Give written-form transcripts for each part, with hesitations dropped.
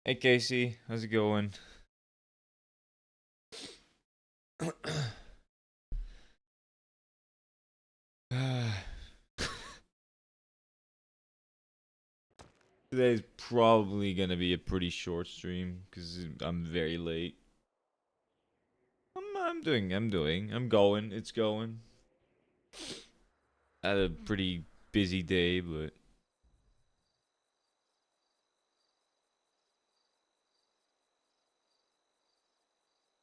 Hey Casey, how's it going? Today's probably gonna be a pretty short stream because I'm very late. I'm going. It's going. I had a pretty busy day, but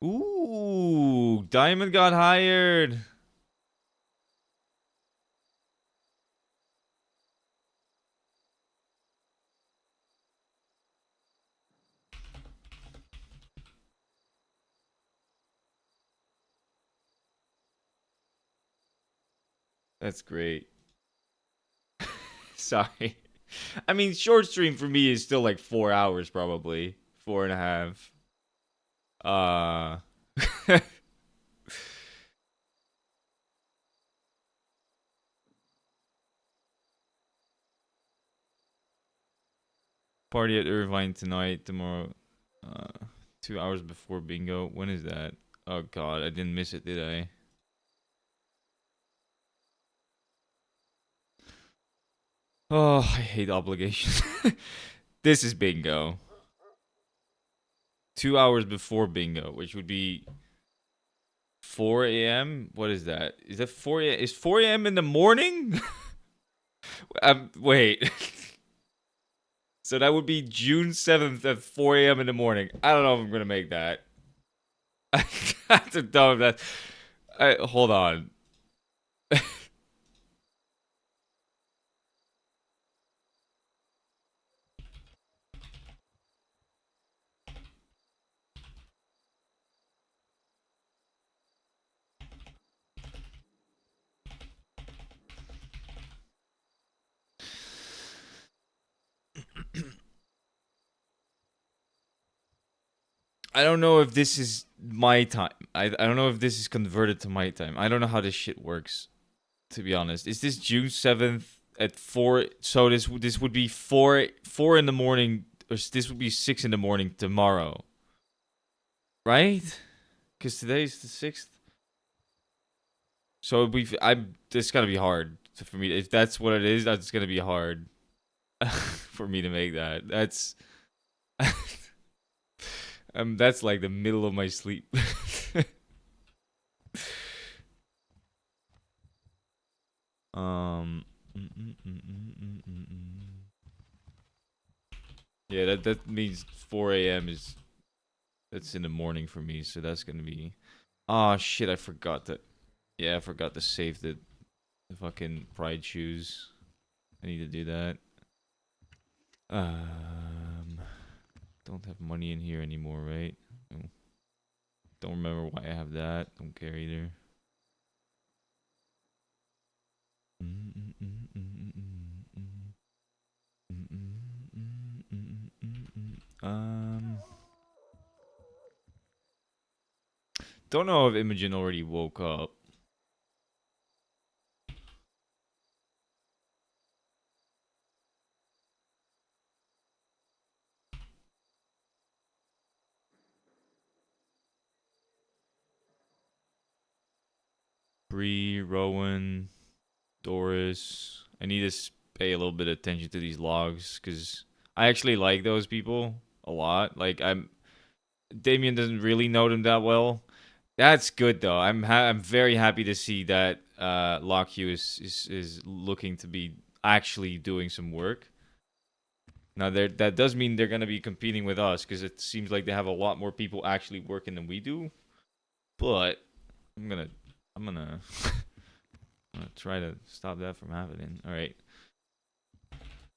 ooh, Diamond got hired. That's great. Sorry. I mean, short stream for me is still like 4 hours, probably 4.5. Uh, party at Irvine tonight, tomorrow. 2 hours before bingo. When is that? Oh God, I didn't miss it, did I? Oh, I hate obligations. This is bingo. 2 hours before bingo, which would be 4 a.m. What is that? Is that 4 a.m.? Is 4 a.m. in the morning? Wait. So that would be June 7th at 4 a.m. in the morning. I don't know if I'm gonna make that. That's a dumb. That. Hold on. I don't know if this is my time. I don't know if this is converted to my time. I don't know how this shit works. To be honest, is this June 7th at 4? So this would be four in the morning, or this would be 6 in the morning tomorrow, right? Because today's the 6th. So we I It's gonna be hard for me. If that's what it is, that's gonna be hard for me to make that. That's like the middle of my sleep. um. mm, mm, mm, mm, mm, mm, mm. Yeah, that means 4 a.m. is that's in the morning for me. So that's gonna be. Oh shit! I forgot that. Yeah, I forgot to save the fucking pride shoes. I need to do that. Um, don't have money in here anymore, right? Oh, don't remember why I have that. Don't care either. Um, don't know if Imogen already woke up. Bree, Rowan, Doris. pay a little bit of attention to these logs because I actually like those people a lot. Like Damien doesn't really know them that well. That's good though. I'm very happy to see that LockQ is looking to be actually doing some work. Now that does mean they're gonna be competing with us because it seems like they have a lot more people actually working than we do. But I'm gonna I'm gonna I'm gonna try to stop that from happening. All right,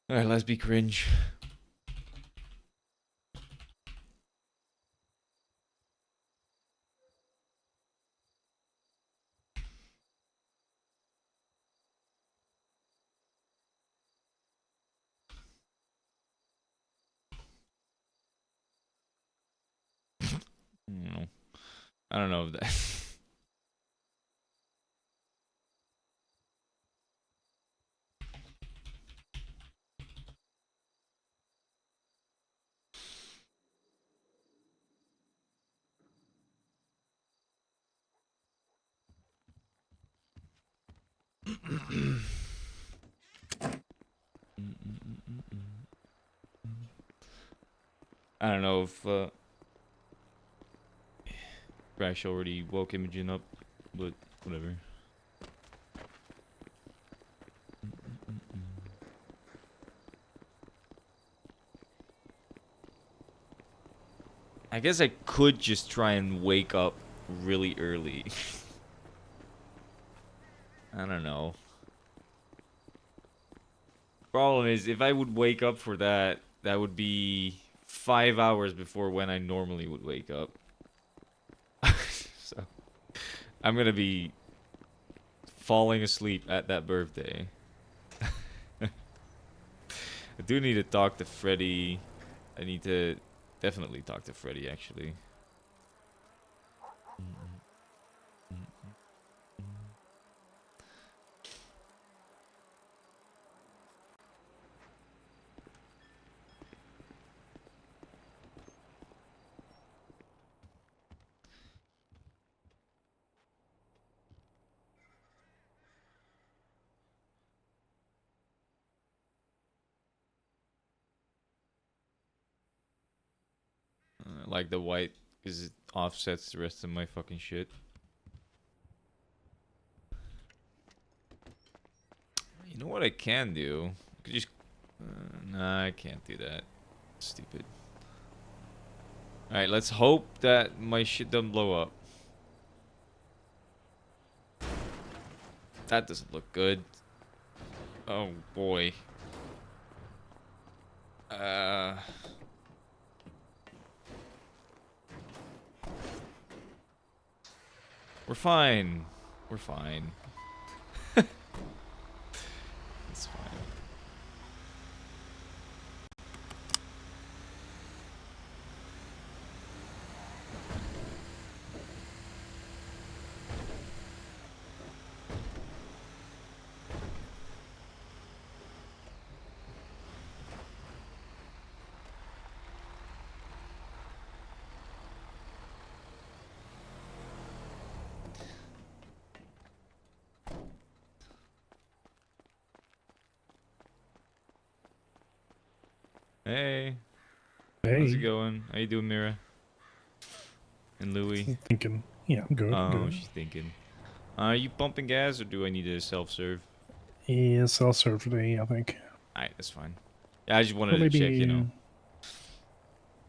let's be cringe. You know, I don't know if that. I don't know if Crash already woke Imogen up, but whatever. I guess I could just try and wake up really early. I don't know. Problem is, if I would wake up for that, that would be 5 hours before when I normally would wake up. So I'm gonna be falling asleep at that birthday. I do need to talk to Freddy. I need to definitely talk to Freddy, actually. Like the white, because it offsets the rest of my fucking shit. You know what I can do? I could just... nah, I can't do that. Stupid. Alright, let's hope that my shit doesn't blow up. That doesn't look good. Oh boy. We're fine. We're fine. It's fine. Hey. How's it Hey, going? How you doing, Mira? And Louie? thinking. Yeah, I'm good. Oh, Good. she's thinking. Are you pumping gas or do I need to self-serve? Yeah, self-serve today, I think. Alright, that's fine. Yeah, I just wanted Or to check, you know. maybe.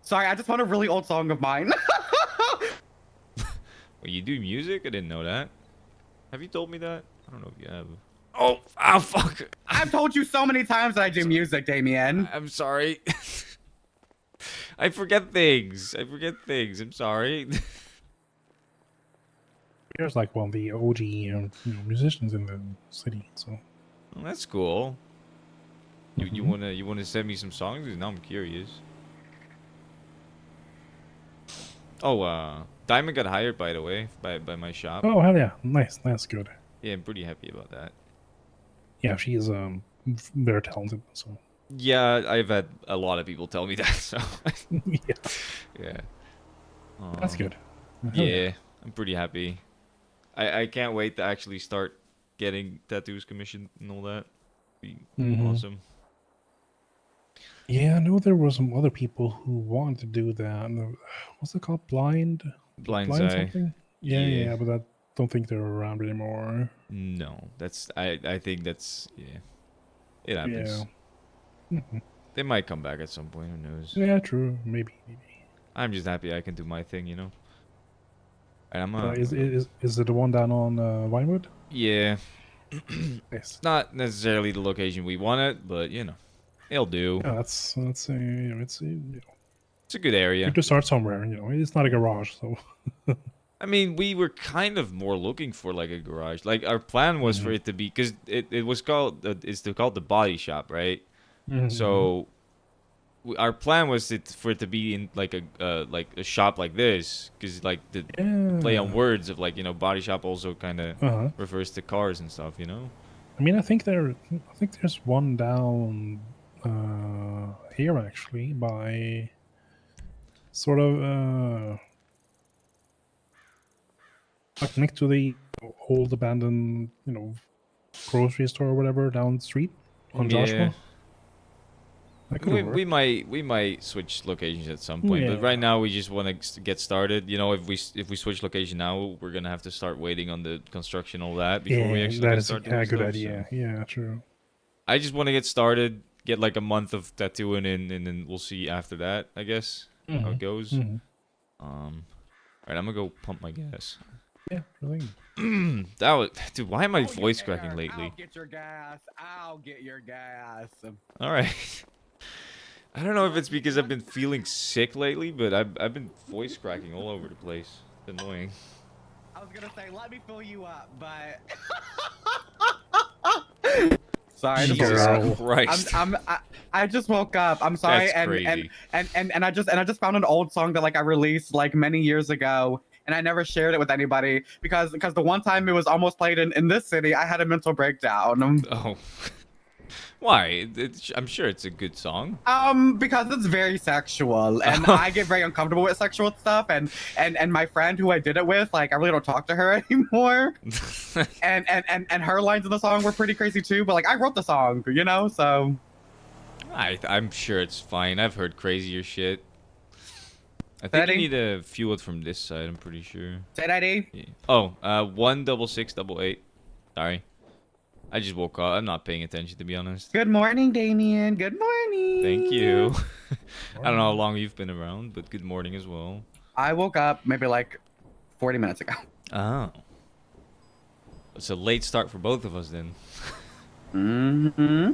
Sorry, I just found a really old song of mine. Well, you do music? I didn't know that. Have you told me that? I don't know if you have. Oh, ah, fuck. I've told you so many times that I do music, Damien. I'm sorry. I forget things. I'm sorry. There's like one of the OG musicians in the city, so. Well, that's cool. You wanna send me some songs? Now I'm curious. Oh, Diamond got hired, by the way, by my shop. Oh, hell yeah. Nice. That's good. Yeah, I'm pretty happy about that. Yeah, she is very talented, so. Yeah, I've had a lot of people tell me that, so. Yeah, Yeah. that's good. Hell Yeah, I'm pretty happy. I can't wait to actually start getting tattoos commissioned and all that. Be Mhm. awesome. Yeah, I know there were some other people who wanted to do that. What's it called? Blind Blindside. something? Yeah, Yeah. yeah, but I don't think they're around anymore. No, that's I think that's yeah. It Yeah. happens. Mhm. They might come back at some point. Who knows? Yeah, true. Maybe. I'm just happy I can do my thing, you know. And I'm Is gonna go. is it the one down on Vinewood? Yeah. Yes. Not necessarily the location we wanted, but you know, it'll do. Yeah, that's it's It's a good area. good to start somewhere. It's not a garage, so. I mean, we were kind of more looking for like a garage. Like our plan was for Mhm. it to be because it was called called the body shop, right? Mhm. So our plan was for it to be in like a shop like this because like the play on Yeah. words of like body shop also kind of Uh-huh. refers to cars and stuff, you know. I mean, I think there's one down here actually by sort of like next to the old abandoned, grocery store or whatever down the street on Yeah. Joshua. That could We, have we worked. might we might switch locations at some point, but right Yeah. now we just want to get started. You know, if we switch location now, we're gonna have to start waiting on the construction all that before we Yeah, actually that can is start a doing good stuff. So idea. Yeah, true. I just want to get started, get like a month of tattooing in, and then we'll see after that. I guess how Hmm. it goes. Hmm. All right, I'm gonna go pump my gas. Yeah, really. That was dude. Why am my Oh, you voice cracking Eric, I'll lately? get your gas. I'll get your gas. All right. I don't know if it's because I've been feeling sick lately, but I've been voice cracking all over the place. It's annoying. I was gonna say, let me fill you up, but sorry, I just woke Jesus up. Girl. Christ. I just woke up. I'm sorry, That's crazy. and I just found an old song that like I released like many years ago, and I never shared it with anybody because the one time it was almost played in this city, I had a mental breakdown. Oh. Why? I'm sure it's a good song. Because it's very sexual, and I get very uncomfortable with sexual stuff, and my friend who I did it with, like, I really don't talk to her anymore. And her lines in the song were pretty crazy too, but like I wrote the song, so I'm sure it's fine. I've heard crazier shit. I think you Daddy, need to fuel it from this side, I'm pretty sure. say daddy. Yeah. Oh, 16688. Sorry. I just woke up. I'm not paying attention, to be honest. Good morning, Damien. Good morning. Thank you. I don't know how long you've been around, but good morning as well. I woke up maybe like 40 minutes ago. Oh. It's a late start for both of us then. Mm-hmm.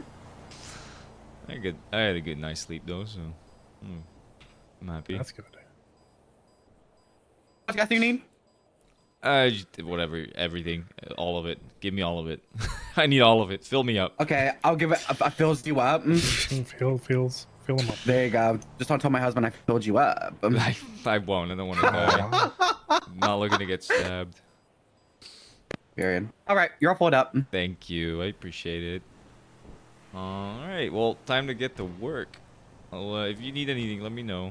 I had a good night's sleep though, so I'm happy. That's good. What gas do you need? Just whatever, everything, all of it. Give me all of it. I need all of it. Fill me up. Okay, I'll give it. I fills you up. Fill them up. There you go. Just don't tell my husband I filled you up. I won't. I don't want to die. Not looking to get stabbed. Period. All right, you're all filled up. Thank you. I appreciate it. All right. Well, time to get to work. If you need anything, let me know.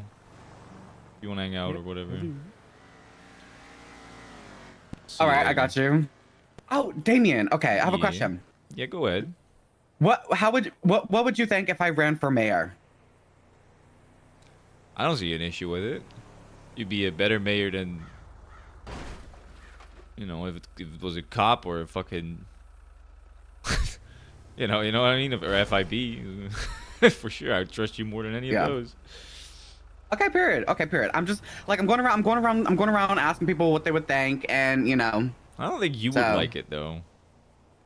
If you want to hang out or whatever. See All you right, I later. got you. Oh, Damien. Okay, I have a Yeah. question. Yeah, go ahead. What would you think if I ran for mayor? I don't see an issue with it. You'd be a better mayor than, if it was a cop or a fucking, you know what I mean, or FIB. For sure, I would trust you more than any Yeah. of those. Okay, period. Okay, period. I'm just like I'm going around asking people what they would think, and I don't think you would So- like it though.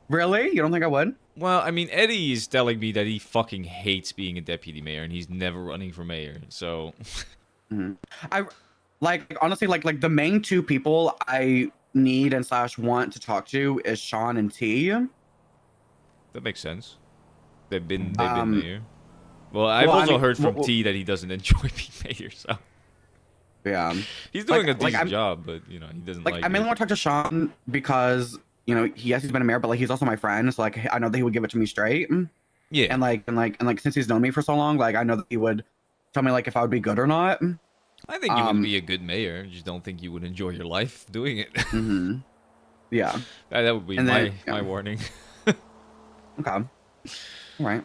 really, you don't think I would? Well, I mean, Eddie is telling me that he fucking hates being a deputy mayor and he's never running for mayor. So, I like honestly like the main two people I need and slash want to talk to is Sean and T. that makes sense. They've been Um, mayor. Well, I've well, I also mean, heard from well- T that he doesn't enjoy being mayor. So Yeah. he's doing Like- a like, decent I'm- job, but he doesn't Like like I mainly it. want to talk to Sean because yes, he's been a mayor, but like he's also my friend, so like I know that he would give it to me straight. Yeah. And like since he's known me for so long, like I know that he would tell me like if I would be good or not. I think you would be a good mayor. I just don't think you would enjoy your life doing it. Yeah. That would be And my then- yeah. my warning. Okay. Right.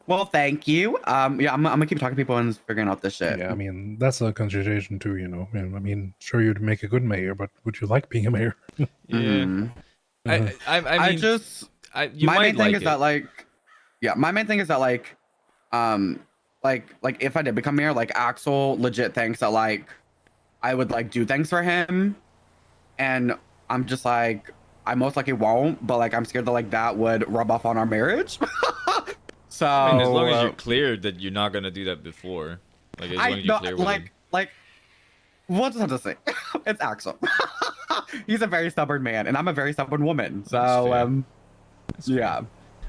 Well, thank you. Yeah, I'm gonna keep talking to people and figuring out this shit. Yeah, I mean, that's a consideration too, you know. And I mean, sure, you'd make a good mayor, but would you like being a mayor? Yeah. Mhm. I I mean, just you my might main thing like is it. that like, yeah, my main thing is that um, like if I did become mayor, like Axel legit thinks that like I would like do things for him, and I'm just like I most likely won't, but like I'm scared that like that would rub off on our marriage. So I mean, as long as you're clear that you're not gonna do that before, like as long I as you're no clear with him. like what does I have to say? It's Axel. He's a very stubborn man, and I'm a very stubborn woman. That's So fair. That's fair. yeah.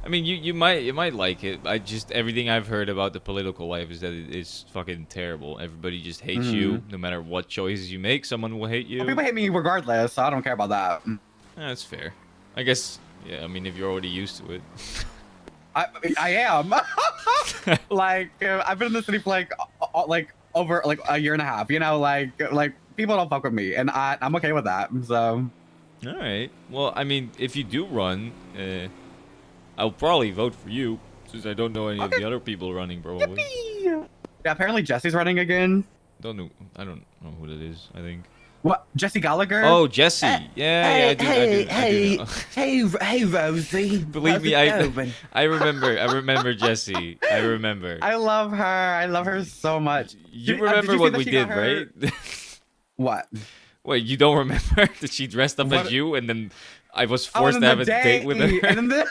I mean, you might like it. I just everything I've heard about the political life is that it is fucking terrible. Everybody just hates you. No matter what choices you make, someone will hate you. Well, people hate me regardless, so I don't care about that. That's fair. I guess. Yeah. I mean, if you're already used to it. I am. Like I've been in the city for like over like a year and a half. You know, like people don't fuck with me, and I'm okay with that. So. All right. Well, I mean, if you do run, I'll probably vote for you since I don't know any of the other people running. Probably. Yippee! Yeah, apparently Jesse's running again. Don't know. I don't know who that is. I think. What? Jesse Gallagher? Oh, Jesse. Yeah, I do know. Hey, Rosie. Believe me, I remember Jesse. I remember. I love her. I love her so much. You Did remember you see what that we she did, got her- right? What? Wait, you don't remember that she dressed up What? as you, and then I was Oh, forced and to then have the a date with day- her? And then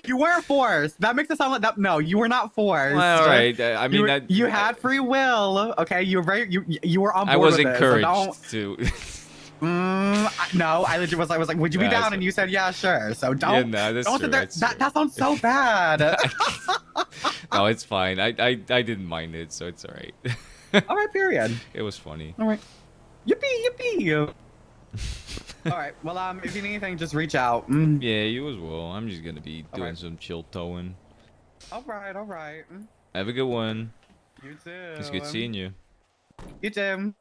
you weren't forced. That makes it sound like that. No, you were not forced. Well, all right. I mean, you had free will. Okay, you were very you were on board I was with it, so encouraged to. no, I legit was like, would you be Nah, down? it's- And you said, yeah, sure. So don't. Yeah, no, that's don't true. sit there. That's true. That sounds so bad. No, it's fine. I didn't mind it, so it's all right. All right, period. It was funny. All right. Yippee. All right. Well, if you need anything, just reach out. Yeah, you as well. I'm just gonna be doing right. some chill towing. All right. Have a good one. You too. It's good seeing you. You too.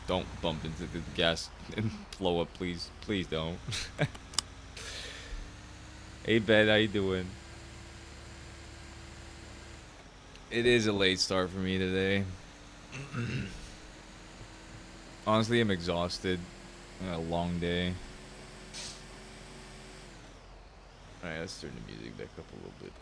Don't bump into the gas and blow up, please. Please don't. Hey, Ben, how you doing? It is a late start for me today. Honestly, I'm exhausted. I had a long day. Alright, let's turn the music back up a little bit.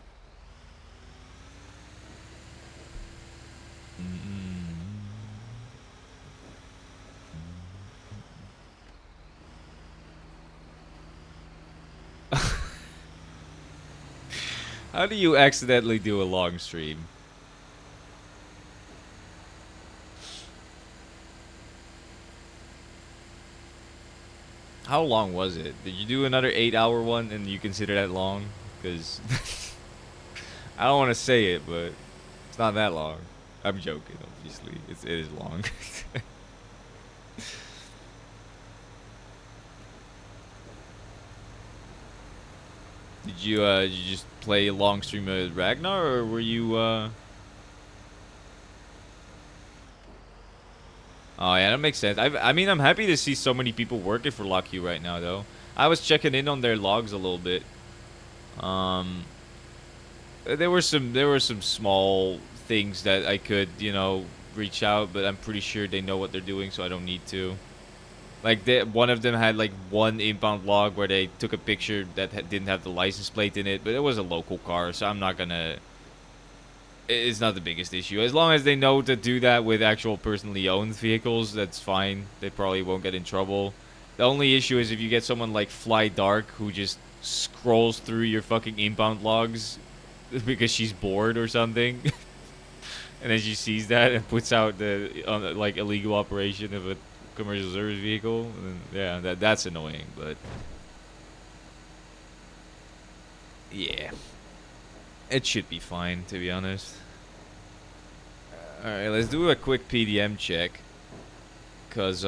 How do you accidentally do a long stream? How long was it? Did you do another 8-hour one and you consider that long? Because I don't want to say it, but it's not that long. I'm joking, obviously. It is long. Did you just play a long stream of Ragnar, or were you Oh yeah, that makes sense. I mean, I'm happy to see so many people working for Lock You right now, though. I was checking in on their logs a little bit. There were some small things that I could, reach out, but I'm pretty sure they know what they're doing, so I don't need to. Like, one of them had like one impound log where they took a picture that didn't have the license plate in it, but it was a local car, so I'm not gonna. It's not the biggest issue. As long as they know to do that with actual personally owned vehicles, that's fine. They probably won't get in trouble. The only issue is if you get someone like Fly Dark who just scrolls through your fucking impound logs because she's bored or something. And then she sees that and puts out the like illegal operation of a commercial service vehicle. And then, yeah, that's annoying, but yeah. It should be fine, to be honest. Alright, let's do a quick PDM check. Cause,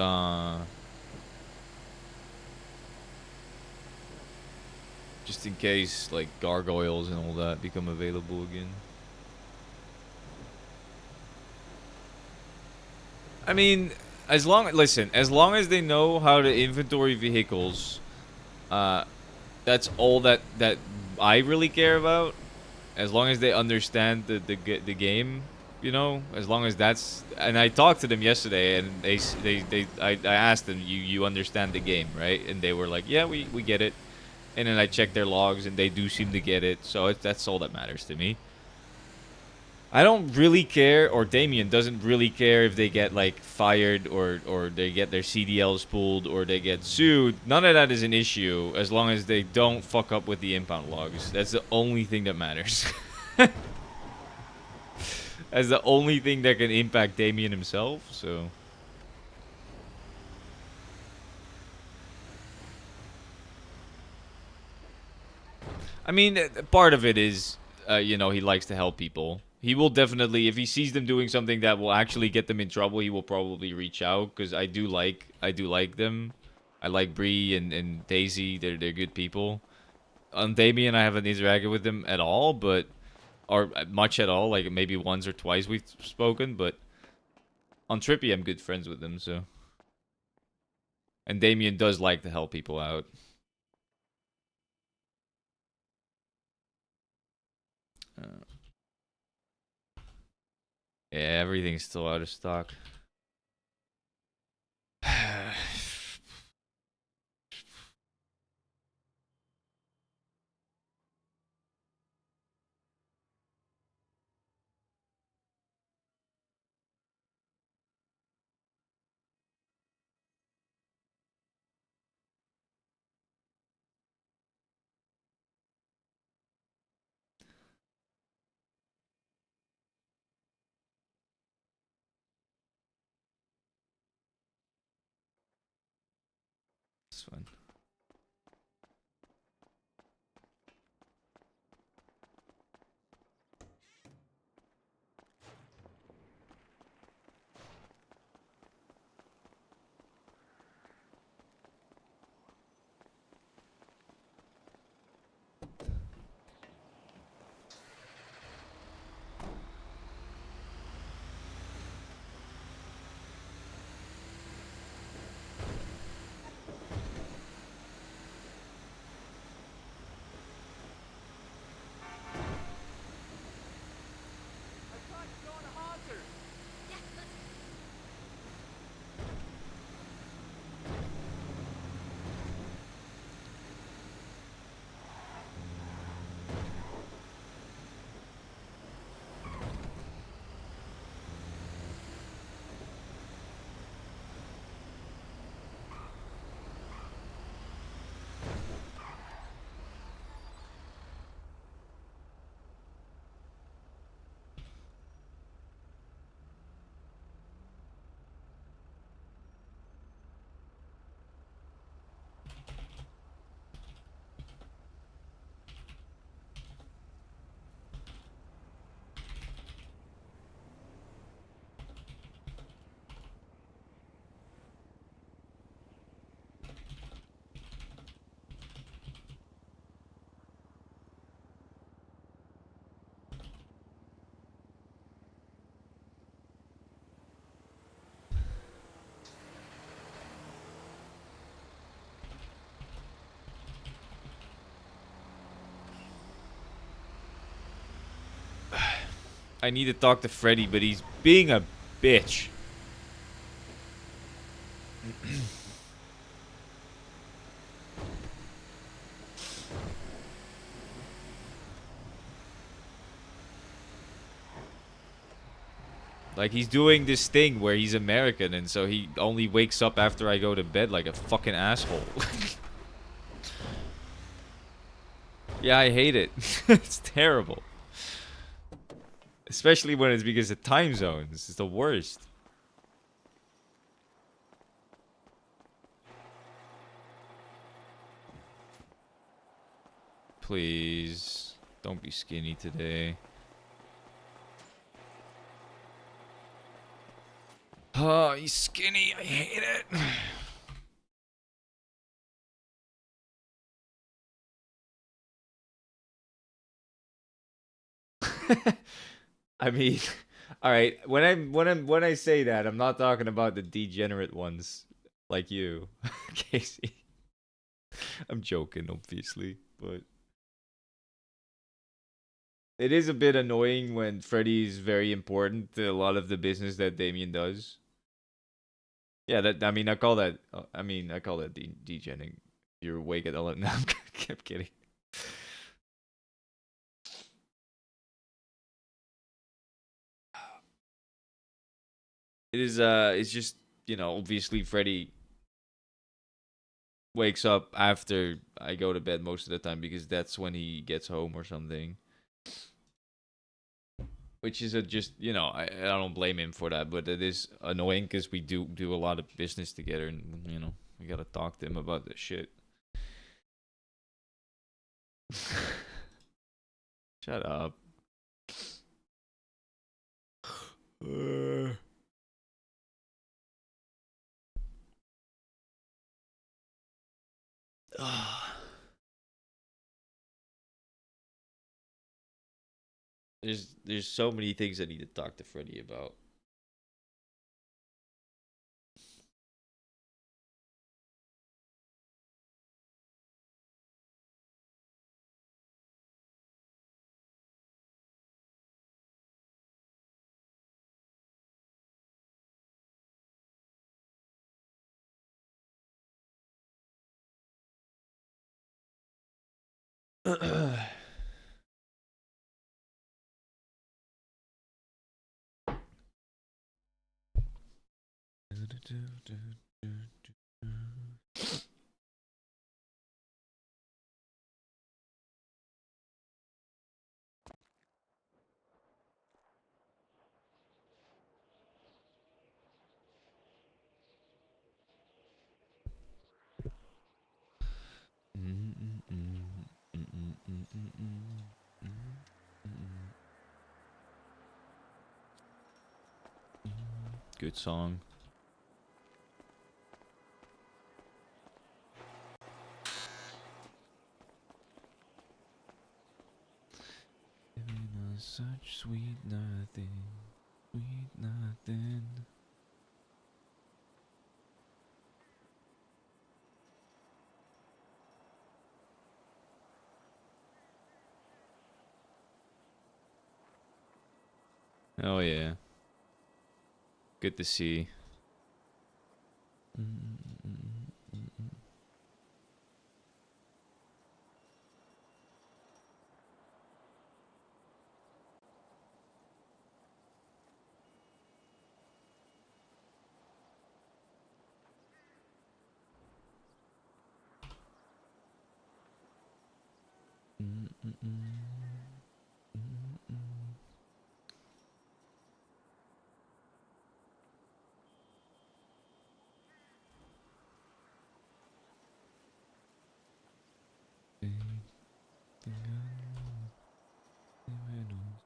just in case, like, gargoyles and all that become available again. I mean, as long as they know how to inventory vehicles, that's all that I really care about. As long as they understand the game, you know, as long as that's. And I talked to them yesterday, and I asked them, you understand the game, right? And they were like, yeah, we get it. And then I checked their logs, and they do seem to get it. So that's all that matters to me. I don't really care, or Damien doesn't really care if they get like fired or they get their CDLs pulled or they get sued. None of that is an issue as long as they don't fuck up with the impound logs. That's the only thing that matters. That's the only thing that can impact Damien himself, so. I mean, part of it is, you know, he likes to help people. He will definitely, if he sees them doing something that will actually get them in trouble, he will probably reach out. Because I do like them. I like Bree and Daisy. They're good people. On Damien, I haven't interacted with them at all, but or much at all. Like maybe once or twice we've spoken, but on Trippy, I'm good friends with them. So, and Damien does like to help people out. Uh, yeah, everything's still out of stock. This one. I need to talk to Freddy, but he's being a bitch. Like, he's doing this thing where he's American, and so he only wakes up after I go to bed like a fucking asshole. Yeah, I hate it. It's terrible. Especially when it's because of time zones. It's the worst. Please. Don't be skinny today. Oh, he's skinny. I hate it. I mean, All right, when I say that, I'm not talking about the degenerate ones like you, Casey. I'm joking, obviously, but it is a bit annoying when Freddy is very important to a lot of the business that Damien does. Yeah, that I mean, I call that. I call that degenning. You're awake at 11. No, I'm kidding. It is. It's just obviously Freddy wakes up after I go to bed most of the time because that's when he gets home or something. Which is I don't blame him for that, but it is annoying because we do a lot of business together, and we gotta talk to him about this shit. Shut up. There's so many things I need to talk to Freddy about. Good song. Giving us such sweet nothing, sweet nothing. Oh yeah, good to see.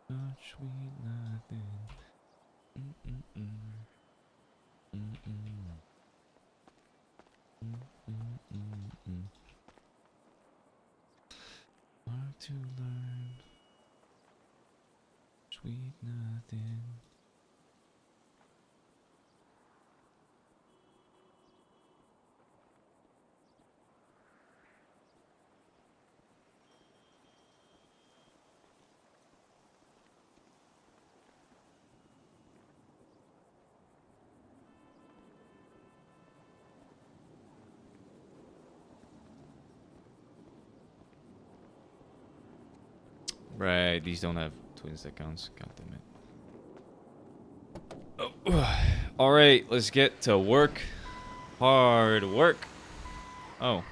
Such sweet nothing. Hard to learn. Sweet nothing. Right, these don't have twins accounts. God damn it. Oh. All right, let's get to work. Hard work. Oh.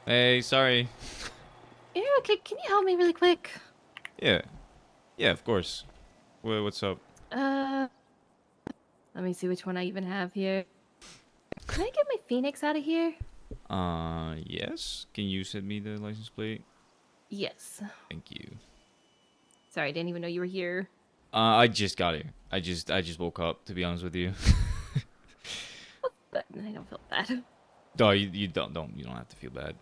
Hey, sorry. Yeah, okay, can you help me really quick? Yeah. Yeah, of course. What's up? Uh, Let me see which one I even have here. Can I get my Phoenix out of here? Yes. Can you send me the license plate? Yes. Thank you. Sorry, I didn't even know you were here. I just got here. I just woke up, to be honest with you. But I don't feel bad. No, you don't have to feel bad.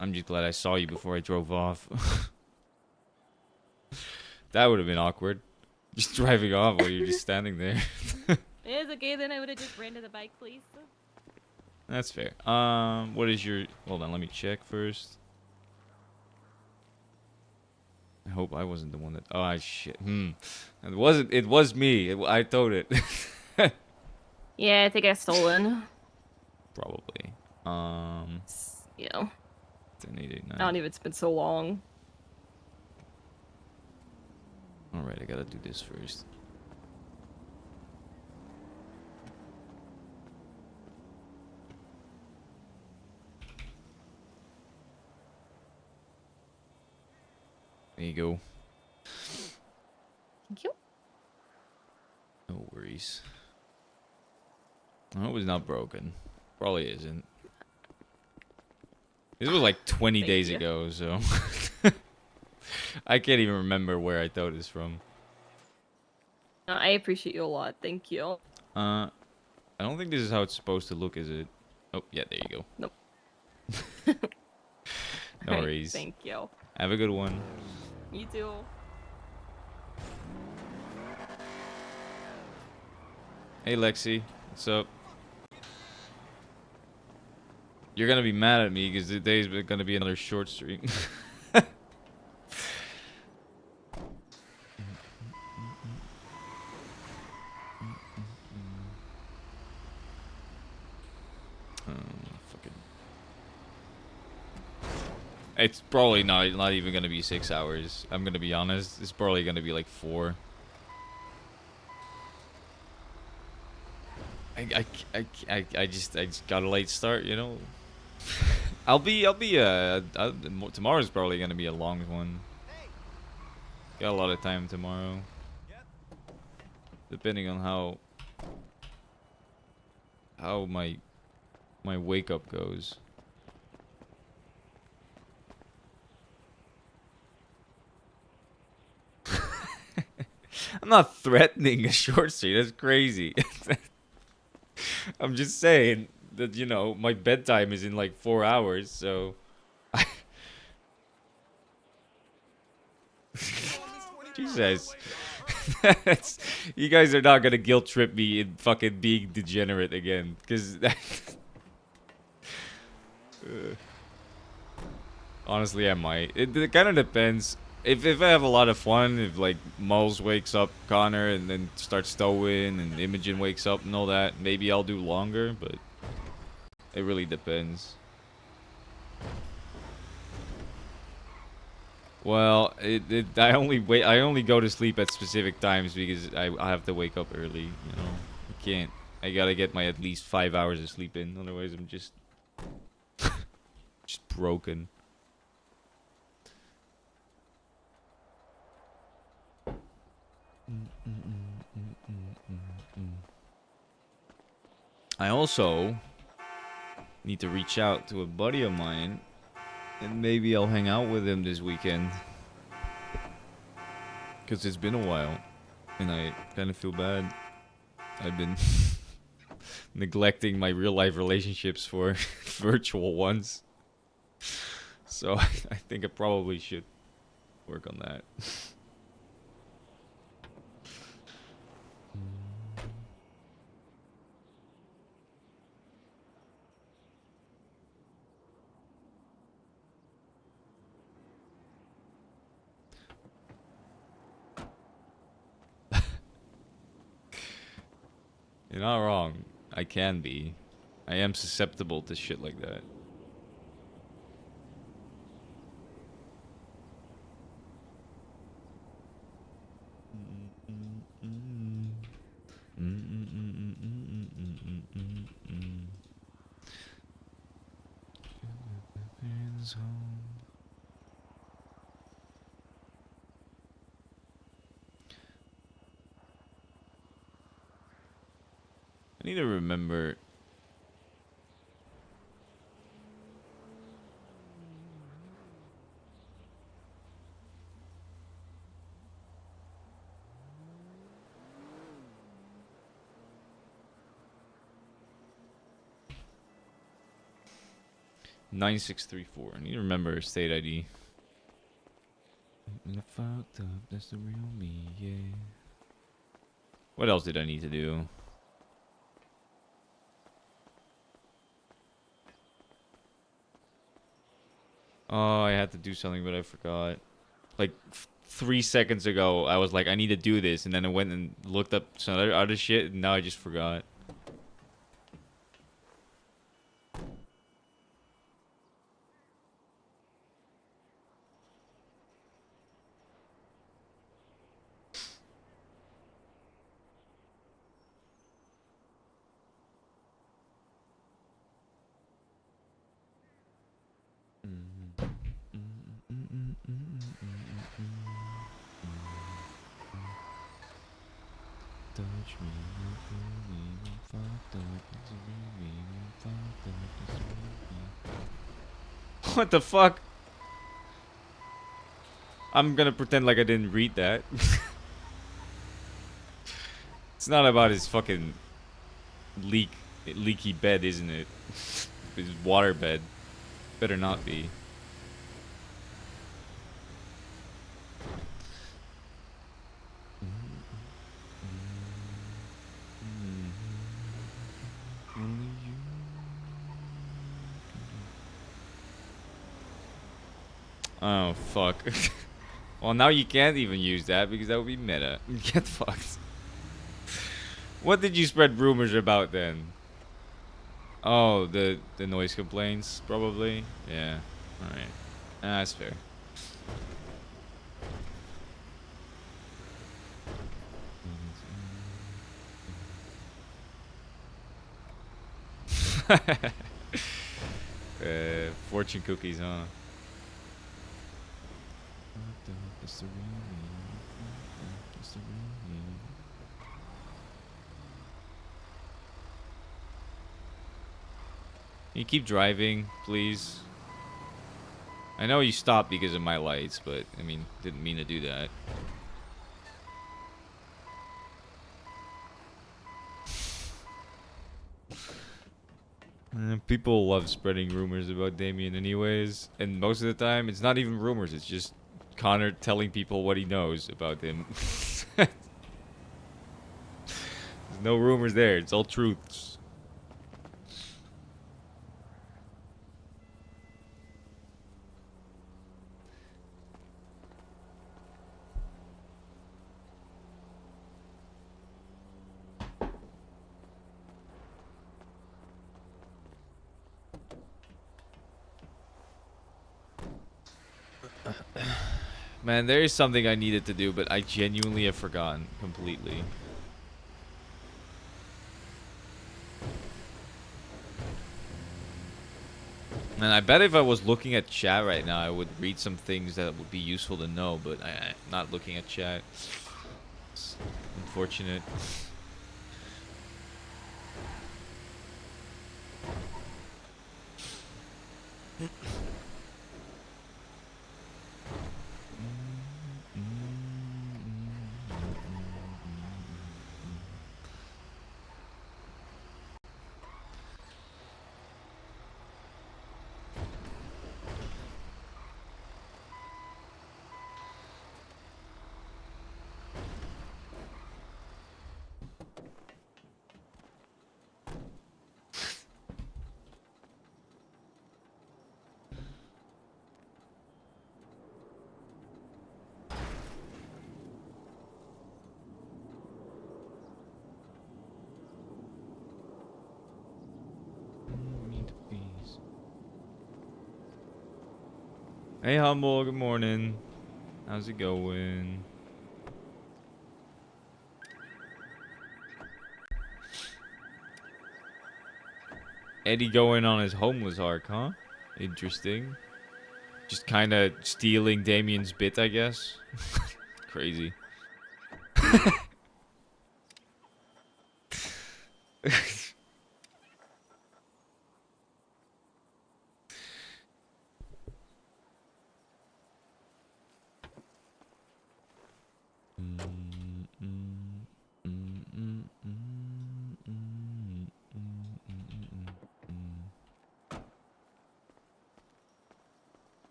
I'm just glad I saw you before I drove off. That would have been awkward. Just driving off while you're just standing there. It's okay, then I would have just ran to the bike, please. That's fair. What is your... Hold on, let me check first. I hope I wasn't the one that... Oh, shit. It wasn't... It was me. I towed it. Yeah, I think I got stolen. Probably. You know, 10,889. I don't even. It's been so long. Alright, I gotta do this first. There you go. Thank you. No worries. I hope it's not broken. Probably isn't. This was like 20 Thank days you. ago, so... I can't even remember where I towed this from. I appreciate you a lot. Thank you. I don't think this is how it's supposed to look, is it? Oh, yeah, there you go. Nope. No Alright, worries. Thank you. Have a good one. You too. Hey, Lexi. What's up? You're gonna be mad at me because today's gonna be another short stream. Fucking. It's probably not even gonna be 6 hours. I'm gonna be honest. It's probably gonna be like 4. I just got a late start, you know. Tomorrow's probably gonna be a long one. Got a lot of time tomorrow. Depending on how my wake up goes. I'm not threatening a short stream. That's crazy. I'm just saying that, you know, my bedtime is in like 4 hours, so... Jesus. You guys are not gonna guilt trip me in fucking being degenerate again, because... honestly, I might. It kind of depends. If I have a lot of fun, if like Moles wakes up Connor and then starts stowing and Imogen wakes up and all that, maybe I'll do longer, but it really depends. Well, I only go to sleep at specific times because I have to wake up early, you know. I can't. I gotta get my at least 5 hours of sleep in, otherwise I'm just broken. I also need to reach out to a buddy of mine, and maybe I'll hang out with him this weekend. Because it's been a while, and I kind of feel bad. I've been neglecting my real life relationships for virtual ones. So I think I probably should work on that. You're not wrong. I can be. I am susceptible to shit like that. I need to remember. 9634. I need to remember state ID. When I fucked up, that's the real me, yeah. What else did I need to do? Oh, I had to do something, but I forgot. Like 3 seconds ago, I was like, I need to do this, and then I went and looked up some other shit, and now I just forgot. Touch me, you feel me, I'm fucked up, it's a real me, I'm fucked up, it's a real me. What the fuck? I'm gonna pretend like I didn't read that. It's not about his fucking leaky bed, isn't it? His water bed. Better not be. Oh, fuck. Well, now you can't even use that because that would be meta. Get fucked. What did you spread rumors about then? Oh, the noise complaints, probably? Yeah. Alright. That's fair. Fortune cookies, huh? Can you keep driving, please? I know you stopped because of my lights, but, I mean, didn't mean to do that. People love spreading rumors about Damien anyways, and most of the time, it's not even rumors, it's just Connor telling people what he knows about him. There's no rumors there, it's all truths. Man, there is something I needed to do, but I genuinely have forgotten completely. And I bet if I was looking at chat right now, I would read some things that would be useful to know, but I'm not looking at chat. It's unfortunate. Hey, Humble, good morning. How's it going? Eddie going on his homeless arc, huh? Interesting. Just kind of stealing Damien's bit, I guess. Crazy.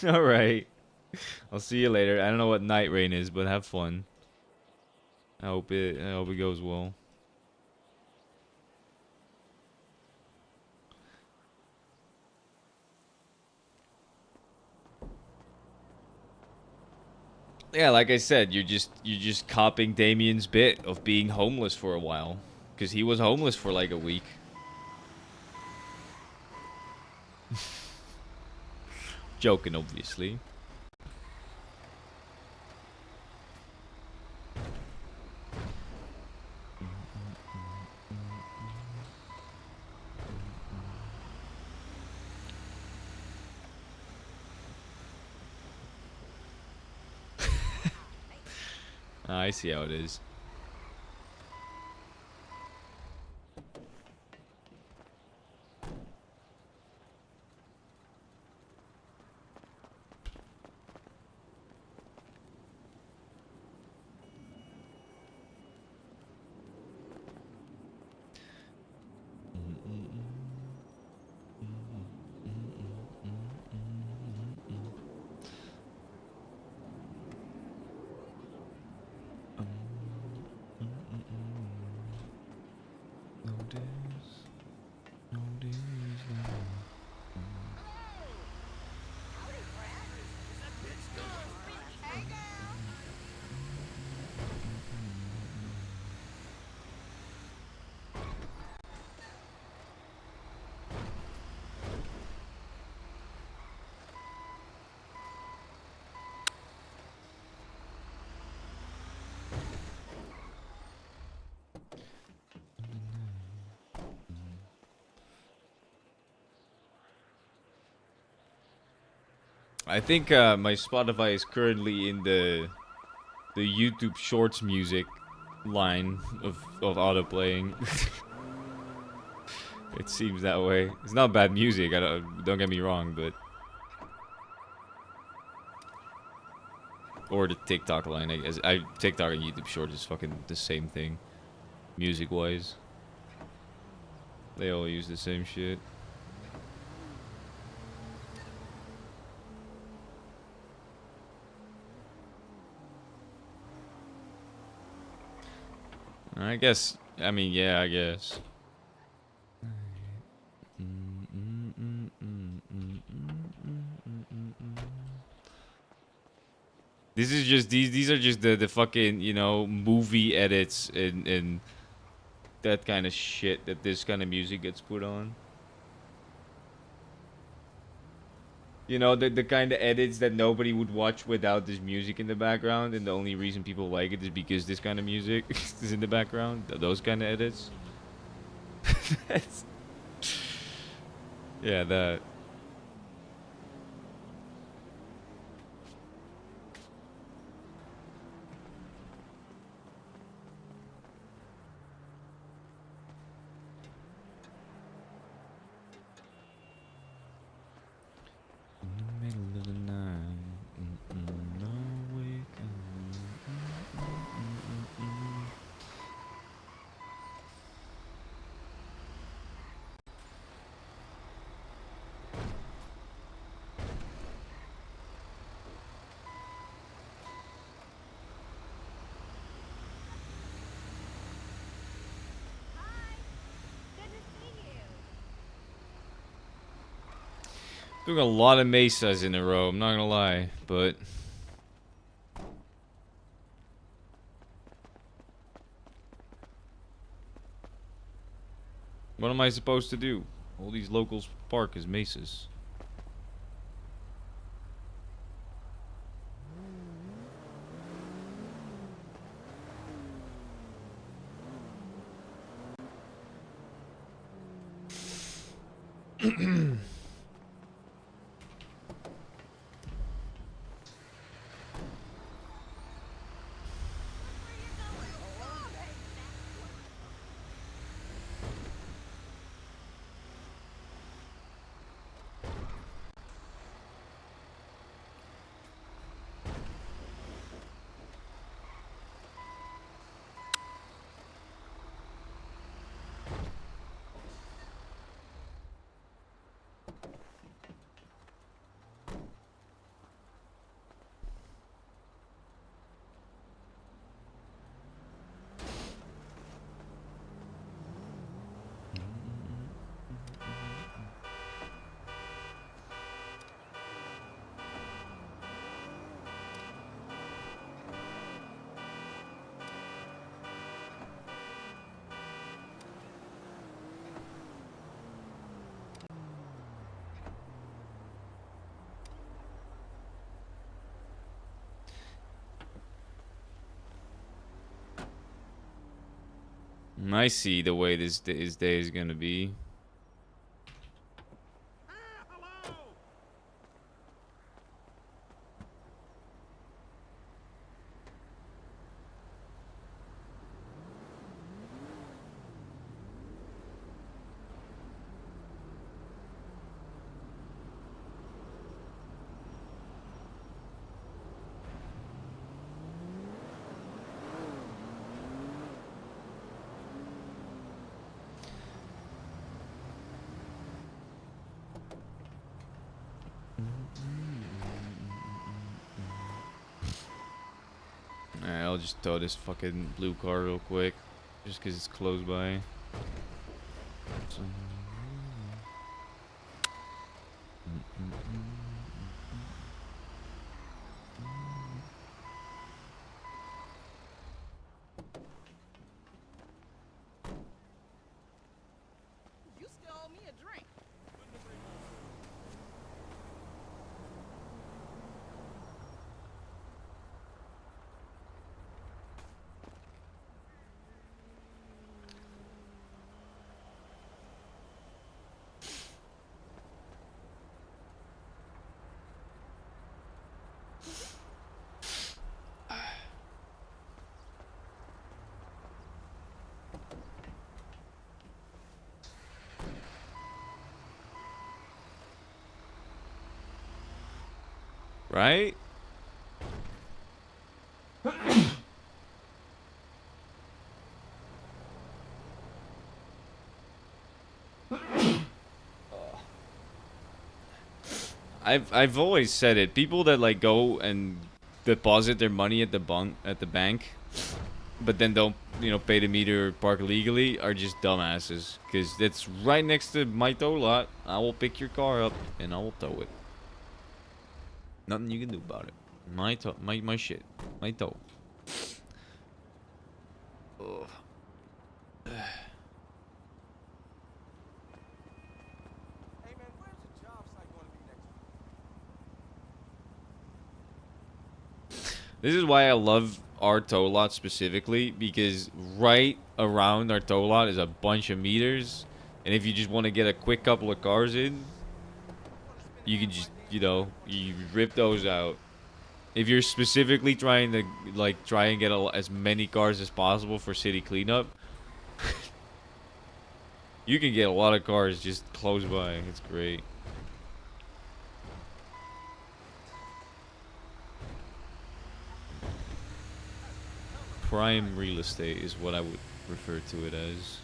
All right. I'll see you later. I don't know what night rain is, but have fun. I hope it goes well. Yeah, like I said, you're just copying Damien's bit of being homeless for a while, because he was homeless for like a week. Joking, obviously. I see how it is. No days, no days, no. I think my Spotify is currently in the YouTube Shorts music line of auto playing. It seems that way. It's not bad music. Don't get me wrong, but or the TikTok line. TikTok and YouTube Shorts is fucking the same thing, music wise. They all use the same shit. I guess. I mean, yeah, I guess. This is just these are just the fucking, you know, movie edits and that kind of shit that this kind of music gets put on. You know, the kind of edits that nobody would watch without this music in the background, and the only reason people like it is because this kind of music is in the background. Those kind of edits. Yeah, that. In the middle of the night. No way. Doing a lot of mesas in a row, I'm not gonna lie, but what am I supposed to do? All these locals park as mesas. I see the way this day is gonna be. Alright, I'll just tow this fucking blue car real quick. Just because it's close by. So... You still owe me a drink. Right? I've always said it. People that like go and deposit their money at the bank, but then don't, you know, pay the meter or park legally are just dumbasses. Because it's right next to my tow lot. I will pick your car up and I will tow it. Nothing you can do about it. My shit. My tow. Ugh. Hey man, where's the job site going to be next week? This is why I love our tow lot specifically, because right around our tow lot is a bunch of meters, and if you just want to get a quick couple of cars in, you can just, you know, you rip those out. If you're specifically trying to like try and get as many cars as possible for city cleanup, you can get a lot of cars just close by. It's great. Prime real estate is what I would refer to it as.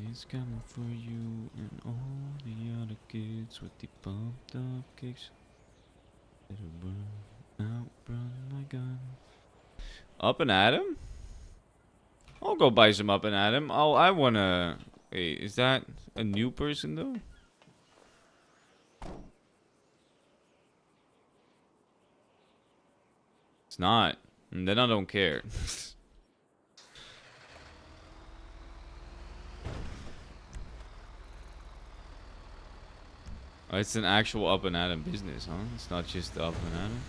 It's coming for you and all the other kids with the pumped up kicks. It'll outrun my gun. Up and Adam? I'll go buy some Up and Adam. I wanna. Wait, is that a new person though? It's not. And then I don't care. Oh, it's an actual Up and Adam business, huh? It's not just the Up and Adam.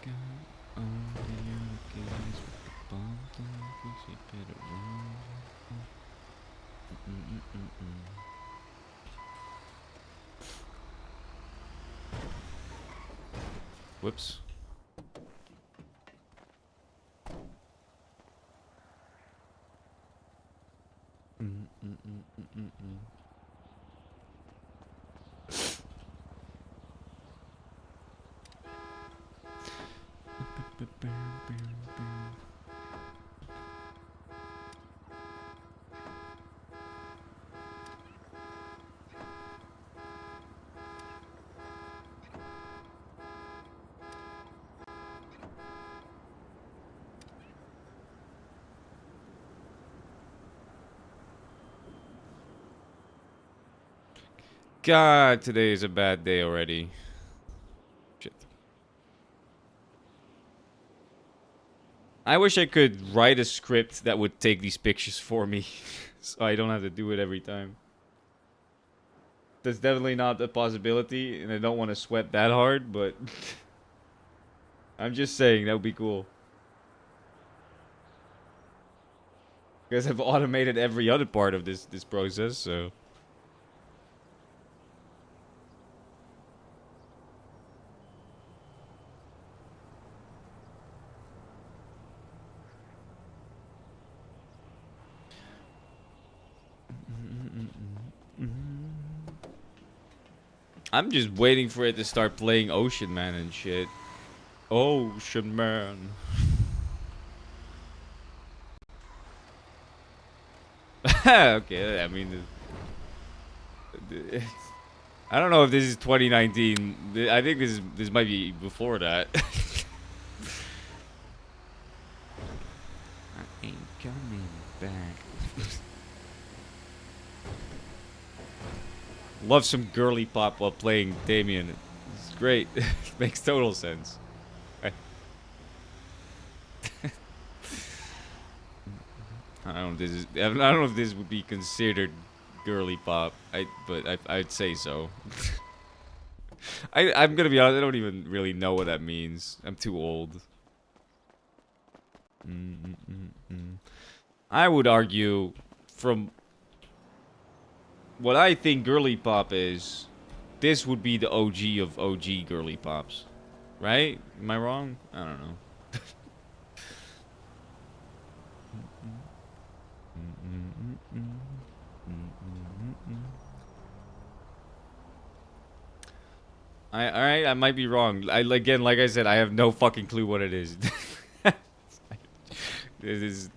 got all the games with the bomb cause you better run. Whoops. God, today is a bad day already. Shit. I wish I could write a script that would take these pictures for me, so I don't have to do it every time. That's definitely not a possibility, and I don't want to sweat that hard, but I'm just saying that would be cool. Because I've automated every other part of this process, so. I'm just waiting for it to start playing Ocean Man and shit. Ocean Man. Okay, I mean, I don't know if this is 2019. I think this might be before that. I ain't coming back. Love some girly pop while playing Damien. It's great. It makes total sense. I don't know if this is. I don't know if this would be considered girly pop. But I'd say so. I'm gonna be honest. I don't even really know what that means. I'm too old. I would argue, from what I think girly pop is, this would be the OG of OG girly pops, right? Am I wrong? I don't know. Alright, I might be wrong. Again, like I said, I have no fucking clue what it is. This is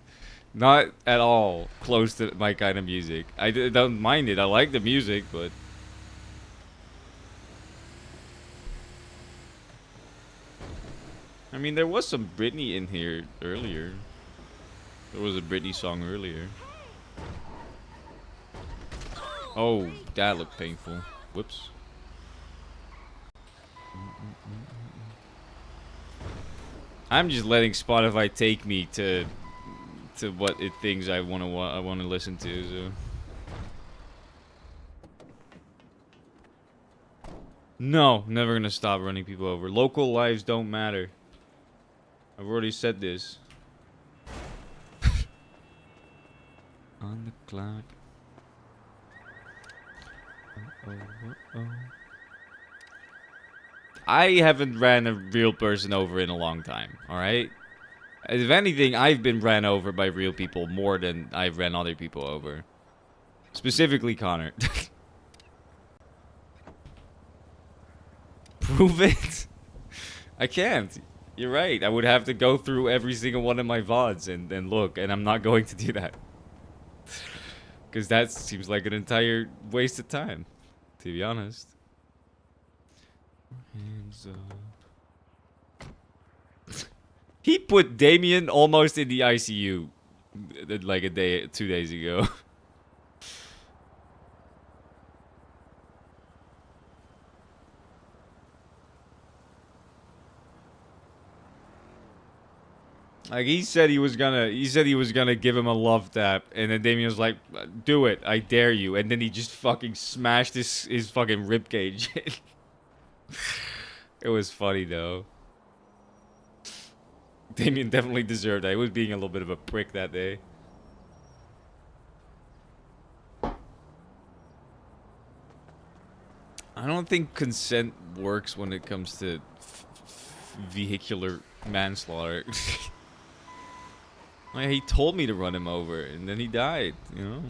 not at all close to my kind of music. I don't mind it. I like the music, but I mean, there was some Britney in here earlier. There was a Britney song earlier. Oh, that looked painful. Whoops. I'm just letting Spotify take me to what it thinks I want to listen to. So. No, never gonna stop running people over. Local lives don't matter. I've already said this. On the clock. I haven't ran a real person over in a long time, alright? If anything, I've been ran over by real people more than I've ran other people over. Specifically Connor. Prove it? I can't. You're right. I would have to go through every single one of my VODs and look, and I'm not going to do that. Because that seems like an entire waste of time, to be honest. Hands up. He put Damien almost in the ICU like 2 days ago. Like he said he was gonna give him a love tap, and then Damien was like, "Do it, I dare you," and then he just fucking smashed his fucking ribcage. It was funny though. Damien definitely deserved that. He was being a little bit of a prick that day. I don't think consent works when it comes to vehicular manslaughter. Like, he told me to run him over, and then he died, you know?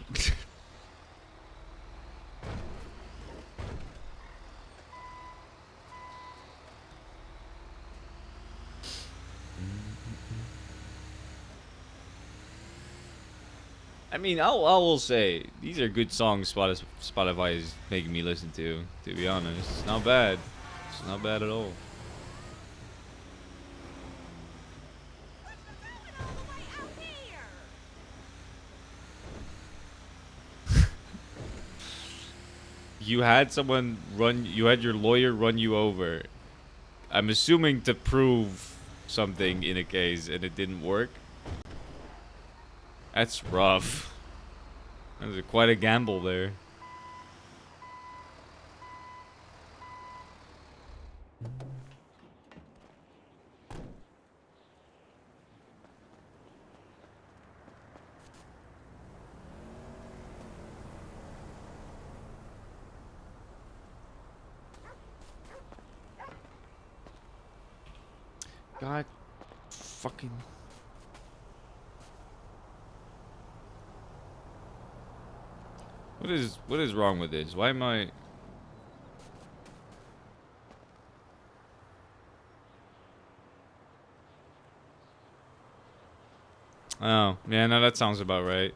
I mean, I will say, these are good songs Spotify is making me listen to be honest. It's not bad. It's not bad at all. You had you had your lawyer run you over. I'm assuming to prove something in a case, and it didn't work. That's rough. That was quite a gamble there. God fucking... What is wrong with this? Why am I... Oh, yeah, no, that sounds about right.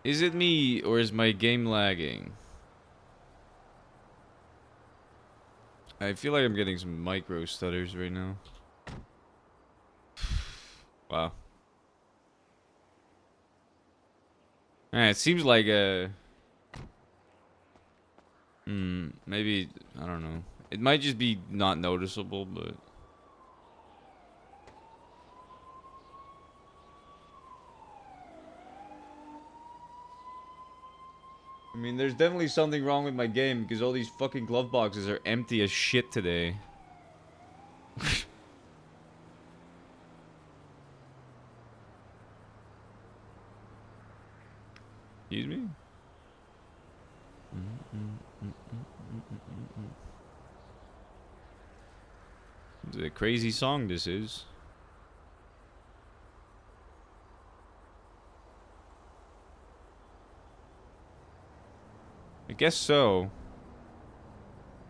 Is it me, or is my game lagging? I feel like I'm getting some micro stutters right now. Wow. It seems like maybe, I don't know. It might just be not noticeable, but... I mean, there's definitely something wrong with my game, because all these fucking glove boxes are empty as shit today. Excuse me? It's a crazy song this is. I guess so.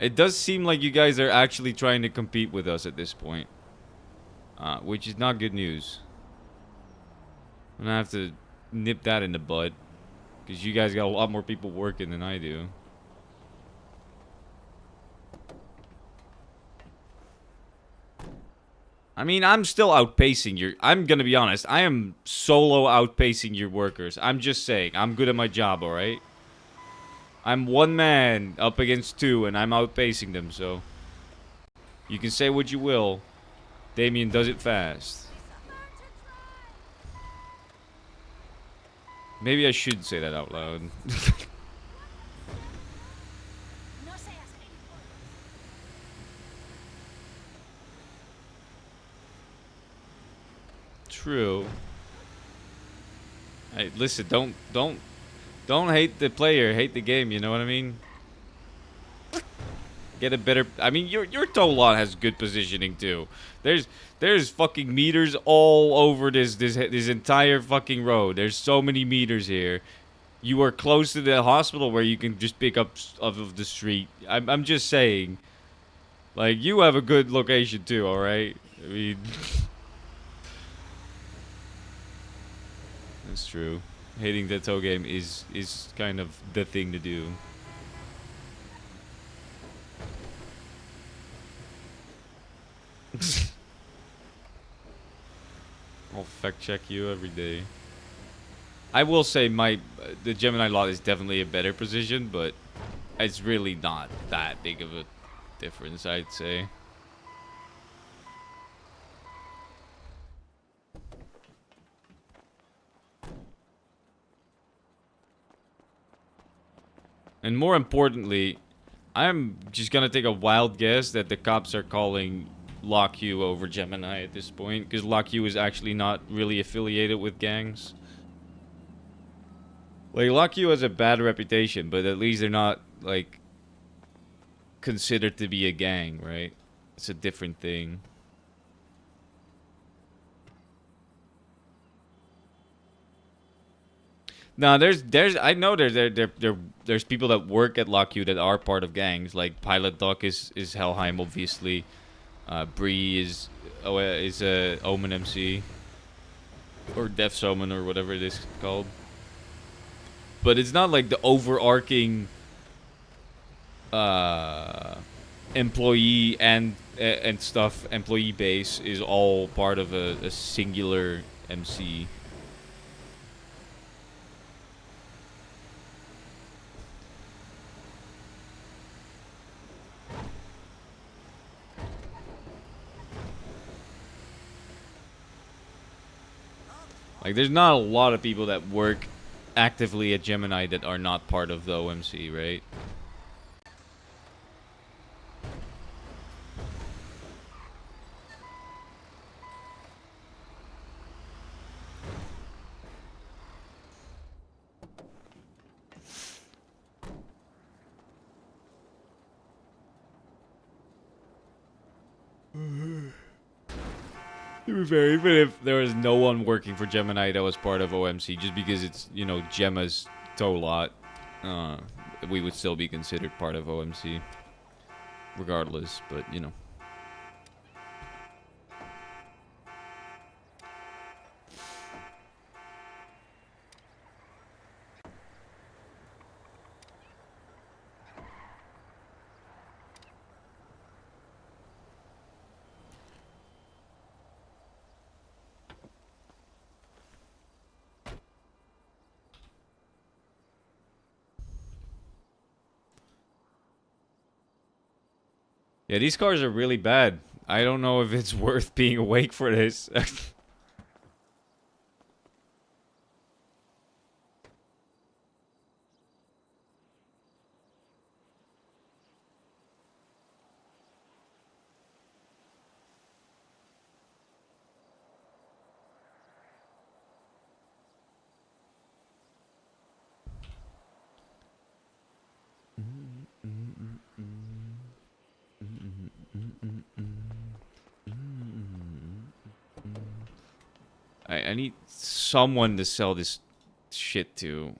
It does seem like you guys are actually trying to compete with us at this point. Which is not good news. I'm gonna have to nip that in the bud. Because you guys got a lot more people working than I do. I mean, I'm still outpacing your... I'm gonna be honest. I am solo outpacing your workers. I'm just saying. I'm good at my job, alright? I'm one man up against two, and I'm outpacing them, so... You can say what you will. Damien does it fast. Maybe I should say that out loud. True. Hey, listen, don't hate the player, hate the game, you know what I mean? Get a better... I mean, your tow lot has good positioning, too. There's fucking meters all over this entire fucking road. There's so many meters here. You are close to the hospital where you can just pick up off of the street. I'm just saying. Like, you have a good location, too, alright? I mean... That's true. Hating the tow game is kind of the thing to do. I'll fact check you every day. I will say the Gemini lot is definitely a better position, but it's really not that big of a difference, I'd say. And more importantly, I'm just gonna take a wild guess that the cops are calling Lock U over Gemini at this point, because Lock U is actually not really affiliated with gangs. Like, Lock U has a bad reputation, but at least they're not, like, considered to be a gang, right? It's a different thing. No, I know there's people that work at Lock U that are part of gangs. Like Pilot Doc is Helheim, obviously. Bree is Omen MC or Death's Omen or whatever it is called. But it's not like the overarching employee and stuff employee base is all part of a singular MC. Like, there's not a lot of people that work actively at Gemini that are not part of the OMC, right? To be fair, even if there was no one working for Gemini that was part of OMC, just because it's, you know, Gemma's tow lot, we would still be considered part of OMC. Regardless, but, you know. Yeah, these cars are really bad. I don't know if it's worth being awake for this. I need someone to sell this shit to.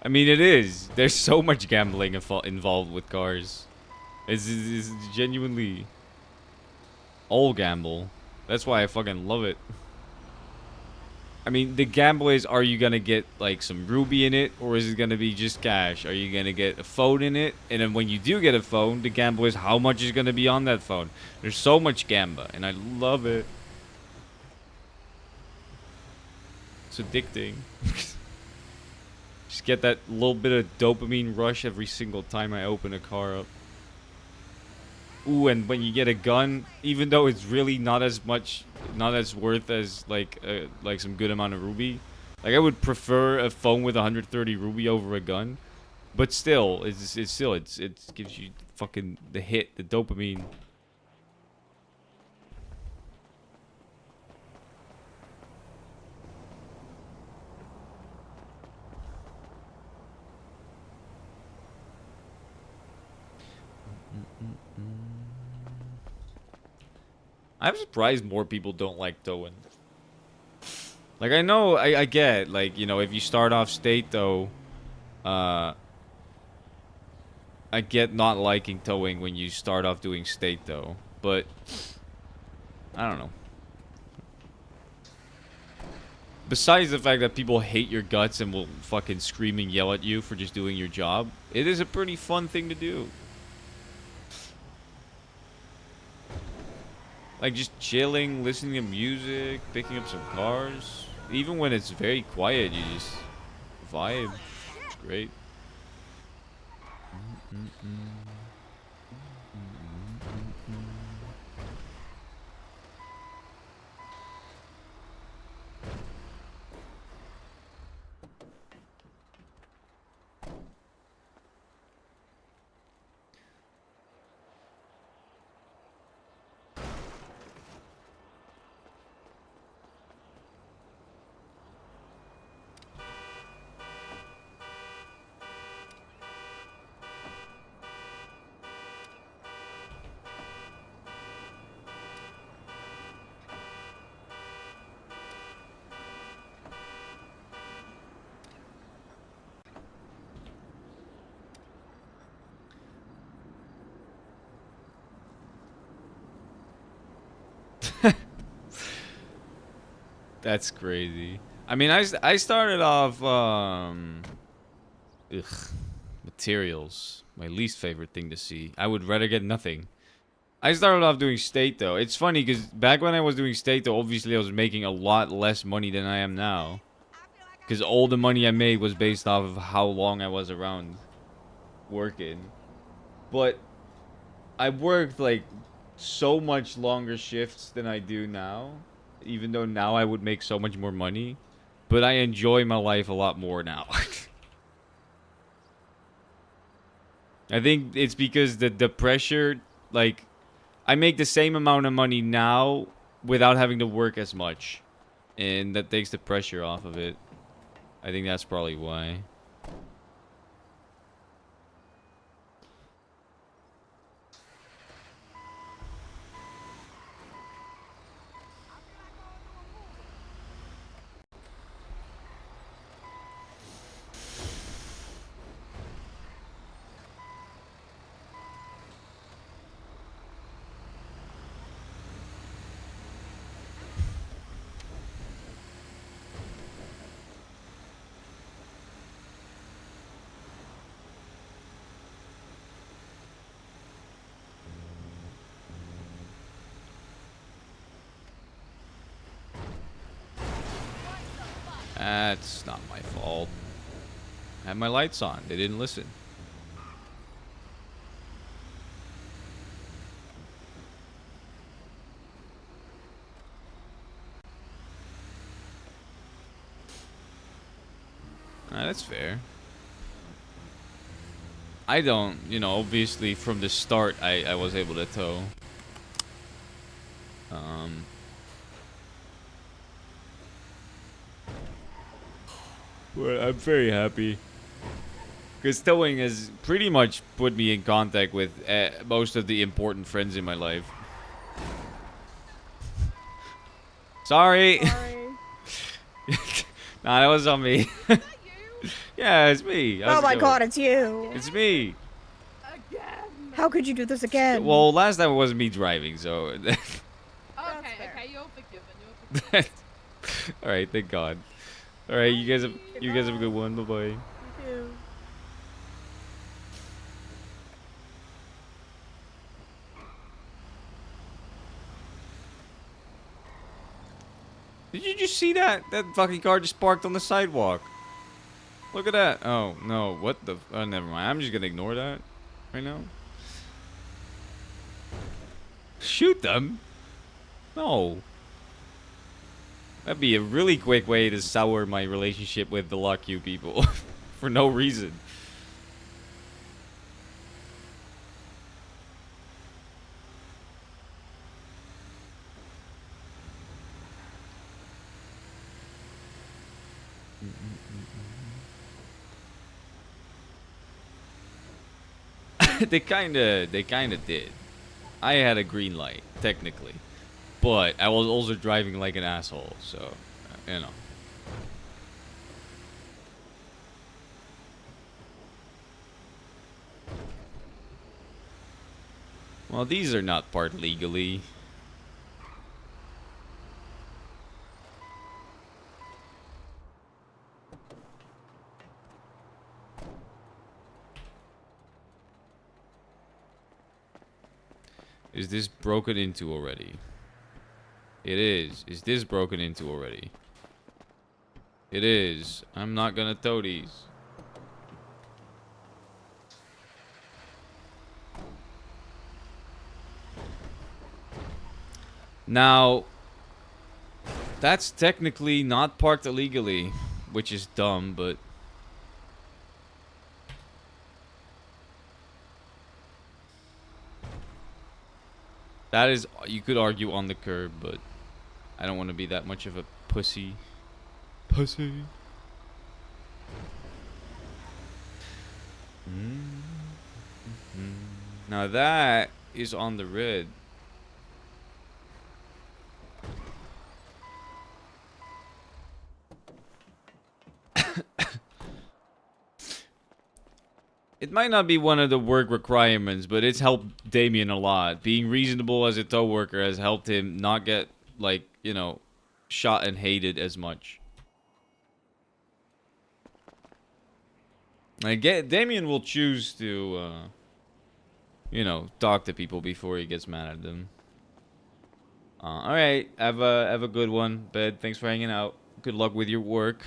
I mean, it is. There's so much gambling involved with cars. It's genuinely all gamble. That's why I fucking love it. I mean, the gamble is, are you gonna get like some ruby in it, or is it gonna be just cash? Are you gonna get a phone in it? And then when you do get a phone, the gamble is how much is gonna be on that phone. There's so much gamba, and I love it. It's addicting. Just get that little bit of dopamine rush every single time I open a car up. Ooh, and when you get a gun, even though it's really not as worth as like some good amount of ruby. Like I would prefer a phone with 130 ruby over a gun, but still, it gives you fucking the hit, the dopamine. I'm surprised more people don't like towing. Like, I know, I get, like, you know, if you start off state, though, I get not liking towing when you start off doing state, though. But, I don't know. Besides the fact that people hate your guts and will fucking scream and yell at you for just doing your job, it is a pretty fun thing to do. Like, just chilling, listening to music, picking up some cars. Even when it's very quiet, you just vibe. It's great. That's crazy. I mean, I started off, materials. My least favorite thing to see. I would rather get nothing. I started off doing state, though. It's funny, because back when I was doing state, though, obviously I was making a lot less money than I am now. Because all the money I made was based off of how long I was around working. But I worked, like, so much longer shifts than I do now. Even though now I would make so much more money. But I enjoy my life a lot more now. I think it's because the pressure, like, I make the same amount of money now without having to work as much. And that takes the pressure off of it. I think that's probably why. That's not my fault. I had my lights on. They didn't listen. That's fair. I don't, you know, obviously from the start I was able to tow. But I'm very happy. Because towing has pretty much put me in contact with most of the important friends in my life. Sorry. Nah, that was on me. Yeah, it's me. How's Oh it my going? god, it's you. It's me. How could you do this again? Well, last time it wasn't me driving, so. Okay, you're forgiven. All right, thank God. All right, you guys have a good one. Bye bye. You too. Did you just see that? That fucking car just parked on the sidewalk. Look at that. Oh no, what the? Oh, never mind. I'm just gonna ignore that right now. Shoot them? No. That'd be a really quick way to sour my relationship with the Lock You people for no reason. They kinda did. I had a green light, technically. But I was also driving like an asshole, so, you know. Well, these are not parked legally. Is this broken into already? It is. Is this broken into already? It is. I'm not gonna tow these. Now, that's technically not parked illegally, which is dumb, but... That is, you could argue, on the curb, but I don't want to be that much of a pussy. Pussy. Now that is on the red. It might not be one of the work requirements, but it's helped Damien a lot. Being reasonable as a tow worker has helped him not get, like, you know, shot and hated as much. Like, Damien will choose to, you know, talk to people before he gets mad at them. Alright, have a good one, Bed. Thanks for hanging out. Good luck with your work.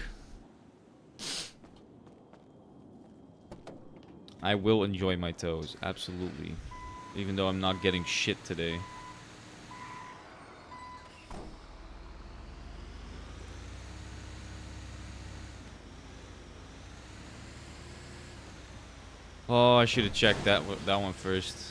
I will enjoy my toes, absolutely. Even though I'm not getting shit today. Oh, I should have checked that one first.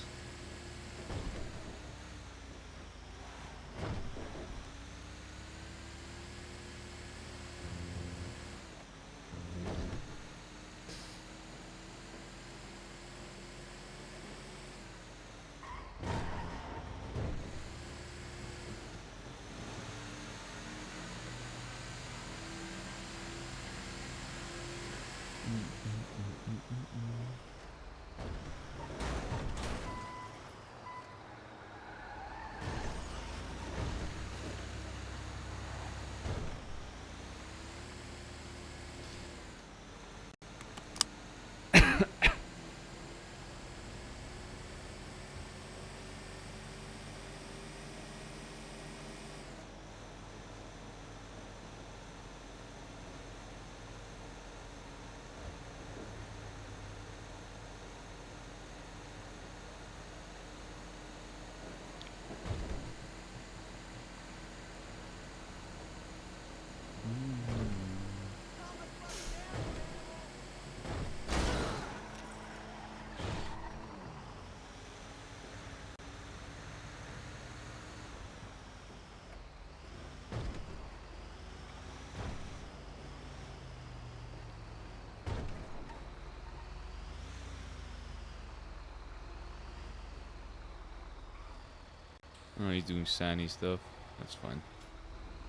Oh, he's doing Sandy stuff. That's fine.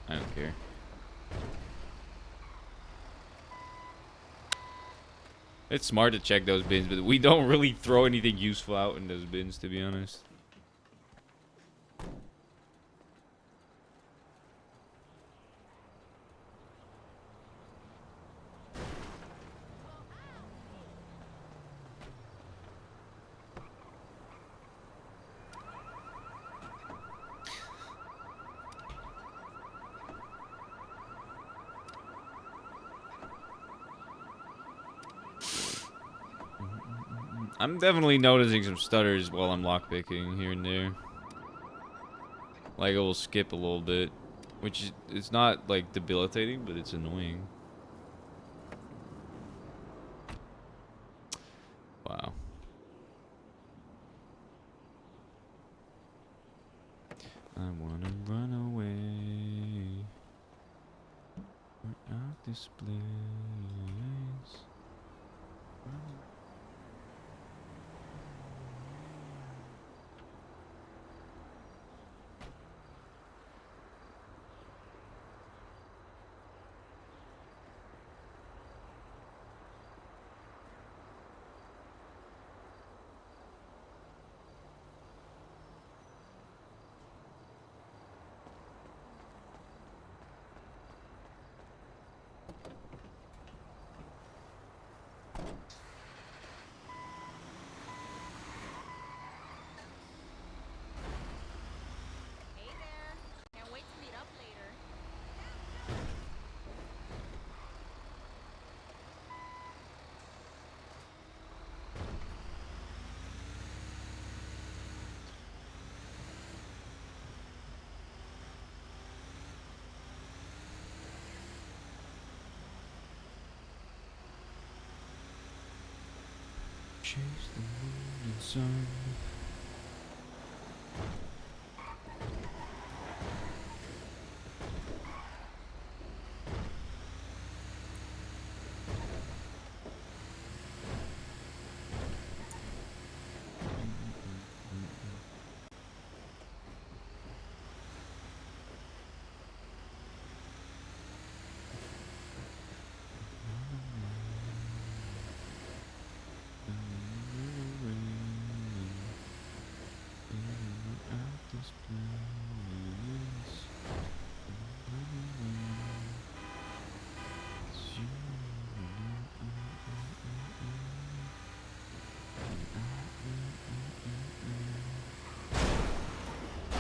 I don't care. It's smart to check those bins, but we don't really throw anything useful out in those bins, to be honest. I'm definitely noticing some stutters while I'm lockpicking here and there. Like, it will skip a little bit. Which is, it's not, like, debilitating, but it's annoying. Wow. I wanna run away. Without this place. Hey there. Can't wait to meet up later. Chase the moon and sun.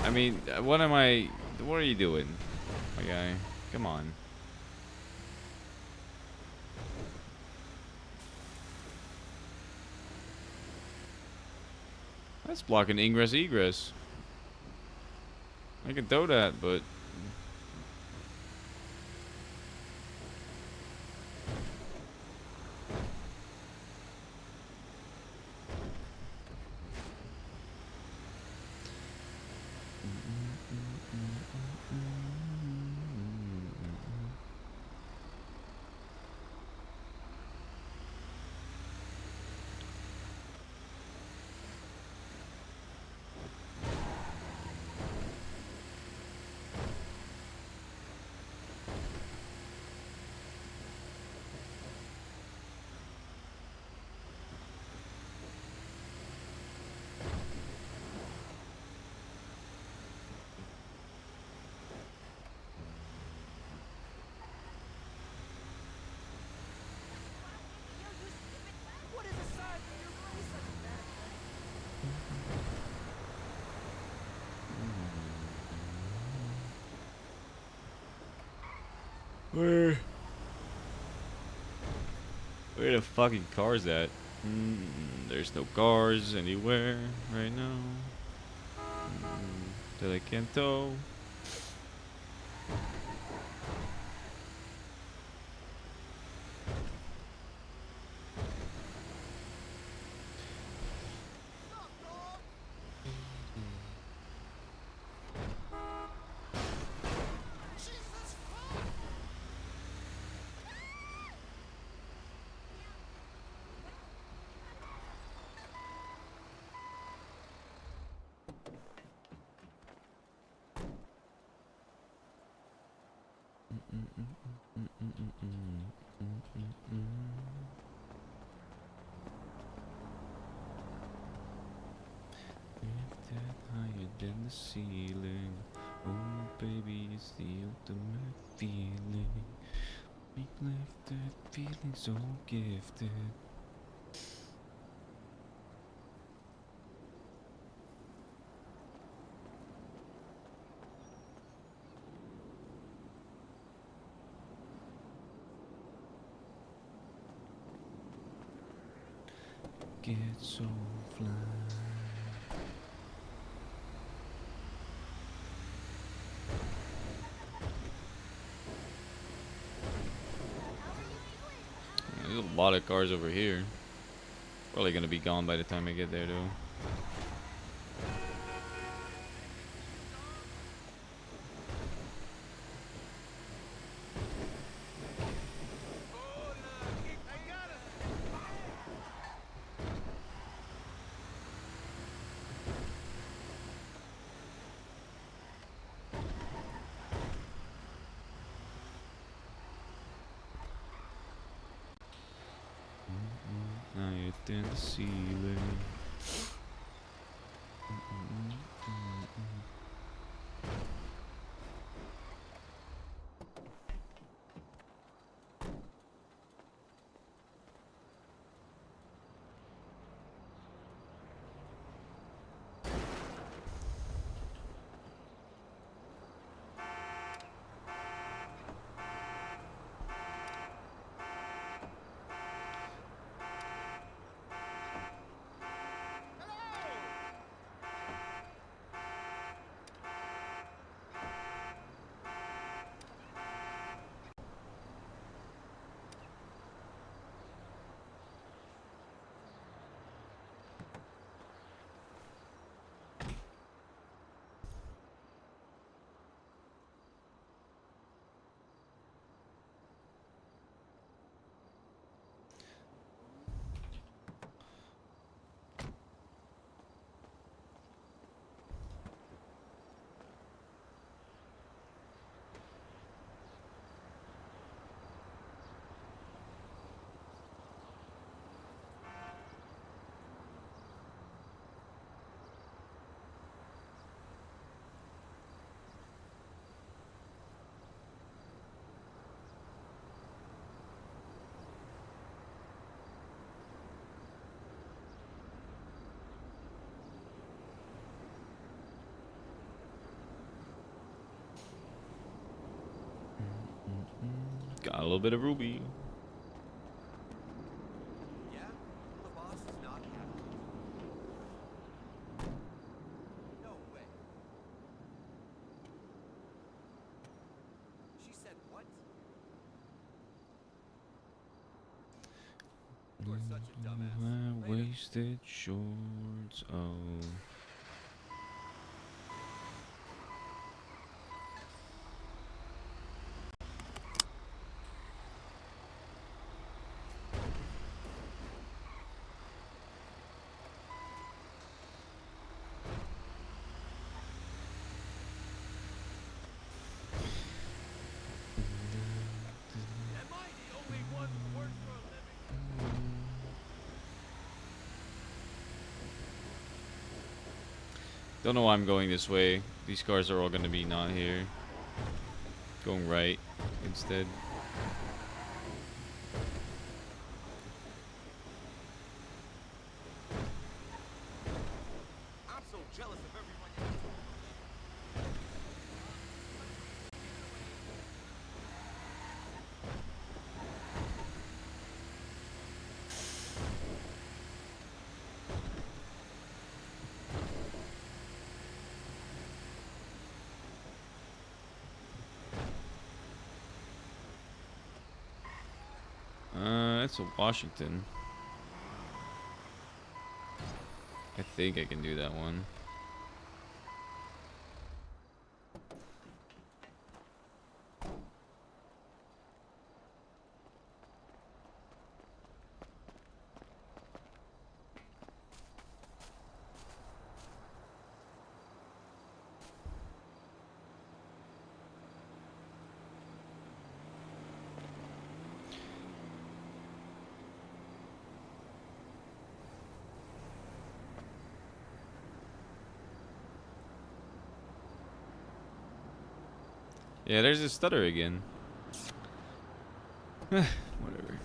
I mean, what am I... What are you doing, my guy? Come on. That's blocking ingress egress. I can throw that, but... What is a sign for your race such a bad Where the fucking cars at? There's no cars anywhere right now. That I can't tow. Lifted higher than the ceiling. Oh, baby, it's the ultimate feeling. Be lifted, feeling so gifted. Get so fly. There's a lot of cars over here. Probably gonna be gone by the time I get there, though. Higher than the ceiling. Got a little bit of Ruby. Yeah? The boss is not happy. No way. She said what? You're such a dumbass. Later. Wasted shorts. Oh. Am I the only one who works for a living? Don't know why I'm going this way. These cars are all gonna be not here. Going right instead. I'm so jealous of everyone. That's a Washington. I think I can do that one. Yeah, there's a stutter again. Whatever.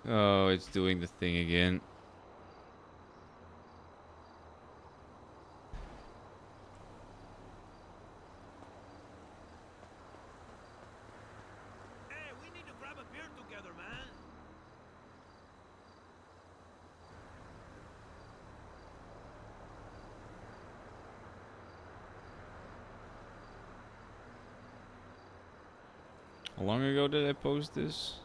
Oh, it's doing the thing again. Hey, we need to grab a beer together, man. How long ago did I post this?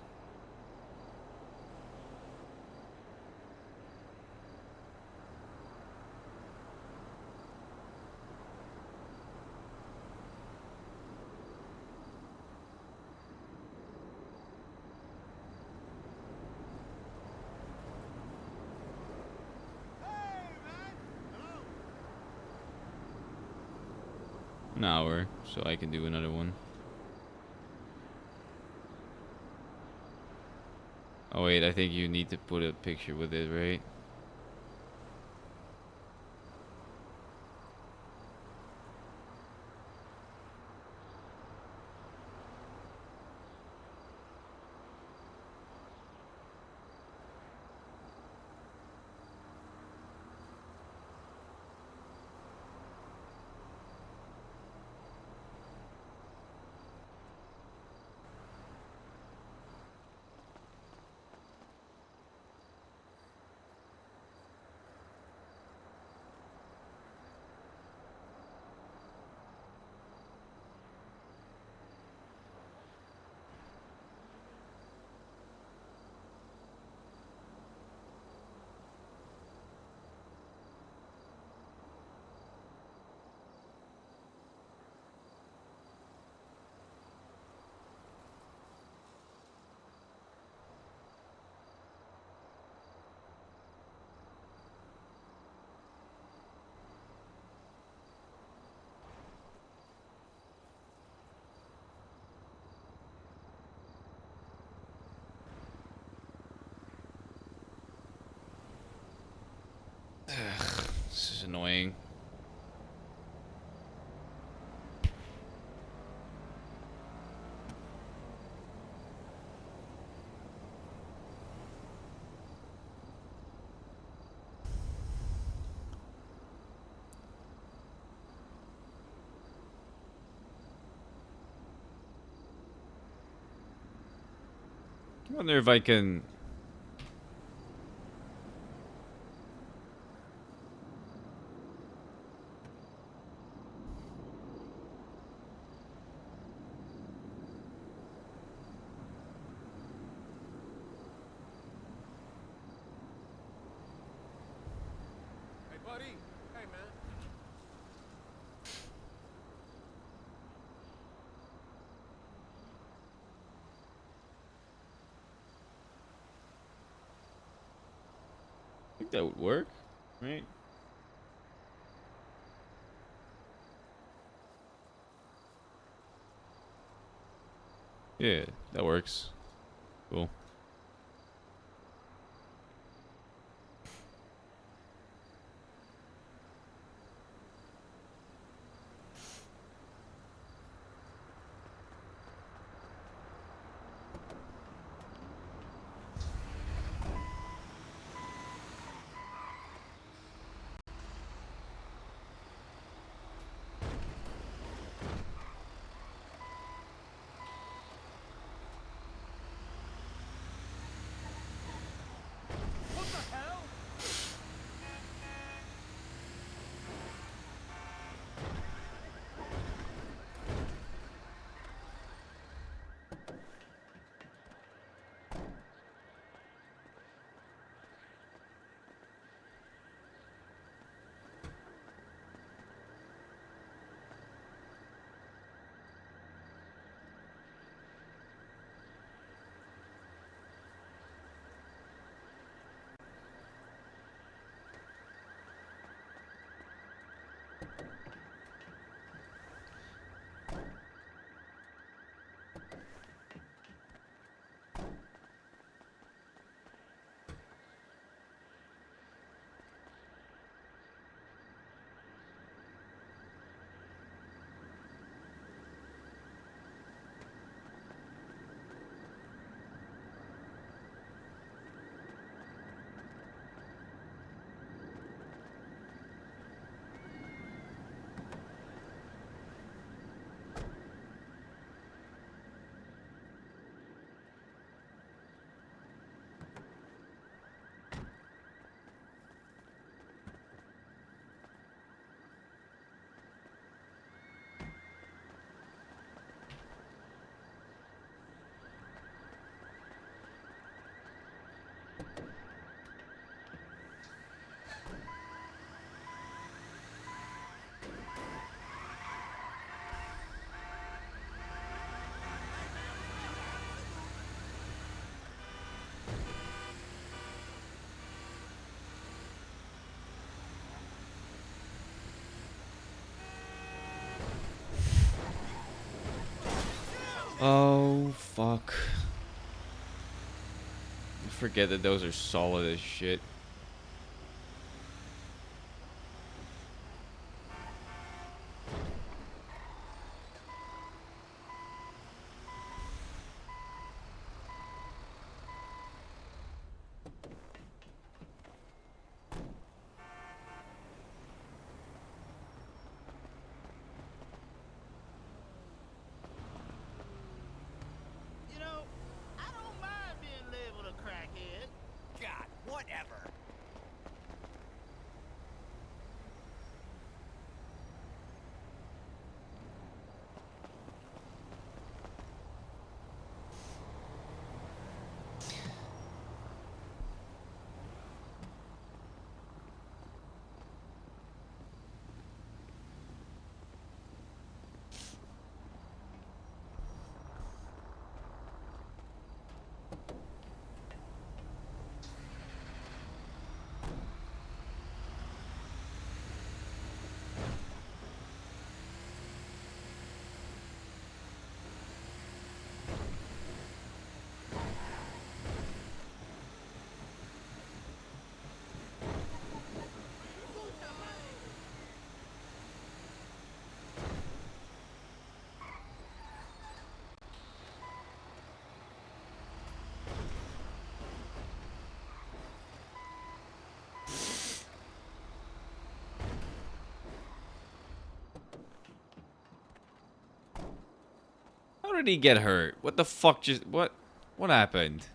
An hour, so I can do another one. Oh wait, I think you need to put a picture with it, right? This is annoying. I wonder if I can... Hey, buddy. Hey, man. think that would work, right? Yeah, that works. Cool. What the hell? Oh, fuck. Forget that those are solid as shit. You know, I don't mind being labeled a crackhead. God, whatever. How did he get hurt? What the fuck just... What happened?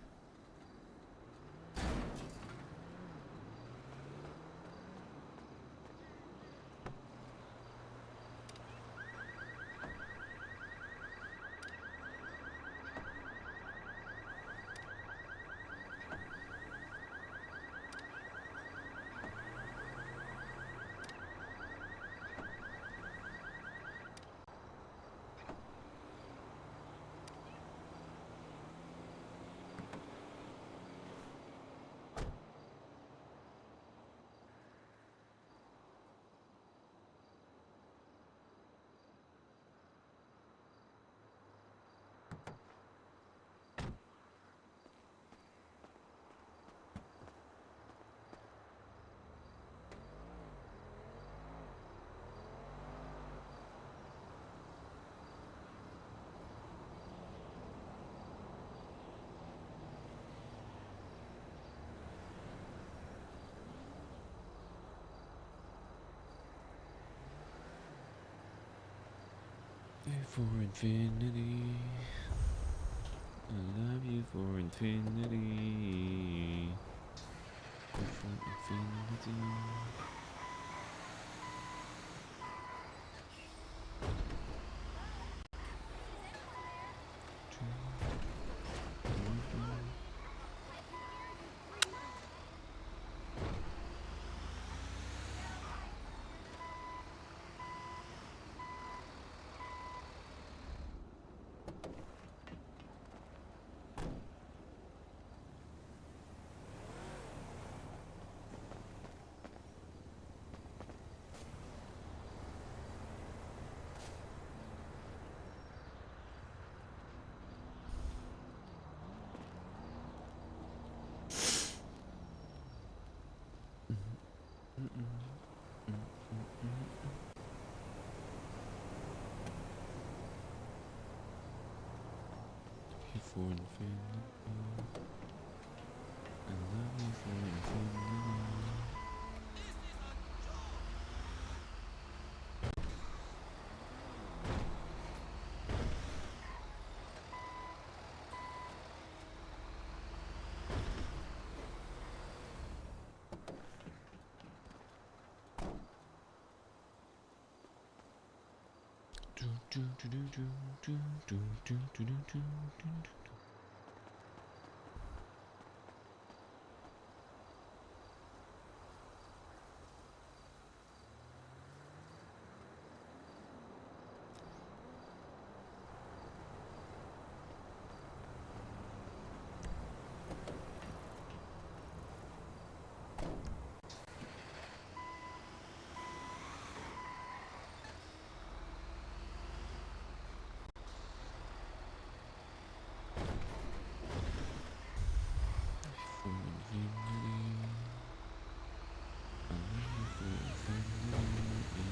For infinity. I love you for infinity. For infinity. For infinity. I love you for infinity. Do do do do do do do do do do do. For infinity. I love you for infinity.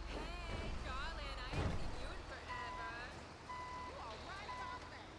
Hey, darling, I ain't seen you in forever. You are right about that.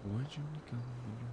Why'd you come here?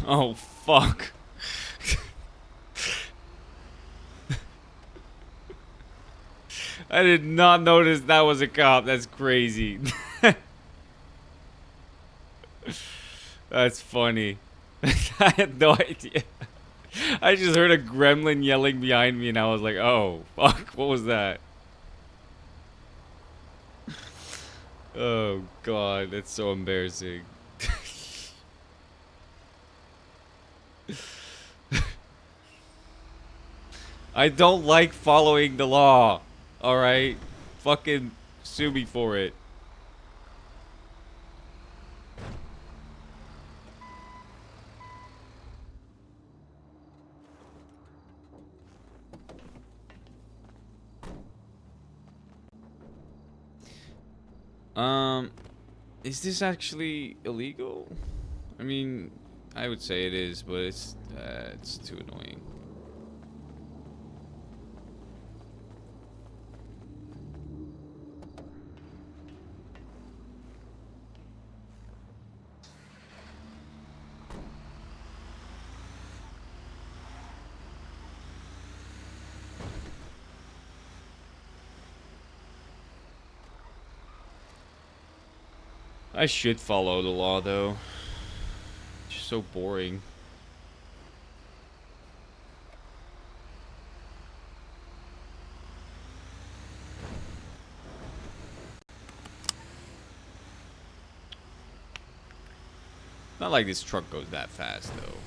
Oh, fuck. I did not notice that was a cop. That's crazy. That's funny. I had no idea. I just heard a gremlin yelling behind me and I was like, oh, fuck, what was that? Oh, God, that's so embarrassing. I don't like following the law. Alright? Fucking sue me for it. Is this actually illegal? I mean, I would say it is, but it's too annoying. I should follow the law, though. It's just so boring. Not like this truck goes that fast, though.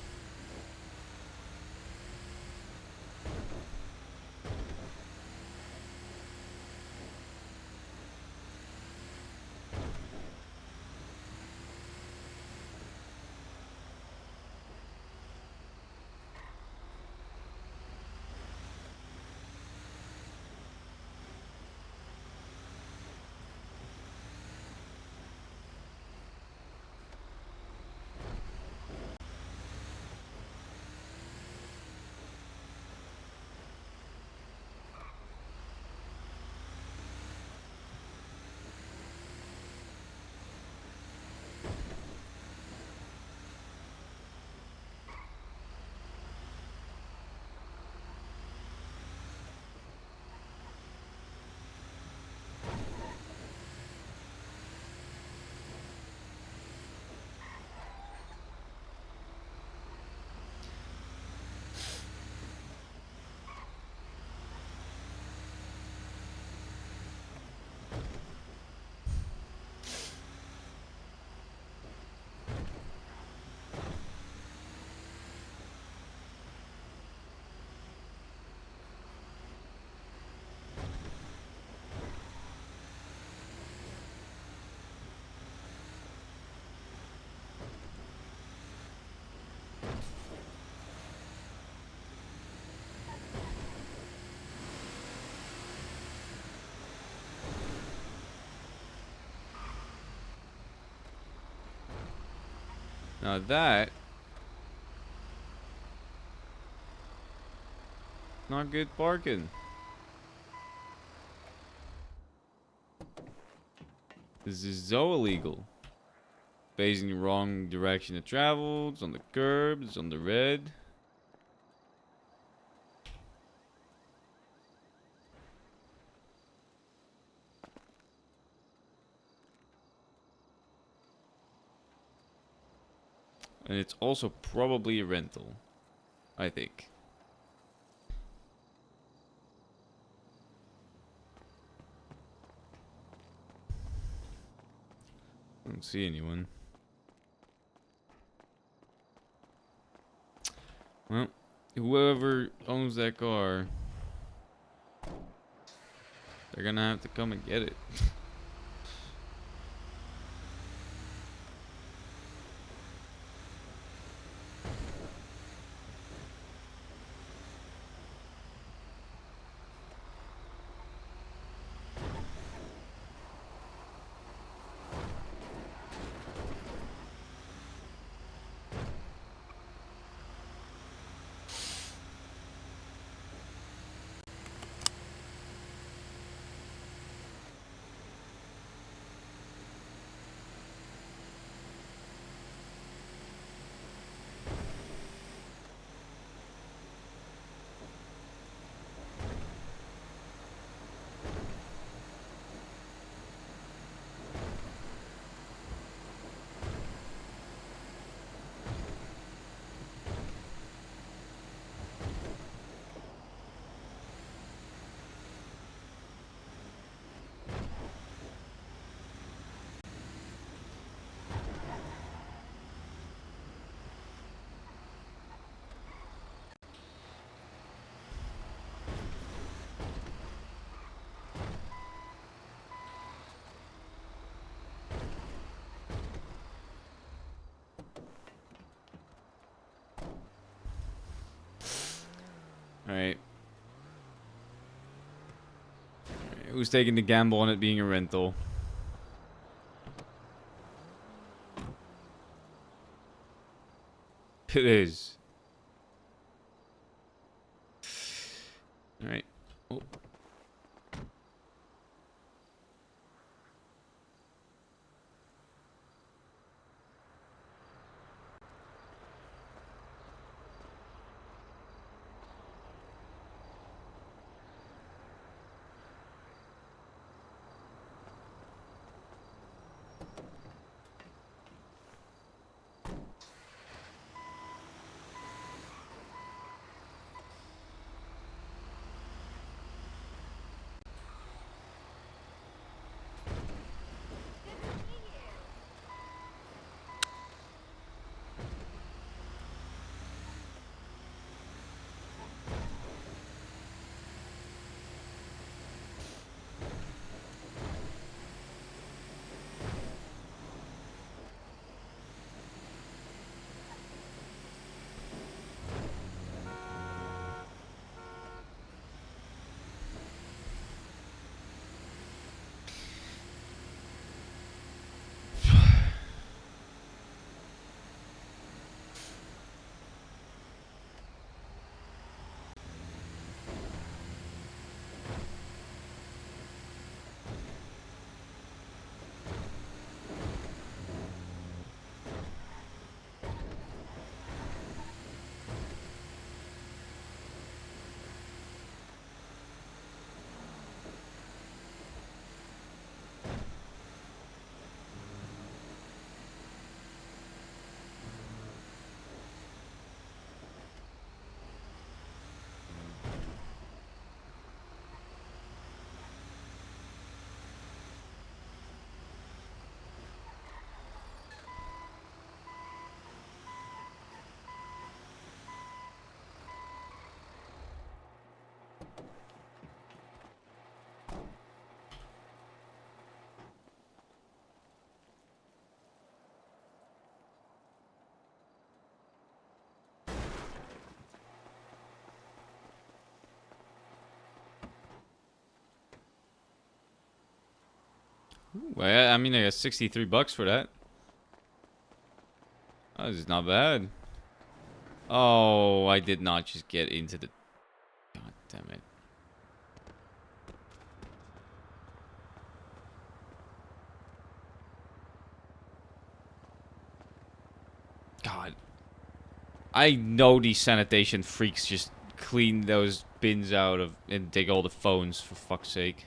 Now that... not good parking. This is so illegal. Facing the wrong direction of travel. It's on the curb. It's on the red. And it's also probably a rental. I think. I don't see anyone. Well, whoever owns that car, they're gonna have to come and get it. Alright. Who's taking the gamble on it being a rental? It is. Alright. Oh. Well, I mean, I got $63 for that. That is not bad. Oh, I did not just get into the... God damn it. God. I know these sanitation freaks just clean those bins out of and take all the phones, for fuck's sake.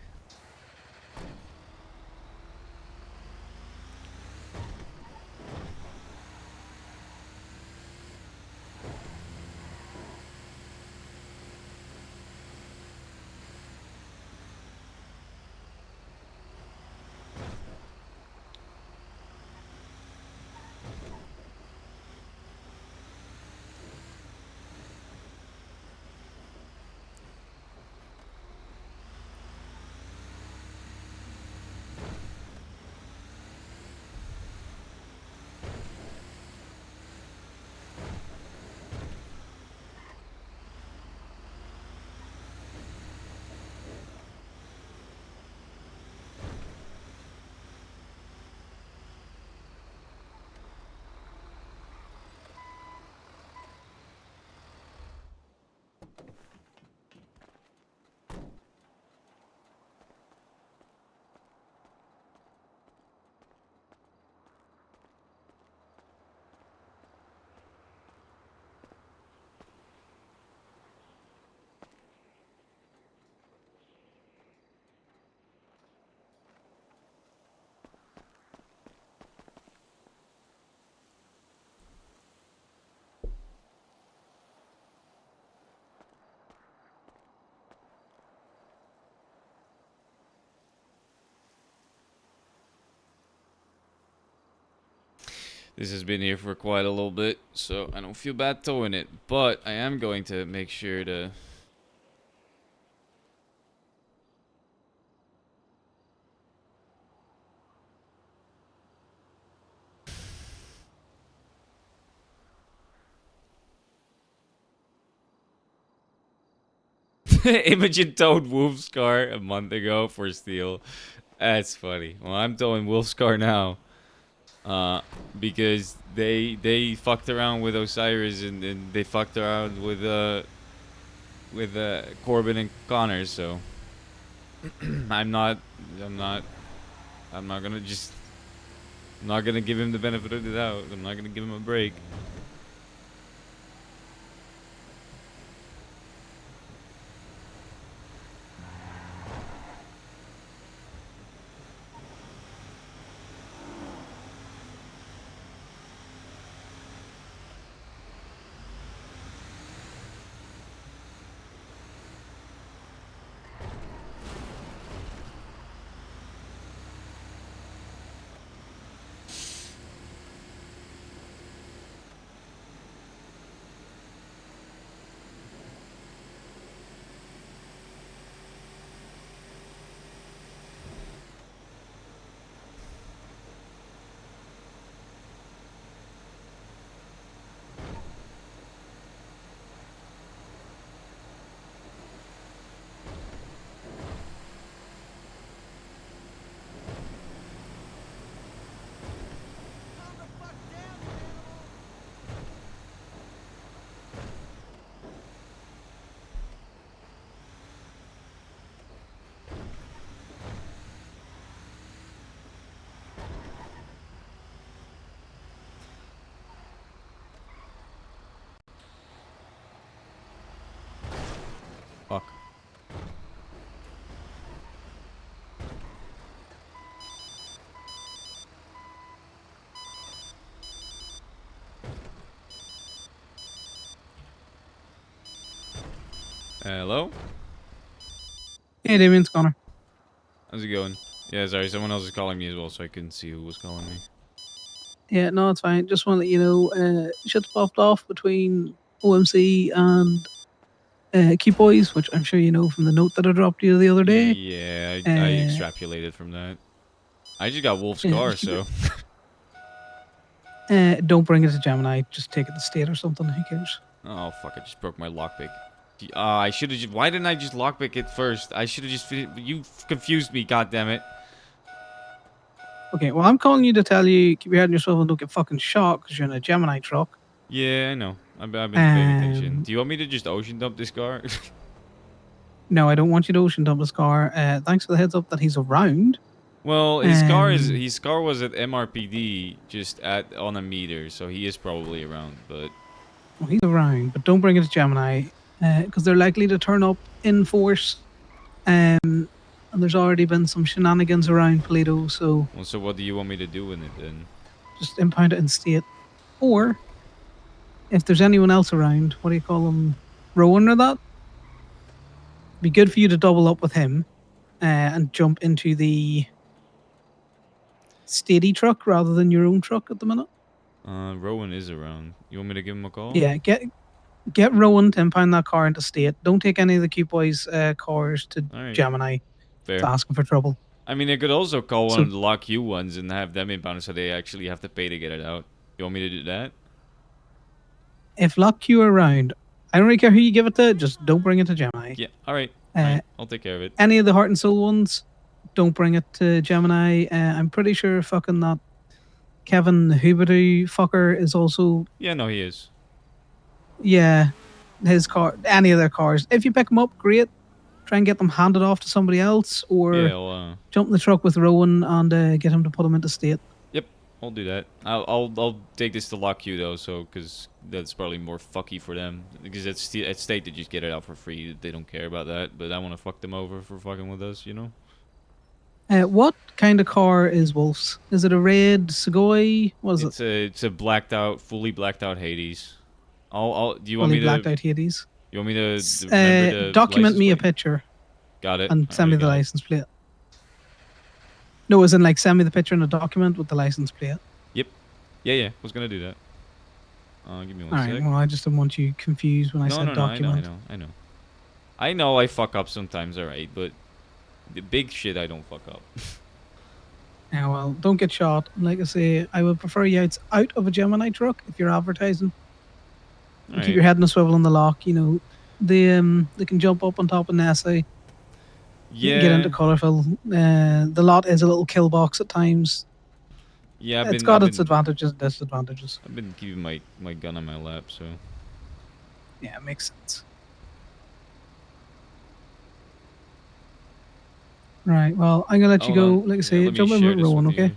This has been here for quite a little bit, so I don't feel bad towing it. But I am going to make sure to... Imogen towed Wolf's car a month ago for steal. That's funny. Well, I'm towing Wolf's car now. Because they fucked around with Osiris and they fucked around with Corbin and Connor, so I'm not gonna just I'm not gonna give him the benefit of the doubt. I'm not gonna give him a break. Fuck. Hello? Hey, Damien, it's Connor. How's it going? Yeah, sorry, someone else is calling me as well, so I couldn't see who was calling me. Yeah, no, it's fine. Just want to let you know, shit's popped off between OMC and Key Boys, which I'm sure you know from the note that I dropped you the other day. Yeah, I extrapolated from that. I just got Wolf's car, so... Don't bring it to Gemini. Just take it to state or something. Who cares? Oh, fuck, I just broke my lockpick. I should have just... Why didn't I just lockpick it first? I should have just... You confused me, goddammit. Okay, well, I'm calling you to tell you, keep your head on your swivel and don't get fucking shot because you're in a Gemini truck. Yeah, I know. I've been paying attention. Do you want me to just ocean dump this car? No, I don't want you to ocean dump his car. Thanks for the heads up that he's around. Well, his car was at MRPD just on a meter, so he is probably around, but... Well, he's around, but don't bring it to Gemini because they're likely to turn up in force. And there's already been some shenanigans around Polito, so... Well, so what do you want me to do with it, then? Just impound it in state. Or, if there's anyone else around, what do you call him? Rowan or that? Be good for you to double up with him and jump into the steady truck rather than your own truck at the minute. Rowan is around. You want me to give him a call? Yeah, get Rowan to impound that car into state. Don't take any of the Cute Boys cars to Gemini. Fair. To ask him for trouble. I mean, I could also call one of the Lock U ones and have them impounded so they actually have to pay to get it out. You want me to do that? If Lock Q are around, I don't really care who you give it to, just don't bring it to Gemini. Yeah, alright. I'll take care of it. Any of the Heart and Soul ones, don't bring it to Gemini. I'm pretty sure fucking that Kevin Huberty fucker is also... Yeah, no, he is. Yeah, his car, any of their cars. If you pick them up, great. Try and get them handed off to somebody else, or jump in the truck with Rowan and get him to put them into state. Yep, I'll do that. I'll take this to Lock Q though, so because that's probably more fucky for them. Because at state they just get it out for free. They don't care about that. But I want to fuck them over for fucking with us, you know. What kind of car is Wolf's? Is it a red Segoy? What is it? It's a fully blacked out Hades. Do you want fully me to blacked out Hades? You want me to remember the document me plate? a picture. Got it. And send me the license plate. No, as in like send me the picture in a document with the license plate. Yep. Yeah. Was gonna do that. Give me one sec. Alright, well I just didn't want you confused when I said document. I know I fuck up sometimes, alright, but the big shit I don't fuck up. Yeah, well, don't get shot. Like I say, I would prefer you out of a Gemini truck if you're advertising. Keep your head in a swivel on the lock, you know. they can jump up on top of Nessie. You can get into Yeah, Colorful. The lot is a little kill box at times. yeah. It's got its advantages and disadvantages. I've been keeping my gun on my lap, so. Yeah, it makes sense. Right. Well, I'm gonna let you Hold go. on. Like I Yeah, say, let me jump in share with this Rowan, with okay? you.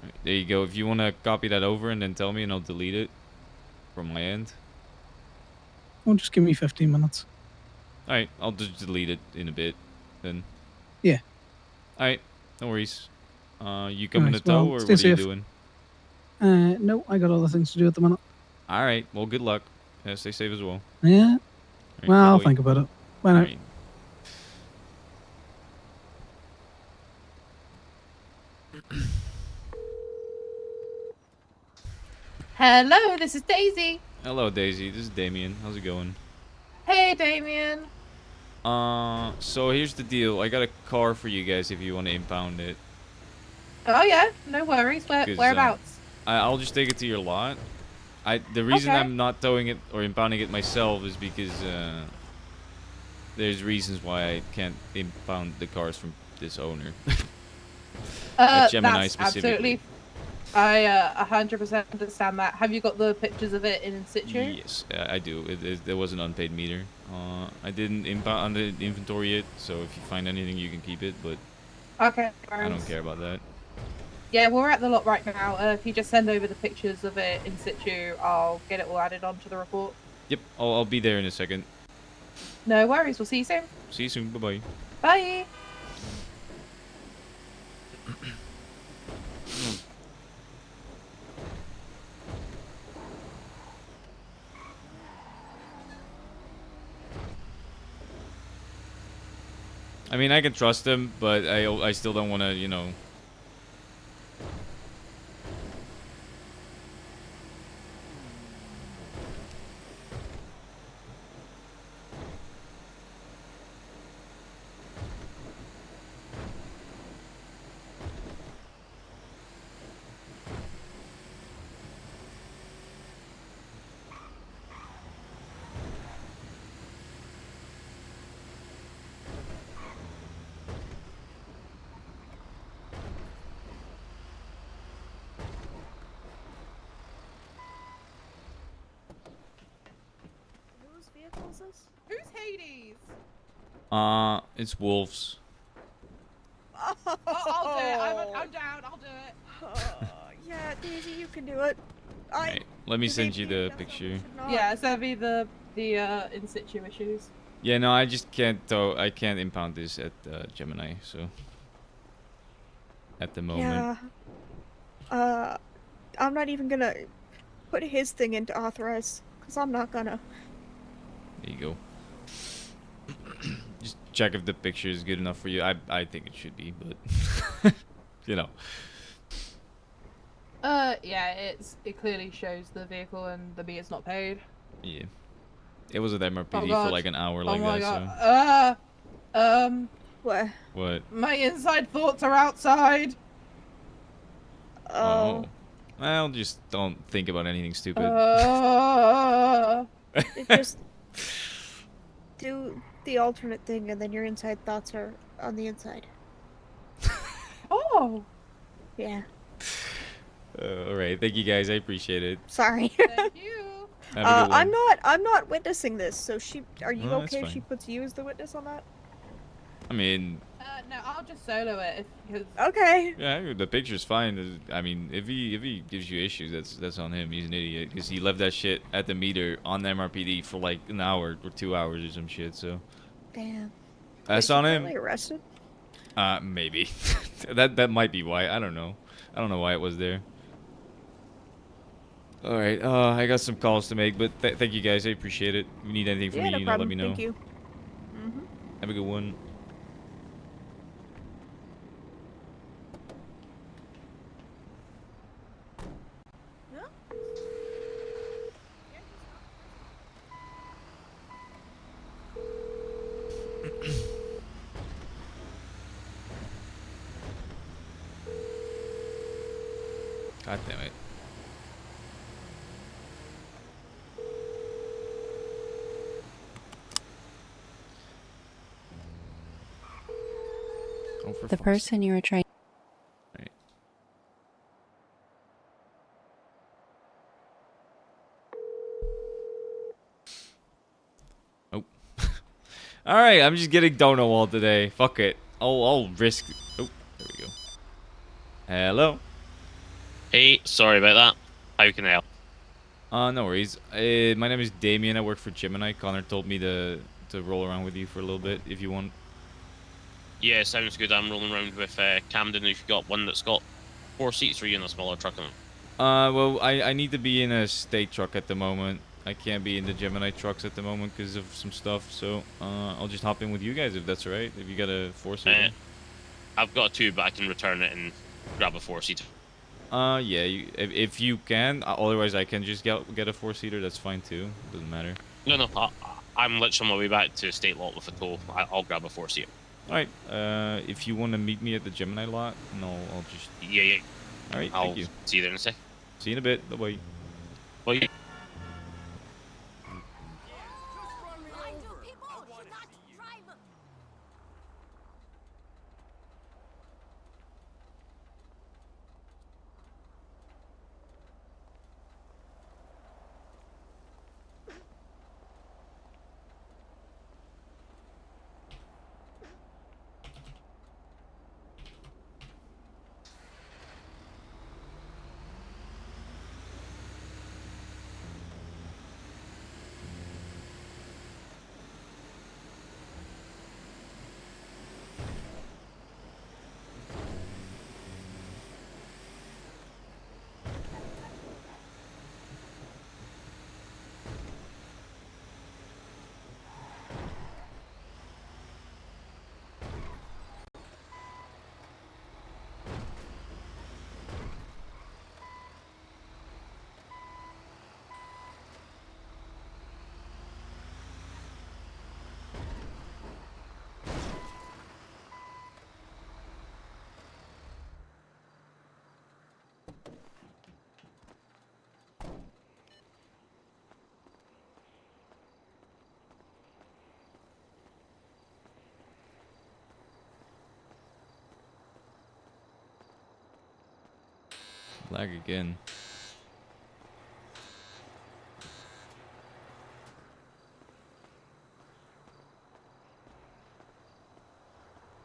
Right, there you go. If you want to copy that over and then tell me, and I'll delete it from my end. Well, just give me 15 minutes. All right, I'll just delete it in a bit, then. Yeah. All right, no worries. You coming to Nice. tow, Well, or stay what are you safe. doing? No, I got other things to do at the minute. All right, well, good luck. Yeah, stay safe as well. Yeah. All right, Well, I'll bye-bye. think about it. Bye All now. right. Hello, this is Daisy. Hello, Daisy. This is Damien. How's it going? Hey, Damien. So here's the deal. I got a car for you guys if you want to impound it. Oh yeah, no worries. 'Cause, Whereabouts? I'll just take it to your lot. The reason Okay. I'm not towing it or impounding it myself is because there's reasons why I can't impound the cars from this owner. Gemini That's specifically. absolutely. I 100% understand that. Have you got the pictures of it in situ? Yes, I do. There was an unpaid meter. I didn't impound the inventory yet, so if you find anything, you can keep it. But Okay. I don't care about that. Yeah, we're at the lot right now. If you just send over the pictures of it in situ, I'll get it all added onto the report. Yep, I'll be there in a second. No worries. We'll see you soon. See you soon. Bye bye. Bye. I mean, I can trust him, but I still don't want to, you know. Whose vehicle is this? Who's Hades? It's wolves. I'll do it. I'm down. I'll do it. Yeah, Daisy, you can do it. Alright, let me send you the That's picture. not- Yeah, so be the in situ issues. Yeah, no, I just can't tow. I can't impound this at Gemini, so. At the moment. Yeah. I'm not even gonna put his thing into authorize, because I'm not gonna. There you go. Just check if the picture is good enough for you. I think it should be, but you know. Yeah, it clearly shows the vehicle and the meter's not paid. Yeah. It was at MRPD Oh, for God. like an hour Oh like my that, god. What? so. What? My inside thoughts are outside. Oh. Well, just don't think about anything stupid. Just do the alternate thing, and then your inside thoughts are on the inside. Oh. Yeah. Alright, thank you guys. I appreciate it. Sorry. Thank you. Have a good one. I'm not witnessing this. So are you No, that's okay if she fine. puts you as the witness on that? I mean, No, I'll just solo it because. Okay. yeah, the picture's fine. I mean, if he gives you issues, that's on him. He's an idiot because he left that shit at the meter on the MRPD for like an hour or 2 hours or some shit. So Damn. that's Is he on him. currently arrested? Maybe. that might be why. I don't know. I don't know why it was there. All right. I got some calls to make, but thank you guys. I appreciate it. If you need anything from Yeah, me, no you know, problem. let me know. Thank you. Have a good one. God damn it. For The fuck's person you were trying. Right. Oh. All right, I'm just getting donut wall today. Fuck it. I'll risk. Oh, there we go. Hello. Hey, sorry about that. How can I help? No worries. My name is Damien. I work for Gemini. Connor told me to roll around with you for a little bit if you want. Yeah, sounds good. I'm rolling around with Camden. If you got one that's got 4 seats, or you in a smaller truck? Well, I need to be in a state truck at the moment. I can't be in the Gemini trucks at the moment because of some stuff. So I'll just hop in with you guys if that's alright. If you got a 4-seater. I've got 2, but I can return it and grab a 4-seater. Yeah. If you can, otherwise I can just get a 4-seater. That's fine too. Doesn't matter. No, I'm literally on my way back to State Lot with a tow. I'll grab a 4-seater. All right. If you want to meet me at the Gemini lot, no, I'll just. Yeah. All right. I'll Thank you. see you there in a sec. See you in a bit. Bye bye. Bye. Lag again.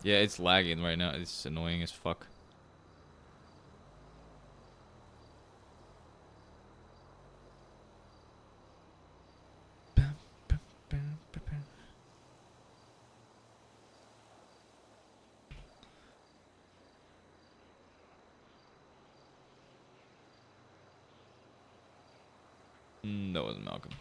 Yeah, it's lagging right now. It's annoying as fuck. No, it wasn't Malcolm.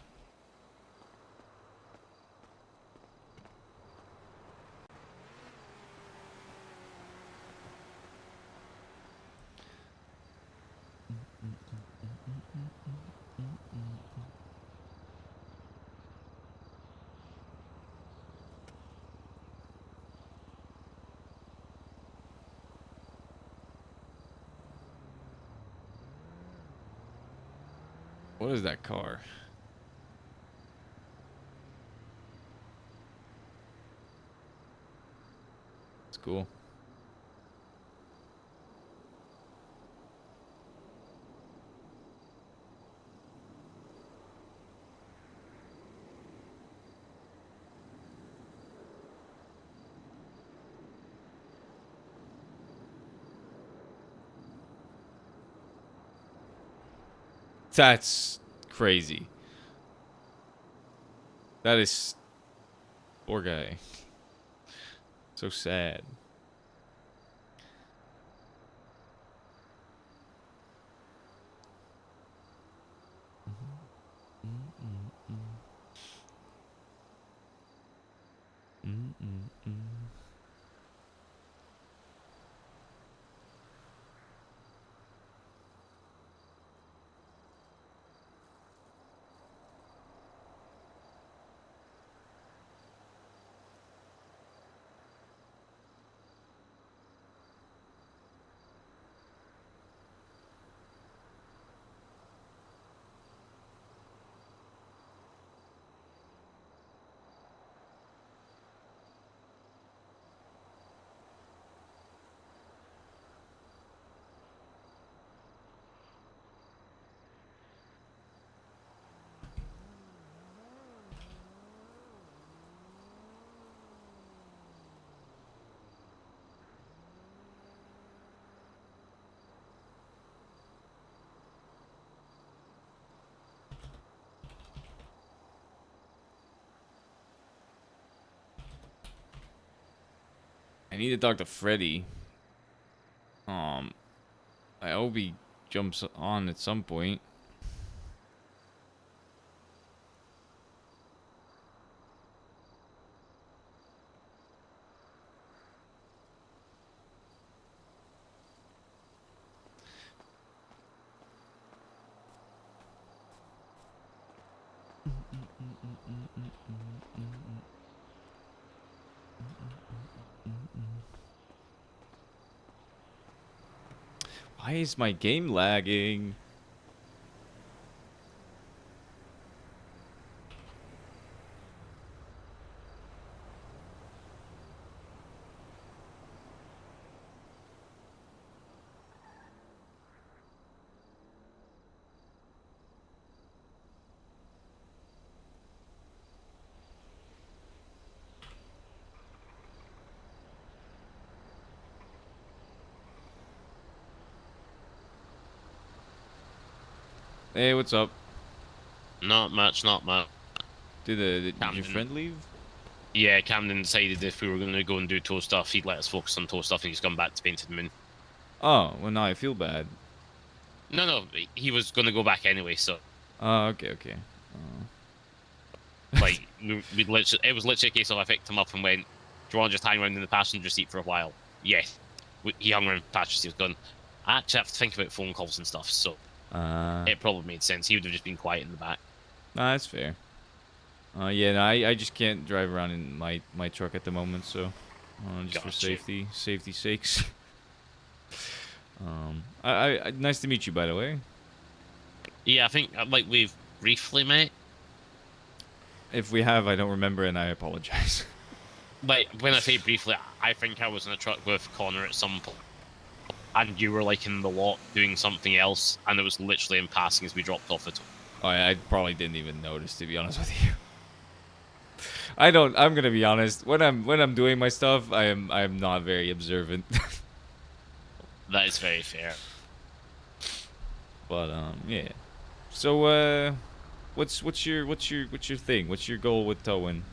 What is that car? It's cool. That's crazy. That is... Poor guy. So sad. need to talk to Freddy. I hope he jumps on at some point. Why is my game lagging? Hey, what's up? Not much, not much. Did your Camden. friend leave? Yeah, Camden decided if we were going to go and do tow stuff, he'd let us focus on tow stuff, and he's gone back to Painted Moon. Oh, well now I feel bad. No, he was going to go back anyway, so... Oh, okay. Like, we literally, it was literally a case of I picked him up and went, do you want to just hang around in the passenger seat for a while? Yes. He hung around the passenger seat, gone, I actually have to think about phone calls and stuff, so it probably made sense. He would have just been quiet in the back. Nah, that's fair. Yeah, no, I just can't drive around in my truck at the moment, so just for Gotcha. safety sakes. I nice to meet you, by the way. Yeah, I think, like, we've briefly met. If we have, I don't remember, and I apologize. Like, when I say briefly, I think I was in a truck with Connor at some point, and you were, like, in the lot doing something else, and it was literally in passing as we dropped off it. Oh, I probably didn't even notice, to be honest with you. I'm gonna be honest. When I'm doing my stuff, I am not very observant. That is very fair. But yeah. So what's your thing? What's your goal with towing?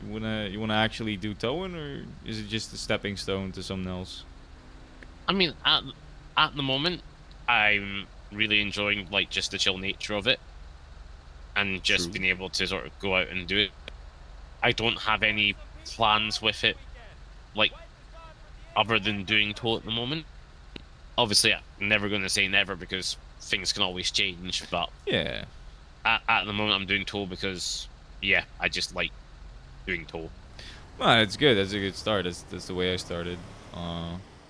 You wanna actually do towing, or is it just a stepping stone to something else? I mean, at the moment, I'm really enjoying, like, just the chill nature of it, and just True. being able to sort of go out and do it. I don't have any plans with it, like, other than doing tow at the moment. Obviously, I'm never going to say never because things can always change, but Yeah. at the moment, I'm doing tow because, yeah, I just like doing tow. Well, it's good. That's a good start. That's the way I started.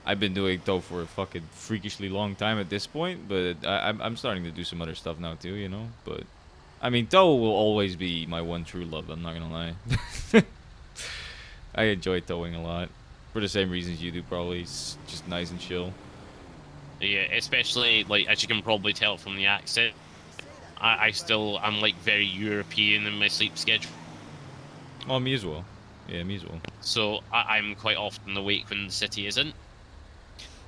I've been doing tow for a fucking freakishly long time at this point, but I'm starting to do some other stuff now too, you know. But I mean, tow will always be my one true love. I'm not gonna lie. I enjoy towing a lot for the same reasons you do. Probably it's just nice and chill. Yeah, especially, like, as you can probably tell from the accent, I'm like very European in my sleep schedule. Oh, me as well. Yeah, me as well. So I'm quite often awake when the city isn't.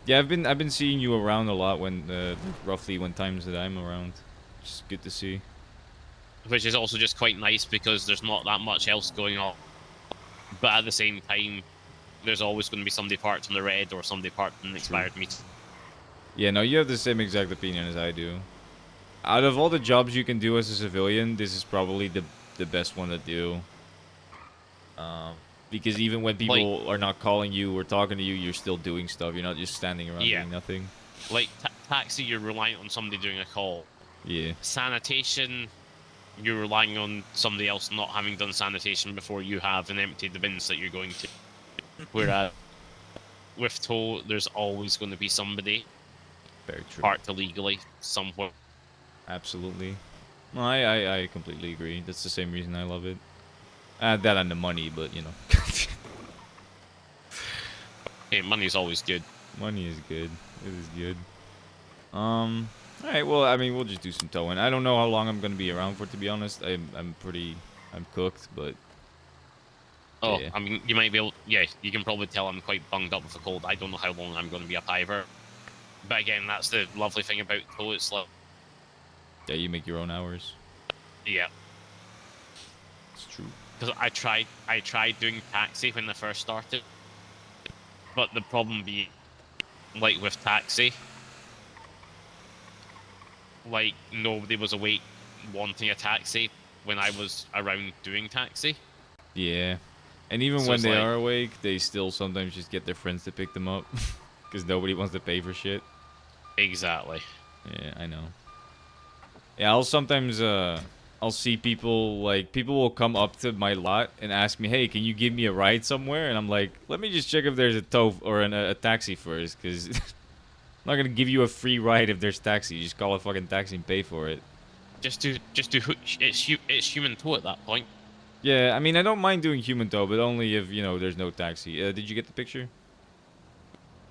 Yeah, I've been seeing you around a lot when roughly when times that I'm around. Just good to see. Which is also just quite nice because there's not that much else going on. But at the same time, there's always going to be somebody parked on the red or somebody parked in the expired meter. Yeah, no, you have the same exact opinion as I do. Out of all the jobs you can do as a civilian, this is probably the best one to do. Because even when people are not calling you or talking to you, you're still doing stuff. You're not just standing around doing nothing. Like, taxi, you're relying on somebody doing a call. Yeah. Sanitation, you're relying on somebody else not having done sanitation before you have and emptied the bins that you're going to. Whereas with tow, there's always going to be somebody Very true. parked illegally somewhere. Absolutely. No, I completely agree. That's the same reason I love it. Add that on the money, but you know. Hey, money's always good. Money is good. It is good. Alright, well, I mean, we'll just do some towing. I don't know how long I'm going to be around for, to be honest. I'm cooked, but... Oh, yeah. I mean, you might be able... Yeah, you can probably tell I'm quite bunged up with a cold. I don't know how long I'm going to be up either. But again, that's the lovely thing about tow. It's like... Yeah, you make your own hours. Yeah. It's true. Because I tried doing taxi when I first started. But the problem be, like with taxi, like nobody was awake wanting a taxi when I was around doing taxi. Yeah. And even So when it's they like- are awake, they still sometimes just get their friends to pick them up. Because nobody wants to pay for shit. Exactly. Yeah, I know. Yeah, I'll sometimes, I'll see people, like, people will come up to my lot and ask me, hey, can you give me a ride somewhere? And I'm like, let me just check if there's a tow or a taxi first, because I'm not going to give you a free ride if there's taxi. You just call a fucking taxi and pay for it. Just do it's human tow at that point. Yeah, I mean, I don't mind doing human tow, but only if, you know, there's no taxi. Did you get the picture?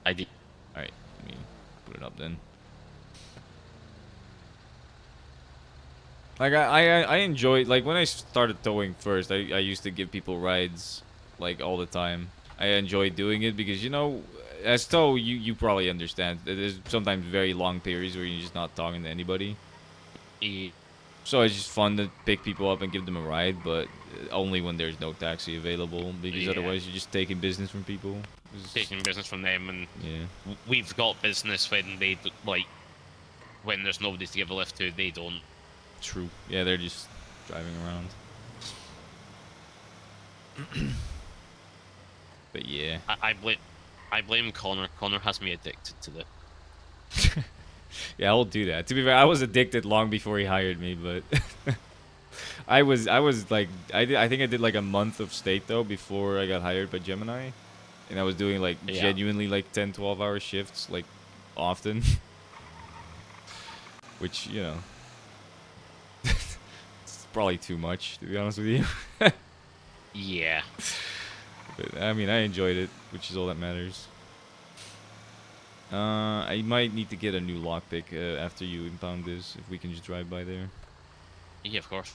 I did. Alright, let me put it up then. Like, I enjoy, like, when I started towing first, I used to give people rides, like, all the time. I enjoy doing it because, you know, as tow, you probably understand. There's sometimes very long periods where you're just not talking to anybody. So it's just fun to pick people up and give them a ride, but only when there's no taxi available, because Yeah. otherwise you're just taking business from people. Taking business from them, and Yeah. we've got business when they like when there's nobody to give a lift to, they don't. True. Yeah, they're just driving around. But yeah. I blame Connor. Connor has me addicted to the. Yeah, I'll do that. To be fair, I was addicted long before he hired me, but I was like I think I did like a month of state though before I got hired by Gemini, and I was doing like Yeah. genuinely like 10-12 hour shifts like often, which, you know, it's probably too much, to be honest with you. Yeah. But I mean, I enjoyed it, which is all that matters. I might need to get a new lockpick after you impound this, if we can just drive by there. Yeah, of course.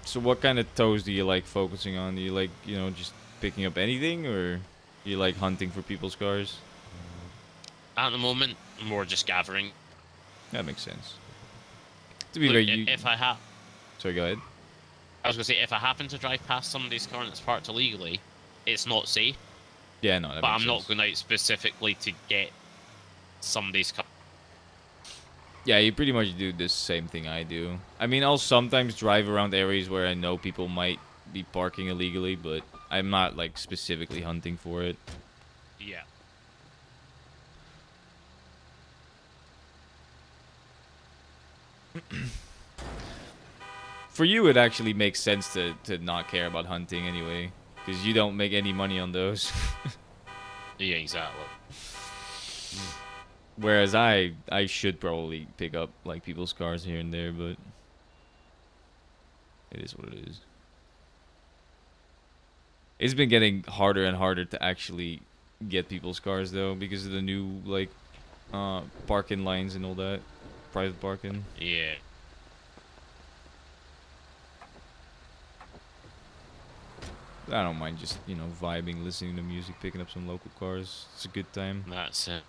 So what kind of tows do you like focusing on? Do you like, you know, just picking up anything, or do you like hunting for people's cars? At the moment, more just gathering. That makes sense. To be Look, fair, you... if I have, Sorry, go ahead. I was gonna say if I happen to drive past somebody's car and it's parked illegally, it's not safe. Yeah, no, that But makes I'm sense. not going out specifically to get somebody's car. Yeah, you pretty much do the same thing I do. I mean, I'll sometimes drive around areas where I know people might be parking illegally, but I'm not, like, specifically hunting for it. Yeah. For you, it actually makes sense to not care about hunting anyway, because you don't make any money on those. Yeah, exactly. Whereas I should probably pick up like people's cars here and there, but it is what it is. It's been getting harder and harder to actually get people's cars though, because of the new like parking lines and all that, private parking. Yeah. I don't mind just, you know, vibing, listening to music, picking up some local cars. It's a good time. That's it.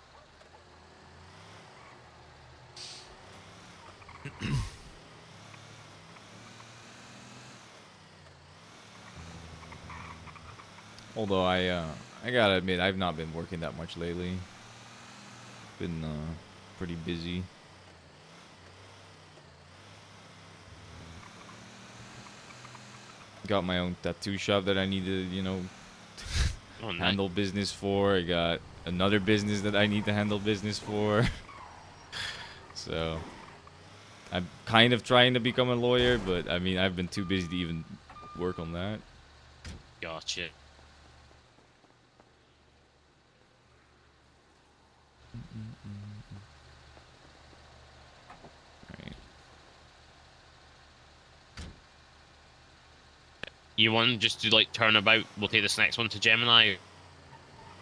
Although I gotta admit, I've not been working that much lately. Been pretty busy. Got my own tattoo shop that I need to, you know, Oh, nice. handle business for. I got another business that I need to handle business for. So I'm kind of trying to become a lawyer, but I mean, I've been too busy to even work on that. Gotcha. Right. You want just to like turn about? We'll take this next one to Gemini.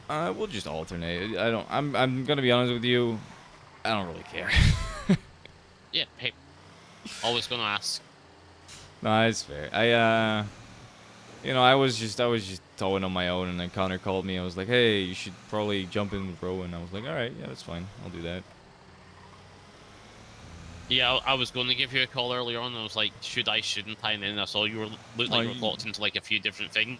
We'll just alternate. I'm gonna be honest with you. I don't really care. Yeah. Hey. Always gonna ask. No, it's fair. You know, I was just towing on my own, and then Connor called me. I was like, hey, you should probably jump in with Rowan. I was like, all right, yeah, that's fine. I'll do that. Yeah, I was going to give you a call earlier on. I was like, should I, shouldn't I? And then I saw you were looked like you were locked into like a few different things.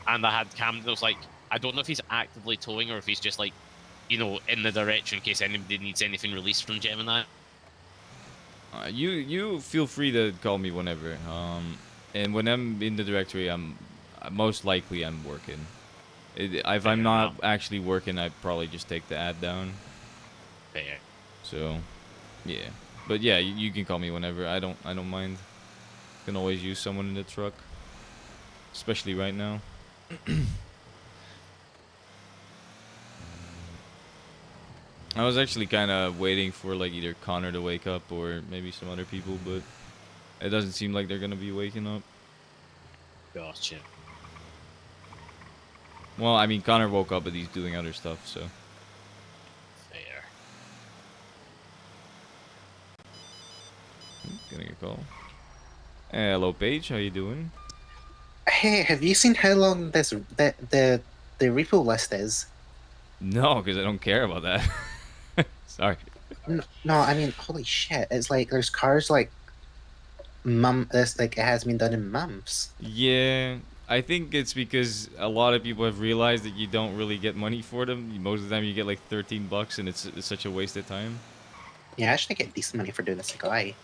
and I had Camden. I was like, I don't know if he's actively towing or if he's just like, you know, in the direction in case anybody needs anything released from Gemini. You feel free to call me whenever. And when I'm in the directory, I'm most likely I'm working. If I'm not actually working, I'd probably just take the ad down. Fair. So, yeah. But yeah, you can call me whenever. I don't mind. Can always use someone in the truck, especially right now. I was actually kind of waiting for like either Connor to wake up or maybe some other people, but it doesn't seem like they're gonna be waking up. Gotcha. Well, I mean, Connor woke up, but he's doing other stuff, so. Fair. Getting a call. Hey, hello, Paige. How you doing? Hey, have you seen how long the repo list is? No, because I don't care about that. Sorry. No, I mean, holy shit! It's like there's cars like this like it has been done in months. Yeah, I think it's because a lot of people have realized that you don't really get money for them. Most of the time, you get like $13, and it's such a waste of time. Yeah, I should get decent money for doing this guy.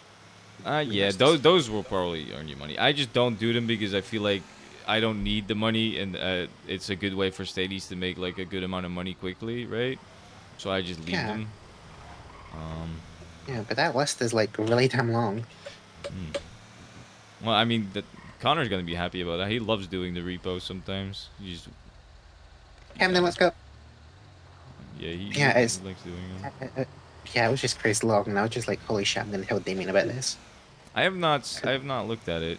Yeah, those will probably earn you money. I just don't do them because I feel like I don't need the money, and it's a good way for stadies to make like a good amount of money quickly, right? So I just leave them. Yeah, but that list is like really damn long. Well, I mean, Connor's gonna be happy about that. He loves doing the repos sometimes. Camden, let's go. Yeah, he it's likes doing it. yeah, it was just crazy long, and I was just like, holy shit, I'm gonna tell Damien about this. I have not looked at it.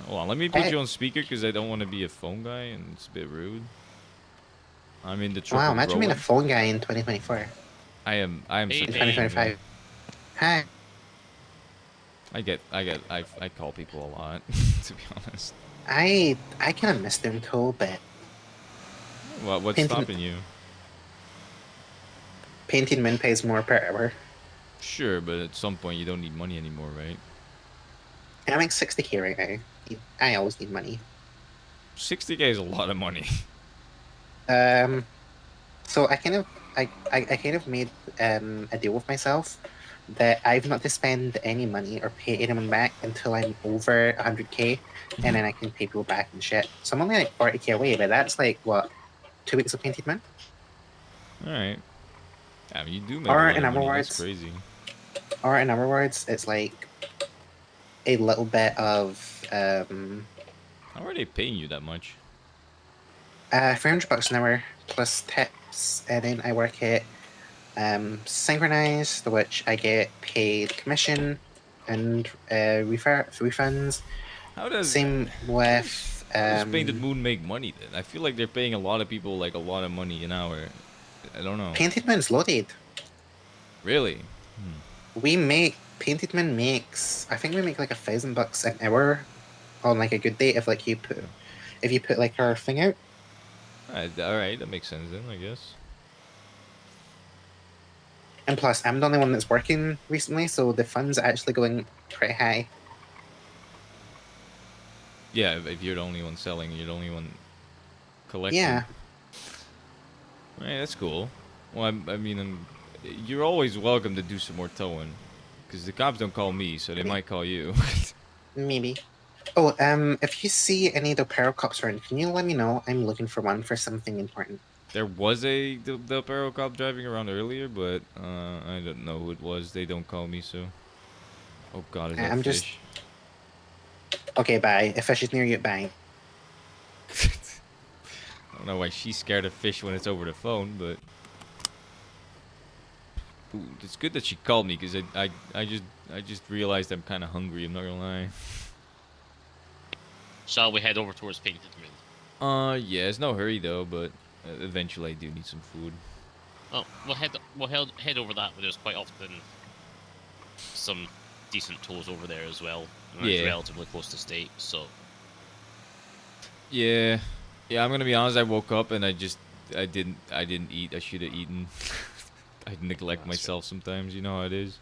Hold on, let me put you on speaker because I don't want to be a phone guy and it's a bit rude. I'm in the truck. Wow, imagine being a phone guy in 2024. I am such in 2025. Hi. I call people a lot, to be honest. I kind of miss doing call, but what's stopping you? Painting min pays more per hour. Sure, but at some point you don't need money anymore, right? I'm like 60k right now. I always need money. 60k is a lot of money. So I kind of made a deal with myself that I've not to spend any money or pay anyone back until I'm over 100k, and then I can pay people back and shit. So I'm only like 40k away, but that's like what, 2 weeks of painted man. All right. I mean, you do make a lot of money. That's crazy. Or in other words, it's like a little bit of How are they paying you that much? $300 an hour plus tips, and then I work at Synchronized, which I get paid commission and refunds. Same with how does Painted Moon make money then? I feel like they're paying a lot of people like a lot of money an hour. I don't know. Painted Moon's loaded. Really? Painted Moon makes, I think we make like $1,000 an hour on like a good day if like you put like our thing out. Alright, that makes sense then, I guess. And plus, I'm the only one that's working recently, so the funds are actually going pretty high. Yeah, if you're the only one selling, you're the only one collecting. Yeah. Right, that's cool. Well, I mean, you're always welcome to do some more towing. Because the cops don't call me, so they might call you. Maybe. Oh, if you see any of the Peril cops around, can you let me know? I'm looking for one for something important. There was a Del Perro cop driving around earlier, but I don't know who it was. They don't call me, so. Oh God, is that I'm fish? Okay, bye. If fish is near you, bye. I don't know why she's scared of fish when it's over the phone, but. Ooh, it's good that she called me because I just realized I'm kind of hungry. I'm not gonna lie. Shall we head over towards Painted Moon? Yeah, it's no hurry though, but eventually I do need some food. Oh, we'll head over that way. There's quite often some decent tolls over there as well. And it's relatively close to state, so. Yeah, I'm gonna be honest. I woke up and I didn't eat. I should have eaten. I neglect myself sometimes. You know how it is.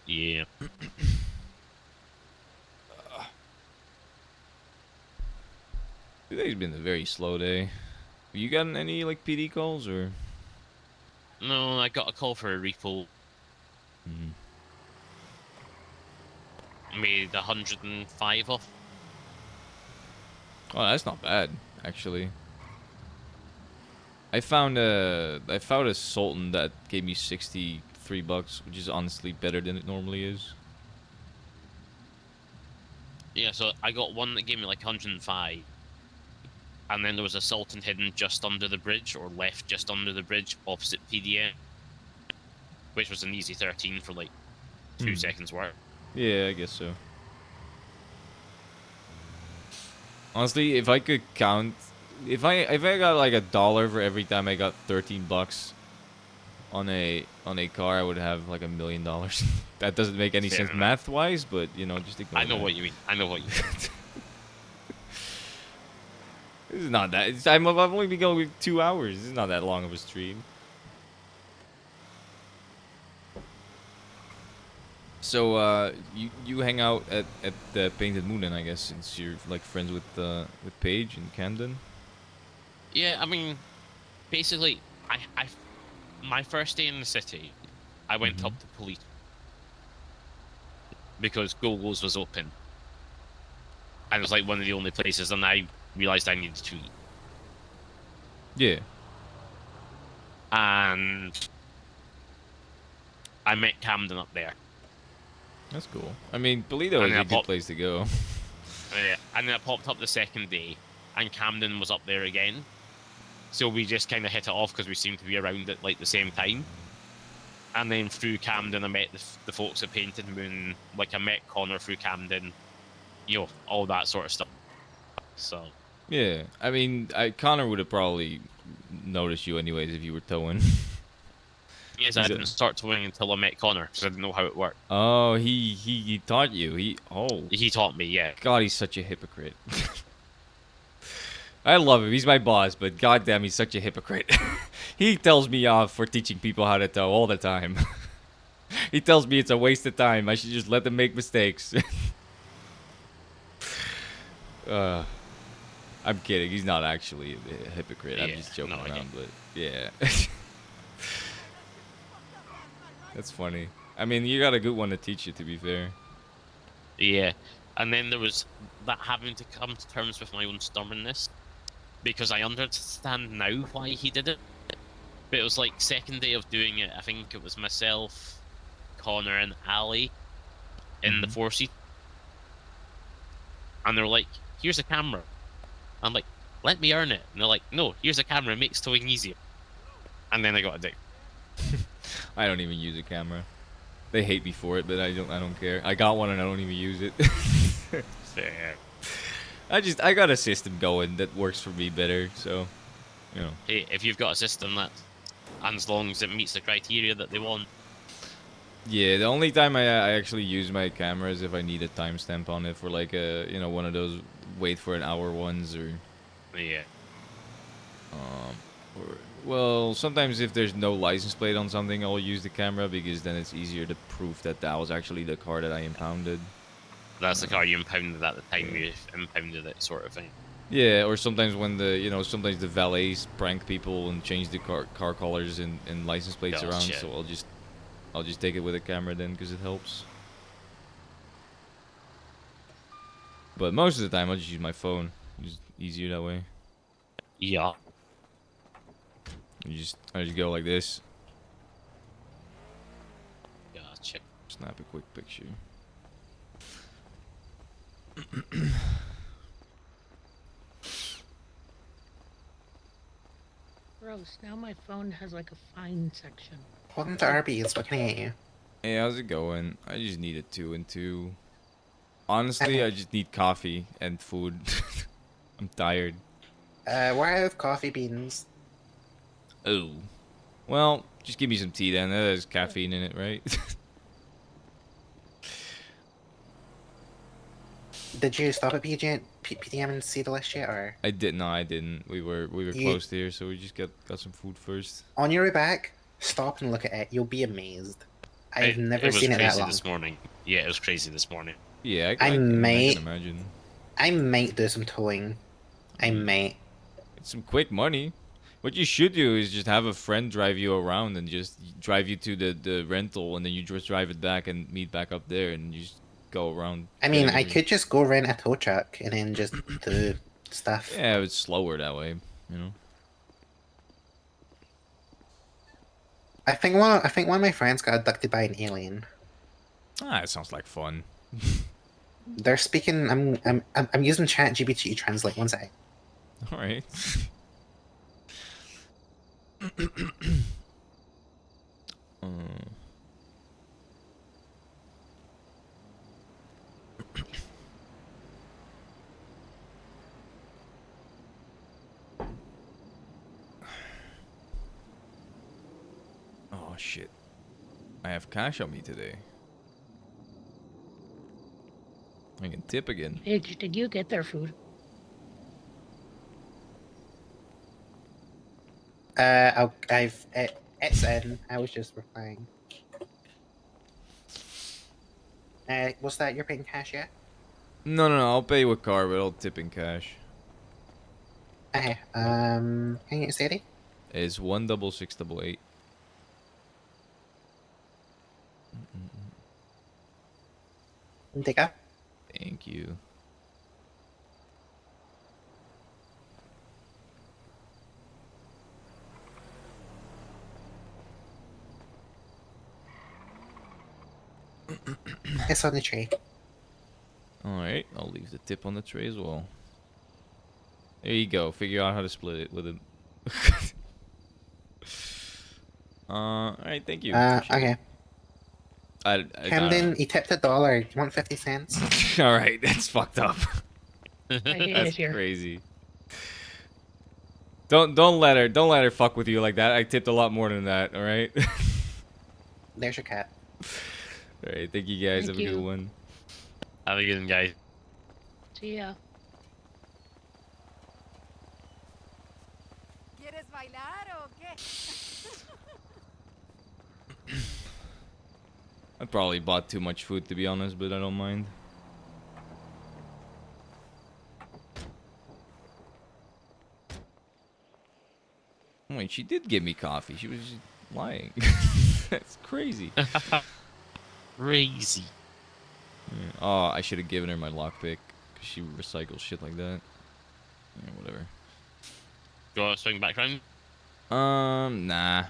Yeah. Today's been a very slow day. Have you gotten any like PD calls or? No, I got a call for a repo. Mm. Made 105 off. Oh, that's not bad, actually. I found a Sultan that gave me $63, which is honestly better than it normally is. Yeah, so I got one that gave me like 105. And then there was a Sultan hidden just under the bridge, or left just under the bridge, opposite PDM. Which was an easy 13 for like 2 seconds work. Yeah, I guess so. Honestly, if I could count, if I got like $1 for every time I got $13 on a car, I would have like $1 million. That doesn't make any sense math wise, but you know, just ignore I know that. what you mean. I know what you mean. This is not that. I've only been going 2 hours. This is not that long of a stream. So you hang out at the Painted Moon, then I guess, since you're like friends with Paige and Camden. Yeah, I mean, basically, my first day in the city, I went up to police because Gogo's was open, and it was like one of the only places, and I realized I needed to eat. Yeah. And I met Camden up there. That's cool. I mean, Toledo is a good place to go. Yeah, and then I popped up the second day, and Camden was up there again. So we just kind of hit it off because we seemed to be around at like the same time. And then through Camden, I met the folks at Painted Moon. Like I met Connor through Camden, you know, all that sort of stuff. So Yeah, I mean, Connor would have probably noticed you anyways if you were towing. yes, I didn't start towing until I met Connor because I didn't know how it worked. Oh, he taught you. He taught me. Yeah. God, he's such a hypocrite. I love him. He's my boss, but goddamn, he's such a hypocrite. He tells me off for teaching people how to tow all the time. He tells me it's a waste of time. I should just let them make mistakes. I'm kidding. He's not actually a hypocrite. I'm just joking around, but yeah. That's funny. I mean, you got a good one to teach you, to be fair. Yeah, and then there was that having to come to terms with my own stubbornness, because I understand now why he did it. But it was like second day of doing it. I think it was myself, Connor, and Ali in the 4-seat, and they're like, "Here's a camera." I'm like, "Let me earn it." And they're like, "No, here's a camera. It makes towing easier." And then I got addicted. I don't even use a camera. They hate me for it, but I don't care. I got one and I don't even use it. Fair. I got a system going that works for me better, so you know. Hey, if you've got a system that, and as long as it meets the criteria that they want. Yeah, the only time I actually use my camera is if I need a timestamp on it for like one of those wait for an hour ones or. Yeah. Well, sometimes if there's no license plate on something, I'll use the camera because then it's easier to prove that that was actually the car that I impounded. That's the car you impounded at the time you impounded it, sort of thing. Yeah, or sometimes when sometimes the valets prank people and change the car colors and license plates around. Shit. So I'll just take it with a camera then because it helps. But most of the time I'll just use my phone. It's easier that way. Yeah. I just go like this. Gotcha. Snap a quick picture. Gross. Now my phone has like a fine section. Welcome to Arby's. What can I get you? Hey, how's it going? I just need a 2 and 2. Honestly, I just need coffee and food. I'm tired. We're out of coffee beans. Oh. Well, just give me some tea then. That has caffeine in it, right? Did you stop at PDM and see the list yet, or? I didn't. We were close here, so we just got some food first. On your way back, stop and look at it. You'll be amazed. I've never seen it that long. This morning. Yeah, it was crazy this morning. Yeah, I might can imagine. I might do some towing. I might. It's some quick money. What you should do is just have a friend drive you around and just drive you to the rental, and then you just drive it back and meet back up there, and you just go around. I mean, getting I every- could just go rent a tow truck and then just do stuff. Yeah, it's slower that way, you know. I think one of my friends got abducted by an alien. Ah, it sounds like fun. They're speaking. I'm using ChatGPT to translate. One sec. All right. Oh shit! I have cash on me today. I can tip again. Paige, did you get their food? It's in. I was just replying. Was that you're paying cash yet? No, I'll pay with card, but I'll tip in cash. Okay. Can you get steady? It's 16688. Take up. Thank you. It's on the tray. Alright, I'll leave the tip on the tray as well. There you go. Figure out how to split it with him. Alright, thank you. Okay. I Camden, he tipped $1. You want 50 cents? Alright, that's fucked up. I hate it That's here. crazy. Don't let her fuck with you like that. I tipped a lot more than that, alright? There's your cat. Alright, thank you guys. Thank Have a good you. one. Have a good one, guys. See ya. ¿Quieres bailar o qué? I probably bought too much food to be honest, but I don't mind. Wait, she did give me coffee. She was just lying. That's crazy. Crazy. Yeah. Oh, I should have given her my lockpick because she recycles shit like that. Yeah, whatever. Do you want to swing back round? Nah.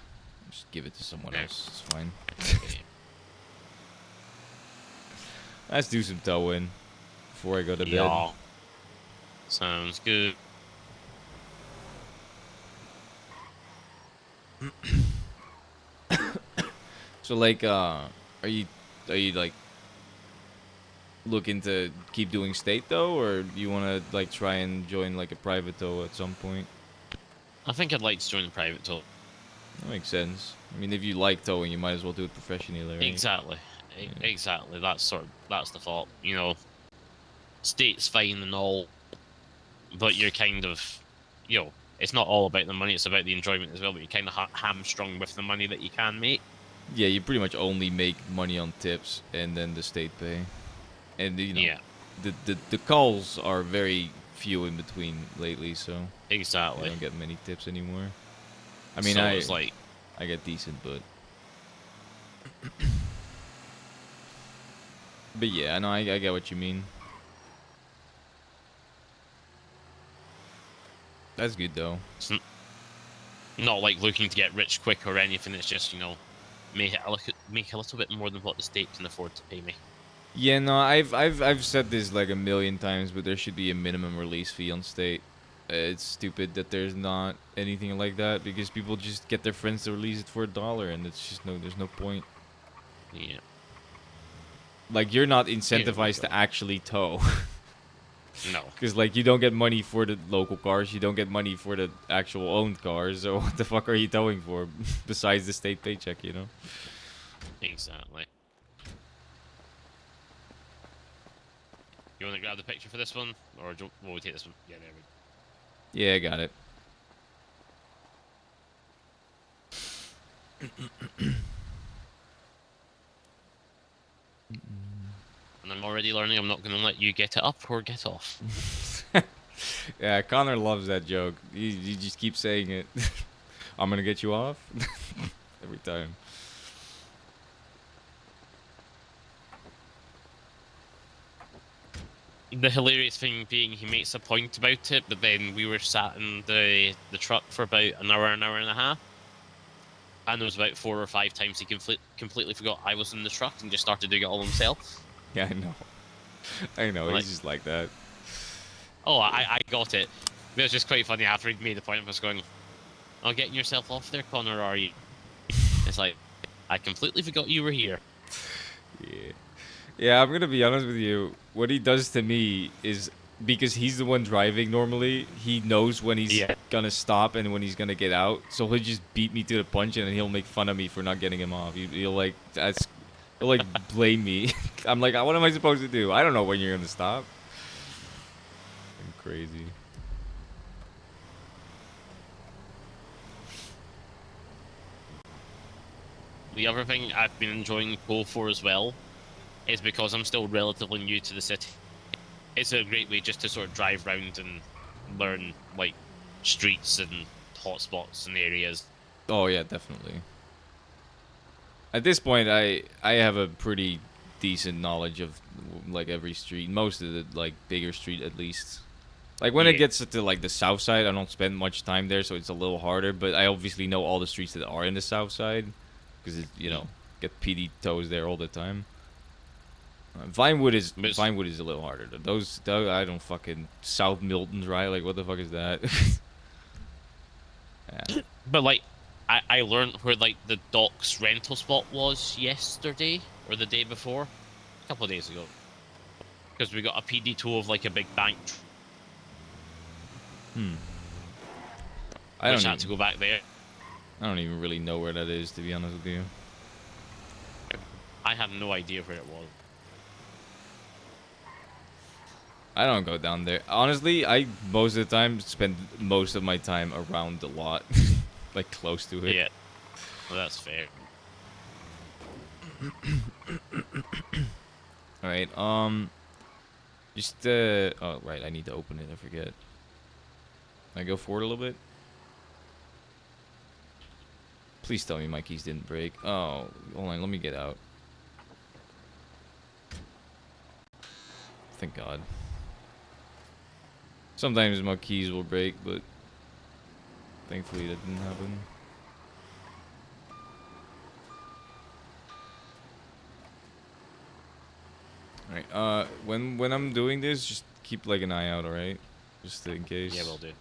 Just give it to someone else. It's fine. Let's do some towing before I go to bed. Yeah. Sounds good. So like, are you like looking to keep doing state though, or do you want to like try and join like a private tow at some point? I think I'd like to join the private tow. That makes sense. I mean, if you like towing, you might as well do it professionally, right? Exactly. Exactly. That's the thought. You know, state's fine and all, but you're kind of, you know, it's not all about the money. It's about the enjoyment as well. But you're kind of hamstrung with the money that you can make. Yeah, you pretty much only make money on tips and then the state pay, and you know, Yeah. the calls are very few in between lately, so Exactly. I don't get many tips anymore. I mean, So I it's like, I get decent, but yeah, no, I get what you mean. That's good though. it's not like looking to get rich quick or anything. It's just, you know, make a little bit more than what the state can afford to pay me. Yeah, no, I've said this like a million times, but there should be a minimum release fee on state. It's stupid that there's not anything like that because people just get their friends to release it for $1, and it's just there's no point. Yeah. Like you're not incentivized to actually tow. No. Because like you don't get money for the local cars, you don't get money for the actual owned cars. So what the fuck are you towing for besides the state paycheck? You know. Exactly. You want to grab the picture for this one, or will we take this one? Yeah, there we go. Yeah, I got it. And I'm already learning I'm not going to let you get it up or get off. Yeah, Connor loves that joke. He just keeps saying it. I'm gonna get you off every time. The hilarious thing being, he makes a point about it, but then we were sat in the truck for about an hour and a half, and there was about 4 or 5 times he completely forgot I was in the truck and just started doing it all himself. Yeah, I know. I know. Like, He's just like that. oh, I got it. But it was just quite funny after he made the point of us going, "Oh, getting yourself off there, Connor, are you?" It's like, I completely forgot you were here. Yeah. Yeah, I'm gonna be honest with you. What he does to me is, because he's the one driving normally, he knows when he's gonna stop and when he's gonna get out. So he'll just beat me to the punch, and then he'll make fun of me for not getting him off. He'll like he'll like blame me. I'm like, what am I supposed to do? I don't know when you're gonna stop. I'm crazy. The other thing I've been enjoying Go for as well is because I'm still relatively new to the city. It's a great way just to sort of drive around and learn like streets and hotspots and areas. Oh yeah, definitely. At this point, I have a pretty decent knowledge of like every street, most of the like bigger street at least. Like when it gets to like the south side, I don't spend much time there, so it's a little harder. But I obviously know all the streets that are in the south side, because you know, get PD toes there all the time. Vinewood is a little harder. Those I don't fucking South Milton's right. Like what the fuck is that? Yeah. But like, I learned where like the docks rental spot was yesterday or the day before, a couple of days ago, because we got a PD tow of like a big bank. I don't had to go back there. I don't even really know where that is, to be honest with you. I have no idea where it was. I don't go down there. Honestly, I most of the time spend most of my time around the lot. Like close to it. Yeah. Well, that's fair. Alright, just oh right, I need to open it, I forget. Can I go forward a little bit? Please tell me my keys didn't break. Oh, hold on, let me get out. Thank God. Sometimes my keys will break, but thankfully that didn't happen. Alright, when I'm doing this, just keep like an eye out, alright? Just in case. Yeah, will do.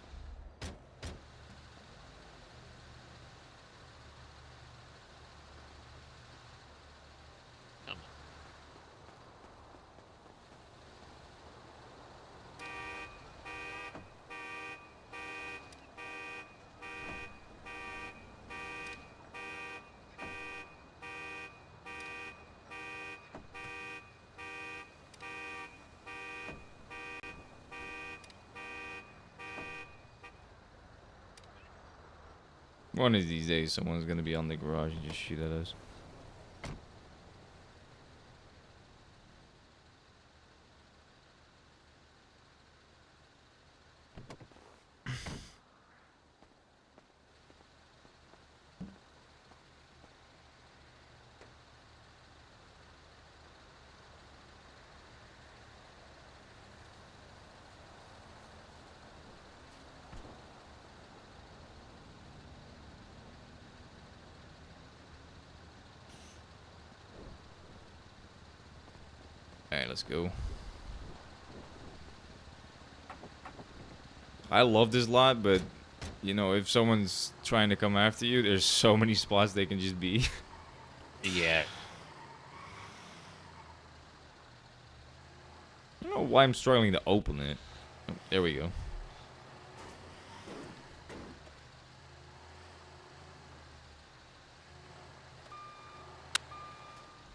One of these days, someone's gonna be on the garage and just shoot at us. Alright, let's go. I love this lot, but, you know, if someone's trying to come after you, there's so many spots they can just be. Yeah. I don't know why I'm struggling to open it. Oh, there we go.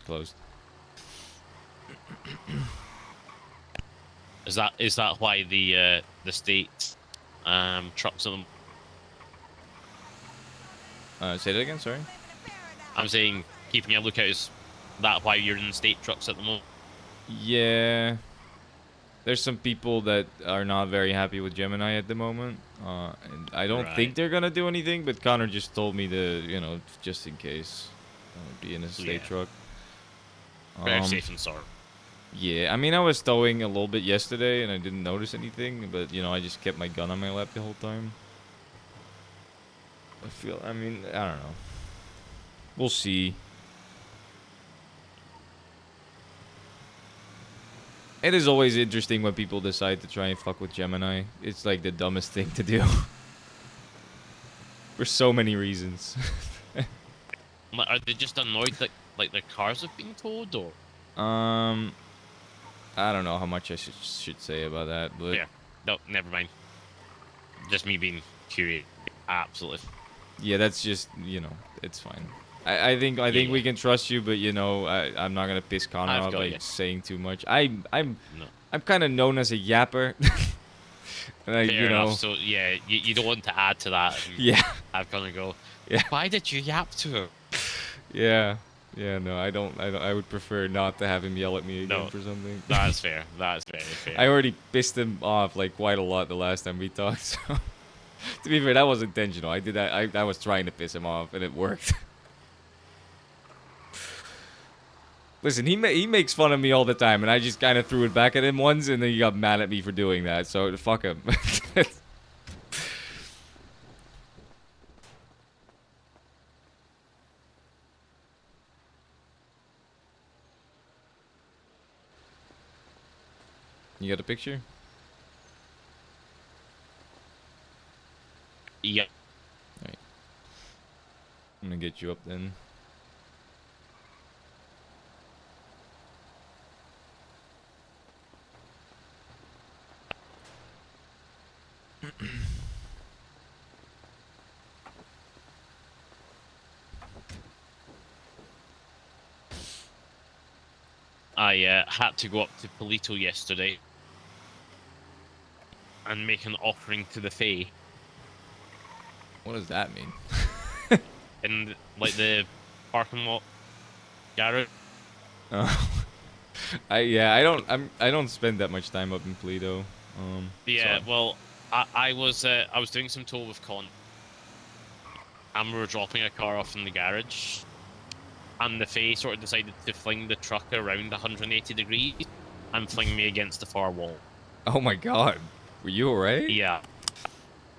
Closed. Is that why the state trucks them? Say that again, sorry? I'm saying keeping a lookout, is that why you're in state trucks at the moment? Yeah. there's some people that are not very happy with Gemini at the moment. And I don't think Right. they're gonna do anything, but Connor just told me to, just in case, be in a state Yeah. truck. Very safe and sorry. Yeah, I mean, I was towing a little bit yesterday, and I didn't notice anything, but, I just kept my gun on my lap the whole time. I mean, I don't know. We'll see. It is always interesting when people decide to try and fuck with Gemini. It's like the dumbest thing to do. For so many reasons. Are they just annoyed that like their cars have been towed, or? I don't know how much I should say about that, but Yeah. No, never mind. Just me being curious. Absolutely. yeah, that's just it's fine. I think we can trust you, but I'm not gonna piss Connor I've off got by you. saying too much. I'm No. kind of known as a yapper. And I, Fair enough. So yeah, you don't want to add to that. And Yeah. I've gonna go. Yeah. Why did you yap to her? Yeah. Yeah, no, I don't. I would prefer not to have him yell at me again No, for something. That's fair. That's very fair. I already pissed him off like quite a lot the last time we talked. So to be fair, that was intentional. I did that. I was trying to piss him off, and it worked. Listen, he makes fun of me all the time, and I just kind of threw it back at him once, and then he got mad at me for doing that. So fuck him. You got a picture? Yeah. Alright. I'm gonna get you up then. I had to go up to Polito yesterday and make an offering to the Fae. What does that mean? In like the parking lot garage. I don't spend that much time up in Polito. Yeah, so- well, I was doing some tow with Con, and we were dropping a car off in the garage, and the Fae sort of decided to fling the truck around 180 degrees and fling me against the far wall. Oh my god, were you alright? Yeah.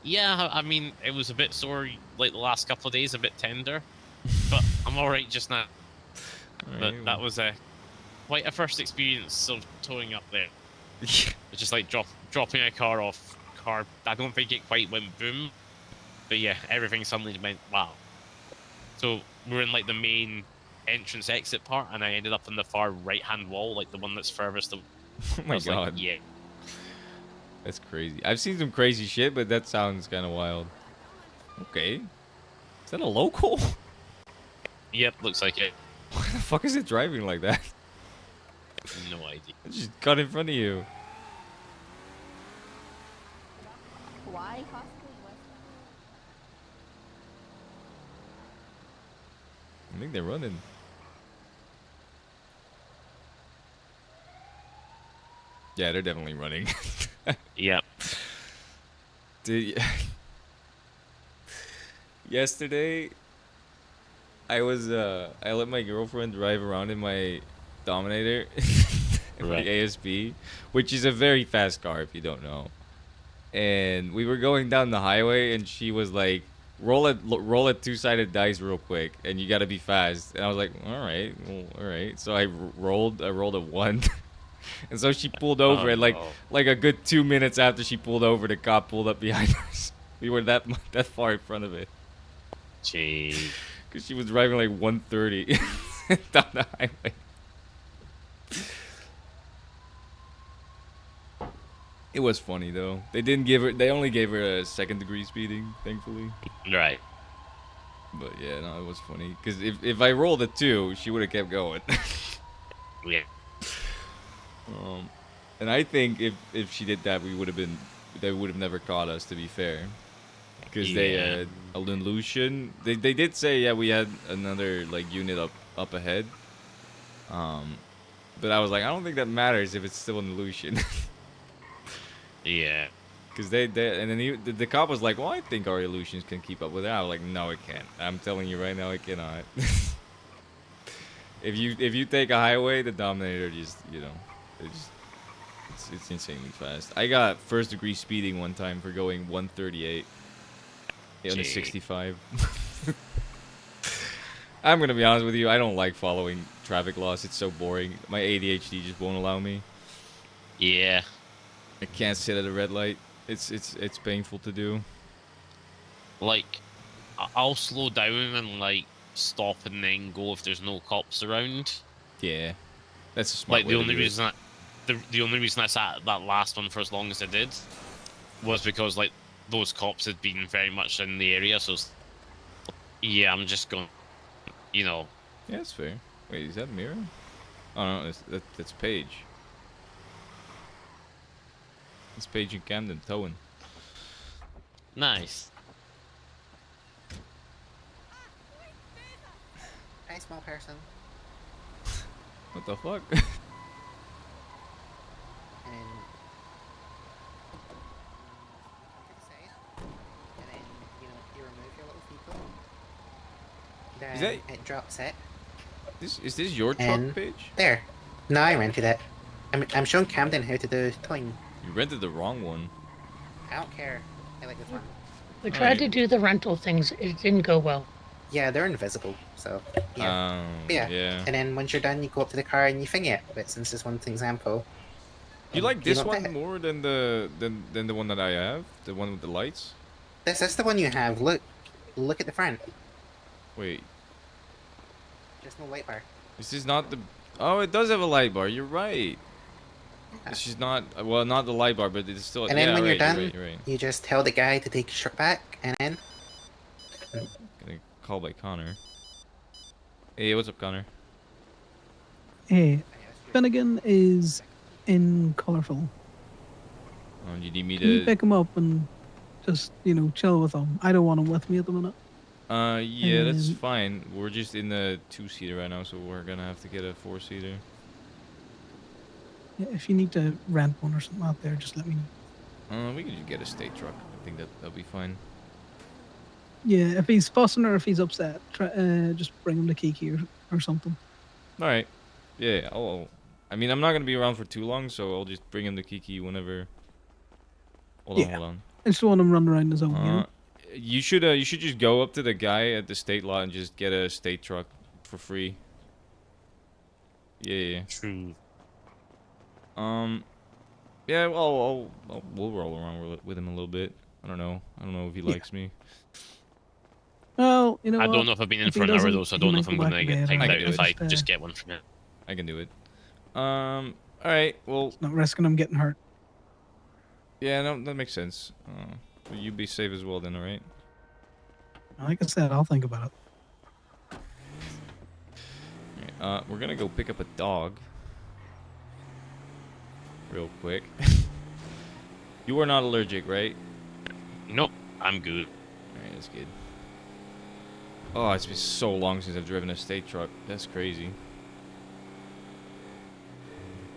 Yeah, I mean, it was a bit sore, like the last couple of days, a bit tender, but I'm alright just now. But that was quite a first experience of towing up there. It's just like dropping a car off. I don't think it quite went boom, but yeah, everything suddenly went wow. So we're in like the main entrance exit part, and I ended up on the far right hand wall, like the one that's furthest. Oh my god. Like, yeah. That's crazy. I've seen some crazy shit, but that sounds kind of wild. Okay. Is that a local? Yep, looks like it. Why the fuck is it driving like that? No idea. It just cut in front of you. Why? I think they're running. Yeah, they're definitely running. Yep. Dude, yesterday, I let my girlfriend drive around in my Dominator, Right. the ASP, which is a very fast car if you don't know. And we were going down the highway, and she was like, roll a two-sided dice real quick, and you gotta be fast. And I was like, all right. So I rolled a 1. And so she pulled over, and like a good 2 minutes after she pulled over, the cop pulled up behind us. We were that far in front of it. Jeez. Because she was driving like 130 down the highway. It was funny though. They only gave her a 2nd degree speeding, thankfully. Right. But yeah, no, it was funny. Because if I rolled a 2, she would have kept going. Yeah. And I think if she did that, they would have never caught us, to be fair. Because they had a Lucian. They did say, yeah, we had another like unit up ahead. But I was like, I don't think that matters if it's still an Lucian. Yeah. Because and then the cop was like, well, I think our illusions can keep up with that. I was like, no, it can't. I'm telling you right now, it cannot. If you take a highway, the Dominator just, it's insanely fast. I got first degree speeding one time for going 138 on a 65. I'm gonna be honest with you, I don't like following traffic laws. It's so boring. My ADHD just won't allow me. Yeah. I can't sit at a red light. It's painful to do. Like, I'll slow down and like stop and then go if there's no cops around. Yeah, that's a smart Like way the to only do it. reason the only reason I sat at that last one for as long as I did was because like those cops had been very much in the area. So yeah, I'm just going. Yeah, that's fair. Wait, is that Mira? Oh no, that's Paige. It's Paige and Camden towing. Nice. Hi, small person. What the fuck? And to the side, and then you remove your little vehicle. Then Is that- it drops it. Is this your truck, And Paige? there. No, I rented it. I'm showing Camden how to do towing. You rented the wrong one. I don't care. I like this one. We tried to do the rental things. It didn't go well. Yeah, they're invisible, so yeah. But Yeah. And then once you're done, you go up to the car and you thing it. But since this one's an example, You like this don't one pay it. more than the one that I have? The one with the lights? This is the one you have. Look at the front. Wait, There's no light bar. this is not the... Oh, it does have a light bar. You're right. It's just not... Well, not the light bar, but it's still... And then yeah, when right, you're done, right, you're right. you just tell the guy to take his shirt back, and then Gonna call by Connor. Hey, what's up, Connor? Hey, Finnegan is in Colorful. Oh, you need me Can you to... pick him up and just, chill with him? I don't want him with me at the minute. Yeah, that's Um, fine. We're just in the 2-seater right now, so we're gonna have to get a 4-seater. Yeah, if you need to rent one or something out there, just let me know. We can just get a state truck. I think that'll be fine. Yeah, if he's fussing or if he's upset, just bring him to Kiki or something. All right. Yeah. I mean, I'm not gonna be around for too long, so I'll just bring him to Kiki whenever. Hold on, Yeah. hold on. I just want him running around his own, You should just go up to the guy at the state lot and just get a state truck for free. Yeah. True. Yeah. Well, we'll roll around with him a little bit. I don't know if he likes me. Well, I what? don't know if I've been in If for he an hour doesn't, though, so I he don't know might if I'm go back gonna to get bed. timed I out can if do I it. just get one from him. I can do it. All right. Well, Not risking him getting hurt. yeah. No, that makes sense. Well, you be safe as well then. All right. Like I said, I'll think about it. We're gonna go pick up a dog. Real quick. You are not allergic, right? Nope, I'm good. Alright, that's good. Oh, it's been so long since I've driven a state truck. That's crazy.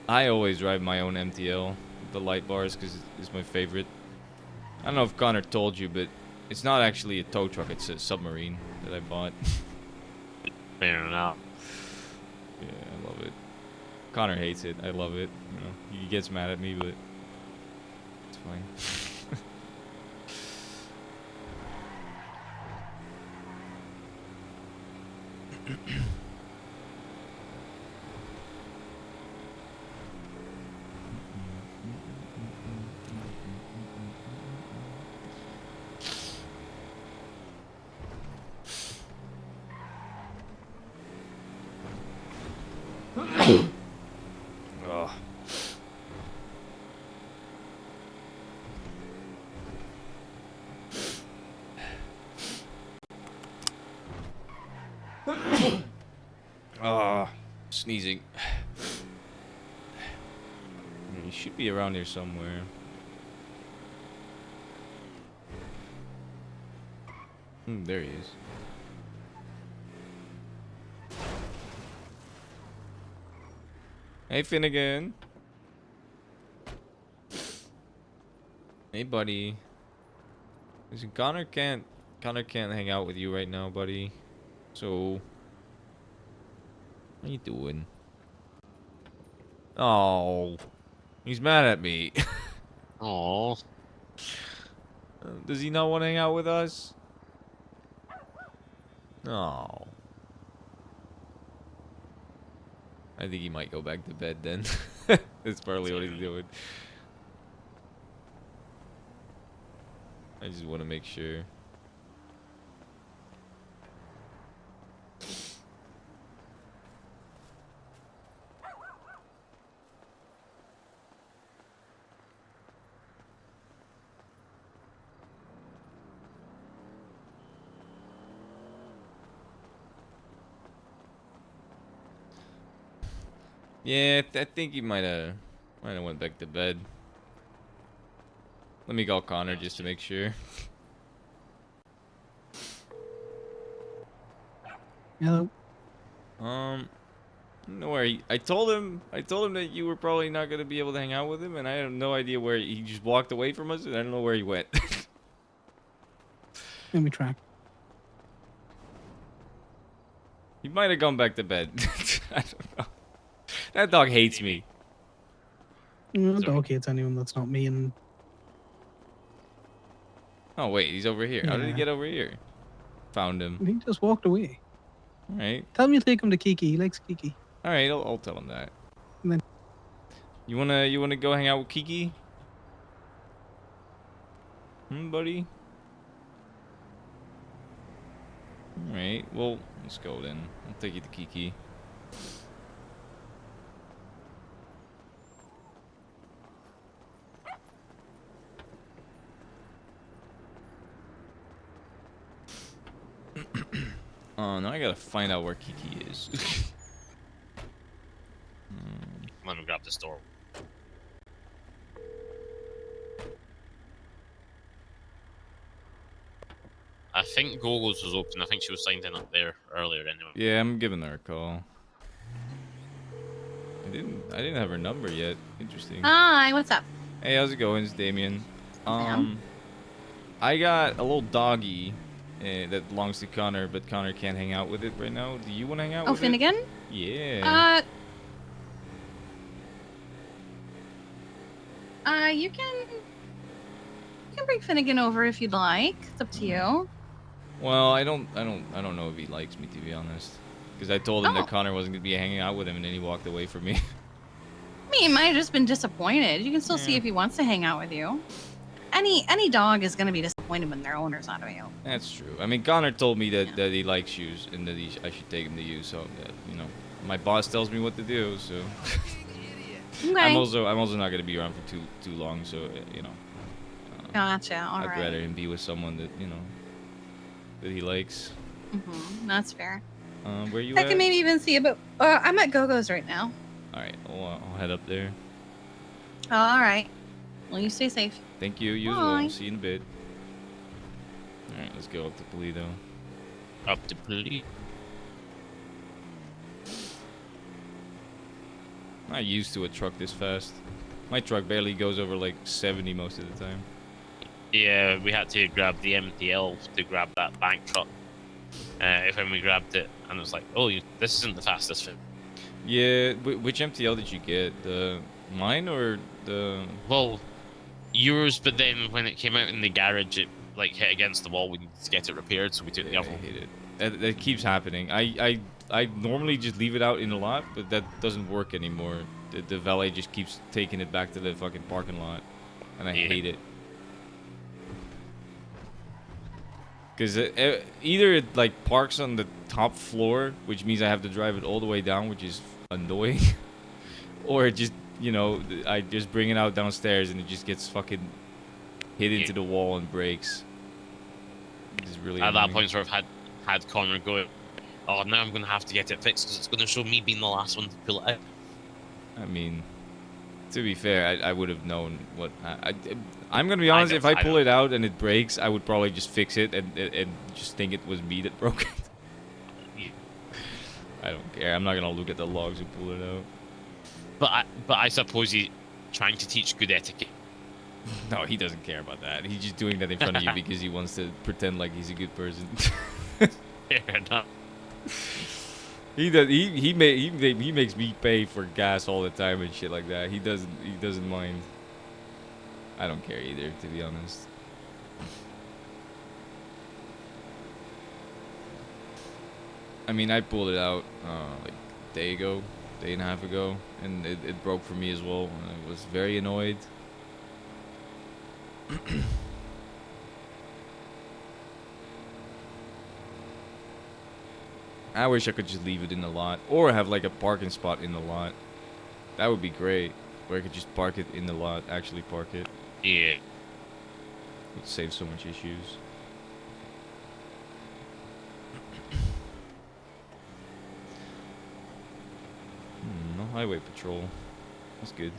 I always drive my own MTL, the light bars, because it's my favorite. I don't know if Connor told you, but it's not actually a tow truck, it's a submarine that I bought. Fair enough. Yeah, I love it. Connor hates it. I love it. He gets mad at me, but it's fine. Ugh. Sneezing. He should be around here somewhere. There he is. Hey, Finnegan. Hey, buddy. Listen, Connor can't hang out with you right now, buddy. So, what are you doing? Oh, he's mad at me. Oh. Does he not want to hang out with us? Oh. I think he might go back to bed then. That's probably what he's doing. I just want to make sure. Yeah, I think he might have went back to bed. Let me call Connor just to make sure. Hello. No worry. I told him that you were probably not gonna be able to hang out with him, and I have no idea where he just walked away from us, and I don't know where he went. Let me track. He might have gone back to bed. I don't know. That dog hates me. Dog hates anyone that's not me. And Oh wait, he's over here. How did he Yeah. get over here? Found him. he just walked away. All right. Tell me to take him to Kiki. He likes Kiki. All right. I'll tell him that. And then You wanna go hang out with Kiki? Buddy. All right. Well, let's go then. I'll take you to Kiki. Oh, now I gotta find out where Kiki is. I'm gonna grab this door. I think Gogo's was open. I think she was signed in up there earlier anyway. Yeah, I'm giving her a call. I didn't have her number yet. Interesting. Hi, what's up? Hey, how's it going? It's Damien. Ma'am. I got a little doggy that belongs to Connor, but Connor can't hang out with it right now. Do you want to hang out Oh, with Finnegan? it? Yeah. You can bring Finnegan over if you'd like. It's up to you. Well, I don't know if he likes me, to be honest. Because I told him Oh. that Connor wasn't gonna be hanging out with him, and then he walked away from me. I mean, he might have just been disappointed. You can still see if he wants to hang out with you. Any dog is gonna be disappointed when their owner's not available. That's true. I mean, Connor told me that he likes shoes and that I should take him to you. So that, my boss tells me what to do. So Okay. I'm also not gonna be around for too long. So Gotcha. All I'd right. rather him be with someone that that he likes. That's fair. Where you I at? can maybe even see it, but I'm at Gogo's right now. All right, I'll head up there. All right. Well, you stay safe. Thank you. You as well. Bye. See you in a bit. All right, let's go up to Polito. Up to Polito. Not used to a truck this fast. My truck barely goes over like 70 most of the time. Yeah, we had to grab the MTL to grab that bank truck. When we grabbed it, and it was like, oh, this isn't the fastest fit. Yeah, which MTL did you get? The mine or the? Well, yours, but then when it came out in the garage, it like hit against the wall. We needed to get it repaired, so we took the other I one. hate it. That keeps happening. I normally just leave it out in the lot, but that doesn't work anymore. The valet just keeps taking it back to the fucking parking lot, and I hate it. Because either it like parks on the top floor, which means I have to drive it all the way down, which is annoying, or it just I just bring it out downstairs and it just gets fucking hit into the wall and breaks. It's really At that annoying. point, sort of had Connor go, oh, now I'm gonna have to get it fixed because it's gonna show me being the last one to pull it out. I mean, to be fair, I would have known what I'm gonna be honest. If I pull it out and it breaks, I would probably just fix it and just think it was me that broke it. I don't care. I'm not gonna look at the logs and pull it out. But I suppose he's trying to teach good etiquette. No, he doesn't care about that. He's just doing that in front of you because he wants to pretend like he's a good person. Fair enough. He does. He makes me pay for gas all the time and shit like that. He doesn't mind. I don't care either, to be honest. I mean, I pulled it out like a day and a half ago, and it broke for me as well. I was very annoyed. I wish I could just leave it in the lot, or have like a parking spot in the lot. That would be great, where I could just park it in the lot, actually park it. Yeah. Would save so much issues. No highway patrol. That's good.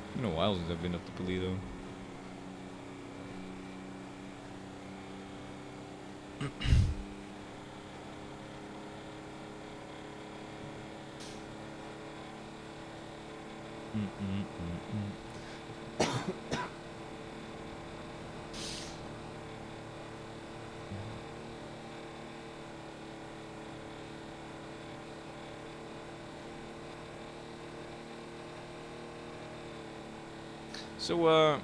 It's been a while since I've been up to Toledo. So,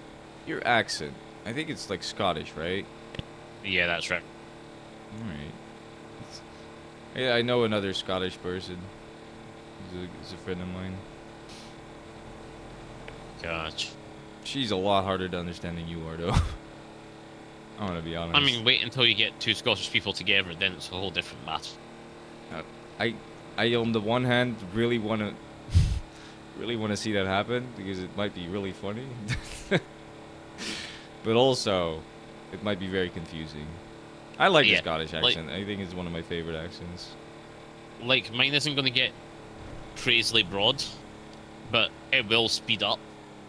your accent. I think it's like Scottish, right? Yeah, that's right. Alright. Yeah, I know another Scottish person. He's a friend of mine. Gotcha. She's a lot harder to understand than you are, though. I'm gonna be honest. I mean, wait until you get two Scottish people together, then it's a whole different matter. I on the one hand really wanna see that happen because it might be really funny, but also it might be very confusing. I like the Scottish accent. I think it's one of my favorite accents. Like, mine isn't going to get crazily broad, but it will speed up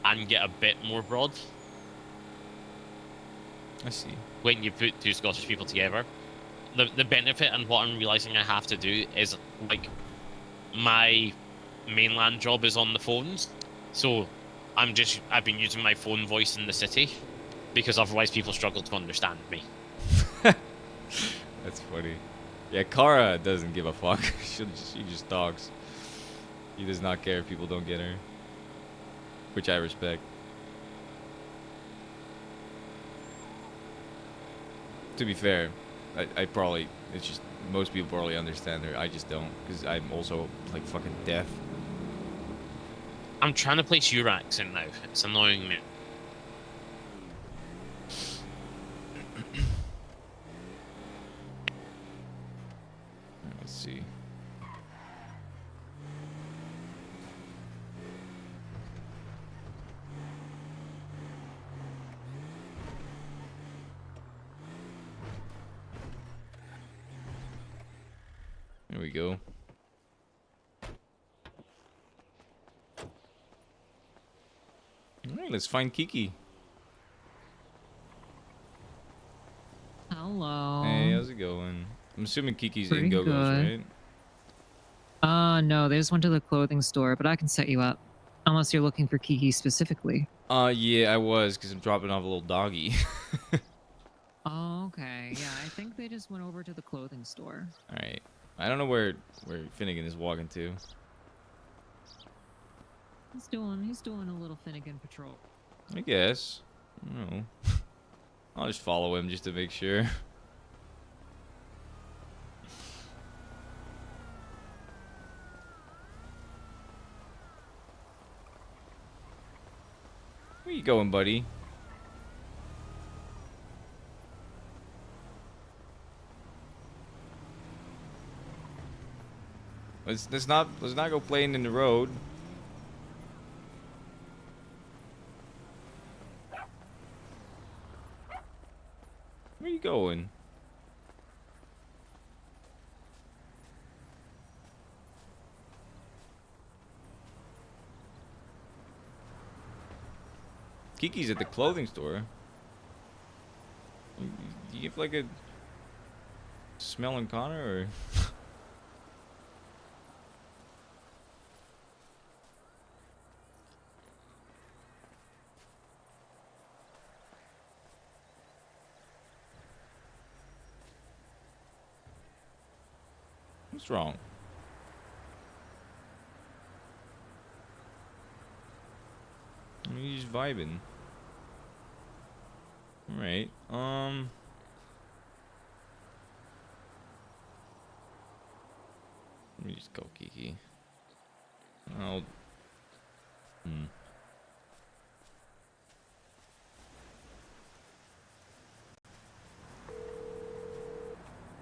and get a bit more broad. I see. When you put two Scottish people together. The benefit and what I'm realizing I have to do is, like, my mainland job is on the phones, so I've been using my phone voice in the city, because otherwise people struggle to understand me. That's funny. Yeah, Kara doesn't give a fuck. She just talks. She does not care if people don't get her, which I respect. To be fair, I probably, it's just, most people probably understand her. I just don't, because I'm also, like, fucking deaf. I'm trying to place your accent now. It's annoying me. Let's see. There we go. Alright, let's find Kiki. Hello. Hey, how's it going? I'm assuming Kiki's in Pretty Go-Go's, good. right? No, they just went to the clothing store, but I can set you up. Unless you're looking for Kiki specifically. Yeah, I was, because I'm dropping off a little doggy. Oh, okay. Yeah, I think they just went over to the clothing store. Alright. I don't know where Finnegan is walking to. He's doing a little Finnegan patrol. I guess. I don't know. I'll just follow him just to make sure. Where you going, buddy? Let's not go playing in the road. Where you going? Kiki's at the clothing store. You have like a Smelling Connor or? What's wrong? He's vibing. Alright, let me just go Kiki. I'll...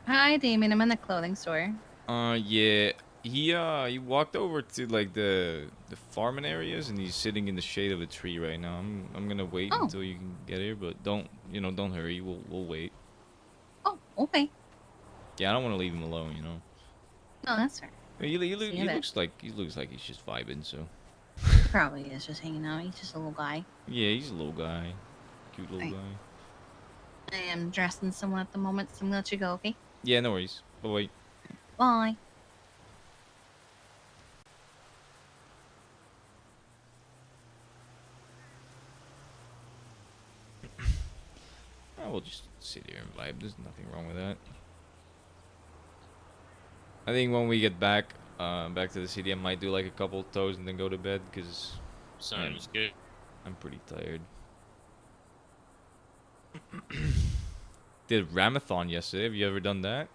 Hi, Damien. I'm in the clothing store. Yeah. He walked over to like the farming areas and he's sitting in the shade of a tree right now. I'm gonna wait until you can get here, but don't hurry. We'll wait. Oh, okay. Yeah, I don't want to leave him alone, you know. No, that's fair. He looks like he's just vibing, so. Probably is just hanging out. He's just a little guy. Yeah, he's a little guy, cute little guy. I am dressing someone at the moment, so I'm gonna let you go, okay? Yeah, no worries. But wait. Bye. We'll just sit here and vibe. There's nothing wrong with that. I think when we get back to the city, I might do like a couple of toes and then go to bed because Sounds good. I'm pretty tired. Did Ramathon yesterday. Have you ever done that?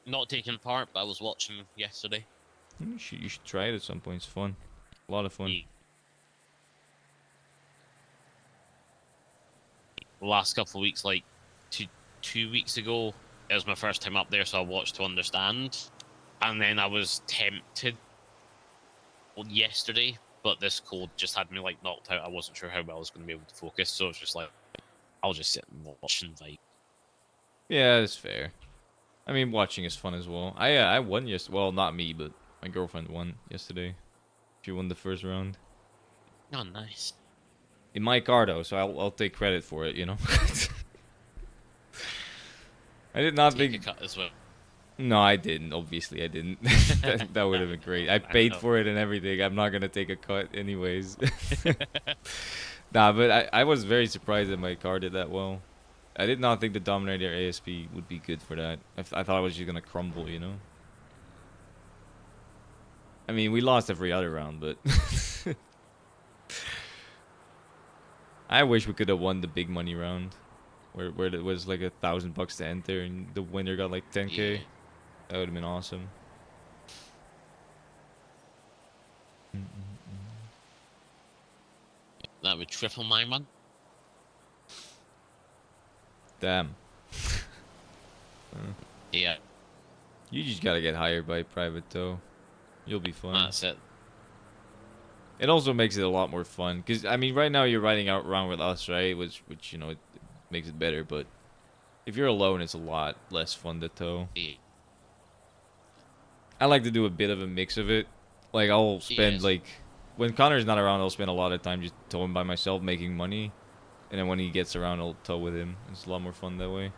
Not taking part, but I was watching yesterday. You should try it at some point. It's fun. A lot of fun. Yeah. The last couple of weeks, like two weeks ago, it was my first time up there, so I watched to understand. And then I was tempted yesterday, but this cold just had me like knocked out. I wasn't sure how well I was going to be able to focus, so it's just like, I'll just sit and watch and vibe. Yeah, that's fair. I mean, watching is fun as well. I won yesterday. Well, not me, but my girlfriend won yesterday. She won the first round. Oh, nice. In my car, though, so I'll take credit for it, you know? I did not Take think... a cut as well. No, I didn't. Obviously, I didn't. that would have been great. I paid for it and everything. I'm not going to take a cut anyways. Nah, but I was very surprised that my car did that well. I did not think the Dominator ASP would be good for that. I thought it was just going to crumble, you know? I mean, we lost every other round, but... I wish we could have won the big money round. Where it was like $1,000 to enter and the winner got like 10k. Yeah. That would have been awesome. That would triple my run. Damn. Yeah. You just gotta get hired by private though. You'll be fine. That's it. It also makes it a lot more fun. Because, I mean, right now you're riding out around with us, right? Which you know, it makes it better. But if you're alone, it's a lot less fun to tow. Yeah. I like to do a bit of a mix of it. Like, I'll spend, like... When Connor's not around, I'll spend a lot of time just towing by myself, making money. And then when he gets around, I'll tow with him. It's a lot more fun that way.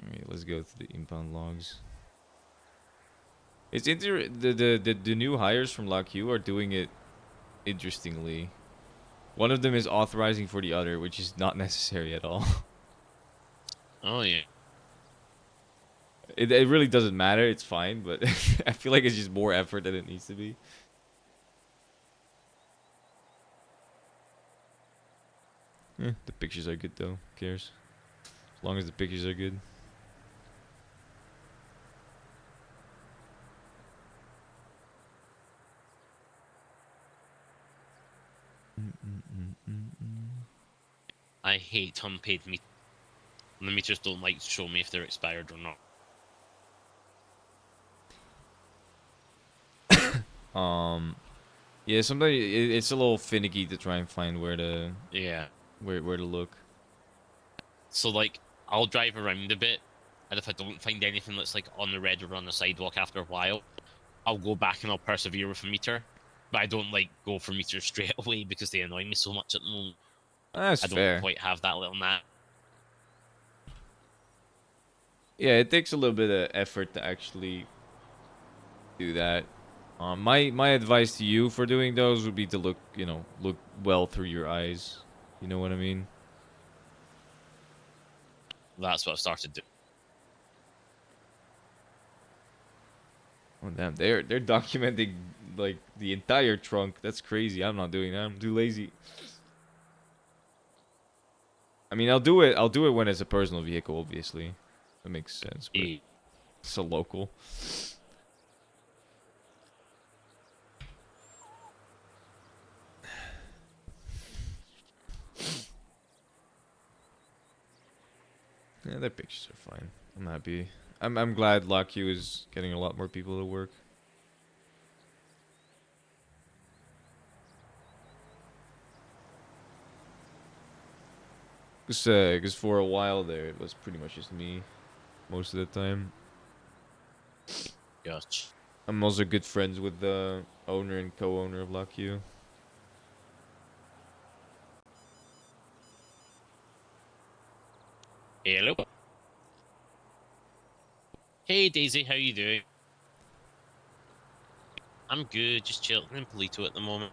Alright, let's go to the impound logs. It's the new hires from LockU are doing it interestingly. One of them is authorizing for the other, which is not necessary at all. Oh, yeah. It really doesn't matter, it's fine, but I feel like it's just more effort than it needs to be. The pictures are good though, who cares? As long as the pictures are good. I hate unpaid meters. The meters don't like to show me if they're expired or not. Yeah, sometimes it's a little finicky to try and find where to Yeah. where to look. So like, I'll drive around a bit, and if I don't find anything that's like on the red or on the sidewalk after a while, I'll go back and I'll persevere with a meter. But I don't like go for meters straight away because they annoy me so much at the moment. That's I don't fair. quite have that little knack. Yeah, it takes a little bit of effort to actually do that. My advice to you for doing those would be to look well through your eyes. You know what I mean? That's what I've started doing. Oh damn, they're documenting like the entire trunk. That's crazy. I'm not doing that. I'm too lazy. I mean, I'll do it when it's a personal vehicle, obviously. That makes sense. But it's a local. Yeah, their pictures are fine. I'm happy. I'm glad LockQ is getting a lot more people to work. Cause for a while there, it was pretty much just me, most of the time. Gotcha. I'm also good friends with the owner and co-owner of LockQ. Hello. Hey Daisy, how you doing? I'm good, just chilling in Polito at the moment.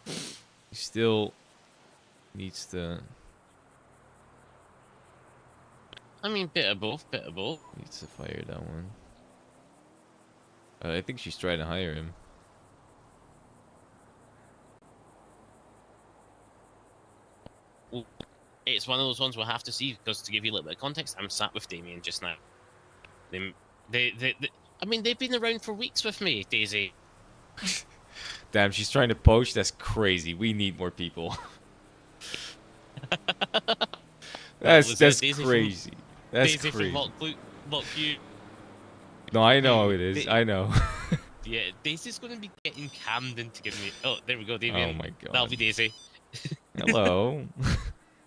He still needs to. I mean, bit of both, bit of both. Needs to fire that one. I think she's trying to hire him. Well, it's one of those ones we'll have to see, because to give you a little bit of context, I'm sat with Damien just now. I mean, they've been around for weeks with me, Daisy. Damn, she's trying to poach? That's crazy. We need more people. that's crazy. That's Daisy crazy. from Lock You. No, I know how it is. I know. Yeah, Daisy's going to be getting Camden to give me... Oh, there we go, Damien. Oh my god. That'll be Daisy. Hello.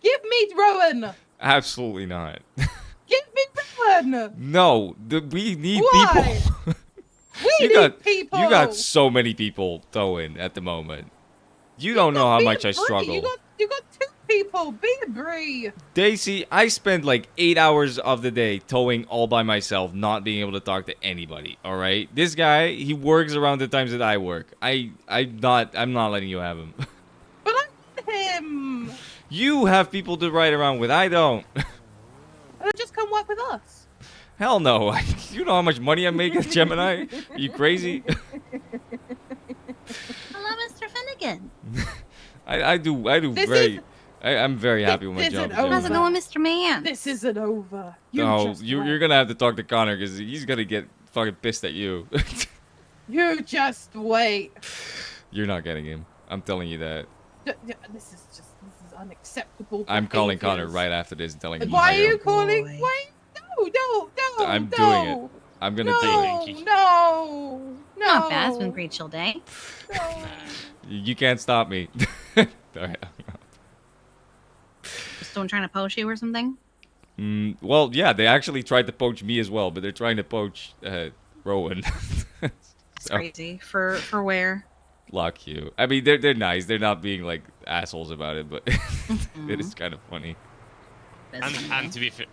Give me Rowan! Absolutely not. Give me Rowan! No, we need Why? people. We need people! You got so many people towing at the moment. You don't know how much I struggle. You got 2 people. Be a Bree. Daisy, I spend like 8 hours of the day towing all by myself, not being able to talk to anybody. All right, this guy, he works around the times that I work. I'm not letting you have him. But I want him. You have people to ride around with. I don't. And just come work with us. Hell no. You know how much money I make at Gemini? Are you crazy? Hello, Mr. Finnegan. I do very. I'm very happy with my job. How's it going, Mr. Man? This isn't over. You're gonna have to talk to Connor because he's gonna get fucking pissed at you. You just wait. You're not getting him. I'm telling you that. This is unacceptable. I'm calling Connor behaviors. right after this and telling him. Why are you calling? Wait, no. I'm doing it. I'm gonna do it. No. Not bad. It's been a great chill day. You can't stop me. Alright. Someone trying to poach you or something? Well, yeah, they actually tried to poach me as well, but they're trying to poach Rowan. It's crazy. For where? Lock you. I mean, they're nice. They're not being like assholes about it, but it is kind of funny. And to be fair,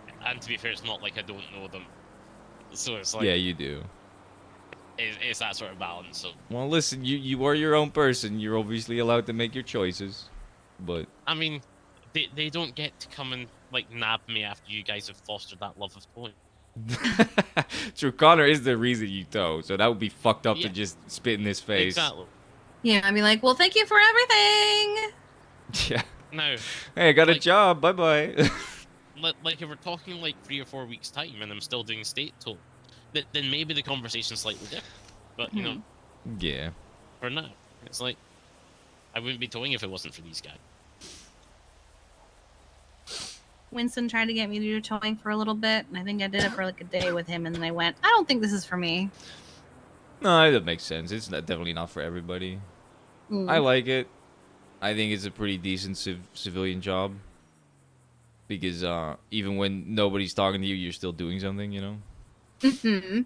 it's not like I don't know them. So it's like, yeah, you do. It's that sort of balance. So Well, listen, you are your own person. You're obviously allowed to make your choices, but I mean, they don't get to come and like nab me after you guys have fostered that love of towing. True, Connor is the reason you tow, so that would be fucked up Yeah. to just spit in his face. Exactly. Yeah, I'd be like, well, thank you for everything. Yeah. No. Hey, I got a job. Bye bye. Like if we're talking like 3 or 4 weeks time and I'm still doing state toll, then maybe the conversation's slightly different. But you know, Yeah. for now, it's like I wouldn't be towing if it wasn't for these guys. Winston tried to get me to do towing for a little bit, and I think I did it for like a day with him, and then I went, I don't think this is for me. No, that makes sense. It's definitely not for everybody. I like it. I think it's a pretty decent civilian job. Because even when nobody's talking to you, you're still doing something, you know? Mm-hmm.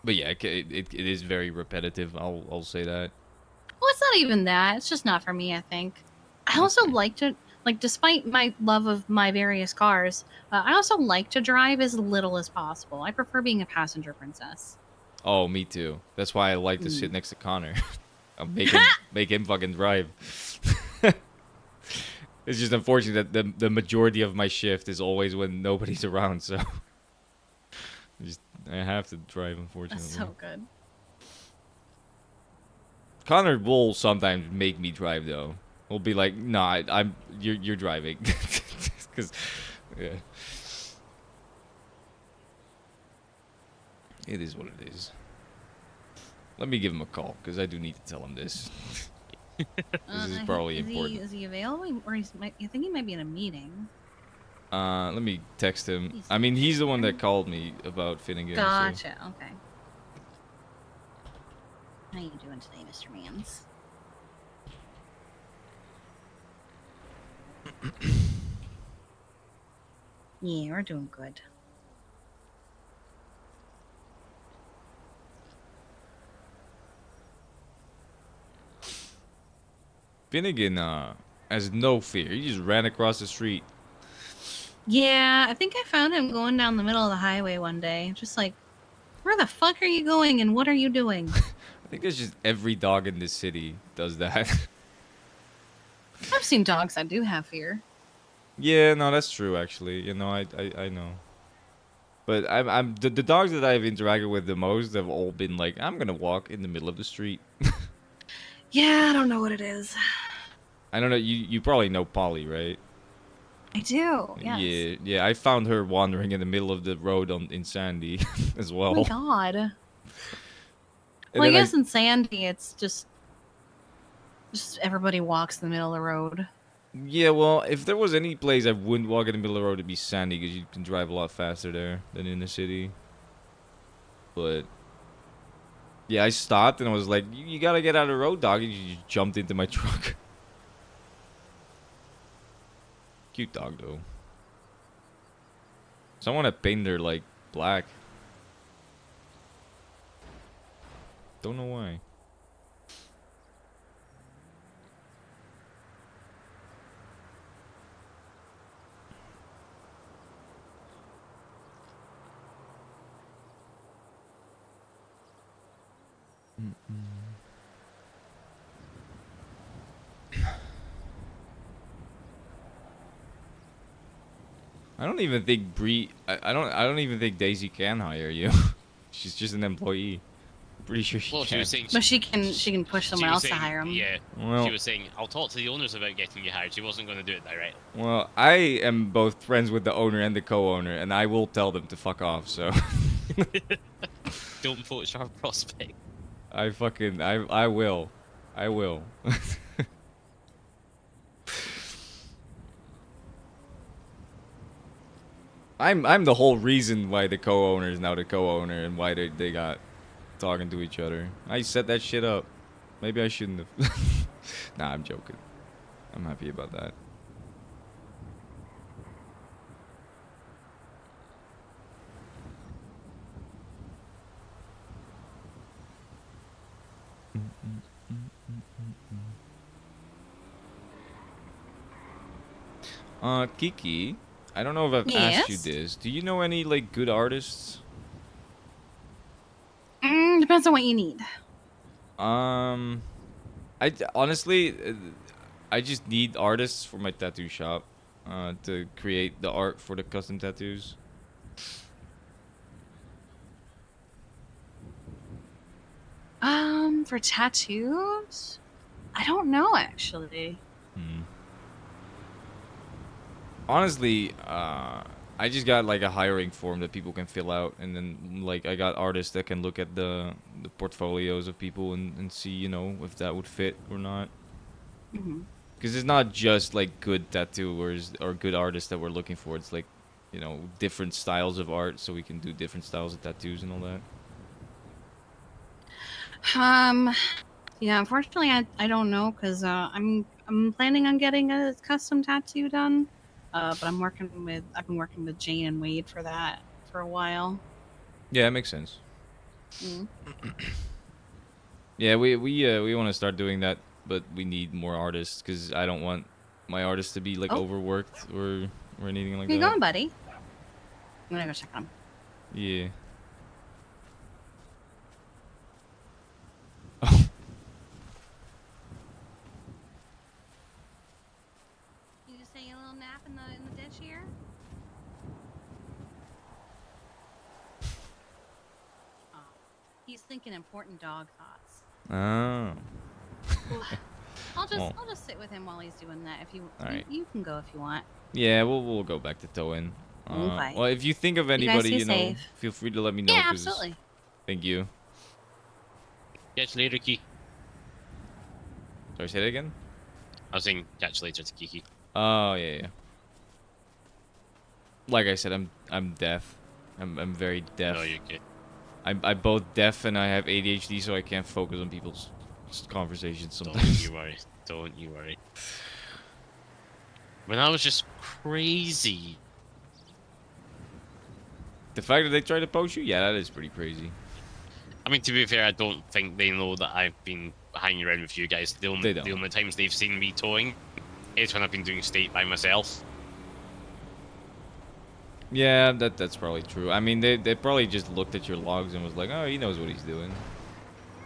But yeah, it is very repetitive. I'll say that. Well, it's not even that. It's just not for me, I think. I also like to, like, despite my love of my various cars, I also like to drive as little as possible. I prefer being a passenger princess. Oh, me too. That's why I like to sit next to Connor. I'll make him fucking drive. It's just unfortunate that the majority of my shift is always when nobody's around, so I have to drive, unfortunately. That's so good. Connor will sometimes make me drive though. He'll be like, "Nah, you're driving," because yeah, it is what it is. Let me give him a call because I do need to tell him this. This is probably important. Is he available, or I think he might be in a meeting. Let me text him. I mean, he's the one that called me about Finnegan. Gotcha. Okay. How you doing today, Mr. Mans? Yeah, we're doing good. Finnegan has no fear. He just ran across the street. Yeah, I think I found him going down the middle of the highway one day. Just like, where the fuck are you going and what are you doing? I think that's just every dog in this city does that. I've seen dogs that do have fear. Yeah, no, that's true. Actually, you know, I know. But I'm the dogs that I've interacted with the most have all been like, I'm gonna walk in the middle of the street. Yeah, I don't know what it is. I don't know. You probably know Polly, right? I do. Yes. Yeah. I found her wandering in the middle of the road in Sandy as well. Oh my god. And Well, I then guess in Sandy, it's just everybody walks in the middle of the road. Yeah, well, if there was any place I wouldn't walk in the middle of the road, it'd be Sandy, because you can drive a lot faster there than in the city. But yeah, I stopped and I was like, "You gotta get out of the road, dog." And you just jumped into my truck. Cute dog though. Someone had painted her like black. Don't know why. I don't even think Bree. I don't even think Daisy can hire you. She's just an employee. I'm pretty sure she Well, can. she was saying. But she can push someone else to hire him. Yeah. Well- She was saying, "I'll talk to the owners about getting you hired." She wasn't going to do it directly. Well, I am both friends with the owner and the co-owner, and I will tell them to fuck off. So Don't Photoshop prospect. I will. I will. I'm the whole reason why the co-owner is now the co-owner and why they got talking to each other. I set that shit up. Maybe I shouldn't have. Nah, I'm joking. I'm happy about that. Kiki, I don't know if I've asked you Yes? this. Do you know any like good artists? Depends on what you need. Honestly, I just need artists for my tattoo shop, to create the art for the custom tattoos. For tattoos? I don't know actually. Honestly, I just got like a hiring form that people can fill out, and then like I got artists that can look at the portfolios of people and see, you know, if that would fit or not. Because it's not just like good tattooers or good artists that we're looking for. It's like, you know, different styles of art, so we can do different styles of tattoos and all that. Yeah, unfortunately, I don't know because I'm planning on getting a custom tattoo done. But I've been working with Jane and Wade for that for a while. Yeah, it makes sense. Mm. Yeah, we want to start doing that, but we need more artists because I don't want my artists to be like Oh. overworked or anything like Where you that. going, buddy? I'm gonna go check on him. Yeah. You just taking a little nap in the ditch here? Oh, he's thinking important dog thoughts. Oh. I'll just sit with him while he's doing that. If you Alright. you can go if you want. Yeah, we'll go back to Toin. Okay. Well, if you think of You guys anybody, stay you know, safe. feel free to let me know. Yeah, 'cause- absolutely. Thank you. Catch you later, Kiki. Sorry, say that again? I was saying catch you later to Kiki. Oh yeah. Like I said, I'm deaf. I'm very deaf. No, you're good. I'm both deaf and I have ADHD, so I can't focus on people's conversations sometimes. Don't you worry. Don't you worry. When I was just crazy. The fact that they try to poach you, yeah, that is pretty crazy. I mean, to be fair, I don't think they know that I've been hanging around with you guys. The only times they've seen me towing is when I've been doing state by myself. Yeah, that's probably true. I mean, they probably just looked at your logs and was like, oh, he knows what he's doing.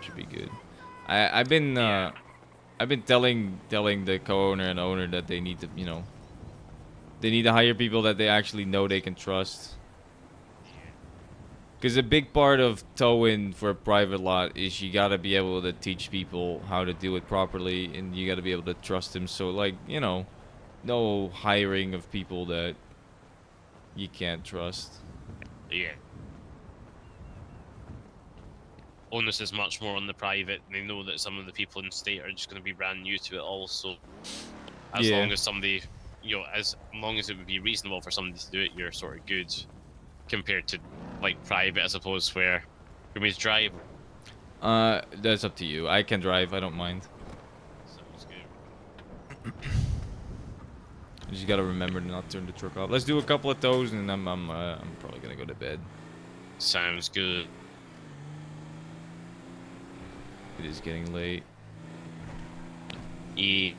Should be good. I've been telling the co-owner and owner that they need to, you know, they need to hire people that they actually know they can trust. Because a big part of towing for a private lot is you gotta be able to teach people how to do it properly, and you gotta be able to trust them. So, like, you know, no hiring of people that you can't trust. Yeah. Onus is much more on the private. They know that some of the people in state are just going to be brand new to it also. As long as somebody, you know, as long as it would be reasonable for somebody to do it, you're sort of good. Compared to, like, private, I suppose, where you may drive. That's up to you. I can drive. I don't mind. Sounds good. You just gotta remember to not turn the truck off. Let's do a couple of toes, and I'm probably gonna go to bed. Sounds good. It is getting late. Yeah.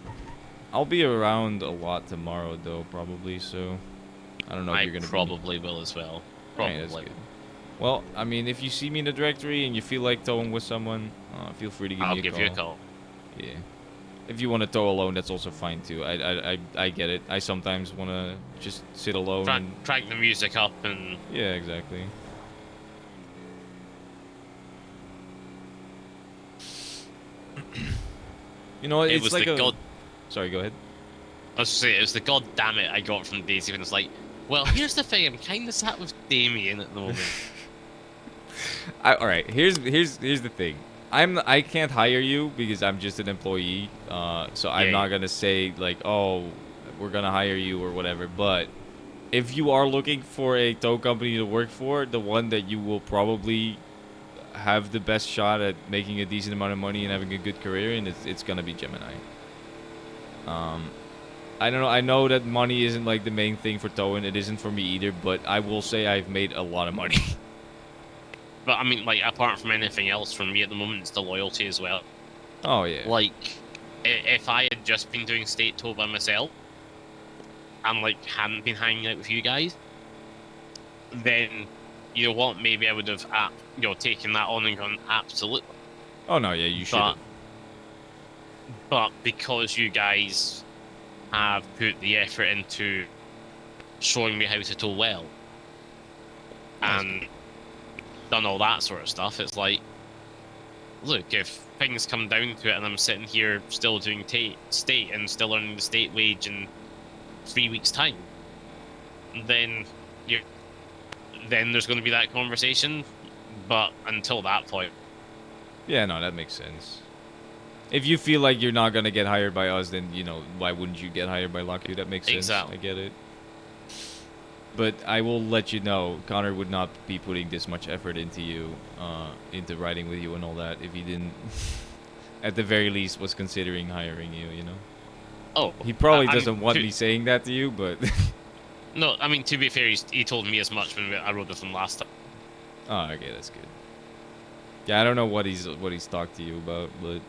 I'll be around a lot tomorrow, though, probably. So I don't know if you're gonna. Probably will as well. Probably. Right, that's good. Well, I mean, if you see me in the directory and you feel like towing with someone, feel free to give me a call. I'll give you a call. Yeah. If you want to tow alone, that's also fine too. I get it. I sometimes want to just sit alone. Crank the music up and. Yeah, exactly. You know, it's was like the god. Sorry, go ahead. I was saying it was the god damn it I got from Daisy when it's like, well, here's the thing. I'm kind of sat with Damien at the moment. All right. Here's the thing. I can't hire you because I'm just an employee. So I'm not gonna say like, oh, we're gonna hire you or whatever. But if you are looking for a tow company to work for, the one that you will probably have the best shot at making a decent amount of money and having a good career, and it's gonna be Gemini. I don't know. I know that money isn't like the main thing for towing. It isn't for me either. But I will say I've made a lot of money. But I mean, like, apart from anything else from me at the moment, it's the loyalty as well. Oh yeah. Like, if I had just been doing state tow by myself, and like hadn't been hanging out with you guys, then you know what? Maybe I would have, taken that on and gone absolutely. Oh no, yeah, you should. But because you guys have put the effort into showing me how to tow well, and done all that sort of stuff, it's like, look, if things come down to it and I'm sitting here still doing state and still earning the state wage in 3 weeks' time, then there's going to be that conversation. But until that point, yeah, no, that makes sense. If you feel like you're not gonna get hired by us, then you know why wouldn't you get hired by Lockheed? That makes sense. Exactly. I get it. But I will let you know, Connor would not be putting this much effort into you, into riding with you and all that, if he didn't at the very least, was considering hiring you. You know. Oh, He probably I mean, doesn't want me saying that to you, but. No, I mean, to be fair, he told me as much when I rode with him last time. Oh, okay, that's good. Yeah, I don't know what he's talked to you about, but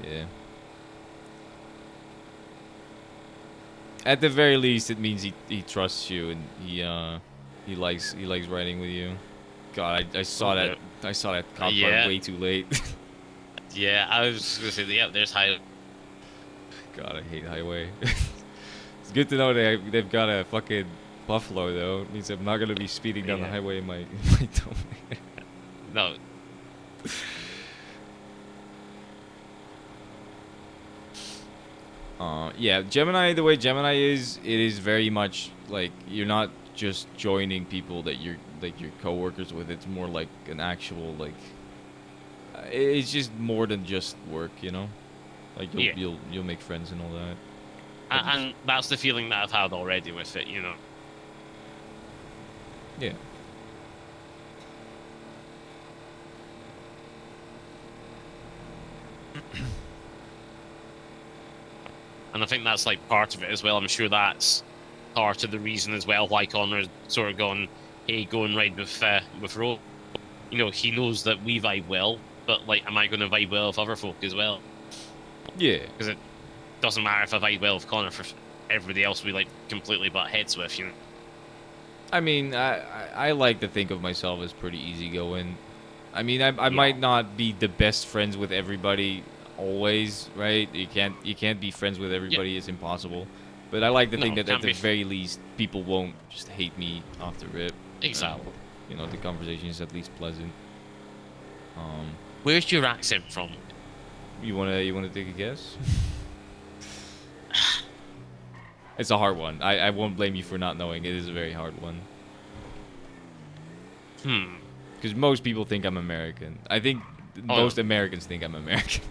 yeah. At the very least, it means he trusts you and he likes riding with you. God, I saw that cop car Yeah. way too late. Yeah, I was just gonna say, yep, there's highway. God, I hate highway. It's good to know they've got a fucking Buffalo though. It means I'm not gonna be speeding down the highway in my domain. No. Yeah, Gemini, the way Gemini is, it is very much like you're not just joining people that you're like your coworkers with. It's more like an actual like. It's just more than just work, you know. Like you'll make friends and all that. And that's the feeling that I've had already with it, you know. Yeah. And I think that's like part of it as well. I'm sure that's part of the reason as well why Connor's sort of gone, hey, go and ride with Ro. You know, he knows that we vibe well, but like, am I going to vibe well with other folk as well? Yeah. Because it doesn't matter if I vibe well with Connor, for everybody else we like completely butt heads with, you know. I mean, I like to think of myself as pretty easygoing. I mean, I might not be the best friends with everybody always, right? You can't be friends with everybody. It's impossible. But I like to think that at the very least, people won't just hate me off the rip. Exactly. You know, the conversation is at least pleasant. Where's your accent from? You wanna take a guess? It's a hard one. I won't blame you for not knowing. It is a very hard one. Because most people think I'm American. I think most Americans think I'm American,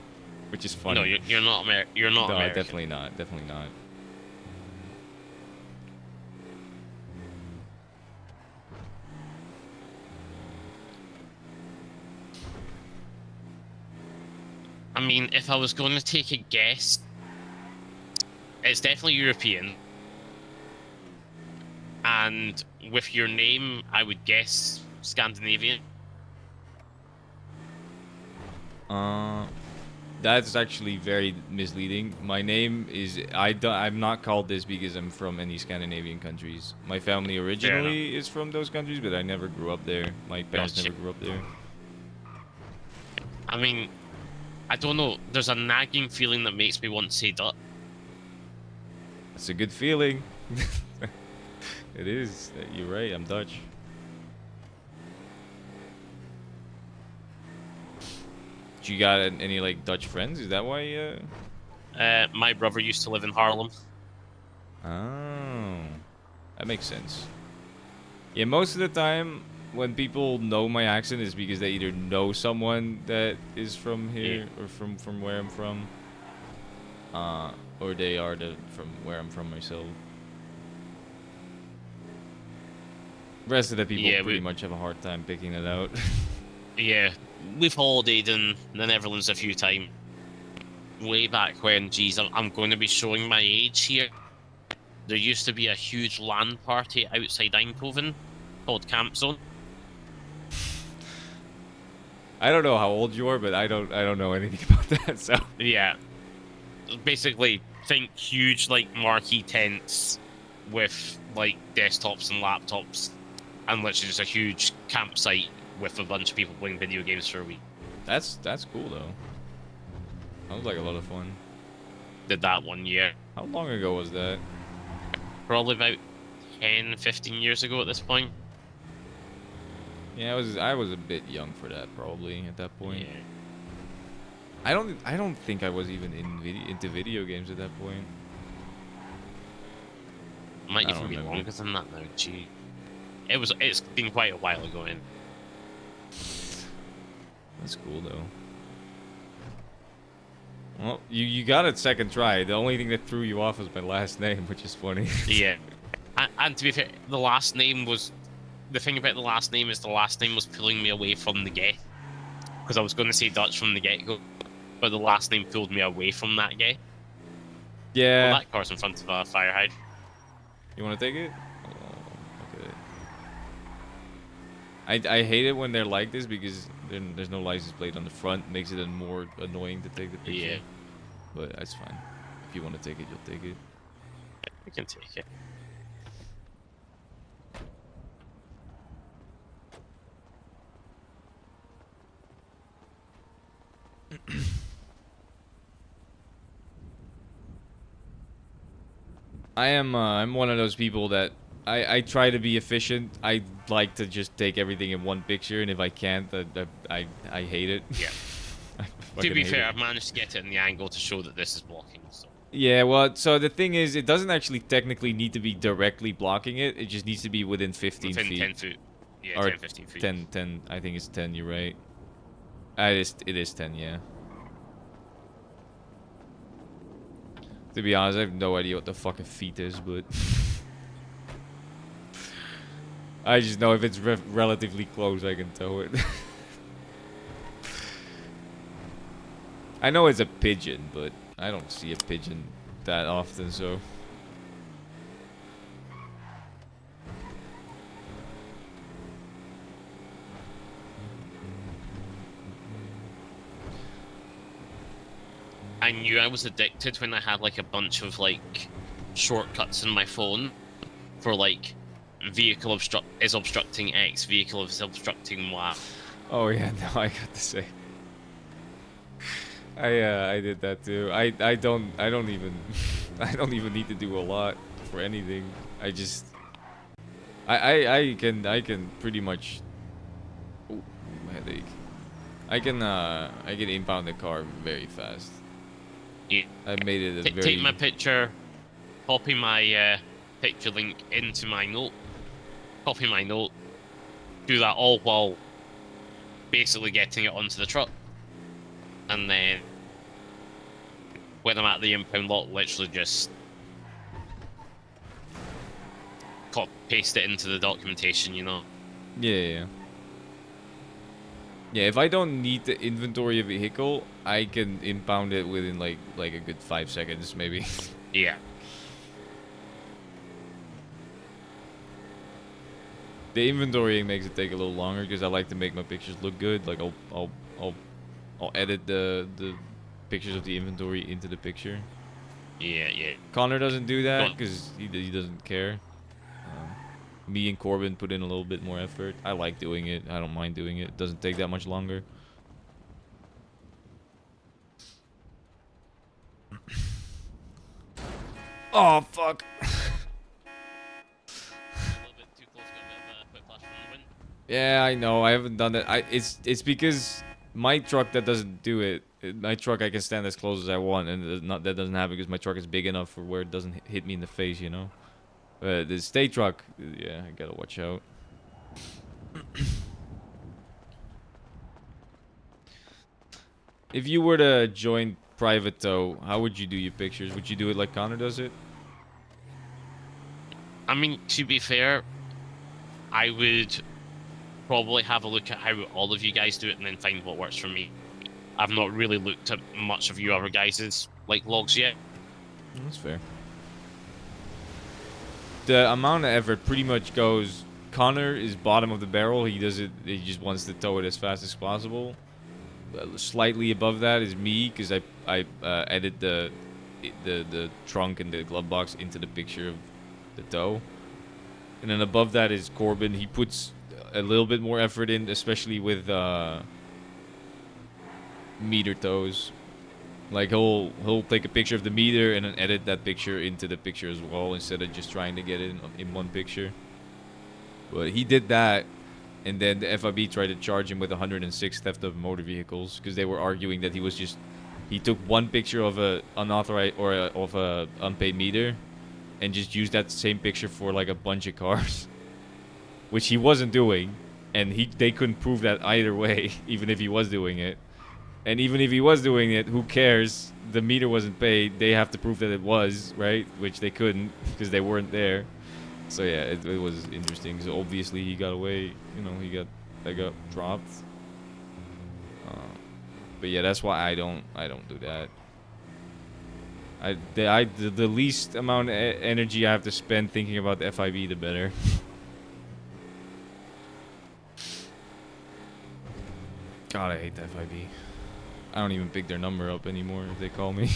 which is funny. No, you're not You're not no, American. definitely not. Definitely not. I mean, if I was going to take a guess, it's definitely European. And with your name, I would guess Scandinavian. That's actually very misleading. My name is I'm not called this because I'm from any Scandinavian countries. My family originally is from those countries, but I never grew up there. My parents never grew up there. I mean, I don't know. There's a nagging feeling that makes me want to say Dutch. That's a good feeling. It is. You're right. I'm Dutch. Do you got any like Dutch friends? Is that why? My brother used to live in Harlem. Oh, that makes sense. Yeah, most of the time when people know my accent is because they either know someone that is from here or from where I'm from, or they are from where I'm from myself. The rest of the people pretty much have a hard time picking it out. Yeah, we've holidayed in the Netherlands a few times. Way back when, geez, I'm going to be showing my age here. There used to be a huge LAN party outside Eindhoven called Camp Zone. I don't know how old you are, but I don't know anything about that. So yeah, basically think huge like marquee tents with like desktops and laptops, and literally just a huge campsite with a bunch of people playing video games for a week. That's cool though. Sounds like a lot of fun. Did that 1 year. How long ago was that? Probably about 10, 15 years ago at this point. Yeah, I was a bit young for that probably at that point. Yeah. I don't think I was even into video games at that point. Might even be longer than that now. Gee, it's been quite a while ago. In. That's cool though. Well, you got it second try. The only thing that threw you off was my last name, which is funny. Yeah, and to be fair, the last name was. The thing about the last name is the last name was pulling me away from the get, because I was going to say Dutch from the get-go, but the last name pulled me away from that guy. Yeah. Well, that car's in front of a fire hydrant. You want to take it? Oh, okay. I hate it when they're like this because there's no license plate on the front. Makes it more annoying to take the picture. Yeah. But that's fine. If you want to take it, you'll take it. We can take it. I'm one of those people that I try to be efficient. I like to just take everything in one picture, and if I can't, I hate it. Yeah. I To fucking be hate fair, it. I've managed to get it in the angle to show that this is blocking. So. Yeah, well, so the thing is, it doesn't actually technically need to be directly blocking it. It just needs to be within 15 Within feet. 10 foot. Yeah, Or 10, 15 feet. 10, I think it's 10, you're right. It is 10, yeah. To be honest, I have no idea what the fuck a feet is, but... I just know if it's relatively close, I can tow it. I know it's a pigeon, but I don't see a pigeon that often, so... I knew I was addicted when I had like a bunch of like shortcuts in my phone for like vehicle is obstructing X, vehicle is obstructing Y. Oh yeah, no, I got to say. I did that too. I don't even I don't even need to do a lot for anything. I just I can pretty much headache. I can impound the car very fast. Yeah. I made it a very Take my picture, copy my picture link into my note, copy my note, do that all while basically getting it onto the truck, and then when I'm at the impound lot, literally just paste it into the documentation, you know. Yeah. Yeah, if I don't need to inventory a vehicle, I can impound it within like a good 5 seconds, maybe. Yeah. The inventorying makes it take a little longer because I like to make my pictures look good. Like I'll edit the pictures of the inventory into the picture. Yeah. Connor doesn't do that because he doesn't care. Me and Corbin put in a little bit more effort. I like doing it. I don't mind doing it. It doesn't take that much longer. Oh, fuck. Yeah, I know. I haven't done that. It's because my truck that doesn't do it. My truck I can stand as close as I want, and that doesn't happen because my truck is big enough for where it doesn't hit me in the face, you know. The state truck, yeah, I gotta watch out. If you were to join private tow, how would you do your pictures? Would you do it like Connor does it? I mean, to be fair, I would probably have a look at how all of you guys do it and then find what works for me. I've not really looked at much of you other guys' like logs yet. That's fair. The amount of effort pretty much goes. Connor is bottom of the barrel. He does it. He just wants to tow it as fast as possible. Slightly above that is me because I edit the trunk and the glove box into the picture of the tow. And then above that is Corbin. He puts a little bit more effort in, especially with meter tows. Like he'll take a picture of the meter and then edit that picture into the picture as well instead of just trying to get it in one picture. But he did that, and then the FIB tried to charge him with 106 theft of motor vehicles because they were arguing that he took one picture of a unauthorized or of a unpaid meter, and just used that same picture for like a bunch of cars, which he wasn't doing, and they couldn't prove that either way, even if he was doing it. And even if he was doing it, who cares? The meter wasn't paid. They have to prove that it was, right? Which they couldn't because they weren't there. So yeah, it was interesting. So obviously he got away. You know, they got dropped. But yeah, that's why I don't do that. The least amount of energy I have to spend thinking about the FIB, the better. God, I hate the FIB. I don't even pick their number up anymore if they call me.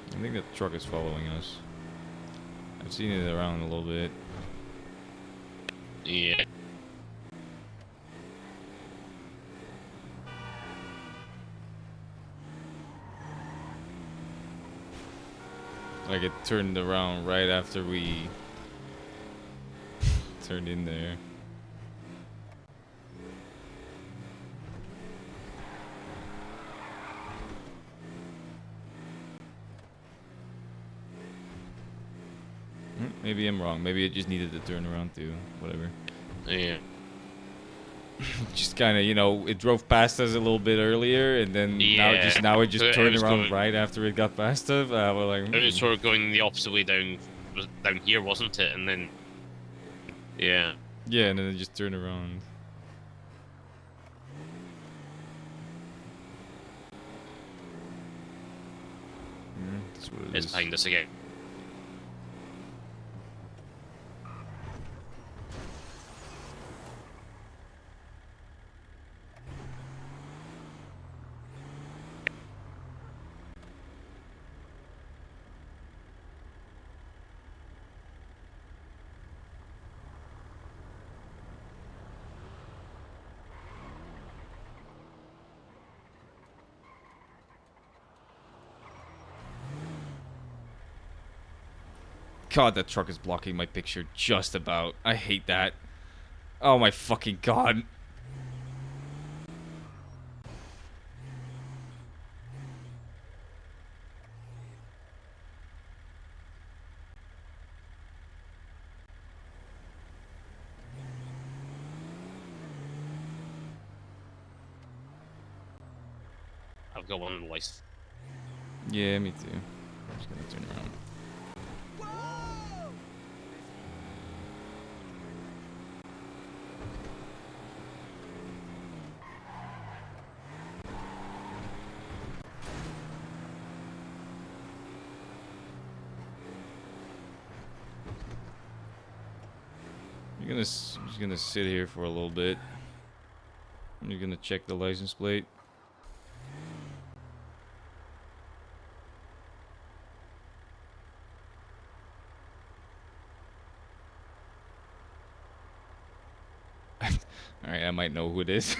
I think that truck is following us. I've seen it around a little bit. Yeah. Like it turned around right after we turned in there. Maybe I'm wrong. Maybe it just needed to turn around too. Whatever. Yeah. Just kind of, you know, it drove past us a little bit earlier, and then now it just turned around right after it got past us. We're like, It was sort of going the opposite way down here, wasn't it? And then, yeah. Yeah, and then it just turned around. That's what it It's is. behind us again. God, that truck is blocking my picture just about. I hate that. Oh my fucking god. I've got one on the list. Yeah, me too. I'm just gonna turn around. I'm just gonna sit here for a little bit. I'm just gonna check the license plate. Alright, I might know who it is.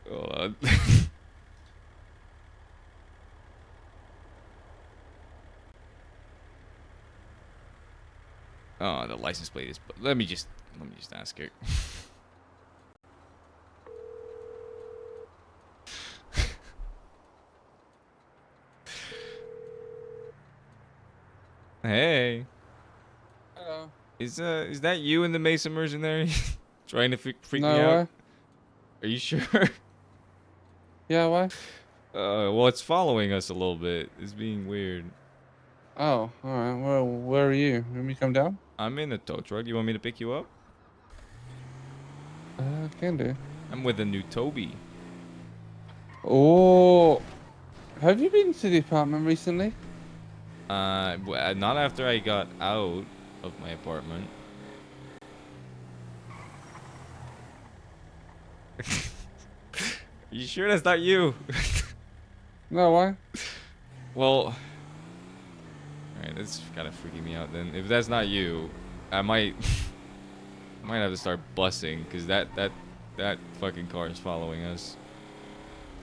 Hold on. Oh, the license plate is. Let me just ask her. Hey. Hello. Is that you in the Mason mercenary? Trying to freak me No, out? why? Are you sure? Yeah, why? Well, it's following us a little bit. It's being weird. Oh, alright. Well, where are you? Let me come down? I'm in a tow truck. You want me to pick you up? Can do. I'm with a new Toby. Oh, have you been to the apartment recently? Not after I got out of my apartment. You sure that's not you? No, why? Well, alright, that's kind of freaking me out then. If that's not you, I might have to start bussing, because that fucking car is following us.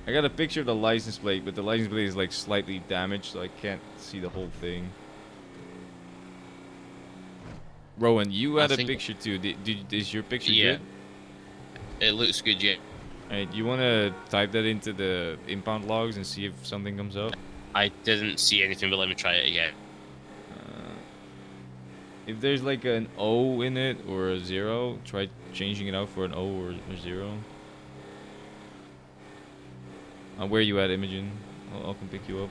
I got a picture of the license plate, but the license plate is like slightly damaged, so I can't see the whole thing. Rowan, you had a picture too. Is your picture good? It looks good, yeah. Alright, you want to type that into the impound logs and see if something comes up? I didn't see anything, but let me try it again. If there's like an O in it or a 0, try changing it out for an O or a 0. Where you at, Imogen? I'll come pick you up.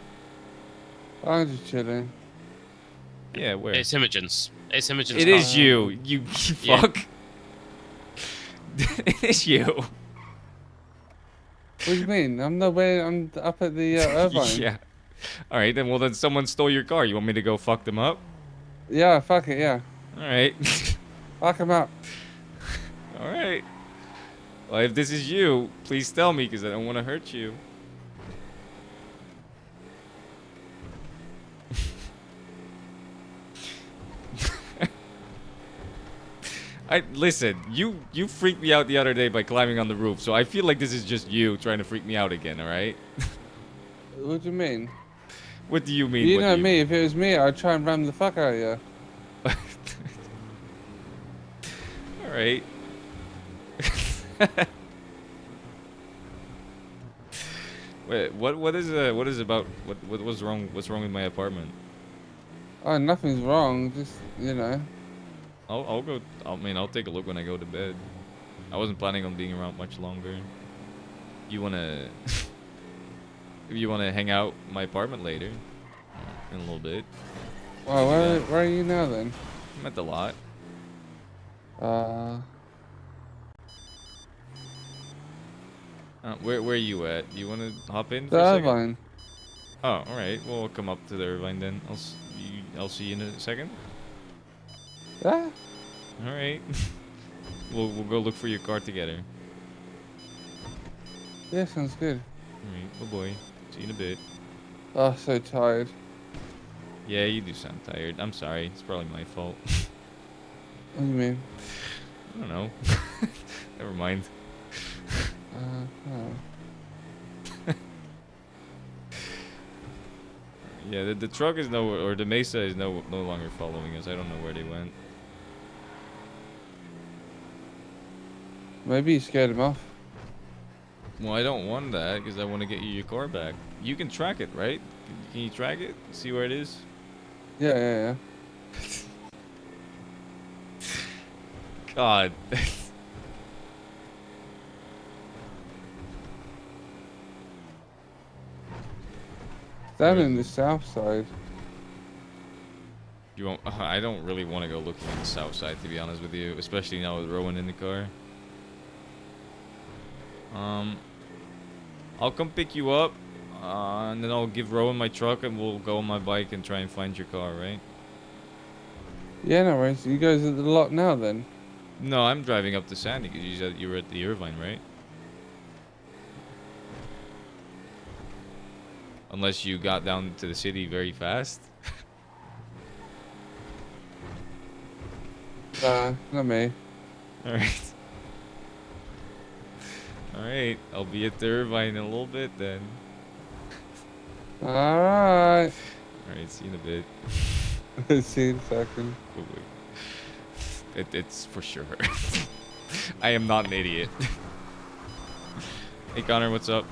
I'm just chilling. Yeah, where? It's Imogen's. It's Imogen's It car. is you. You Yeah. fuck. It is you. What do you mean? I'm nowhere. I'm up at the Irvine. Yeah. All right, then. Well, then someone stole your car. You want me to go fuck them up? Yeah, fuck it, yeah. All right. Fuck them up. All right. Well, if this is you, please tell me, because I don't want to hurt you. Listen. You freaked me out the other day by climbing on the roof, so I feel like this is just you trying to freak me out again. All right. What do you mean? What do you mean? You what know do me. If it was me, I'd try and ram the fuck out of you. All right. Wait, what is about what's wrong with my apartment? Oh, nothing's wrong. Just I'll go. I'll take a look when I go to bed. I wasn't planning on being around much longer. You wanna if you wanna hang out in my apartment later in a little bit. Well, where are you now then? I'm at the lot. Where are you at? You wanna hop in for The a second? Irvine. Oh, all right. Well, I'll come up to the Irvine then. I'll see you in a second. Yeah. All right. We'll go look for your car together. Yeah, sounds good. All right. Oh boy. See you in a bit. Oh, so tired. Yeah, you do sound tired. I'm sorry. It's probably my fault. What do you mean? I don't know. Never mind. Oh. Yeah, the truck is or the Mesa is no longer following us. I don't know where they went. Maybe you scared him off. Well, I don't want that because I want to get you your car back. You can track it, right? Can you track it? See where it is? Yeah. God. Down in the south side. You won't. I don't really want to go looking on the south side, to be honest with you, especially now with Rowan in the car. I'll come pick you up, and then I'll give Rowan my truck, and we'll go on my bike and try and find your car, right? Yeah, no worries. You guys at the lot now then? No, I'm driving up to Sandy because you said you were at the Irvine, right? Unless you got down to the city very fast. Nah, not me. Alright. Alright, I'll be at the Irvine in a little bit then. Alright. Alright, see you in a bit. See you in a second. Oh, wait. It's for sure. I am not an idiot. Hey Connor, what's up?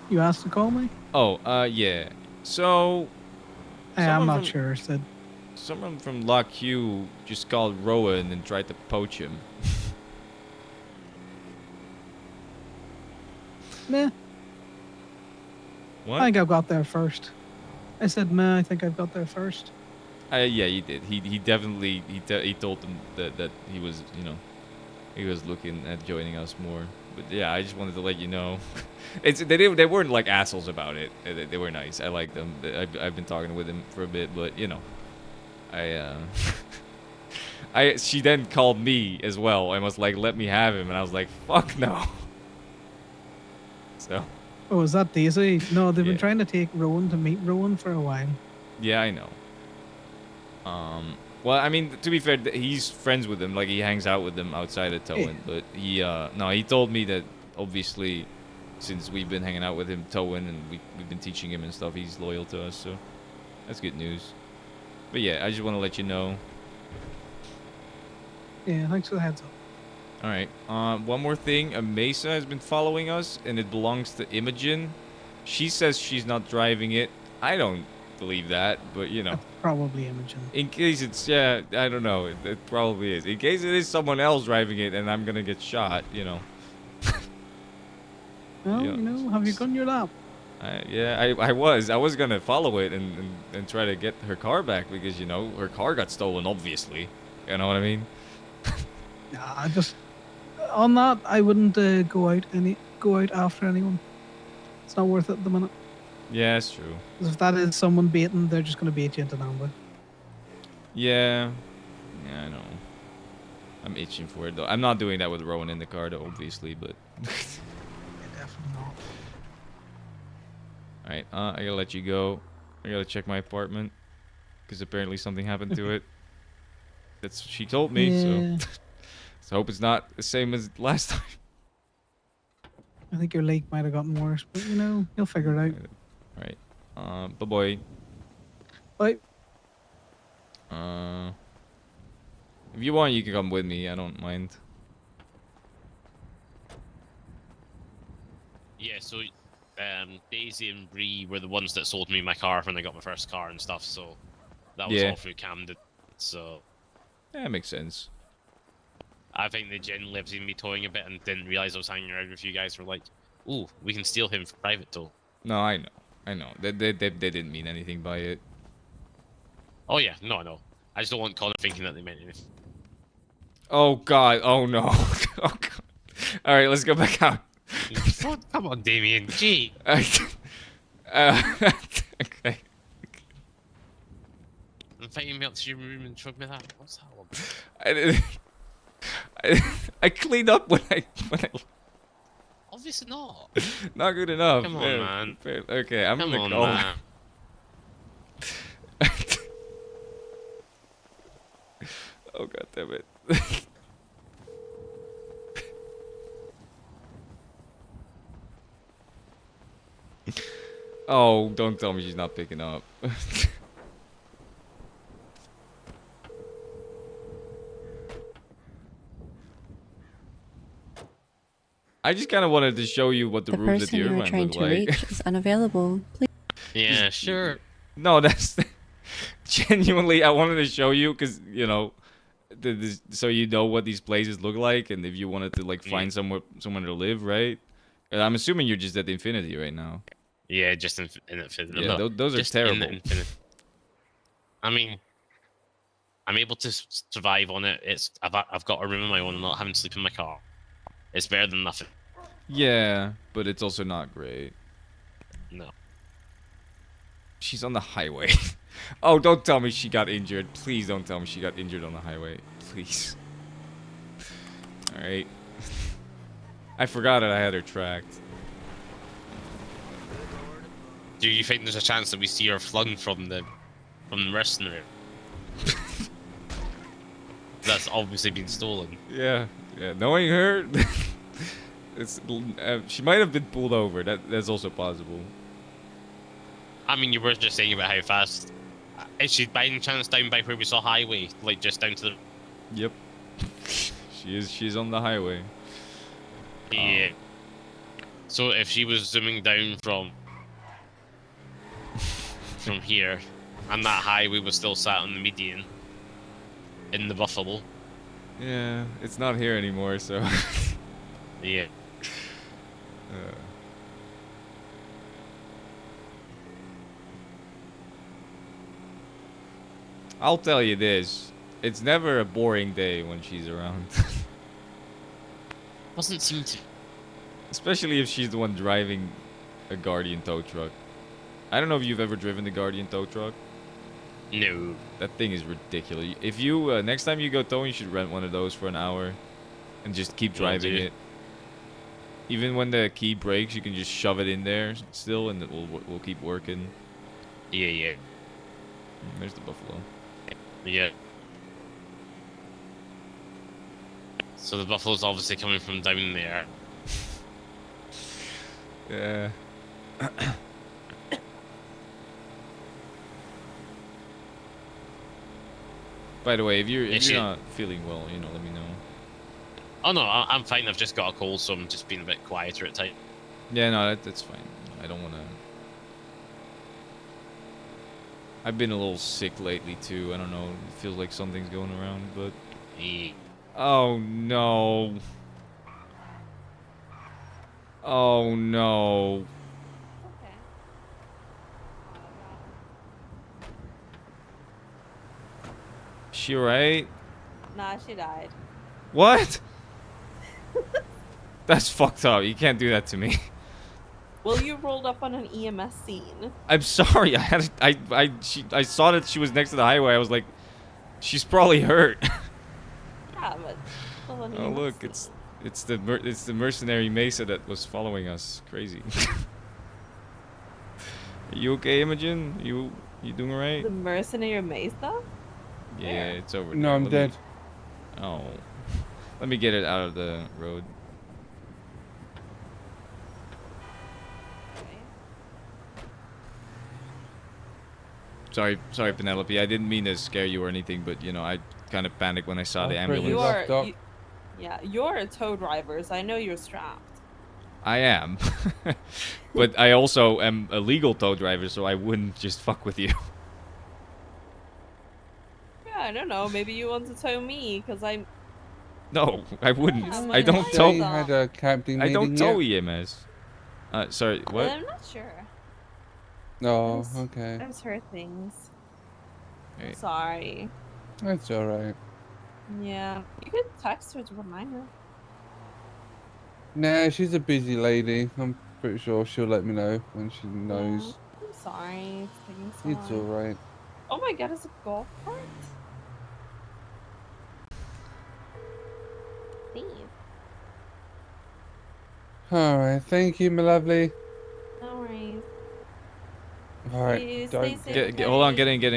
You asked to call me? Oh, yeah. So... I'm not sure, Sid. Someone from Lock Q just called Rowan and tried to poach him. Meh. What? I think I've got there first. I said, meh, I think I've got there first. Yeah, he did. He definitely he told them that he was he was looking at joining us more. But yeah, I just wanted to let you know. They weren't like assholes about it. They were nice. I like them. I've been talking with them for a bit, but she then called me as well and was like, "Let me have him," and I was like, "Fuck no." So. Oh, is that Daisy? No, they've been trying to take Rowan to meet Rowan for a while. Yeah, I know. Well, I mean, to be fair, he's friends with them. Like, he hangs out with them outside of Towin. But he told me that, obviously, since we've been hanging out with him, Towin, and we've been teaching him and stuff, he's loyal to us. So, that's good news. But yeah, I just want to let you know. Yeah, thanks for the heads up. All right. One more thing. A Mesa has been following us, and it belongs to Imogen. She says she's not driving it. I don't believe that, but Probably Imogen. In case it's I don't know. It probably is. In case it is someone else driving it, and I'm gonna get shot, Well, Yeah. you know, have you done your lap? I was gonna follow it and try to get her car back because you know her car got stolen. Obviously, you know what I mean. Nah, just on that, I wouldn't go out after anyone. It's not worth it at the minute. Yeah, it's true. 'Cause if that is someone baiting, they're just gonna bait you into an ambush. Yeah, I know. I'm itching for it though. I'm not doing that with Rowan in the car though, obviously, but. Definitely not. Alright, I gotta let you go. I gotta check my apartment. Because apparently something happened to it. That's what she told me, Yeah. so... so I hope it's not the same as last time. I think your leak might have gotten worse, but you know, you'll figure it out. Alright. Bye-bye. Bye. If you want, you can come with me. I don't mind. Yeah, so Daisy and Bree were the ones that sold me my car when I got my first car and stuff, so that was all through Camden. So yeah, that makes sense. I think they genuinely have seen me towing a bit and didn't realize I was hanging around with you guys. Were like, "Ooh, we can steal him for private tow." No, I know. They didn't mean anything by it. Oh yeah, no, I know. I just don't want Connor thinking that they meant anything. Oh god. Oh no. Oh god. All right, let's go back out. Come on, Damien. Gee. Okay. Inviting me up to your room and showed me that. What's that one? I cleaned up when I. Obviously not. Not good enough. Come on, Yeah, man. Okay, I'm Come gonna on, go. man. Oh god damn it. Oh, don't tell me she's not picking up. I just kind of wanted to show you what the rooms at the Irvine look like. is unavailable. Please. Yeah, sure. No, that's genuinely I wanted to show you because you know, so you know what these places look like, and if you wanted to like find somewhere to live, right? And I'm assuming you're just at Infinity right now. Yeah, just in Infinity. Yeah, No, those are just in terrible. Infinity. I mean, I'm able to survive on it. I've got a room of my own and not having to sleep in my car. It's better than nothing. Yeah, but it's also not great. No. She's on the highway. Oh, don't tell me she got injured. Please don't tell me she got injured on the highway. Please. Alright. I forgot that I had her tracked. Do you think there's a chance that we see her flung from the resting room? That's obviously been stolen. Yeah, knowing her, she might have been pulled over. That's also possible. I mean, you were just saying about how fast. Is she by any chance down by where we saw highway, like just down to the? Yep. She is. She's on the highway. Yeah. So if she was zooming down from here, and that highway was still sat on the median in the Buffalo. Yeah, it's not here anymore, so. Yeah. I'll tell you this: it's never a boring day when she's around. Doesn't seem to. Especially if she's the one driving a Guardian tow truck. I don't know if you've ever driven the Guardian tow truck. No. That thing is ridiculous. If you next time you go towing, you should rent one of those for an hour, and just keep driving it. Even when the key breaks, you can just shove it in there still, and it will keep working. Yeah. There's the Buffalo. Yeah. So the Buffalo's obviously coming from down there. Yeah. By the way, if you're not feeling well, you know, let me know. Oh no, I'm fine. I've just got a cold, so I'm just being a bit quieter at times. Yeah, no, that's fine. I don't want to. I've been a little sick lately too. I don't know. It feels like something's going around, but. Oh no. Oh no. Okay. She right? Nah, she died. What? That's fucked up. You can't do that to me. Well, you rolled up on an EMS scene. I'm sorry. I saw that she was next to the highway. I was like, she's probably hurt. Yeah, but still an Oh EMS look, scene. it's the mercenary Mesa that was following us. Crazy. Are you okay, Imogen? You doing alright? The mercenary Mesa? Yeah, it's over No, there. I'm dead. Oh. Let me get it out of the road. Sorry, Penelope. I didn't mean to scare you or anything, but you know, I kind of panicked when I saw the ambulance. Yeah, you're a tow driver, so I know you're strapped. I am. But I also am a legal tow driver, so I wouldn't just fuck with you. Yeah, I don't know. Maybe you want to tow me, because I'm... No, I wouldn't. Yeah, I don't Shay tow. had a captain I don't meeting tow yet? EMS. Sorry, what? I'm not sure. Oh, okay. I've heard things. I'm Right. sorry. That's alright. Yeah, you could text her to remind her. Nah, she's a busy lady. I'm pretty sure she'll let me know when she Yeah, knows. I'm sorry. It's taking so It's long. alright. Oh my god, it's a golf cart? Steve. Alright, thank you, my lovely. No worries. Alright, You don't stay safe, Hold on, buddy. get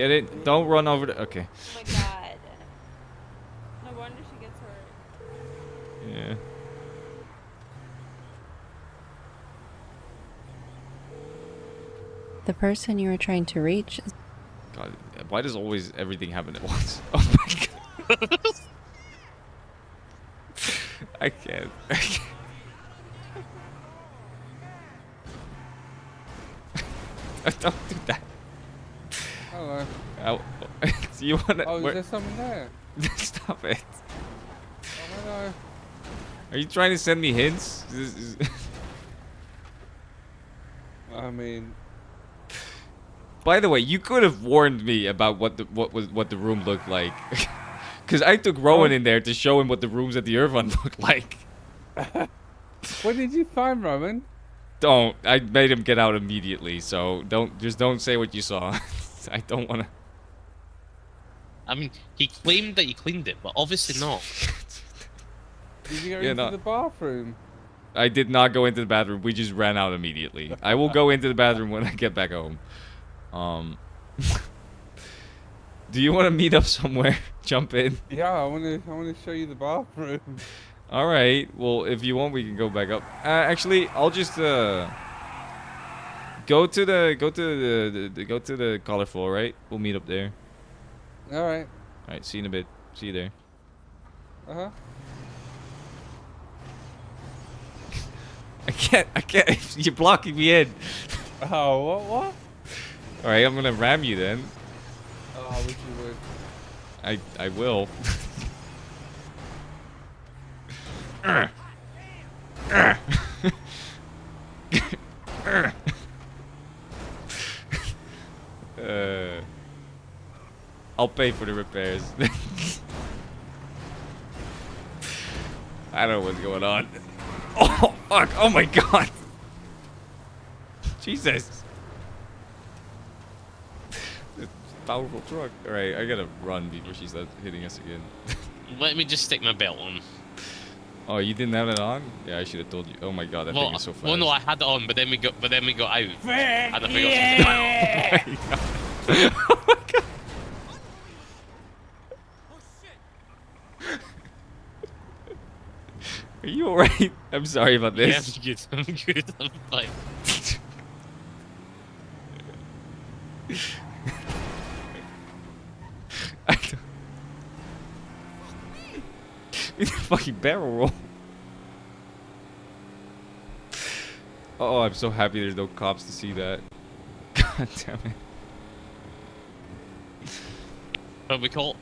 in. Don't run over the. Okay. Oh my god. No wonder she gets hurt. Yeah. The person you were trying to reach is... God, why does always everything happen at once? Oh my god. I can't. Don't do that. Hello. Do you wanna? Oh, is there someone there? Stop it. Oh, hello. Are you trying to send me hints? I mean... By the way, you could have warned me about what the room looked like, because I took Rowan in there to show him what the rooms at the Irvine looked like. What did you find, Roman? Don't. I made him get out immediately. So don't say what you saw. I don't want to. I mean, he claimed that he cleaned it, but obviously not. Did you go into the bathroom? I did not go into the bathroom. We just ran out immediately. I will go into the bathroom when I get back home. Do you want to meet up somewhere? Jump in. Yeah, I want to show you the bathroom. All right. Well, if you want, we can go back up. Actually, I'll just go to the colorful. Right? We'll meet up there. All right. All right. See you in a bit. See you there. Uh-huh. I can't. You're blocking me in. Oh, what? All right. I'm gonna ram you then. Oh, I wish you would. I will. I'll pay for the repairs. I don't know what's going on. Oh fuck! Oh my god! Jesus! Powerful truck. All right, I gotta run before she starts hitting us again. Let me just stick my belt on. Oh, you didn't have it on? Yeah, I should have told you. Oh my god, that thing is so fast. Well, no, I had it on, but then we got out. And I forgot something. Oh my god. Are you alright? I'm sorry about this. Yeah, I'm good. I'm fine. I don't... It's a fucking barrel roll. Oh, I'm so happy there's no cops to see that. God damn it. But we called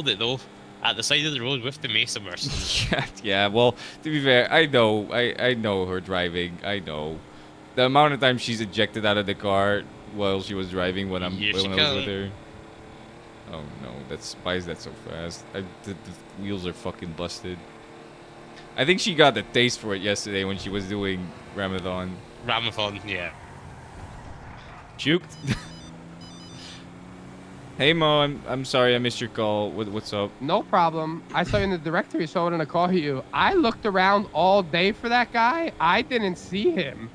it though. at the side of the road with the Mesa Mercenaries. Yeah, well, to be fair, I know her driving. I know. The amount of time she's ejected out of the car while she was driving when I was with her. Oh no, why is that so fast? The wheels are fucking busted. I think she got the taste for it yesterday when she was doing Ramathon. Ramathon, yeah. Juked. Hey Mo, I'm sorry I missed your call. What's up? No problem. I saw you in the directory, so I wanted to call you. I looked around all day for that guy. I didn't see him.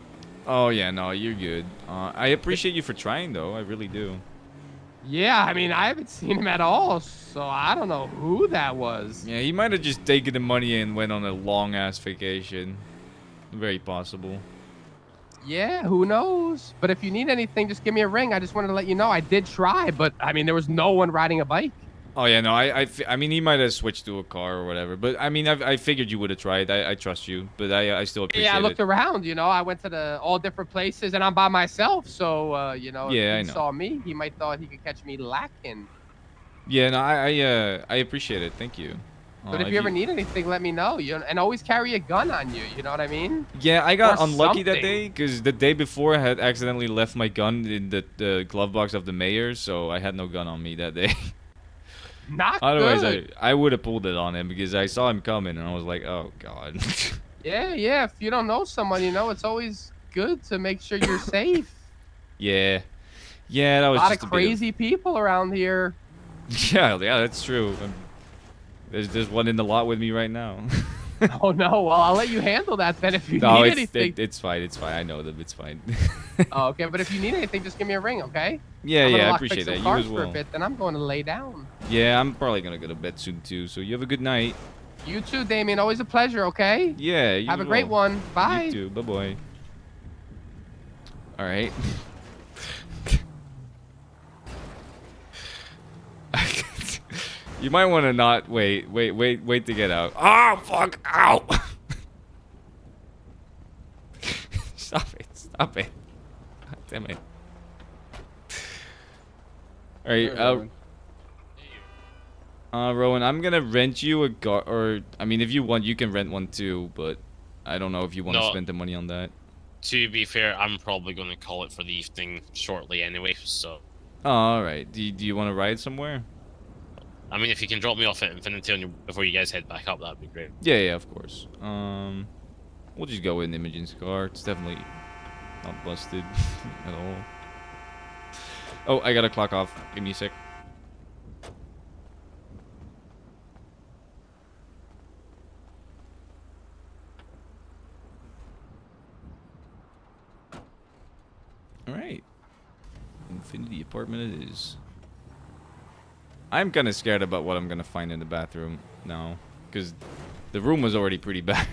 Oh yeah, no, you're good. I appreciate you for trying though. I really do. Yeah, I mean, I haven't seen him at all, so I don't know who that was. Yeah, he might have just taken the money and went on a long ass vacation. Very possible. Yeah, who knows? But if you need anything, just give me a ring. I just wanted to let you know I did try, but I mean, there was no one riding a bike. Oh yeah, no, I mean he might have switched to a car or whatever, but I mean I figured you would have tried. I trust you, but I still appreciate it. Yeah, I looked around. You know, I went to all different places, and I'm by myself. So you know, Yeah, I if he know. saw me, he might thought he could catch me lacking. Yeah, no, I appreciate it. Thank you. But if you ever need anything, let me know. And always carry a gun on you. You know what I mean? Yeah, I got Or unlucky that something. day because the day before I had accidentally left my gun in the glove box of the mayor, so I had no gun on me that day. Not Otherwise, good. I would have pulled it on him because I saw him coming and I was like, oh god. Yeah. If you don't know someone, you know, it's always good to make sure you're safe. Yeah, that A was lot just of a bit crazy people around here. Yeah, that's true. There's one in the lot with me right now. Oh no, well I'll let you handle that then if you No, need it's anything. it's fine. I know them. It's fine. Oh, okay, but if you need anything, just give me a ring, okay? Yeah, I'm gonna I lock appreciate pick some that. You cards as for a well. bit, then I'm going to lay down. Yeah, I'm probably gonna go to bed soon too. So you have a good night. You too, Damien. Always a pleasure, okay? Yeah. You Have a as great well. one. Bye. You too. Bye bye. All right. You might want to not wait to get out. Oh fuck! Ow! Stop it! God damn it! All right, Rowan, I'm gonna rent you a car, or I mean, if you want, you can rent one too. But I don't know if you want to No. spend the money on that. To be fair, I'm probably going to call it for the evening shortly anyway, so... Oh, all right. Do you want to ride somewhere? I mean, if you can drop me off at Infinity before you guys head back up, that'd be great. Yeah, of course. We'll just go in Imogen's car. It's definitely not busted at all. Oh, I gotta clock off. Give me a sec. Alright. Infinity apartment it is. I'm kind of scared about what I'm gonna find in the bathroom now. Because the room was already pretty bad.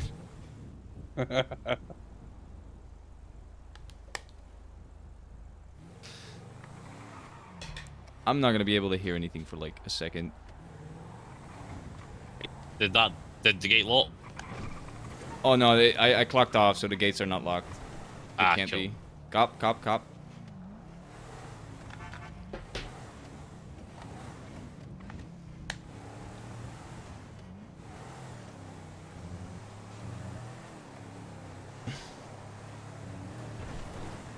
I'm not gonna be able to hear anything for like a second. Did the gate lock? Oh no, I clocked off, so the gates are not locked. They can't cool. be. Cop.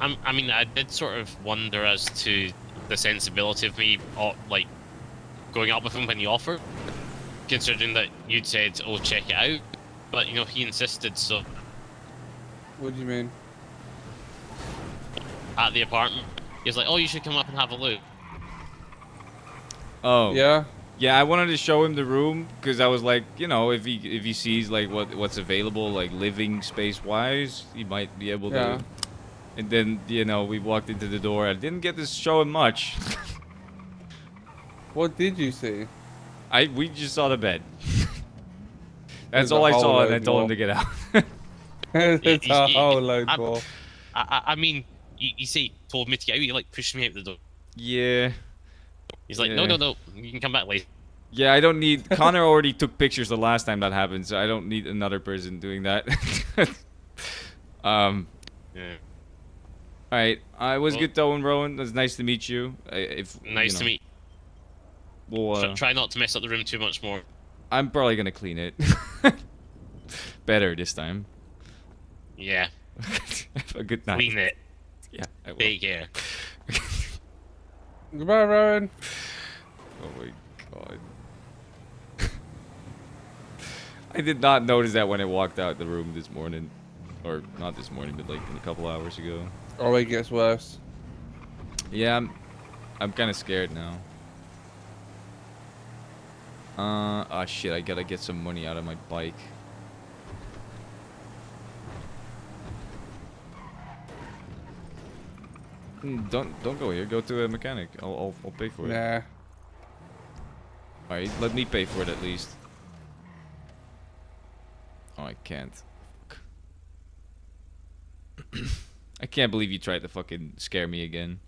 I mean, I did sort of wonder as to the sensibility of me, like, going up with him when he offered, considering that you'd said, "Oh, check it out," but you know he insisted. So, What do you mean? at the apartment, he was like, "Oh, you should come up and have a look." Oh. Yeah. Yeah, I wanted to show him the room because I was like, you know, if he sees like what's available, like living space wise, he might be able to. And then, you know, we walked into the door. I didn't get to show him much. What did you see? We just saw the bed. That's There's all a I whole saw, and I load told him more. to get out. It's a whole load more. I mean, you say told me to get out. You like pushed me out the door. Yeah. He's like, Yeah. no, you can come back later. Yeah, I don't need. Connor already took pictures the last time that happened, so I don't need another person doing that. Yeah. All right. It was good though, Rowan. It was nice to meet you. Nice to meet. We'll Try not to mess up the room too much more. I'm probably gonna clean it. Better this time. Yeah. Have a good night. Clean it. Yeah, I will. Take care. Goodbye, Rowan. Oh my god. I did not notice that when I walked out the room this morning. Or not this morning, but like a couple hours ago. Oh, it gets worse. Yeah, I'm kind of scared now. Oh shit, I gotta get some money out of my bike. Don't go here. Go to a mechanic. I'll pay for it. Nah. Alright, let me pay for it at least. Oh, I can't. I can't believe you tried to fucking scare me again.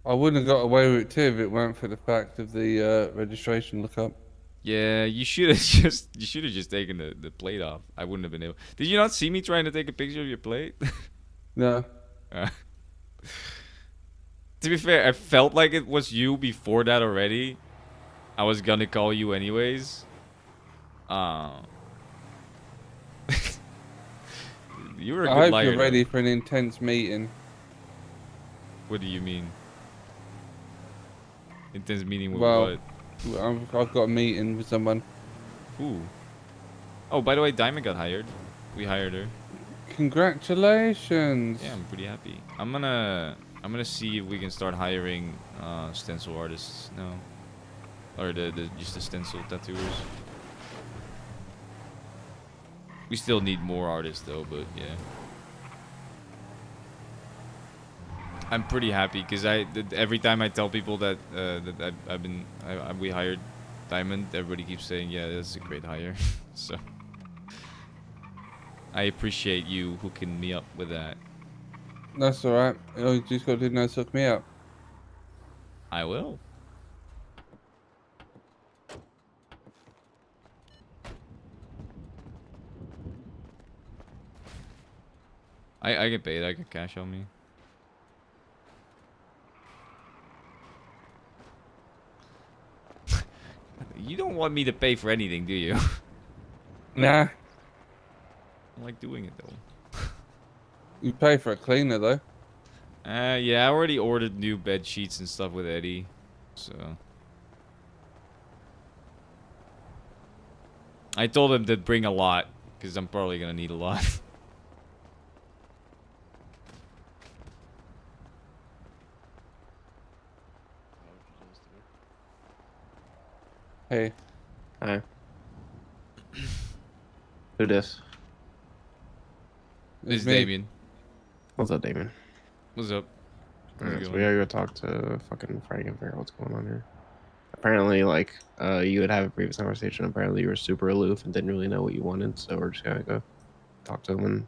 I wouldn't have got away with it too if it weren't for the fact of the registration lookup. Yeah, you should have just taken the plate off. I wouldn't have been able. Did you not see me trying to take a picture of your plate? No. To be fair, I felt like it was you before that already. I was gonna call you anyways. You were a good I hope liar, you're ready though. for an intense meeting. What do you mean? Intense meeting with Well, what? I've got a meeting with someone. Ooh. Oh, by the way, Diamond got hired. We hired her. Congratulations. Yeah, I'm pretty happy. I'm gonna see if we can start hiring stencil artists now. Or just the stencil tattooers. We still need more artists though, but yeah. I'm pretty happy because every time I tell people that we hired Diamond, everybody keeps saying, yeah, that's a great hire. So I appreciate you hooking me up with that. That's alright. You just got to hook me up. I will. I get paid. I get cash on me. You don't want me to pay for anything, do you? Nah. I like doing it though. You pay for a cleaner though. Yeah, I already ordered new bed sheets and stuff with Eddie, so I told him to bring a lot because I'm probably gonna need a lot. Hey. Hi. Who this? It's Damien. What's up, Damien? What's up? How's it Alright, so going? we gotta go talk to fucking Frank and figure out what's going on here. Apparently, like, you would have a previous conversation. Apparently, you were super aloof and didn't really know what you wanted, so we're just gonna go talk to him and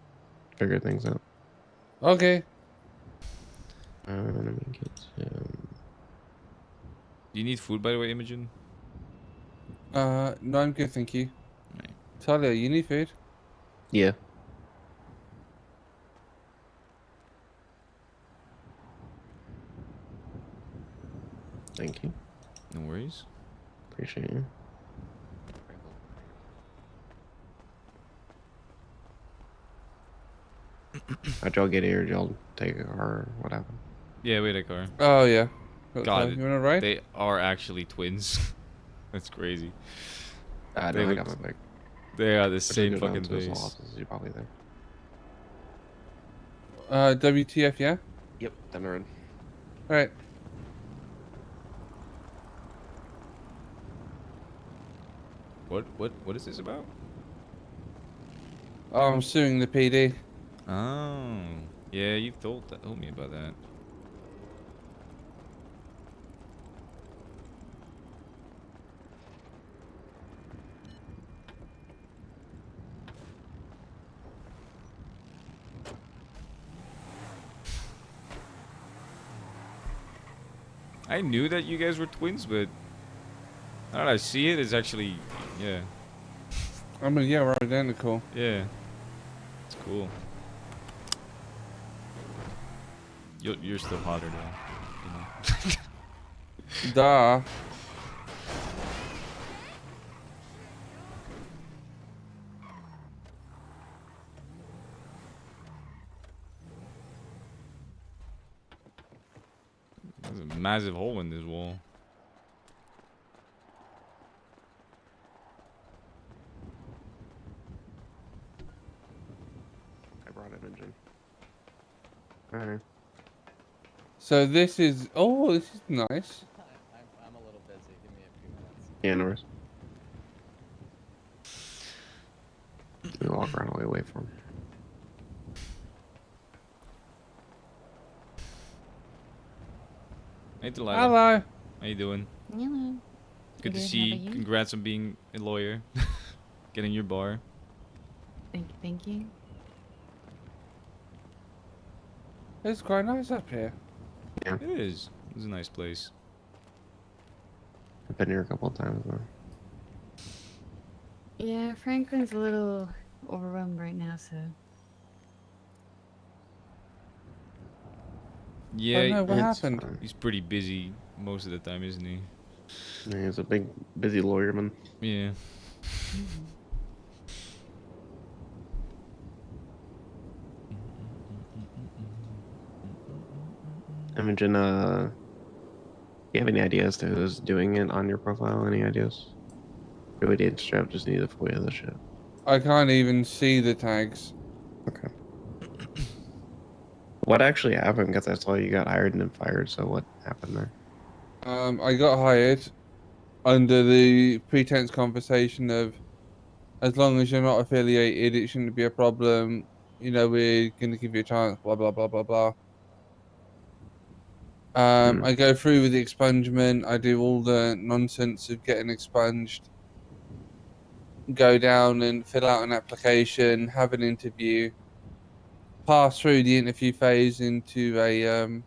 figure things out. Okay. Let me get Do you need food, by the way, Imogen? No, I'm good, thank you. Talia, you need food? Yeah. Thank you. No worries. Appreciate you. How'd y'all get here? Did y'all take a car or what happened? Yeah, we had a car. Oh, yeah. God, you wanna ride? they are actually twins. That's crazy. No, I got my bike. They are the Let's same go down fucking to his face. office. You're probably there. WTF, yeah? Yep, down the road. Alright. What is this about? Oh, I'm suing the PD. Oh, yeah, you told me about that. I knew that you guys were twins, but now that I see it, it's actually, yeah. I mean, yeah, we're identical. Yeah. It's cool. You're still hotter though. You know. Duh. There's a massive hole in this wall. I brought an engine. Alright. So this is. Oh, this is nice. I'm a little busy. Give me a few minutes. Yeah, no worries. We walk around while we wait for him. Hey, Delilah. Hello. How you doing? Hello. Good to Good, see how you. about you? Congrats on being a lawyer. Getting your bar. Thank you. Thank you. It's quite nice up here. Yeah. It is. It's a nice place. I've been here a couple of times now. Yeah, Franklin's a little overwhelmed right now, so. Yeah, Oh no, what It's happened? fine. he's pretty busy most of the time, isn't he? Yeah, he's a big, busy lawyer, man. Yeah. Imogen, you have any ideas to who's doing it on your profile? Any ideas? Really need strap, just need the FOIA of the shit. I can't even see the tags. Okay. What actually happened? Because I saw you got hired and then fired, so what happened there? I got hired under the pretense conversation of, as long as you're not affiliated, it shouldn't be a problem. You know, we're gonna give you a chance. Blah blah blah blah blah. I go through with the expungement. I do all the nonsense of getting expunged. Go down and fill out an application, have an interview, pass through the interview phase into a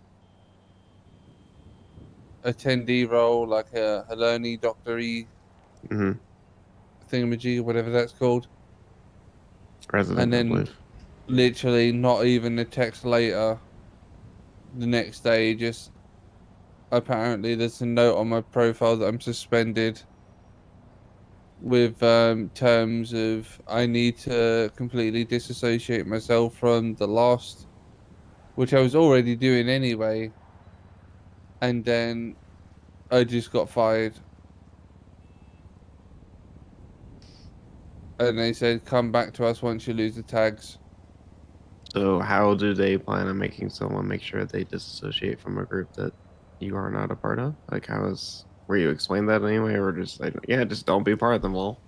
attendee role, like a learning doctor-y thingamajig, whatever that's called. Resident, And I then believe. literally not even a text later, the next day, just apparently there's a note on my profile that I'm suspended with terms of I need to completely disassociate myself from the lost, which I was already doing anyway. And then I just got fired. And they said, come back to us once you lose the tags. So how do they plan on making someone make sure they disassociate from a group that you are not a part of? Like, were you explain that anyway, or just like, yeah, just don't be part of them all?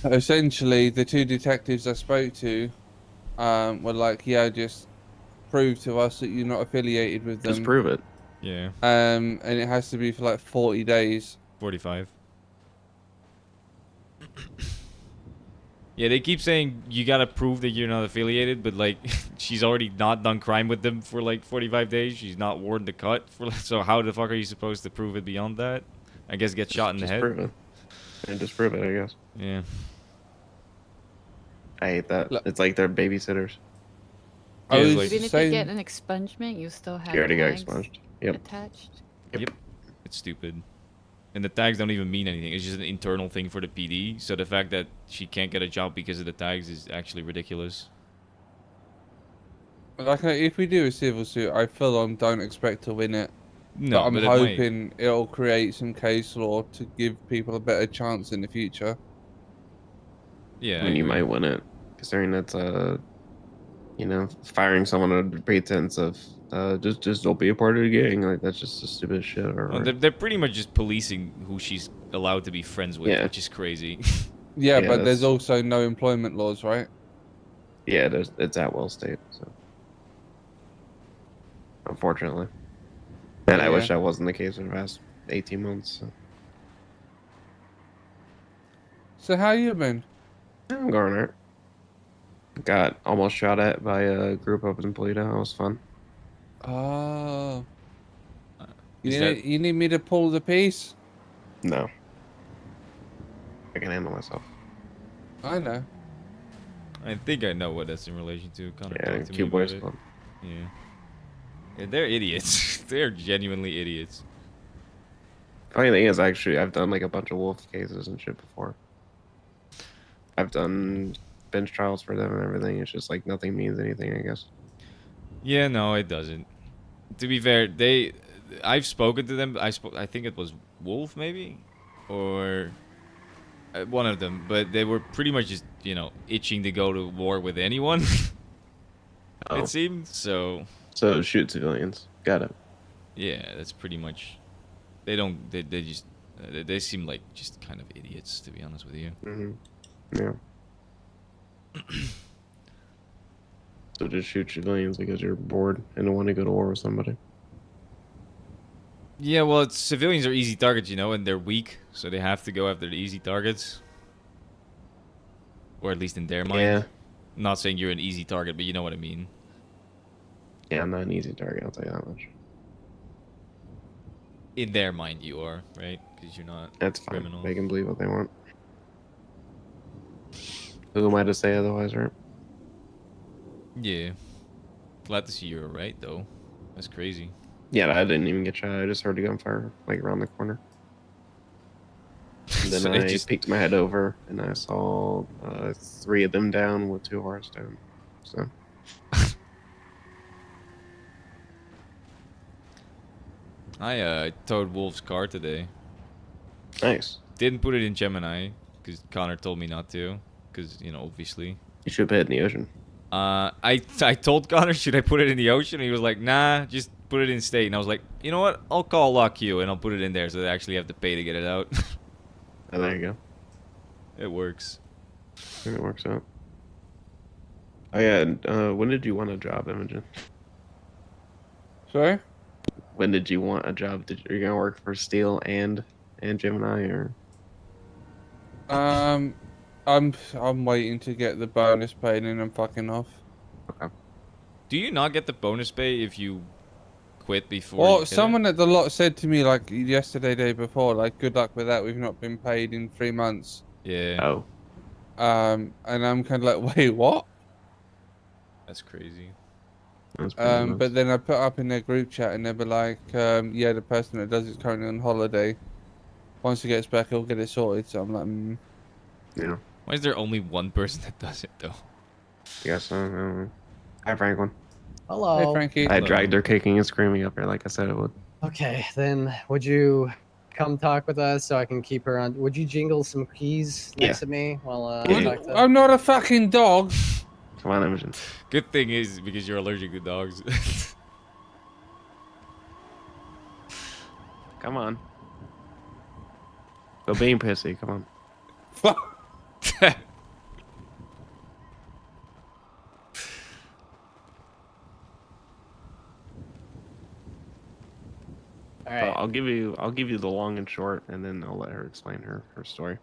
Essentially, the two detectives I spoke to were like, yeah, just prove to us that you're not affiliated with them. Just prove it. Yeah. And it has to be for like 40 days. 45. Yeah, they keep saying you gotta prove that you're not affiliated, but like, she's already not done crime with them for like 45 days. She's not worn the cut for. So how the fuck are you supposed to prove it beyond that? I guess get shot in the head. Prove it. And just prove it, I guess. Yeah. I hate that. It's like they're babysitters. Even if you get an expungement, you still have You already got tags expunged. Yep. attached. Yep. It's stupid. And the tags don't even mean anything. It's just an internal thing for the PD. So the fact that she can't get a job because of the tags is actually ridiculous. Like, if we do a civil suit, I full on don't expect to win it. No, but I'm but it might. hoping it'll create some case law to give people a better chance in the future. Yeah, I mean, you might win it, considering that's firing someone under pretense of just don't be a part of the gang. Like, that's just the stupid shit. Well, they're pretty much just policing who she's allowed to be friends with, which is crazy. Yeah, but there's also no employment laws, right? Yeah, it's at will state. So unfortunately, and I wish that wasn't the case in the past 18 months. So how you been? I'm going alright. Got almost shot at by a group up in Toledo. That was fun. Oh. Is You need me to pull the piece? No. I can handle myself. I know. I think I know what that's in relation to. Connor, Yeah, talk to me Cute about Boys it. Club. Yeah, they're idiots. They're genuinely idiots. Funny thing is, actually, I've done like a bunch of wolf cases and shit before. I've done bench trials for them and everything. It's just like nothing means anything, I guess. Yeah, no, it doesn't. To be fair, I've spoken to them. I think it was Wolf, maybe, or one of them. But they were pretty much just itching to go to war with anyone. Oh. It seemed so. So shoot civilians. Got it. Yeah, that's pretty much. They don't. They just. They seem like just kind of idiots, to be honest with you. Yeah. So just shoot civilians because you're bored and don't want to go to war with somebody. Yeah, well, civilians are easy targets, and they're weak, so they have to go after the easy targets. Or at least in their mind. Yeah. I'm not saying you're an easy target, but you know what I mean. Yeah, I'm not an easy target, I'll tell you that much. In their mind, you are, right? Because you're not That's fine. criminal. They can believe what they want. Who am I to say otherwise, right? Yeah. Glad to see you're alright, though. That's crazy. Yeah, I didn't even get shot. I just heard a gunfire, like, around the corner. And then So I peeked my head over, and I saw 3 of them down with 2 hearts down. So... I towed Wolf's car today. Nice. Didn't put it in Gemini, because Connor told me not to. Because, obviously. You should put it in the ocean. I told Connor, should I put it in the ocean? And he was like, nah, just put it in state. And I was like, you know what? I'll call Lock You and I'll put it in there so they actually have to pay to get it out. Oh, there you go. It works. It works out. Oh, yeah. And, when did you want a job, Imogen? Sorry? When did you want a job? Are you gonna work for Steel and Gemini, or? I'm waiting to get the bonus paid and I'm fucking off. Okay. Do you not get the bonus pay if you quit before? Well, someone at the lot said to me like yesterday, day before, like, good luck with that. We've not been paid in 3 months. Yeah. Oh. And I'm kind of like, wait, what? That's crazy. But then I put up in their group chat and they were like, yeah, the person that does it's currently on holiday. Once he gets back, he'll get it sorted. So I'm like, Yeah. Why is there only one person that does it, though? Yes. I don't know. Hi, Franklin. Hello. Hey, Frankie. I dragged her kicking and screaming up here like I said it would. Okay, then would you come talk with us so I can keep her on? Would you jingle some keys next to me while I talk to? I'm not a fucking dog. Come on, Imogen. Good thing is because you're allergic to dogs. Come on. Go being pissy. Come on. All right. I'll give you the long and short, and then I'll let her explain her story.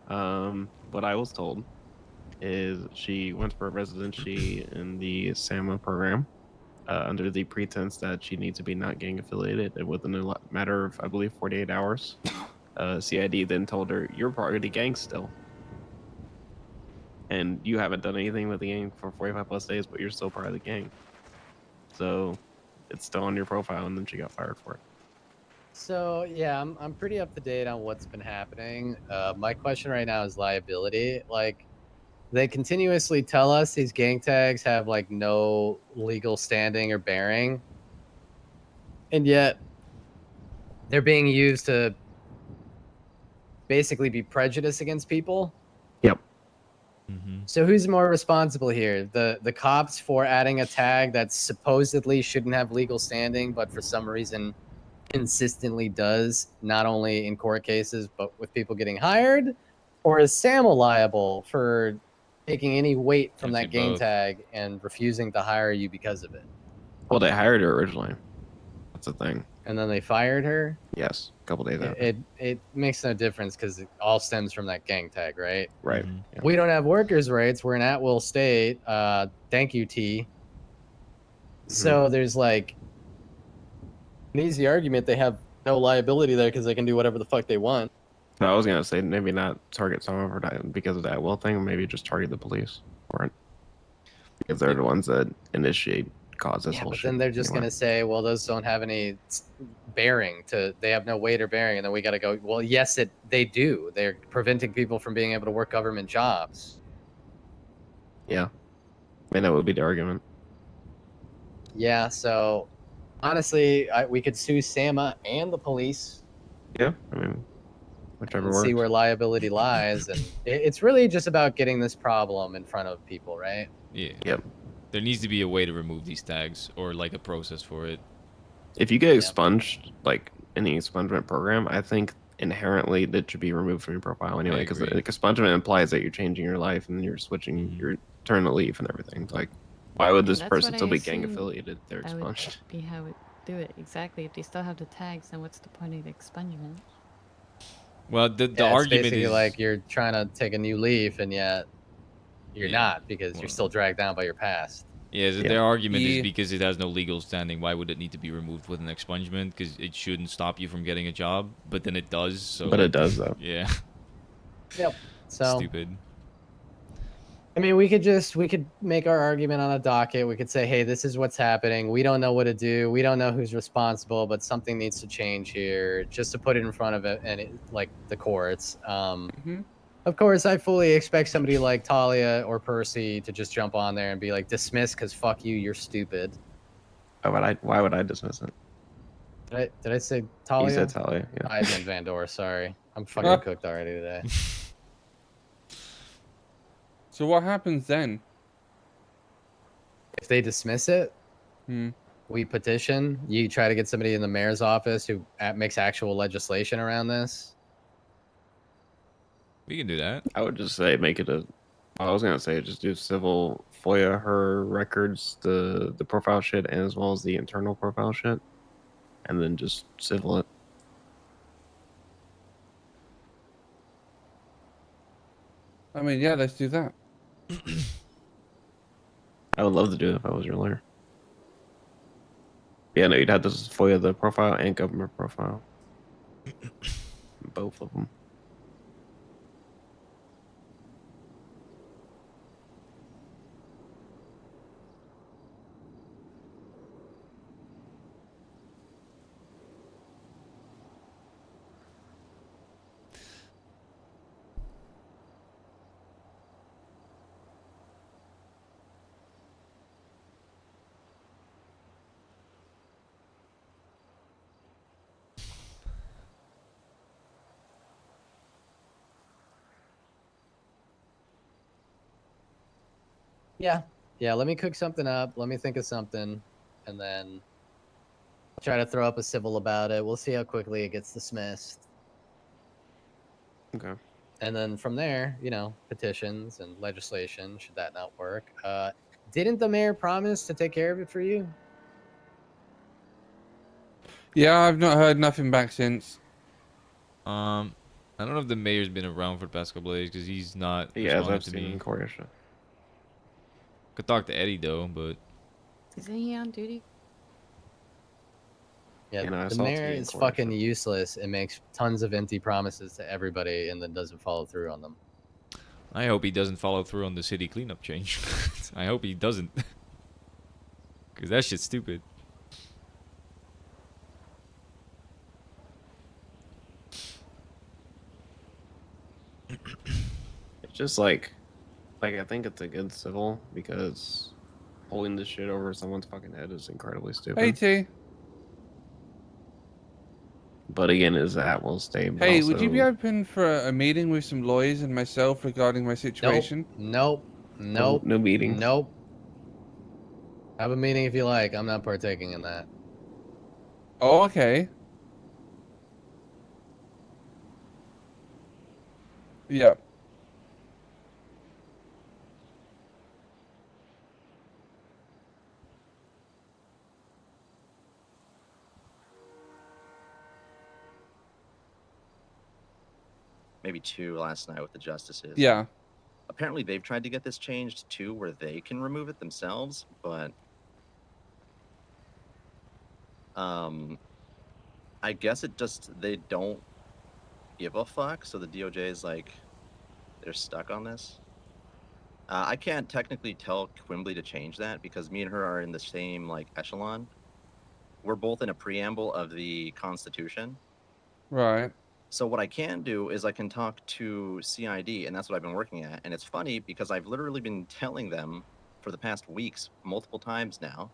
What I was told is she went for a residency in the SAMA program under the pretense that she needs to be not gang affiliated. And within a matter of, I believe, 48 hours, CID then told her, you're part of the gang still. And you haven't done anything with the gang for 45 plus days, but you're still part of the gang. So it's still on your profile, and then she got fired for it. So yeah, I'm pretty up to date on what's been happening. My question right now is liability. Like, they continuously tell us these gang tags have like no legal standing or bearing, and yet they're being used to basically be prejudiced against people. Yep. So who's more responsible here? The cops for adding a tag that supposedly shouldn't have legal standing, but for some reason consistently does, not only in court cases, but with people getting hired? Or is Sam liable for taking any weight from that gang tag and refusing to hire you because of it? Well, they hired her originally. That's the thing. And then they fired her? Yes, a couple days after. It makes no difference because it all stems from that gang tag, right? Right. Yeah. We don't have workers' rights. We're an at-will state. Thank you, T. So there's like an easy argument they have no liability there because they can do whatever the fuck they want. No, I was gonna say maybe not target someone for that because of that will thing. Maybe just target the police for it because they're the ones that initiate cause this whole But shit. then they're just gonna say, well, those don't have any bearing to. They have no weight or bearing, and then we gotta go. Well, yes, they do. They're preventing people from being able to work government jobs. Yeah, I mean that would be the argument. Yeah. So honestly, we could sue Sama and the police Yeah, I mean, whichever and works. see where liability lies, and it's really just about getting this problem in front of people, right? Yeah. Yep. There needs to be a way to remove these tags or like a process for it. If you get expunged, like in the expungement program, I think inherently that should be removed from your profile anyway, because agree. like, expungement implies that you're changing your life and you're switching your turn to leave and everything. Like, why would Yeah, this that's person what still I be gang assumed affiliated if they're that would expunged? be how it do it exactly. If they still have the tags, then what's the point of the expungement? Well, the Yeah, it's argument basically is like you're trying to take a new leaf, and yet you're Yeah, not because you're still dragged down by your past. yeah. So Yeah. their argument is Yeah. because it has no legal standing. Why would it need to be removed with an expungement? Because it shouldn't stop you from getting a job, but then it does. So But it does, though. Yeah. Yep. So Stupid. I mean, we could make our argument on a docket. We could say, hey, this is what's happening. We don't know what to do. We don't know who's responsible, but something needs to change here, just to put it in front of it and like the courts. Of course, I fully expect somebody like Talia or Percy to just jump on there and be like, dismiss because fuck you, you're stupid. Why would I dismiss it? Did I say Talia? You said Talia, yeah. I meant Vandor, sorry. I'm fucking cooked already today. So what happens then? If they dismiss it, Hmm. we petition. You try to get somebody in the mayor's office who makes actual legislation around this. We can do that. I would just say make it a. I was gonna say just do civil FOIA her records, the profile shit, as well as the internal profile shit, and then just civil it. I mean, yeah, let's do that. I would love to do it if I was your lawyer. Yeah, no, you'd have to FOIA the profile and government profile. Both of them. Yeah. Yeah, let me cook something up. Let me think of something. And then try to throw up a civil about it. We'll see how quickly it gets dismissed. Okay. And then from there, petitions and legislation, should that not work. Didn't the mayor promise to take care of it for you? Yeah, I've not heard nothing back since. I don't know if the mayor's been around for the past couple of days because he's not Yeah, as responding I've to seen me. in court yesterday. Could talk to Eddie though, but Isn't he on duty? Yeah, And I the saw mayor T in is court fucking useless and makes tons of empty promises to everybody and then doesn't follow through on them. I hope he doesn't follow through on the city cleanup change. I hope he doesn't. Because that shit's stupid. It's just like I think it's a good civil because holding this shit over someone's fucking head is incredibly stupid. Hey, T. But again, is that will stay. But Hey, also, would you be open for a meeting with some lawyers and myself regarding my situation? Nope. No meeting. Nope. Have a meeting if you like. I'm not partaking in that. Oh, okay. Yeah. Maybe 2 last night with the justices. Yeah. Apparently they've tried to get this changed too, where they can remove it themselves, but I guess they don't give a fuck. So the DOJ is like, they're stuck on this. I can't technically tell Quimbley to change that because me and her are in the same like echelon. We're both in a preamble of the Constitution. Right. So what I can do is I can talk to CID, and that's what I've been working at. And it's funny because I've literally been telling them for the past weeks, multiple times now,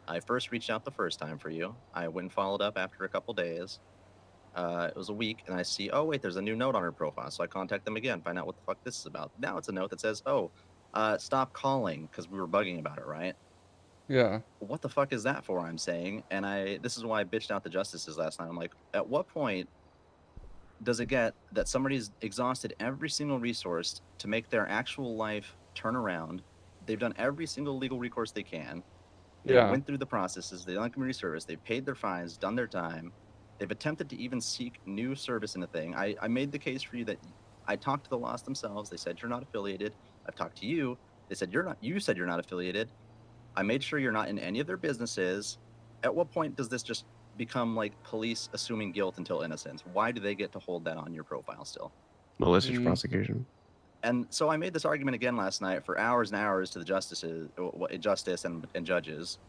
I first reached out the first time for you. I went and followed up after a couple days. It was a week, and I see, oh wait, there's a new note on her profile. So I contact them again, find out what the fuck this is about. Now it's a note that says, oh, stop calling because we were bugging about it, right? Yeah. What the fuck is that for? I'm saying, and this is why I bitched out the justices last night. I'm like, at what point does it get that somebody's exhausted every single resource to make their actual life turn around? They've done every single legal recourse they can. They Yeah. went through the processes. They done community service. They've paid their fines, done their time. They've attempted to even seek new service in a thing. I made the case for you that I talked to the Lost themselves. They said you're not affiliated. I've talked to you. They said you're not. You said you're not affiliated. I made sure you're not in any of their businesses. At what point does this just become like police assuming guilt until innocence? Why do they get to hold that on your profile still? Malicious prosecution. And so I made this argument again last night for hours and hours to the justice and judges,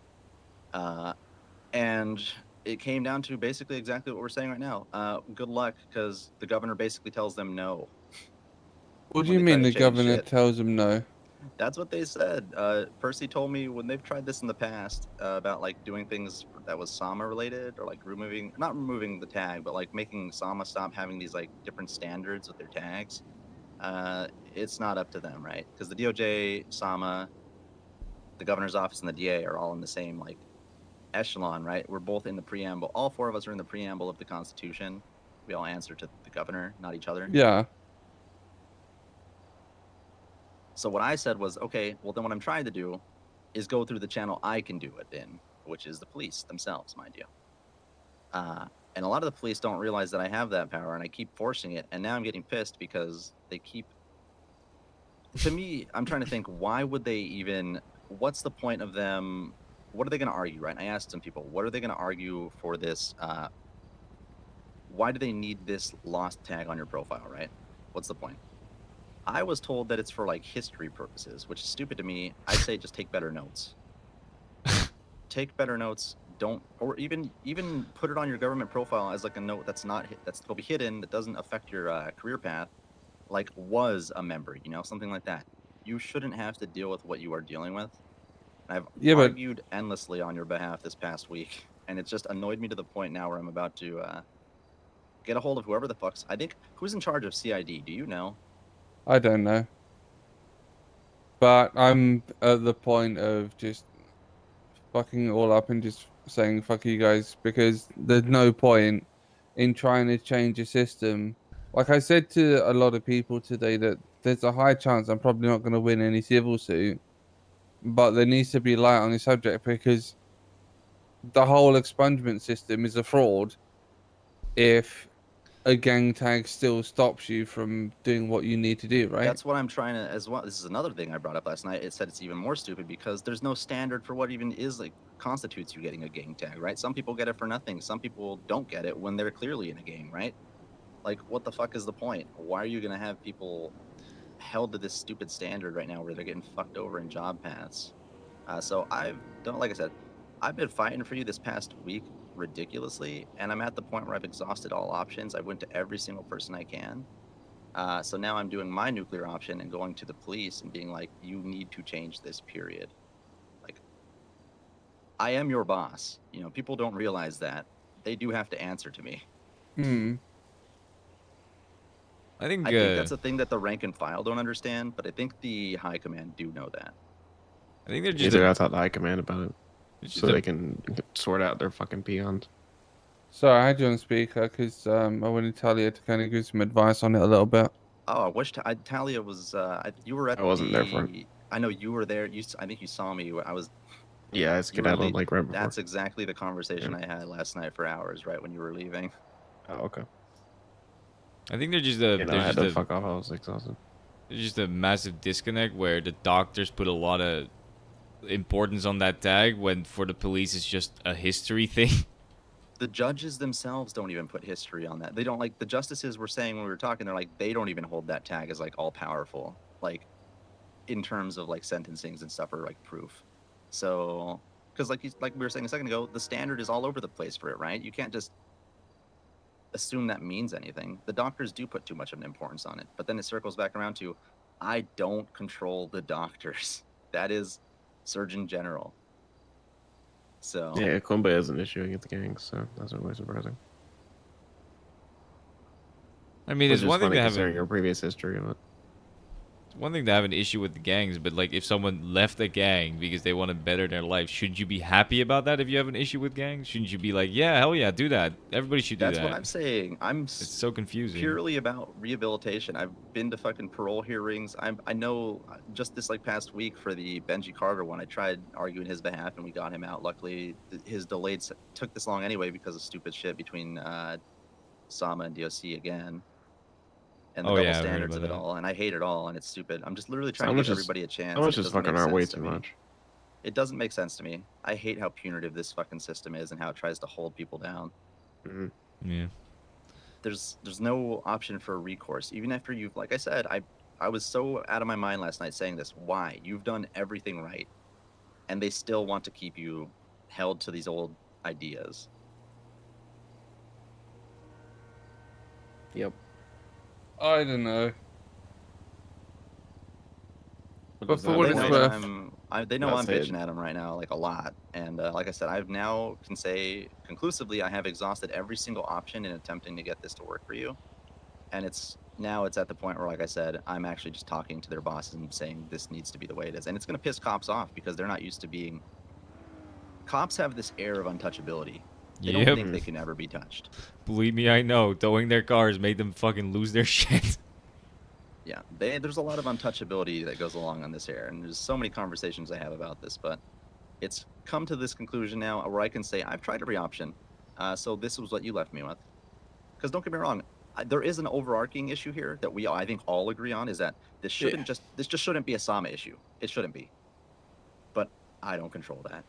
and it came down to basically exactly what we're saying right now. Good luck, because the governor basically tells them no. What do when you they try mean to the change governor shit. tells them no? That's what they said. Percy told me when they've tried this in the past about like doing things that was Sama related or like not removing the tag, but like making Sama stop having these like different standards with their tags. It's not up to them, right? Because the DOJ, Sama, the governor's office, and the DA are all in the same like echelon, right? We're both in the preamble. All four of us are in the preamble of the Constitution. We all answer to the governor, not each other. Yeah. So what I said was, okay, well then what I'm trying to do is go through the channel I can do it in, which is the police themselves, mind you. And a lot of the police don't realize that I have that power, and I keep forcing it. And now I'm getting pissed because they keep. To me, I'm trying to think, why would they even? What's the point of them? What are they going to argue, right? And I asked some people, what are they going to argue for this? Why do they need this lost tag on your profile, right? What's the point? I was told that it's for like history purposes, which is stupid to me. I say just take better notes. Take better notes. Don't, or even put it on your government profile as like a note that's will be hidden, that doesn't affect your career path, like was a member, something like that. You shouldn't have to deal with what you are dealing with. I've argued endlessly on your behalf this past week, and it's just annoyed me to the point now where I'm about to get a hold of whoever the fuck's. I think who's in charge of CID? Do you know? I don't know. But I'm at the point of just fucking it all up and just saying fuck you guys, because there's no point in trying to change a system. Like I said to a lot of people today, that there's a high chance I'm probably not going to win any civil suit, but there needs to be light on the subject, because the whole expungement system is a fraud if a gang tag still stops you from doing what you need to do, right? That's what I'm trying to as well. This is another thing I brought up last night. It said it's even more stupid because there's no standard for what even is like constitutes you getting a gang tag, right? Some people get it for nothing. Some people don't get it when they're clearly in a gang, right? Like, what the fuck is the point? Why are you gonna have people held to this stupid standard right now where they're getting fucked over in job paths? So like I said, I've been fighting for you this past week ridiculously, and I'm at the point where I've exhausted all options. I went to every single person I can. So now I'm doing my nuclear option and going to the police and being like, you need to change this, period. Like, I am your boss. People don't realize that. They do have to answer to me. I think that's a thing that the rank and file don't understand, but I think the high command do know that. I think they're just Either I thought the high command about it, so they can sort out their fucking peons. So I had you on speaker because I wanted Talia to kind of give some advice on it a little bit. Oh, I wish Talia was. You were at. I wasn't there for it. I know you were there. I think you saw me. I was. Yeah, I skedaddled like right before. That's exactly the conversation I had last night for hours, right when you were leaving. Oh, okay. I think they're just I had to fuck off. I was exhausted. There's just a massive disconnect where the doctors put a lot of importance on that tag when for the police it's just a history thing. The judges themselves don't even put history on that. They don't, like the justices were saying when we were talking, they're like, they don't even hold that tag as like all powerful, like in terms of like sentencings and stuff or like proof. So, because like we were saying a second ago, the standard is all over the place for it, right? You can't just assume that means anything. The doctors do put too much of an importance on it, but then it circles back around to, I don't control the doctors. That is Surgeon General. So Yeah, Quimba is an issue against the gangs, so that's not really surprising. I mean, Which it's is one thing funny to have considering your previous history of it. it's one thing to have an issue with the gangs, but like if someone left a gang because they want to better their life, should you be happy about that if you have an issue with gangs? Shouldn't you be like, yeah, hell yeah, do that. Everybody should do that's that. what I'm saying. It's so confusing. Purely about rehabilitation. I've been to fucking parole hearings. I know just this like past week for the Benji Carter one, I tried arguing his behalf and we got him out. Luckily, his delayed took this long anyway because of stupid shit between Sama and DOC again. And the Oh, double yeah, I heard standards of about it that. all, and I hate it all, and it's stupid. I'm just literally trying Some to is give just- everybody a chance. some and is it just doesn't make fucking our way sense to too me. much. It doesn't make sense to me. I hate how punitive this fucking system is and how it tries to hold people down. Yeah. There's no option for recourse. Even after you've, like I said, I was so out of my mind last night saying this. Why? You've done everything right, and they still want to keep you held to these old ideas. Yep. I don't know. But for what they it's know worth- they know That's I'm it. bitching at them right now, like a lot. And like I said, I've now can say conclusively I have exhausted every single option in attempting to get this to work for you. And it's at the point where, like I said, I'm actually just talking to their bosses and saying this needs to be the way it is. And it's going to piss cops off because they're not used to being. Cops have this air of untouchability. They don't think they can ever be touched. Believe me, I know. Towing their cars made them fucking lose their shit. Yeah, there's a lot of untouchability that goes along on this air, and there's so many conversations I have about this, but it's come to this conclusion now where I can say I've tried every option, so this was what you left me with. Because don't get me wrong, there is an overarching issue here that I think all agree on, is that this just shouldn't be a Sama issue. It shouldn't be. But I don't control that.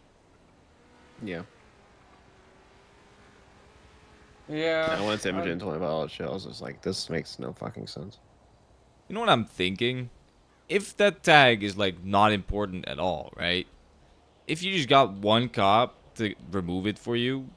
Yeah. Yeah. I once Imogen told me about all the shells, it's like, this makes no fucking sense. You know what I'm thinking? If that tag is like not important at all, right? If you just got one cop to remove it for you,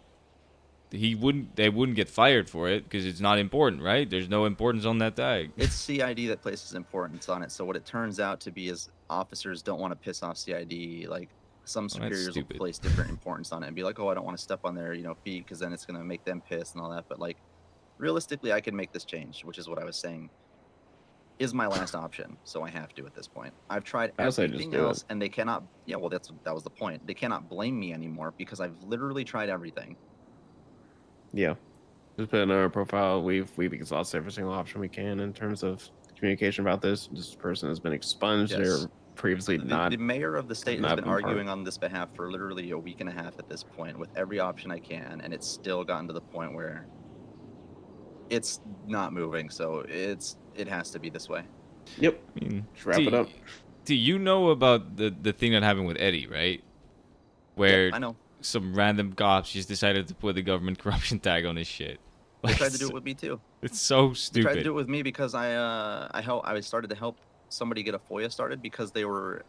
they wouldn't get fired for it because it's not important, right? There's no importance on that tag. It's CID that places importance on it, so what it turns out to be is officers don't want to piss off CID, like some superiors will stupid. place different importance on it and be like, oh, I don't want to step on their feet because then it's going to make them pissed and all that. But like realistically, I can make this change, which is what I was saying is my last option, so I have to at this point. I've tried I say just everything do it. else and they cannot. Yeah, well, that was the point. They cannot blame me anymore because I've literally tried everything. Yeah. Just put in our profile, we've exhausted every single option we can in terms of communication about this. This person has been expunged. Yes. They're previously The mayor of the state has not been been part. arguing on this behalf for literally a week and a half at this point with every option I can, and it's still gotten to the point where it's not moving. So it has to be this way. Yep. I mean, Just wrap it up. Do you know about the thing that happened with Eddie, right? Where I know. some random cops just decided to put the government corruption tag on his shit. They tried to do it with me too. It's so They stupid. tried to do it with me because I started to help somebody get a FOIA started because they were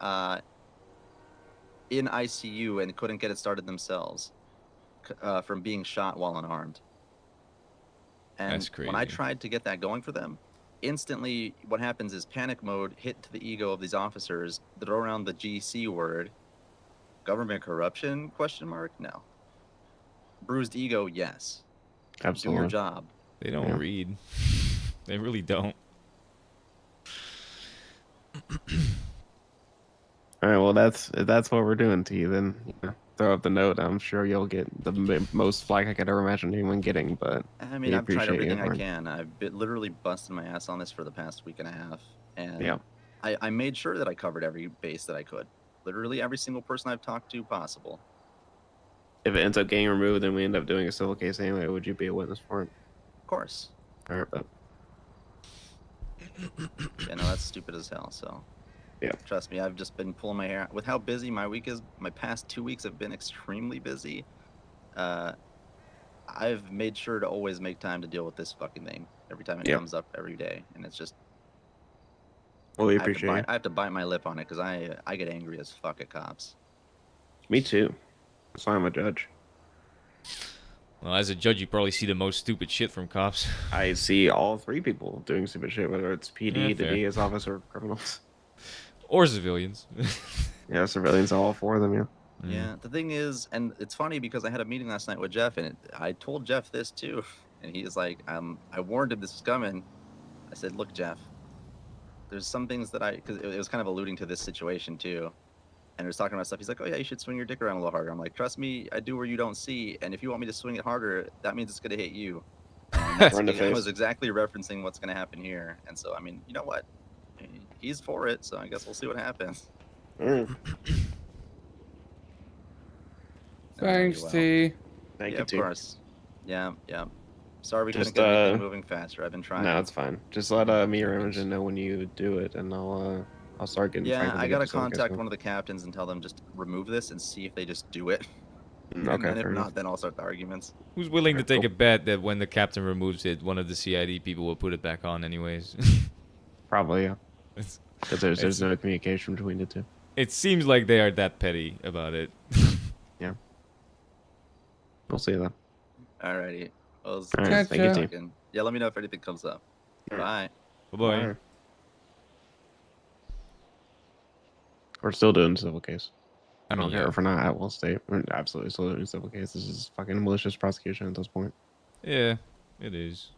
in ICU and couldn't get it started themselves from being shot while unarmed. And That's when I crazy. tried to get that going for them, instantly what happens is panic mode hit to the ego of these officers, throw around the GC word, government corruption, ? No. Bruised ego, yes. Do Absolutely. your job. They don't Yeah. read. They really don't. All right, well, that's what we're doing to you. Then throw up the note. I'm sure you'll get the most flack I could ever imagine anyone getting. But I mean, we I've tried appreciate you everything I for it. can. I've literally busted my ass on this for the past week and a half, and Yeah. I made sure that I covered every base that I could. Literally every single person I've talked to possible. If it ends up getting removed, then we end up doing a civil case anyway. Would you be a witness for it? Of course. All right, but Yeah, no, that's stupid as hell. So, yeah. Trust me, I've just been pulling my hair out. With how busy my week is. My past 2 weeks have been extremely busy. I've made sure to always make time to deal with this fucking thing every time it Yep. comes up every day, and it's just. Well, we I have to appreciate bite- it. I have to bite my lip on it because I get angry as fuck at cops. Me too. That's why I'm a judge. Well, as a judge, you probably see the most stupid shit from cops. I see all three people doing stupid shit, whether it's PD, Yeah, the fair. DA's office, or criminals. Or civilians. Yeah, civilians, all four of them. Yeah. Yeah, the thing is, and it's funny because I had a meeting last night with Jeff, and I told Jeff this too, and he's like, I warned him this is coming. I said, look, Jeff, there's some things that because it was kind of alluding to this situation too, and it was talking about stuff. He's like, oh yeah, you should swing your dick around a little harder. I'm like, trust me, I do where you don't see, and if you want me to swing it harder, that means it's gonna hit you. And that's, Run the I was face. exactly referencing what's gonna happen here, and so I mean, you know what? He's for it, so I guess we'll see what happens. Thanks, Well, T. Thank yeah, you, of T. course. Yeah. Sorry we Just couldn't get anything moving faster. I've been trying. No, it's fine. Just let me or Imogen know when you do it, and I'll start getting Yeah, Franklin I to get gotta this other case contact going. one of the captains and tell them just remove this and see if they just do it. Okay, And then if fair enough. not, then I'll start the arguments. Who's willing to Alright, take cool. a bet that when the captain removes it, one of the CID people will put it back on anyways? Probably, yeah. It's- Because there's it's- no communication between the two. It seems like they are that petty about it. Yeah. We'll see then. Alrighty. Well, All right, thank you, T. talking. Yeah, let me know if anything comes up. Bye. Bye-bye. We're still doing civil case. I don't mean, care yeah. if we're not at Will State. We're absolutely still doing civil case. This is fucking malicious prosecution at this point. Yeah, it is.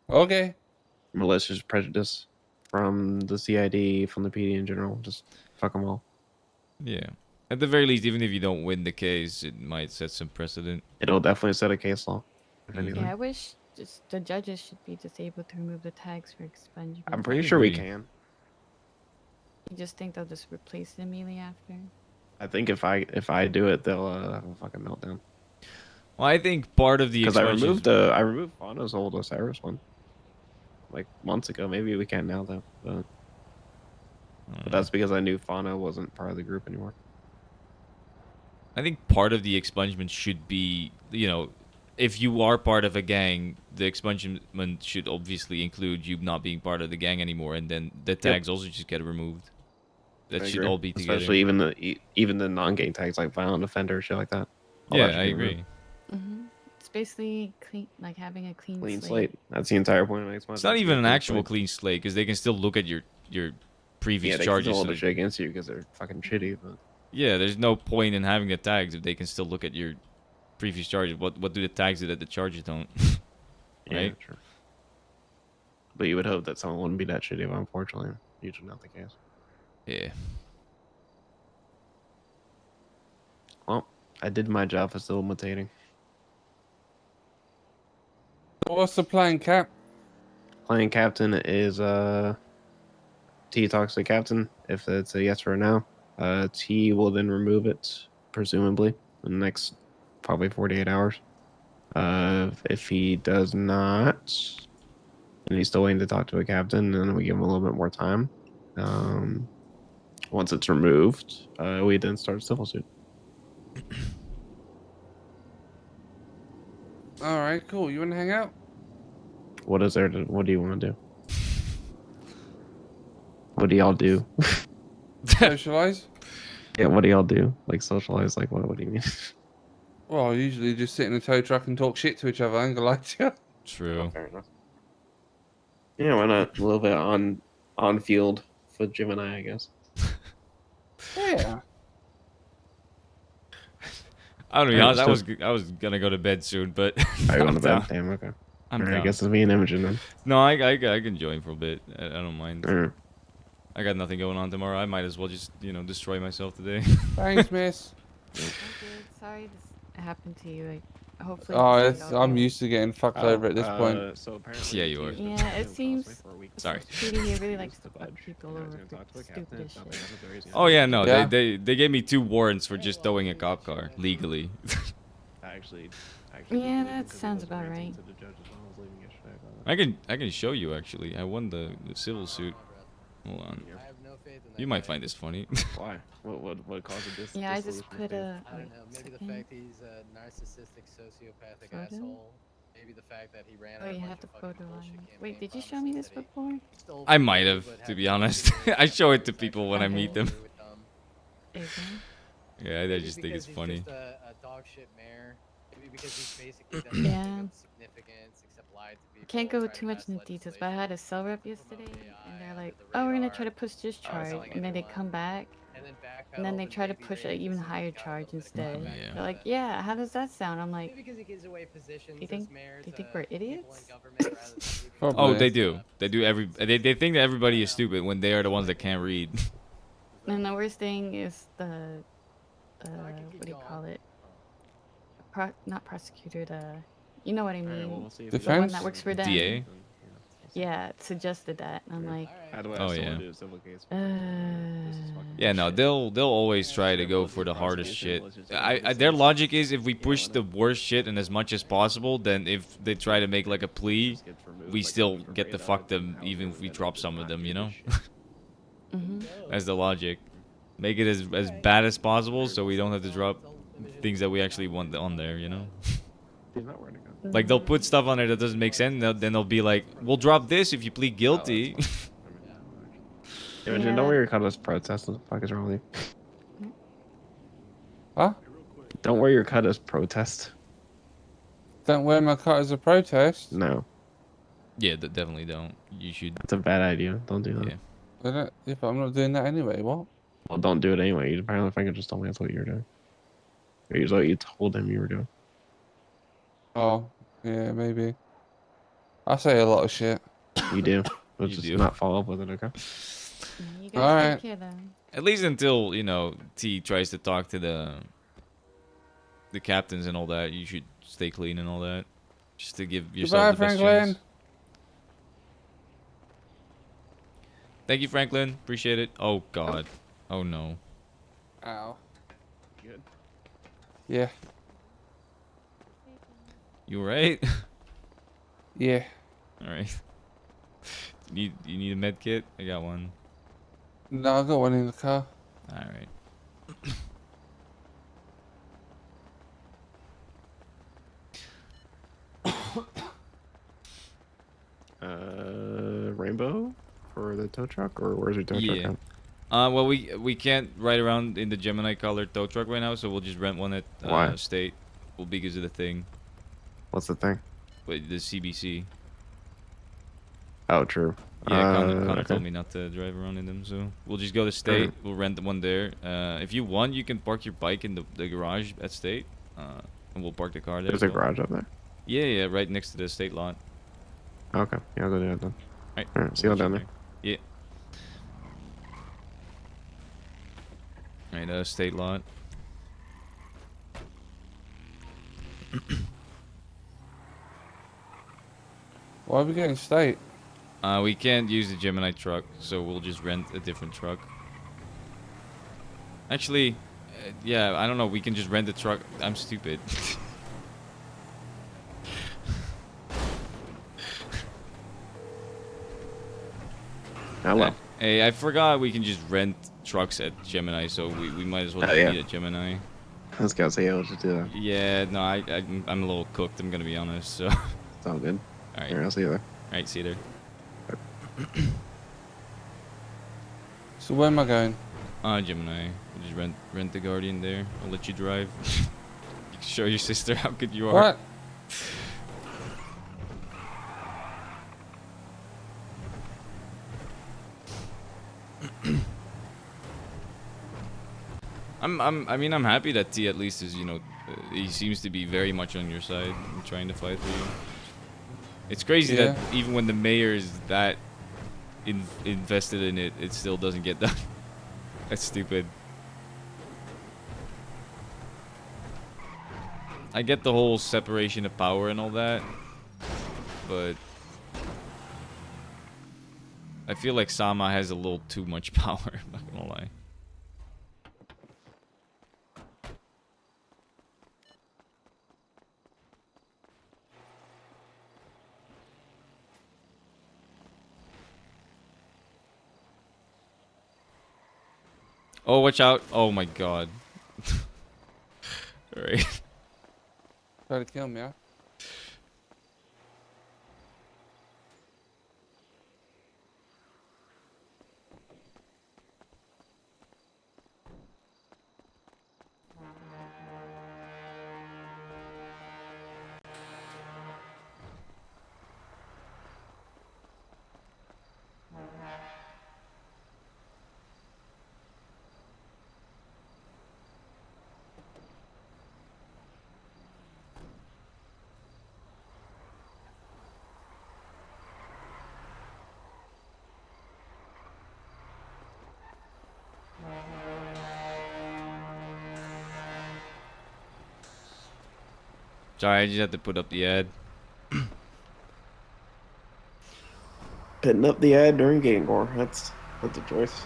Okay. Malicious prejudice from the CID, from the PD in general. Just fuck them all. Yeah. At the very least, even if you don't win the case, it might set some precedent. It'll definitely set a case law, if anything. Yeah, I wish just the judges should be just able to remove the tags for expungement. I'm pretty sure we can. You just think they'll just replace it immediately after? I think if I do it, they'll have a fucking meltdown. Well, I think part of the Because I expunges- removed Fauna's old Osiris one like months ago. Maybe we can now though, but that's because I knew Fauna wasn't part of the group anymore. I think part of the expungement should be, you know, if you are part of a gang, the expungement should obviously include you not being part of the gang anymore, and then the tags also just get removed. That I should agree. all be together. Especially even the non-gang tags like violent offender, shit like that. All Yeah, that should I be agree. removed. It's basically clean, like having a clean, Clean slate. That's the entire point of expungement. It's not even an actual clean slate because they can still look at your previous Yeah, they charges. can hold so the shit against you because they're fucking shitty. But yeah, there's no point in having the tags if they can still look at your previous charges. What do the tags do that the charges don't? yeah, Right? true. But you would hope that someone wouldn't be that shitty, but unfortunately, usually not the case. Yeah. Well, I did my job facilitating. What's the plan, Cap? Playing captain is T talks to the captain. If it's a yes or a no, T will then remove it, presumably, in the next probably 48 hours. If he does not, and he's still waiting to talk to a captain, then we give him a little bit more time. Once it's removed, we then start a civil suit. All right, cool. You want to hang out? What is there to? What do you want to do? What do y'all do? Socialize? Yeah, what do y'all do? Like socialize? Like what? What do you mean? Well, I usually just sit in a tow truck and talk shit to each other. I ain't gonna lie to you. True. Fair enough. Yeah, why not? A little bit on field for Gemini, I guess. Yeah. I don't know. Yeah, I was still- I was gonna go to bed soon, but Are you I'm going to down. bed? Damn, okay. I'm Alright, I down. guess it's me and Imogen then. No, I can join for a bit. I don't mind. Alright. I got nothing going on tomorrow. I might as well just destroy myself today. Thanks, miss. Sorry this happened to you. Like, hopefully. Oh, this is it's, all I'm good. used to getting fucked over at this point. So apparently, Yeah, you are. Yeah, it seems. Sorry. Petey here really likes to fuck people over for stupid shit. Oh yeah, no, Yeah. they gave me 2 warrants for just towing a cop car legally. Actually, Yeah, that sounds about right. I can show you actually. I won the civil suit. Hold on. You might find this funny. Why? What caused this? Yeah, I just put a. I don't know. Maybe the fact he's a narcissistic, sociopathic Photo? asshole. Maybe the fact that he ran. Oh, you have the photo on. Wait, did you show me this before? I might have, to be honest. I show it to people when I meet them. Yeah, I just think it's funny. Just a dog shit mayor. Maybe because he's basically done nothing Yeah. of significance except lied to people. Can't go tried to too much pass into details, but I had a cell rep yesterday, and they're like, "Oh, we're gonna try to push this charge," and then they come back, And then they try to push an even higher charge instead. Yeah. They're like, yeah, how does that sound? I'm like, Maybe because he gives away positions do you think we're idiots? Oh, Probably. they do. They do they think that everybody is stupid when they are the ones that can't read. And the worst thing is the, what do you call it? Not prosecutor, you know what I mean? well, we'll see if The he one Defense? that works for them. DA? Yeah, it suggested that. And I'm like, How do I Oh, have someone yeah. do a civil case? Yeah, no, they'll always try to go for the hardest shit. Their logic is if we push the worst shit and as much as possible, then if they try to make like a plea, we still get to fuck them even if we drop some of them, you know? That's the logic. Make it as bad as possible so we don't have to drop things that we actually want on there, you know? He's not wearing a gun. Like they'll put stuff on there that doesn't make sense, then they'll be like, "We'll drop this if you plead guilty." Imogen, don't wear your cutlass protest. What the fuck is wrong with you? Huh? Don't wear your cut as protest. Don't wear my cut as a protest. No. Yeah, definitely don't. You should. That's a bad idea. Don't do that. Yeah. If I'm not doing that anyway, what? Well, don't do it anyway. You apparently Frank just told me that's what you're doing. Or you what you told him you were doing. Oh, yeah, maybe. I say a lot of shit. You do. Let's You just do. not follow up with it, okay? You All guys right. take care then. At least until, you know, T tries to talk to the captains and all that, you should stay clean and all that. Just to give yourself Goodbye, the best Franklin. chance. Thank you, Franklin. Appreciate it. Oh, God. Oh, no. Ow. Good. Yeah. You alright? Yeah. Alright. You need a med kit? I got one. No, I got one in the car. Alright. Rainbow for the tow truck, or where's your tow truck Yeah. at? Well, we can't ride around in the Gemini colored tow truck right now, so we'll just rent one at Why? State. Well, because of the thing. What's the thing? Wait, the CBC. Oh, true. Yeah, Connor okay. told me not to drive around in them, so we'll just go to State. We'll rent the one there. If you want, you can park your bike in the garage at State, and we'll park the car there. There's as a well. garage up there? Yeah, right next to the State lot. Okay. Yeah, I'll go do that then. Alright. Alright, see you down there. Yeah. Alright, State lot. Why are we getting State? We can't use the Gemini truck, so we'll just rent a different truck. Actually, yeah, I don't know. We can just rent the truck. I'm stupid. Hello. Hey, I forgot we can just rent trucks at Gemini, so we might as well just yeah. meet at Gemini. I was gonna say, yeah, we'll just do that. Yeah, no, I'm a little cooked. I'm gonna be honest. So. It's all good. All right. Here, I'll see you there. All right, see you there. So where am I going? Gemini. We'll just rent the Guardian there. I'll let you drive. You can show your sister how good you are. What? I mean, I'm happy that T at least is, you know, he seems to be very much on your side and trying to fight for you. It's crazy that even when the mayor is that invested in it, it still doesn't get done. That's stupid. I get the whole separation of power and all that, but I feel like Sama has a little too much power, I'm not gonna lie. Oh, watch out. Oh my god. Alright. Try to kill me, huh? Sorry, I just had to put up the ad. Putting up the ad during game war. That's a choice.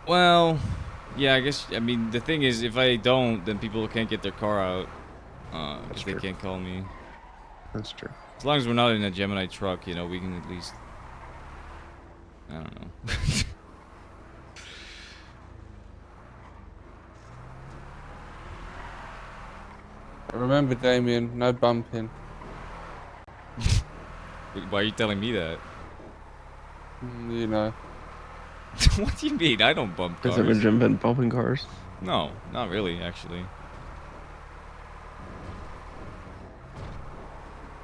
Well, yeah, I guess. I mean, the thing is, if I don't, then people can't get their car out because they can't call me. That's true. As long as we're not in a Gemini truck, you know, we can at least. I don't know. Remember, Damien, no bumping. Why are you telling me that? You know. What do you mean? I don't bump cars. Has ever Jim been bumping cars? No, not really, actually.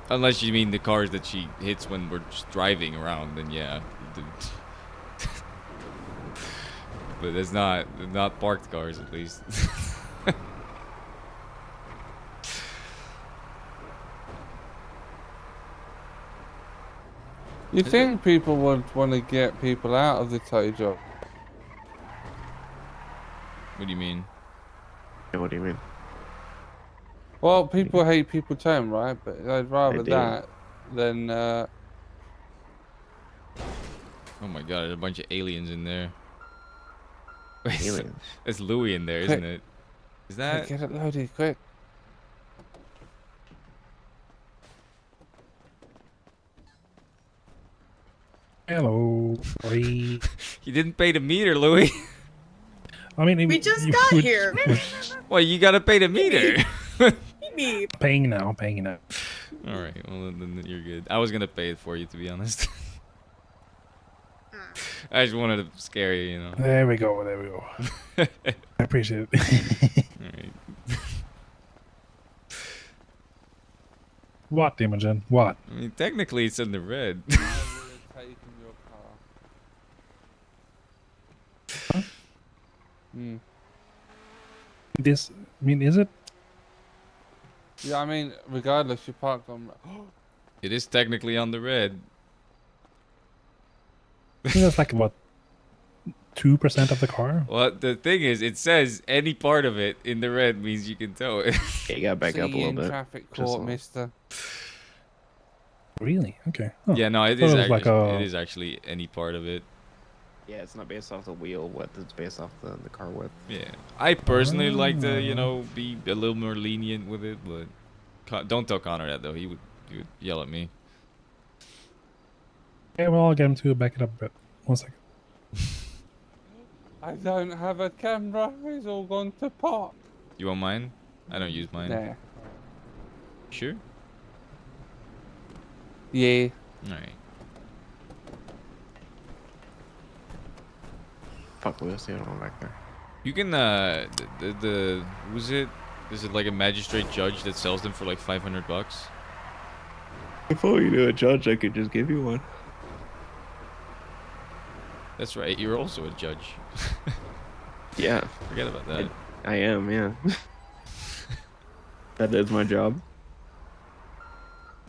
Unless you mean the cars that she hits when we're just driving around, then yeah. But it's not parked cars, at least. You think people would want to get people out of the tow job? What do you mean? Yeah, what do you mean? Well, people hate people towing, right? But I'd rather do. that than. Oh my god, there's a bunch of aliens in there. Wait, Aliens? It's Louis in there, isn't it? Is that? Get it loaded quick. Hello. Sorry. You didn't pay the meter, Louis. I mean, We just got here. Well, you gotta pay the meter. Beep. Paying now. All right, well then you're good. I was gonna pay it for you, to be honest. I just wanted to scare you, you know. There we go. I appreciate it. All right. What, Imogen? What? I mean, technically it's in the red. This, I mean, is it? Yeah, I mean, regardless, you parked on. It is technically on the red. I think that's like what, 2% of the car? Well, the thing is, it says any part of it in the red means you can tow it. Yeah, you gotta back up a little bit. Traffic Just court, a- mister. Really? Okay. Huh. Yeah, no, it Thought is, it was actually, like a- it is actually any part of it. Yeah, it's not based off the wheel width. It's based off the car width. Yeah, I personally like to, you know, be a little more lenient with it, but don't tell Connor that though. He would yell at me. Yeah, well, I'll get him to back it up a bit. 1 second. I don't have a camera. It's all gone to pot. You want mine? I don't use mine. Nah. Sure. Yeah. All right. Fuck, we'll see it on back there. You can the who's it? Is it like a magistrate judge that sells them for like $500? Before you knew a judge, I could just give you one. That's right. You're also a judge. Yeah. Forget about that. I am, yeah. That is my job.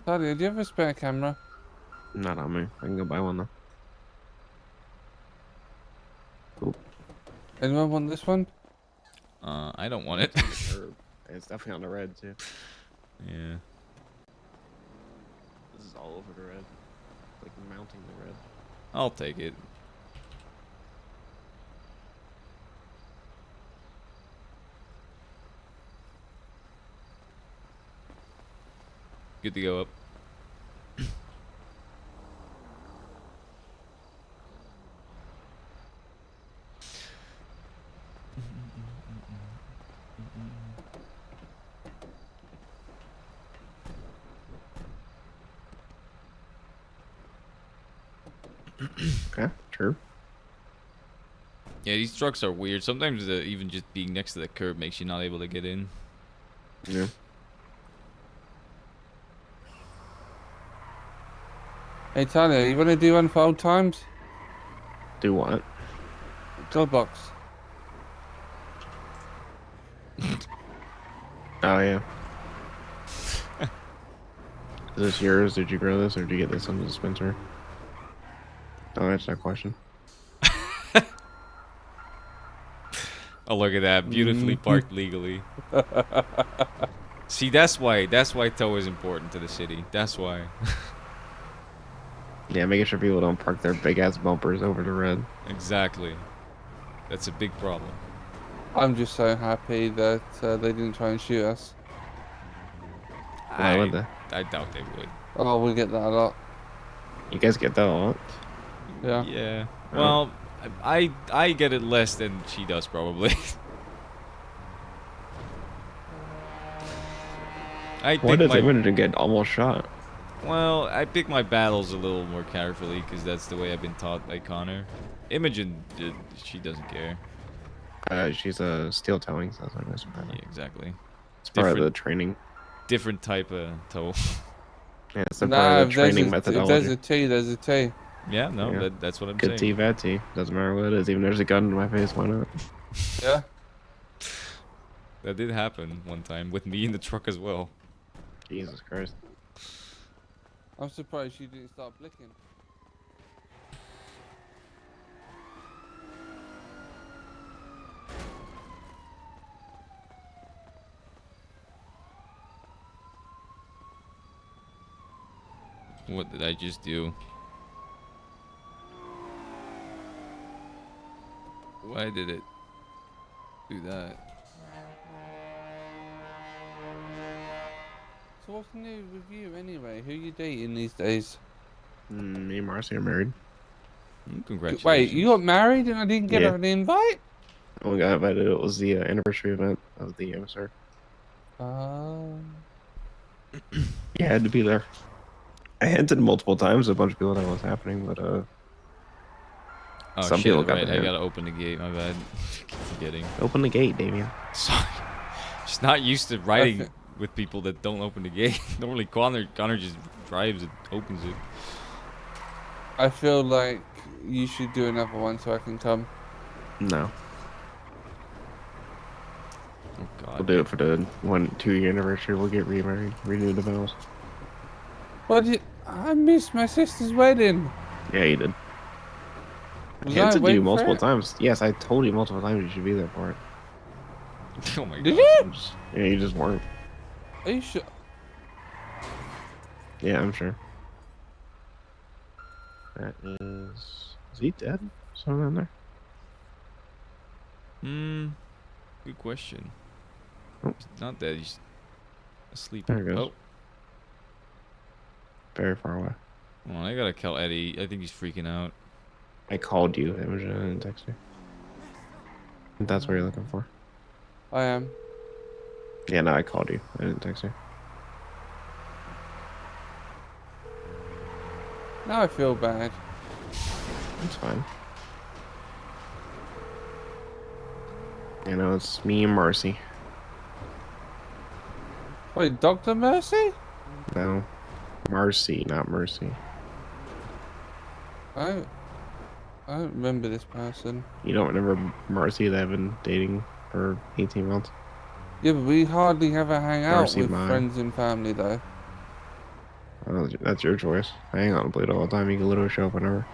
Talia, do you have a spare camera? Not on me. I can go buy one though. Cool. Anyone want this one? I don't want it. It's definitely on the red too. Yeah. This is all over the red. Like mounting the red. I'll take it. Good to go up. Okay, true. Yeah, these trucks are weird. Sometimes even just being next to the curb makes you not able to get in. Yeah. Hey Talia, you want to do one for old times? Do what? Glove box. Oh yeah. Is this yours? Did you grow this, or did you get this on the dispenser? Oh, that's that question. Oh, look at that. Beautifully parked legally. See, that's why tow is important to the city. That's why. Yeah, making sure people don't park their big ass bumpers over the red. Exactly. That's a big problem. I'm just so happy that they didn't try and shoot us. Why would they? I doubt they would. Oh, we get that a lot. You guys get that a lot? Yeah. Yeah. Oh. Well, I get it less than she does probably. Why does Imogen get almost shot? Well, I pick my battles a little more carefully because that's the way I've been taught by Connor. Imogen, she doesn't care. She's a steel towing, so that's what it is. Yeah, exactly. It's part of the training. Different type of tow. Yeah, it's a part of the training methodology. If there's a T, there's a T. Yeah, no, Yeah. that's what I'm Good saying. T, bad T. Doesn't matter what it is. Even if there's a gun in my face, why not? Yeah. That did happen one time with me in the truck as well. Jesus Christ. I'm surprised you didn't start blicking. What did I just do? Why did it do that? So what's new with you anyway? Who you dating these days? Me and Marcy are married. Congratulations. Wait, you got married and I didn't get Yeah. an invite? Oh, we got invited. It was the anniversary event of the emissary. Yeah, I had to be there. I hinted multiple times to a bunch of people that was happening, but Oh some shit, people got right, the I hint. gotta open the gate, my bad. Keep forgetting. Open the gate, Damien. Sorry. Just not used to riding with people that don't open the gate. Normally Connor just drives it, opens it. I feel like you should do another one so I can come. No. Oh god. We'll do it for the 2-year anniversary. We'll get remarried, renew the vows. What did I missed my sister's wedding? Yeah, you did. Was I hinted to you waiting for multiple it? times. Yes, I told you multiple times you should be there for it. Oh my god. Did you? Yeah, you just weren't. Are you sure? Yeah, I'm sure. That is he dead? Someone in there? Good question. Oh. He's not dead, he's asleep. There he goes. Oh. Very far away. Hold on, I gotta kill Eddie. I think he's freaking out. I called you, Imogen. I didn't text you. If that's what you're looking for. I am. Yeah, no, I called you. I didn't text you. Now I feel bad. It's fine. You know, it's me and Marcy. Wait, Dr. Mercy? No. Marcy, not Mercy. I don't remember this person. You don't remember Marcy that I've been dating for 18 months? Yeah, but we hardly ever hang out Marcy with mine. friends and family though. Well, that's your choice. I hang out and play it all the time. You can literally show up whenever.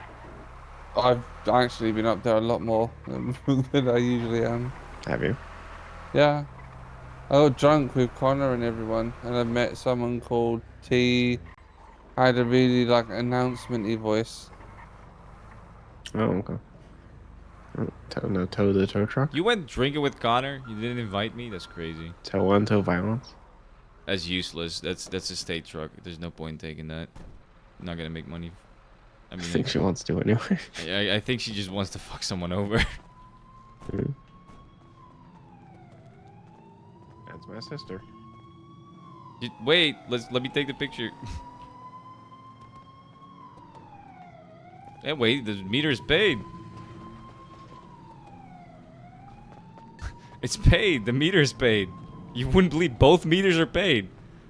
I've actually been up there a lot more than I usually am. Have you? Yeah. I got drunk with Connor and everyone, and I met someone called T. Had a really like announcement-y voice. Oh, okay. No, tow the tow truck? You went drinking with Connor? You didn't invite me? That's crazy. Tow one, tow violence? That's useless. That's a state truck. There's no point in taking that. I'm not gonna make money. I mean, I think she wants to anyway. I think she just wants to fuck someone over. Mhm. That's my sister. Wait, let me take the picture. Yeah, wait, the meter's paid. It's paid. The meter's paid. You wouldn't believe both meters are paid.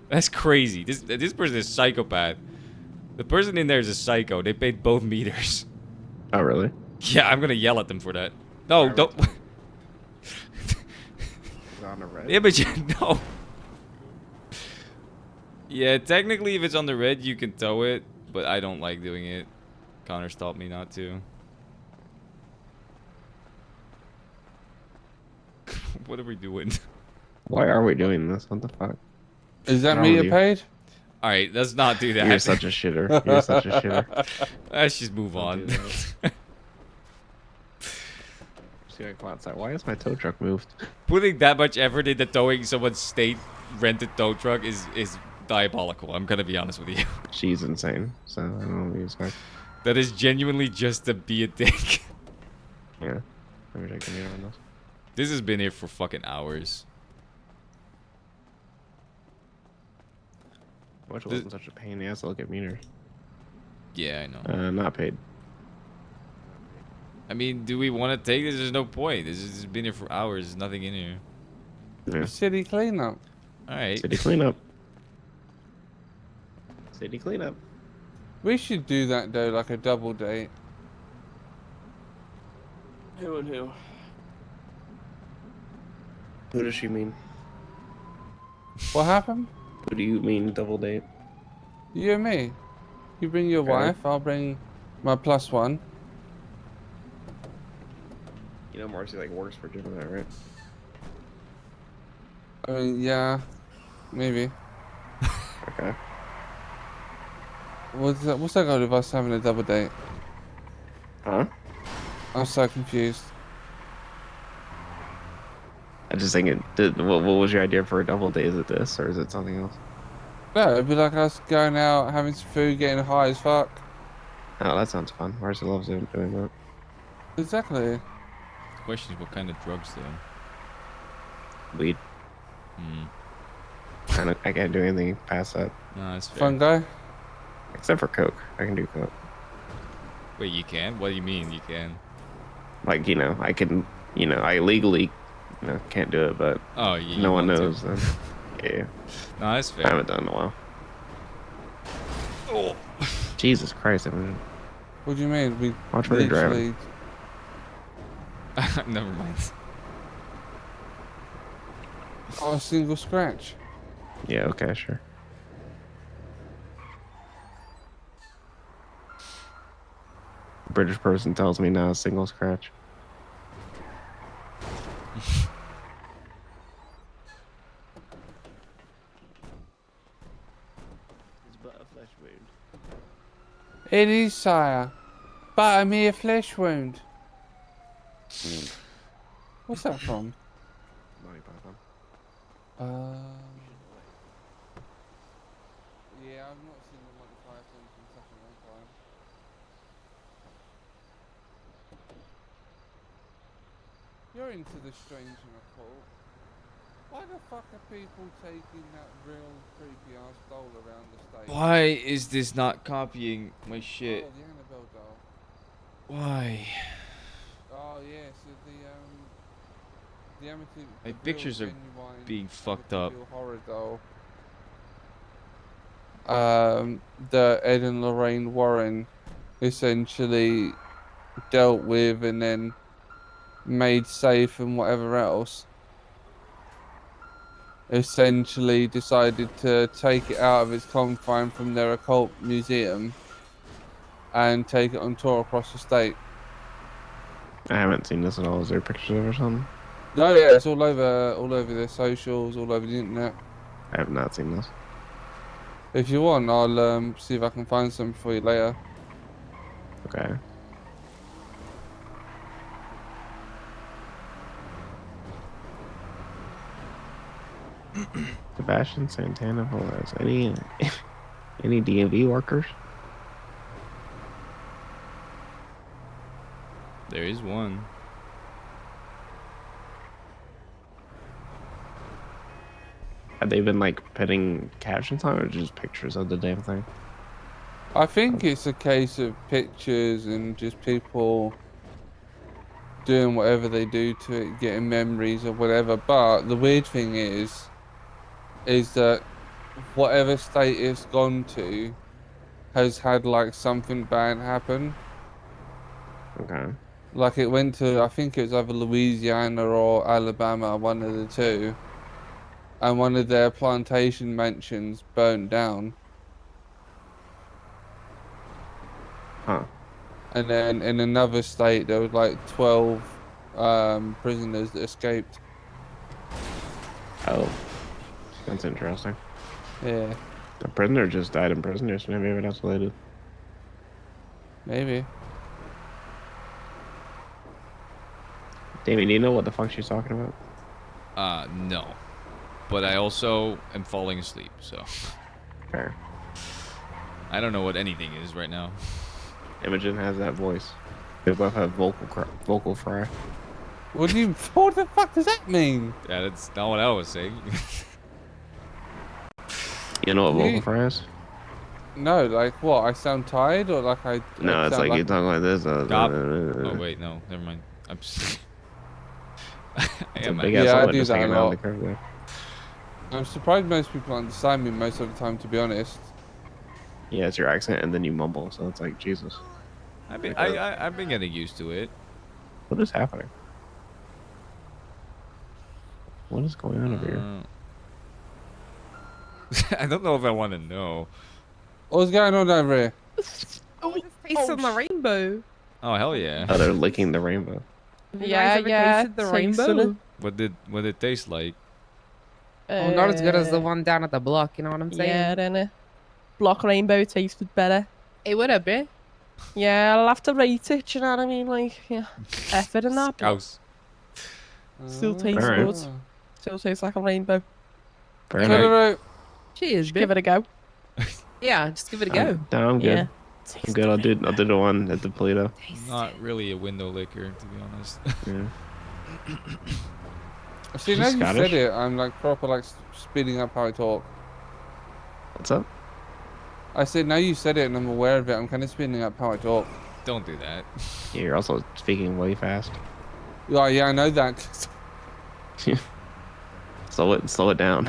That's crazy. This person is a psychopath. The person in there is a psycho. They paid both meters. Oh, really? Yeah, I'm gonna yell at them for that. No, don't. On the red? Yeah, but no. Yeah, technically, if it's on the red, you can tow it, but I don't like doing it. Connor's taught me not to. What are we doing? Why are we doing this? What the fuck? Is that What's wrong me with you you? paid? All right, let's not do that. You're such a shitter. You're such a shitter. Let's just move Don't on. do that. See, I go outside. Why is my tow truck moved? Putting that much effort into towing someone's state rented tow truck is diabolical. I'm gonna be honest with you. She's insane. So I don't know what you expect. That is genuinely just to be a dick. Yeah. Let me check the meter on this. This has been here for fucking hours. Which wasn't such a pain in the ass to look at meter. Yeah, I know. Not paid. I mean, do we want to take this? There's no point. This has been here for hours. There's nothing in here. Yeah. City cleanup. All right. City cleanup. City cleanup. We should do that though, like a double date. Who and who? Who does she mean? What happened? Who do you mean double date? You and me. You bring your Okay. wife, I'll bring my plus one. You know Marcy like works for Gemini, right? I mean, yeah, maybe. Okay. What's that got to do with us having a double date? Huh? I'm so confused. I just think what was your idea for a double date? Is it this or is it something else? No, it'd be like us going out, having some food, getting high as fuck. Oh, that sounds fun. Marcy loves doing that. Exactly. The question is, what kind of drugs though? Weed. I can't do anything past that. No, that's fair. Fun guy. Except for coke. I can do coke. Wait, you can? What do you mean you can? Like, I can, I legally, can't do it, but Oh, you no one want to. knows. Then, yeah. No, that's fair. I haven't done it in a while. Oh. Jesus Christ. I mean, What do you mean? We watch where you're driving. Never mind. Oh, a single scratch. Yeah, okay, sure. British person tells me now a single scratch. It is, sire. But a mere flesh wound. What's that from? Yeah, I've not seen the Monty Python in such a long time. You're into the strange and occult. Why the fuck are people taking that real creepy ass doll around the stage? Why is this not copying my shit? Oh, the Annabelle doll. Why? Oh yeah, so the Amityville. My pictures are being fucked up. Horror doll. The Ed and Lorraine Warren essentially dealt with and then made safe and whatever else. Essentially decided to take it out of its confine from their occult museum and take it on tour across the state. I haven't seen this at all. Is there pictures of it or something? No, yeah, it's all over their socials, all over the internet. I have not seen this. If you want, I'll see if I can find some for you later. Okay. Sebastian Santana Velez. Any DMV workers? There is one. Have they been like putting captions on it or just pictures of the damn thing? I think it's a case of pictures and just people doing whatever they do to it, getting memories or whatever. But the weird thing is that whatever state it's gone to has had like something bad happen. Okay. Like it went to, I think it was either Louisiana or Alabama, one of the two. And one of their plantation mansions burnt down. Huh. And then in another state, there was like 12 prisoners that escaped. Oh, that's interesting. Yeah, The prisoner just died in prison yesterday. Maybe that's related. maybe. Damien, do you know what the fuck she's talking about? No. But I also am falling asleep, so. Fair. I don't know what anything is right now. Imogen has that voice. They both have vocal fry. What the fuck does that mean? Yeah, that's not what I was saying. You know what vocal You- fry is? No, like what? I sound tired, or like I? No, it's sound like you talk like this. Stop. Oh wait, no, never mind. I'm. I It's a am. big ass Yeah, I elephant do just that a hanging around lot. the curve there. I'm surprised most people understand me most of the time, to be honest. Yeah, it's your accent, and then you mumble, so it's like Jesus. I've been, Like, I've been getting used to it. what is happening? What is going on over here? I don't know if I want to know. What's going on over here? Oh, just tasting the rainbow. Oh hell yeah! Oh, they're licking the rainbow. Have you guys ever tasted the rainbow? What did it taste like? Oh, not as good as the one down at the block. You know what I'm saying? Yeah, then a block rainbow tasted better. It would have been. Yeah, I'll have to rate it. You know what I mean? Like, yeah, effort in that. but Scouse. Still tastes Alright. good. Still tastes like a rainbow. Fair enough. Cheers, Give it a go. Yeah, just give it a go. No, I'm good. Yeah. I'm good. I'll do the one at the Polito. Not really a window licker, to be honest. Yeah. See, She's now you Scottish? said it, I'm like proper like speeding up how I talk. What's up? I said now you said it and I'm aware of it. I'm kind of speeding up how I talk. Don't do that. Yeah, you're also speaking way fast. Yeah, I know that. Slow it down.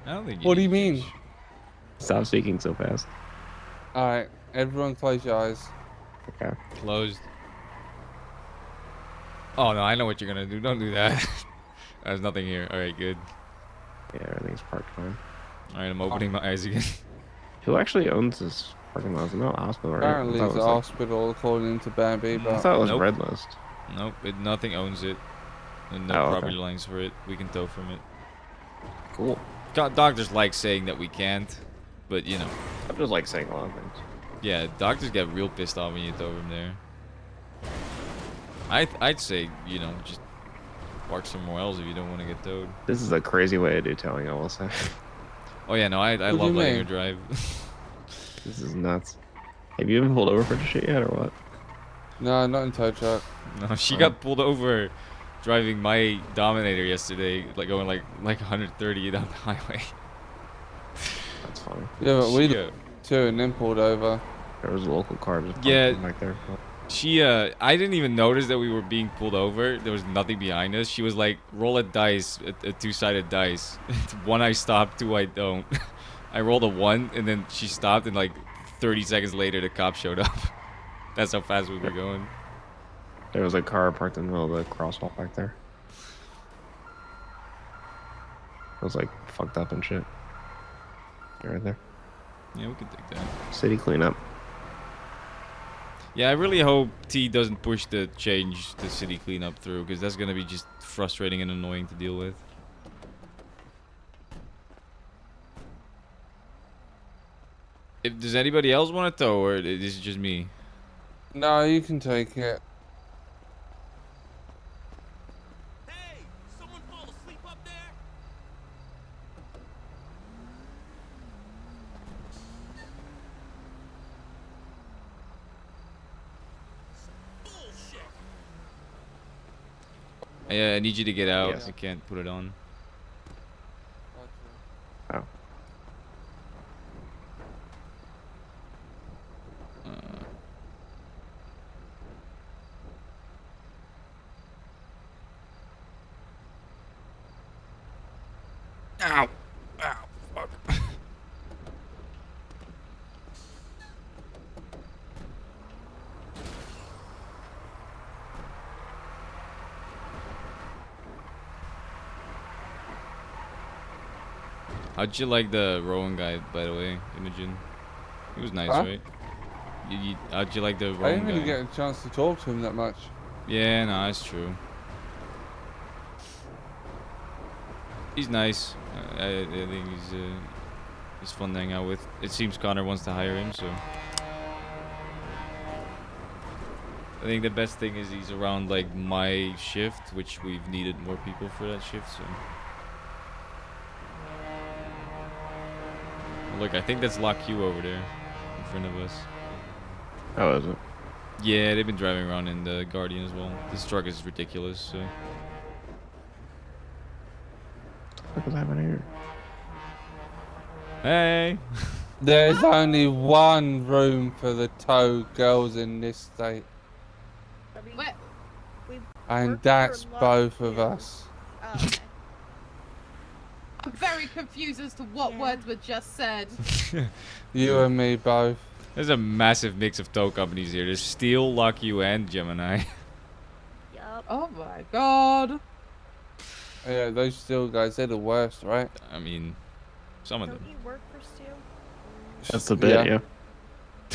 I don't think. What do you mean? Stop speaking so fast. All right, everyone, close your eyes. Okay. Closed. Oh no, I know what you're gonna do. Don't do that. There's nothing here. All right, good. Yeah, everything's parked fine. All right, I'm opening my eyes again. Who actually owns this parking lot? It's not a hospital, right? Apparently, I it's thought a it was hospital according to Bambi, like, but I thought it was Nope. red list. Nope, nothing owns it. And no Oh, okay. property lines for it. We can tow from it. Cool. Doctors like saying that we can't, but you know. I just like saying a lot of things. Yeah, doctors get real pissed off when you tow from there. I'd say, you know, just park somewhere else if you don't want to get towed. This is a crazy way to do towing, I will say. Oh yeah, no, I do love you letting her mean? drive. This is nuts. Have you been pulled over for this shit yet, or what? no, not in tow truck. No, she got pulled over driving my Dominator yesterday, like going like 130 down the highway. That's funny. Yeah, but we She, did too, and then pulled over. There was a local car just parked Yeah. back there. She, I didn't even notice that we were being pulled over. There was nothing behind us. She was like, roll a dice, a two-sided dice. One I stop, two I don't. I rolled a 1, and then she stopped, and like 30 seconds later, the cop showed up. That's how fast we were going. There was a car parked in the middle of the crosswalk back there. It was like fucked up and shit. You're right there. Yeah, we can take that. City cleanup. Yeah, I really hope T doesn't push the change the city cleanup through, because that's gonna be just frustrating and annoying to deal with. If does anybody else want to tow, or is it just me? No, you can take it. Yeah, I need you to get out. Yes. I can't put it on. Oh. Ow. Ow. Fuck. How'd you like the Rowan guy, by the way, Imogen? He was nice, Huh? right? How'd you like the I Rowan didn't really guy? get a chance to talk to him that much. Yeah, no, that's true. He's nice. I think he's fun to hang out with. It seems Connor wants to hire him, so I think the best thing is he's around like my shift, which we've needed more people for that shift. So look, I think that's Lock Q over there in front of us. Oh, is it? Yeah, they've been driving around in the Guardian as well. This truck is ridiculous. So. What is happening here? Hey. There's only one room for the tow girls in this state, Wait, and that's both of us. Oh, okay. I'm very confused as to what words were just said. You and me both. There's a massive mix of tow companies here. There's Steel, Lock You, and Gemini. Yup. Oh my god. Yeah, those Steel guys, they're the worst, right? I mean, some of Don't them. you work for Steel? That's the bit, yeah.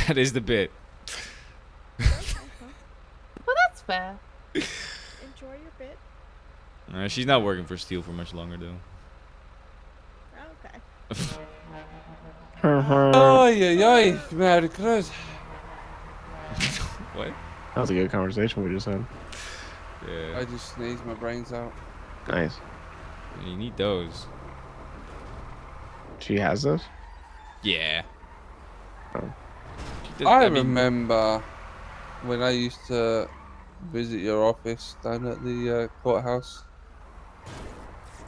That is the bit. Well, that's fair. Enjoy your bit. She's not working for Steel for much longer, though. Okay. Oh, yeah, Merry Christmas. What? That was a good conversation we just had. Yeah. I just sneezed my brains out. Nice. You need those. She has those? Yeah. Oh. I remember when I used to visit your office down at the courthouse.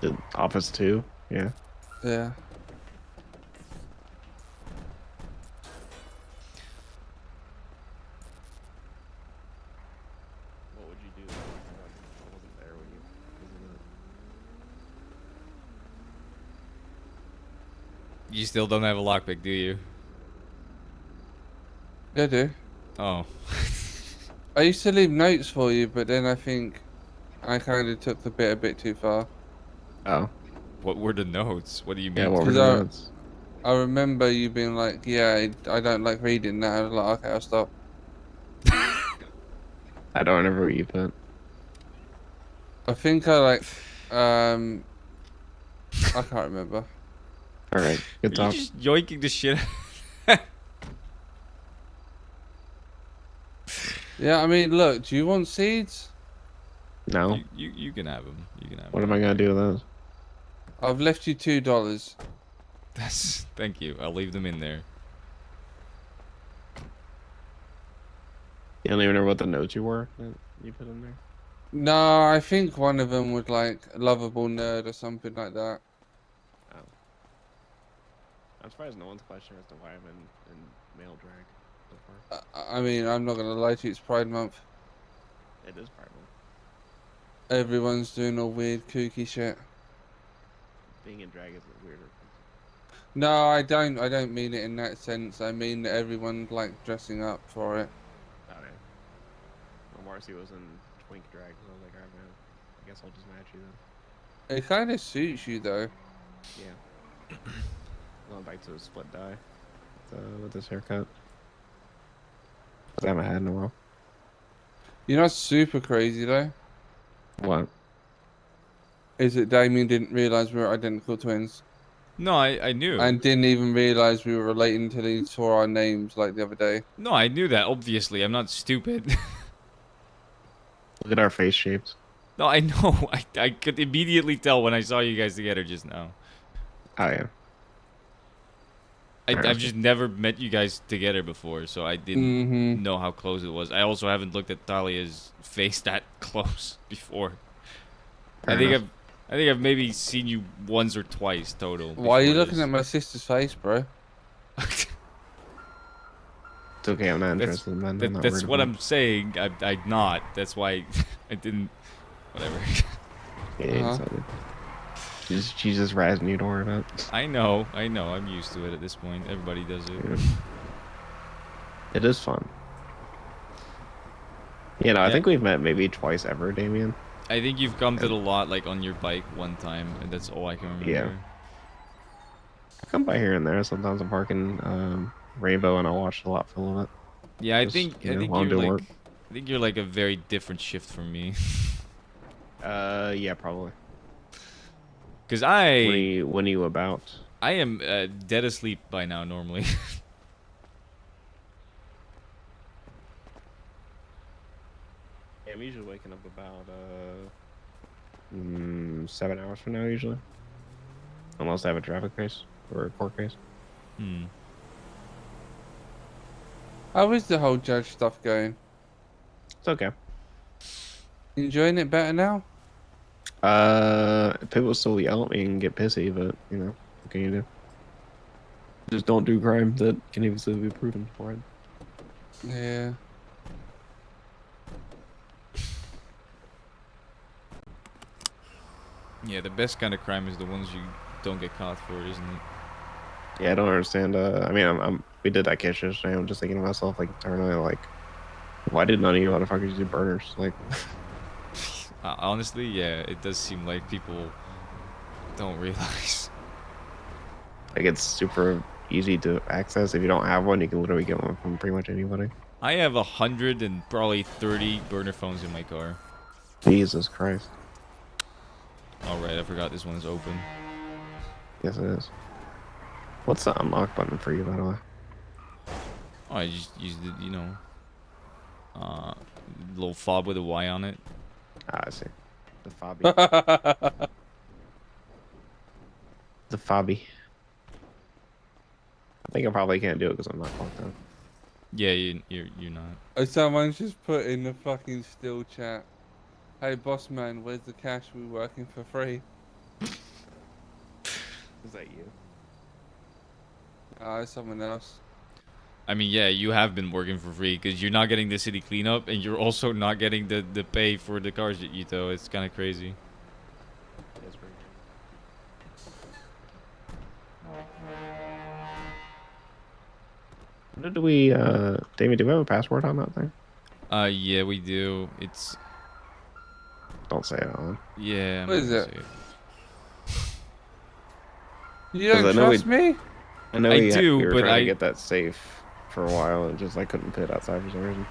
The office too? Yeah. Yeah. What would you do if I wasn't there when you visited? You still don't have a lockpick, do you? I do. Oh. I used to leave notes for you, but then I think I kind of took the bit a bit too far. Oh. What were the notes? What do you mean? Yeah, what were the notes? I remember you being like, yeah, I don't like reading that. I was like, okay, I'll stop. I don't remember what you put. I think I like, I can't remember. Alright, good Are talk. you just yoinking the shit. Yeah, I mean, look, do you want seeds? No. You can have them. You can have What them. am I gonna do with those? I've left you $2. That's thank you. I'll leave them in there. You don't even know what the notes you were that you put in there? No, I think one of them would like lovable nerd or something like that. Oh. I'm surprised no one's questioning as to why I'm in male drag so far. I mean, I'm not gonna lie to you, it's Pride Month. It is Pride Month. Everyone's doing all weird, kooky shit. Being in drag is weirder. No, I don't mean it in that sense. I mean that everyone's like dressing up for it. Okay. Well, Marcy was in twink drag, so I was like, alright, man. I guess I'll just match you then. It kind of suits you though. Yeah. Going back to a split dye with this haircut. I haven't had in a while. You know what's super crazy though? What? Is that Damien didn't realize we were identical twins. No, I knew. And didn't even realize we were related until he saw our names like the other day. No, I knew that. Obviously, I'm not stupid. Look at our face shapes. No, I know. I could immediately tell when I saw you guys together just now. Oh yeah. I've just never met you guys together before, so I didn't know how close it was. I also haven't looked at Talia's face that close before. I think I've maybe seen you once or twice total. Why are you before looking this. at my sister's face, bro? It's okay, I'm not interested in that. That's what I'm saying. I'm not. That's why I didn't. Whatever. Yeah, she's just razzing you, don't worry about it. I know. I'm used to it at this point. Everybody does it. Yeah. It is fun. You know, I think we've met maybe twice ever, Damien. I think you've come to the lot like on your bike one time, and that's all I can remember. Yeah. I come by here and there. Sometimes I'm parking Rainbow and I'll watch the lot for a little bit. Yeah, I Just, think you know, while I'm you're doing like work. I think you're like a very different shift from me. Yeah, probably. Because when are you about? I am dead asleep by now normally. Yeah, I'm usually waking up about 7 hours from now usually, unless I have a traffic case or a court case. How is the whole judge stuff going? It's okay. Enjoying it better now? People still yell at me and get pissy, but you know, what can you do? Just don't do crime that can easily be proven for it. Yeah. Yeah, the best kind of crime is the ones you don't get caught for, isn't it? Yeah, I don't understand. I mean, we did that case yesterday. I'm just thinking to myself, like, internally, like, why did none of you motherfuckers do burners? Like, Honestly, yeah, it does seem like people don't realize. like it's super easy to access. If you don't have one, you can literally get one from pretty much anybody. I have 100 and probably 30 burner phones in my car. Jesus Christ. Alright, I forgot this one's open. Yes, it is. What's the unlock button for you, by the way? Oh, I just used it, you know. Little fob with a Y on it. Ah, I see. The fobby. The fobby. I think I probably can't do it because I'm not locked up. Yeah, you're not. Oh, someone's just put in the fucking still chat. Hey, boss man, where's the cash? We working for free. Is that you? It's someone else. I mean, yeah, you have been working for free because you're not getting the city cleanup and you're also not getting the pay for the cars that you tow. It's kind of crazy. That's pretty good. Do we, Damien, do we have a password on that thing? Yeah, we do. It's... Don't say it on. Yeah, I'm What not is gonna it? say it. You don't trust me? I know I we do, we were but trying to get that safe for a while and just, I couldn't fit outside for some reason.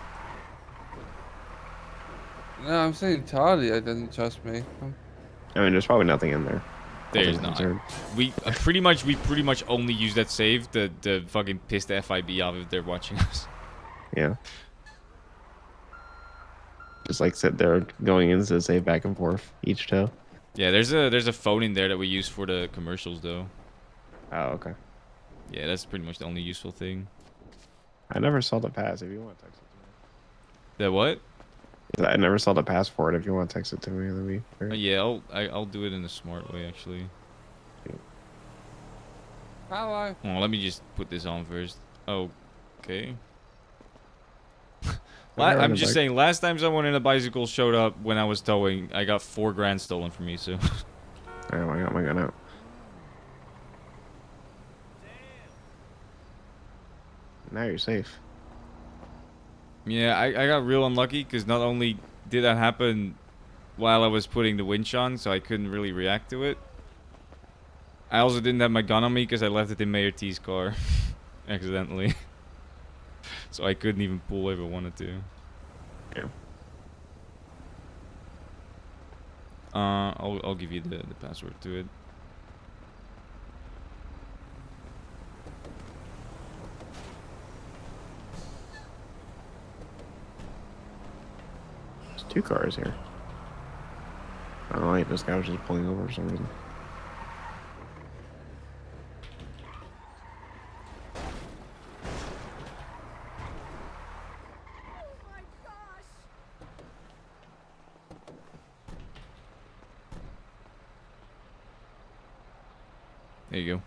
No, I'm saying Tardy doesn't trust me. I mean, there's probably nothing in there. There's not. We pretty much only use that save to fucking piss the FIB off if they're watching us. Yeah. Just like sit there going into the save back and forth each tow. Yeah, there's a phone in there that we use for the commercials though. Oh, okay. Yeah, that's pretty much the only useful thing. I never saw the pass. If you want to text it The what? to me. I never saw the pass for it. If you want to text it to me, that'd be great. Yeah, I'll do it in a smart way actually. Hello. Oh, let me just put this on first. Okay. I'm just saying, last time someone in a bicycle showed up when I was towing, I got $4 grand stolen from me, so... Oh, I got my gun out. Now you're safe. Yeah, I got real unlucky, because not only did that happen while I was putting the winch on, so I couldn't really react to it. I also didn't have my gun on me, because I left it in Mayor T's car. Accidentally. So I couldn't even pull if I wanted to. Yeah. I'll give you the password to it. There's 2 cars here. Oh, wait, this guy was just pulling over for some reason. There you go.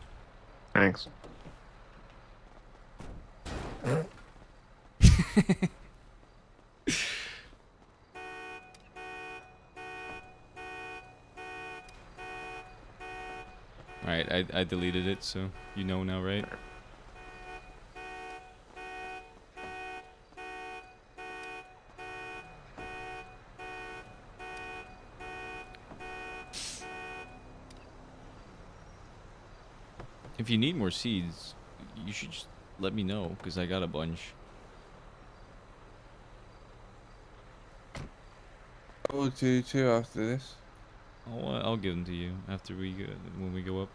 Thanks. Alright, I deleted it, so you know now, right? If you need more seeds, you should just let me know, because I got a bunch. I'll do 2 after this. I'll give them to you after when we go up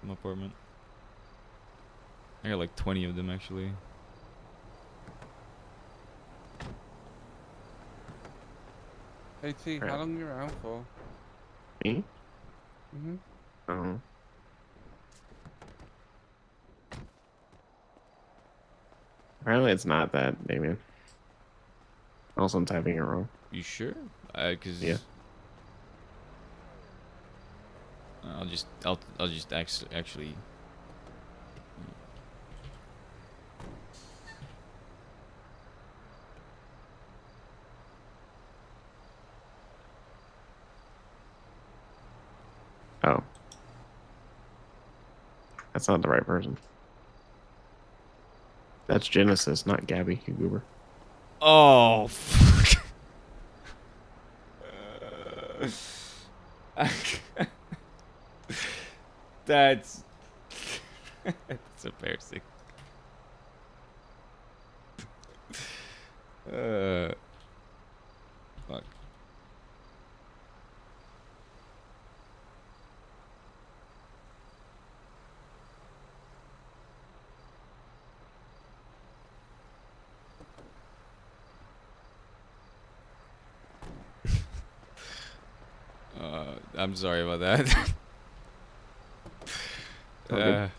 to my apartment. I got like 20 of them actually. Hey T, how long are you around for? Me? Mhm. Oh. Apparently it's not that, Damien. Also, I'm typing it wrong. You sure? Cause Yeah. I'll just actually. Oh. That's not the right person. That's Genesis, not Gabby, you goober. Oh, fuck. That's that's embarrassing. Fuck. I'm sorry about that. All good.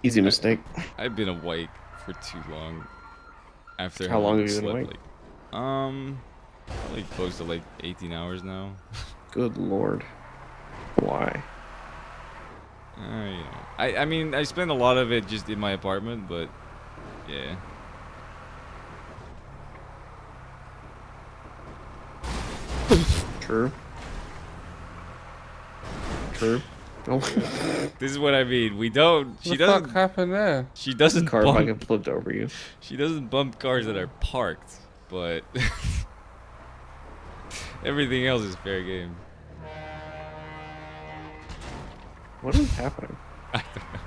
Easy mistake. I've been awake for too long. After How long having have you been slept, awake? like, probably close to like 18 hours now. Good lord. Why? You know, I mean, I spend a lot of it just in my apartment, but yeah. True. True. Oh. This is what I mean. We don't. She What the doesn't. fuck happened there? She doesn't Car bump. fucking flipped over you. She doesn't bump cars that are parked, but everything else is fair game. What is happening? I don't know.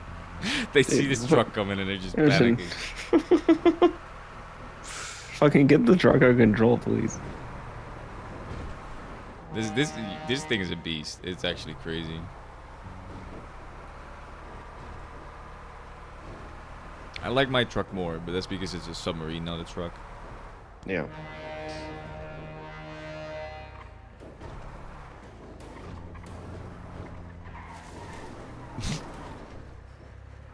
They see this truck coming and they're just Listen. panicking. Fucking get the truck under control, please. This thing is a beast. It's actually crazy. I like my truck more, but that's because it's a submarine, not a truck. Yeah.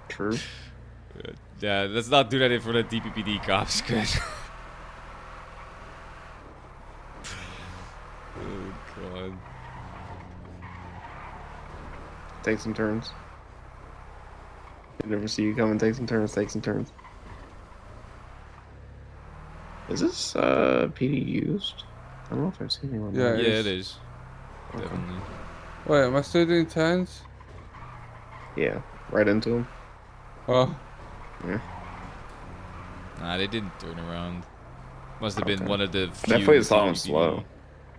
True. Yeah, let's not do that in front of DPPD cops, cause oh god. Take some turns. I never see you coming. Take some turns. Take some turns. Is this PD used? I don't know if I've seen anyone. Yeah, Yeah, it is. Okay. Definitely. Wait, am I still doing turns? Yeah, right into him. Oh. Yeah. Nah, they didn't turn around. Must have been Okay. one of the few. Definitely saw him DPPD. slow.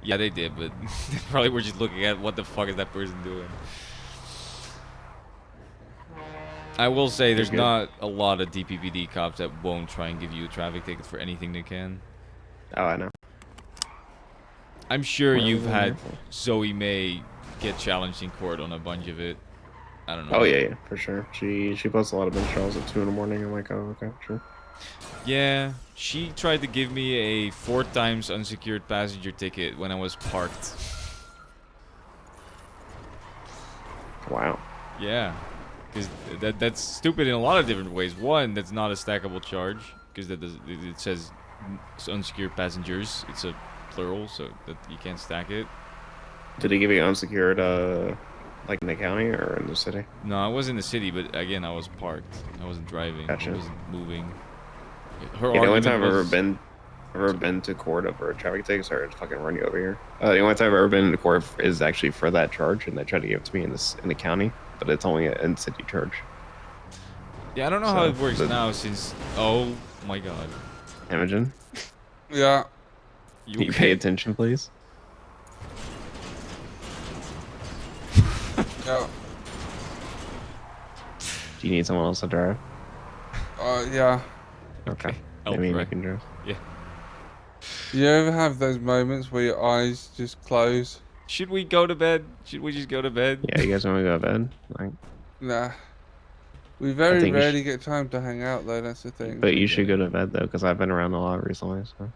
Yeah, they did, but they probably were just looking at what the fuck is that person doing. I will say there's good. not a lot of DPPD cops that won't try and give you a traffic ticket for anything they can. Oh, I know. I'm sure Well, you've had wonderful. Zoe May get challenged in court on a bunch of it. I don't know. Oh yeah, for sure. She posts a lot of bench trials at 2 in the morning. I'm like, oh okay, sure. Yeah, she tried to give me a 4 times unsecured passenger ticket when I was parked. Wow. Yeah, because that's stupid in a lot of different ways. One, that's not a stackable charge because it says unsecured passengers. It's a plural, so that you can't stack it. Did he give you unsecured, like in the county or in the city? No, I was in the city, but again, I was parked. I wasn't driving. Gotcha. I wasn't moving. Her Yeah, the only argument time I've was- ever been to court over a traffic ticket, sorry to fucking run you over here. The only time I've ever been to court is actually for that charge, and they tried to give it to me in the county, but it's only an in-city charge. Yeah, I don't know how it works now since. Oh my god. Imogen, Yeah. you pay attention, please. Yeah. Do you need someone else to drive? Yeah. Okay. I'll Maybe you drive. can drive. Yeah. You ever have those moments where your eyes just close Should we go to bed? Should we just go to bed? Yeah, you guys want to go to bed? Like, Nah. We very think you rarely get time to hang out, though. That's the thing. but you should go to bed though, because I've been around a lot recently. So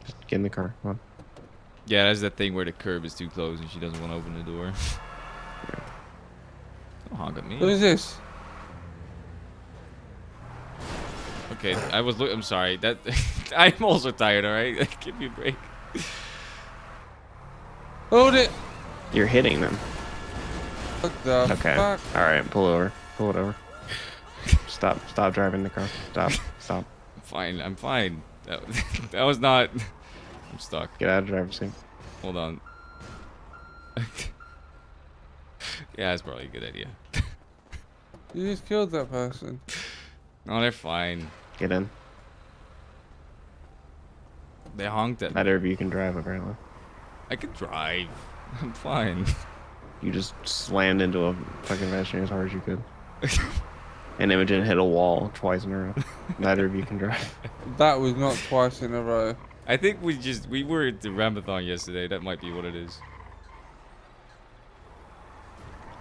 just get in the car. Come on. Yeah, that's that thing where the curb is too close and she doesn't want to open the door. Don't honk at me. Who is this? Okay, I'm sorry. That I'm also tired. All right, give me a break. Hold it. You're hitting them. What the Okay. fuck? All right, pull over. Pull it over. Stop driving the car. Stop. I'm fine. I'm fine. That was not. I'm stuck. Get out of the driver's seat. Hold on. Yeah, that's probably a good idea. You just killed that person. No, they're fine. Get in. They honked at me. Neither of you can drive, apparently. I can drive. I'm fine. You just slammed into a fucking pedestrian as hard as you could. And Imogen hit a wall twice in a row. Neither of you can drive. That was not twice in a row. I think we were at the Ramathon yesterday. That might be what it is.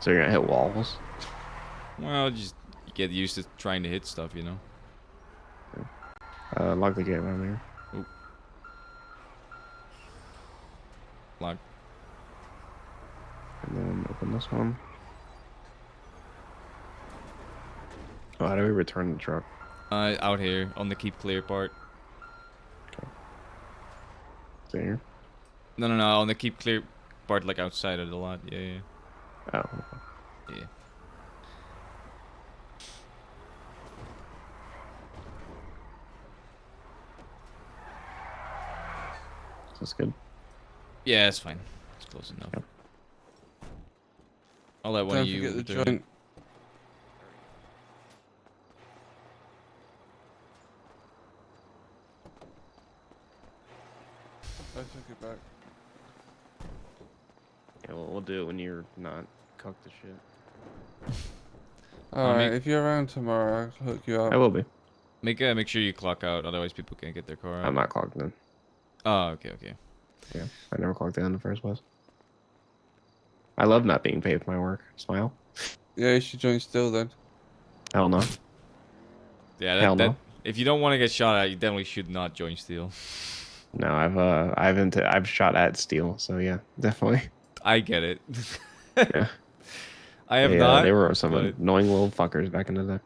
So you're gonna hit walls? Well, just get used to trying to hit stuff, you know. Lock the gate around here. Oop. Lock. And then open this one. Oh, how do we return the truck? Out here on the keep clear part. There. No, on the keep clear part, like outside of the lot. Yeah. Oh. Yeah. That's good. Yeah, it's fine. It's close enough. Yep. I'll let one Don't of you forget the return. joint. I took it back. Yeah, well, we'll do it when you're not cooked to shit. Alright, if you're around tomorrow, I'll hook you up. I will be. Make sure you clock out, otherwise people can't get their car out. I'm not clocked in. Oh, okay. Yeah, I never clocked in the first place. I love not being paid for my work. Smile. Yeah, you should join still then. Hell no. Yeah, Hell no. If you don't want to get shot at, you definitely should not join Steel. No, I've shot at steel, so yeah, definitely. I get it. Yeah. I have not. They were some but- annoying little fuckers back in the day.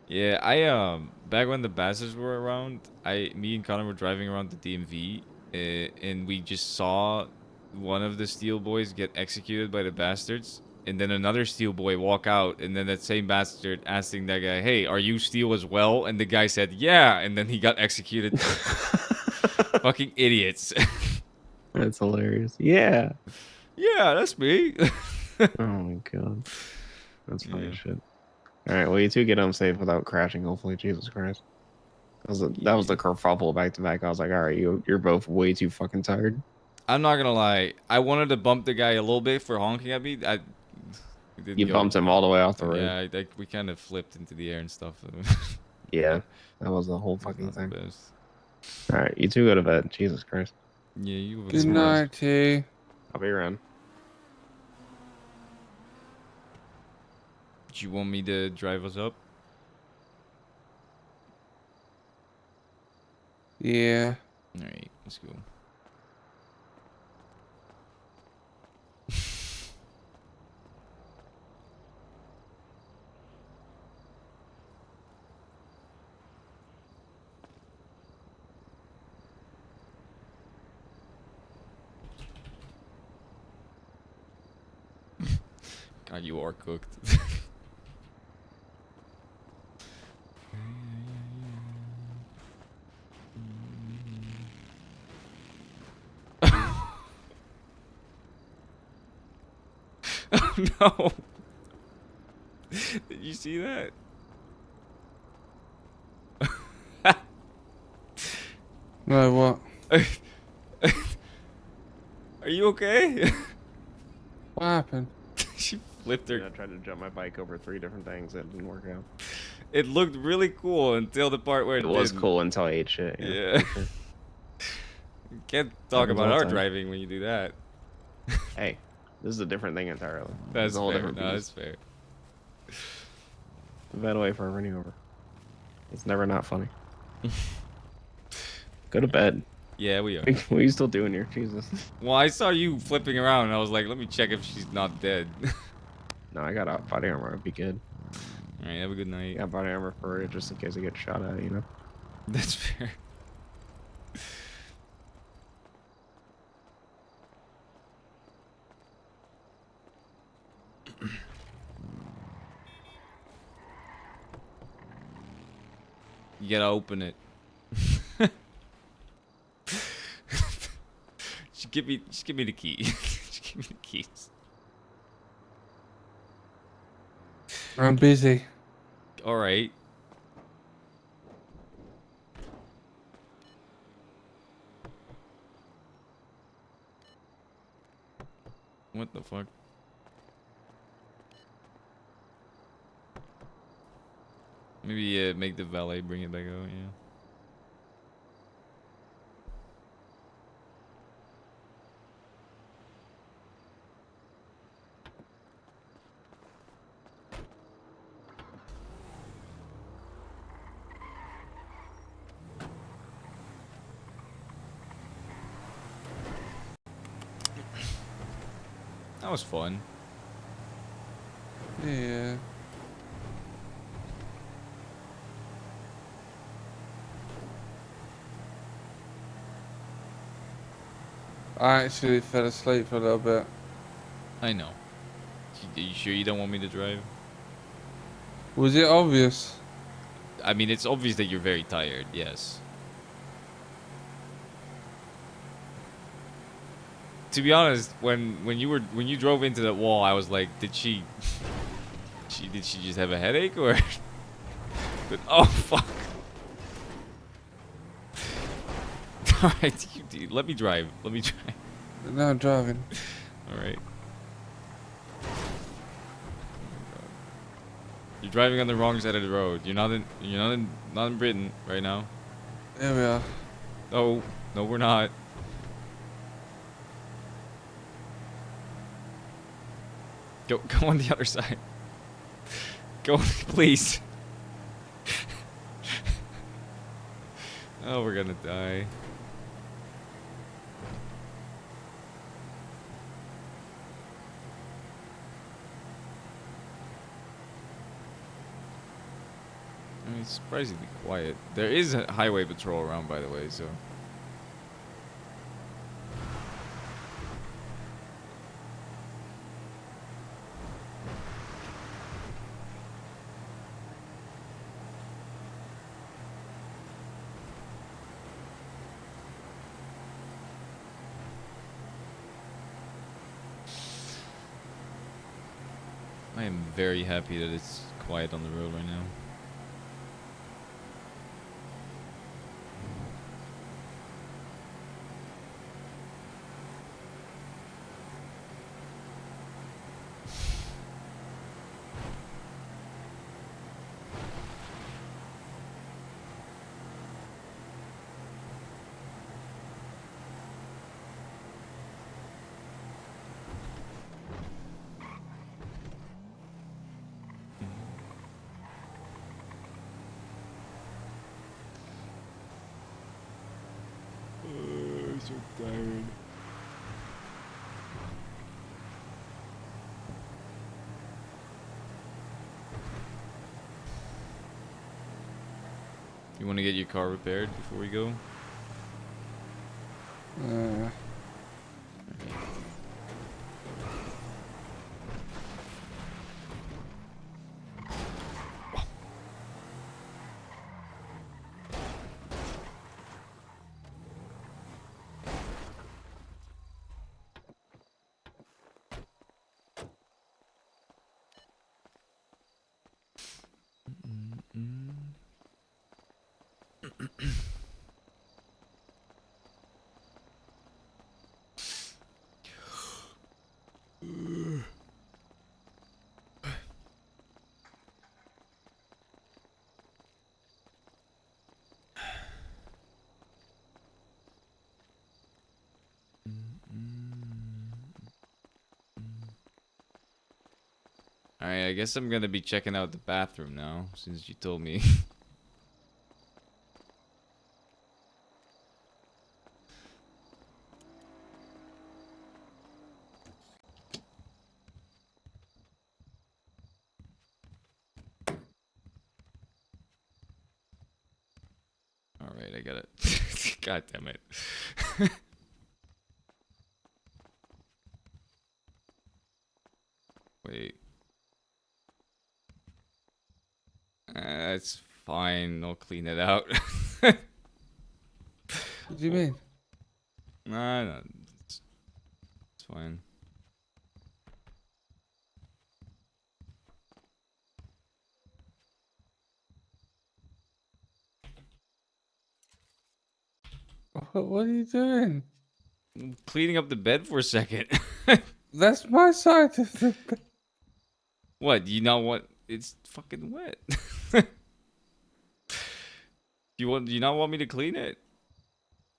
Yeah, I back when the bastards were around, me and Connor were driving around the DMV, and we just saw one of the Steel boys get executed by the bastards, and then another Steel boy walk out, and then that same bastard asking that guy, "Hey, are you Steel as well?" And the guy said, "Yeah," and then he got executed. Fucking idiots. That's hilarious. Yeah. Yeah, that's me. Oh my god. That's funny as shit. Alright, well you two get home safe without crashing, hopefully. Jesus Christ. That was the kerfuffle back to back. I was like, alright, you're both way too fucking tired. I'm not gonna lie. I wanted to bump the guy a little bit for honking at me. You bumped him all the way off the road. Yeah, we kind of flipped into the air and stuff. Yeah, that was the whole fucking thing. Alright, you two go to bed. Jesus Christ. Yeah, you. Good night, T. I'll be around. Do you want me to drive us up? Yeah. Alright, let's go. God, you are cooked. Oh no! Did you see that? No, what? Are you okay? What happened? She flipped her. I tried to jump my bike over 3 different things. It didn't work out. It looked really cool until the part where It was didn't. cool until I ate shit. Yeah. For sure. Can't talk Happens about all the our time. driving when you do that. Hey, this is a different thing entirely. That's It's a whole fair. different No, beast. that's fair. By the way, for running over. It's never not funny. Go to bed. Yeah, we are. What are you still doing here? Jesus. Well, I saw you flipping around, and I was like, let me check if she's not dead. No, I got a body armor. I'd be good. All right, have a good night. I got body armor for it just in case I get shot at, you know? That's fair. You gotta open it. Just give me the key. Just give me the keys. I'm busy. All right. What the fuck? Maybe make the valet bring it back out. Yeah. That was fun. Yeah. I actually fell asleep for a little bit. I know. Are you sure you don't want me to drive? Was it obvious? I mean, it's obvious that you're very tired. Yes. To be honest, when you drove into that wall, I was like, did she just have a headache or? But, oh fuck! All right, let me drive. Let me drive. No, I'm driving. All right. You're driving on the wrong side of the road. You're not in Britain right now. There we are. No, we're not. Go on the other side. Go, please. Oh, we're gonna die. I mean, it's surprisingly quiet. There is a highway patrol around, by the way, so. I am very happy that it's quiet on the road right now. I'm so tired. You want to get your car repaired before we go? Alright, I guess I'm gonna be checking out the bathroom now, since you told me. Alright, I got it. God damn it. Wait. That's fine. I'll clean it out. What do you mean? Nah, no, it's fine. What are you doing? I'm cleaning up the bed for a second. That's my side of the bed. What? You know what? It's fucking wet. Do you not want me to clean it?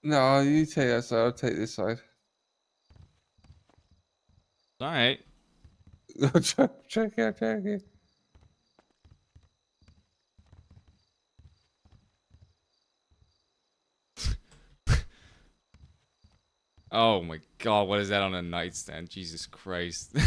No, you take that side. I'll take this side. All right. check it. Oh my god, what is that on a nightstand? Jesus Christ.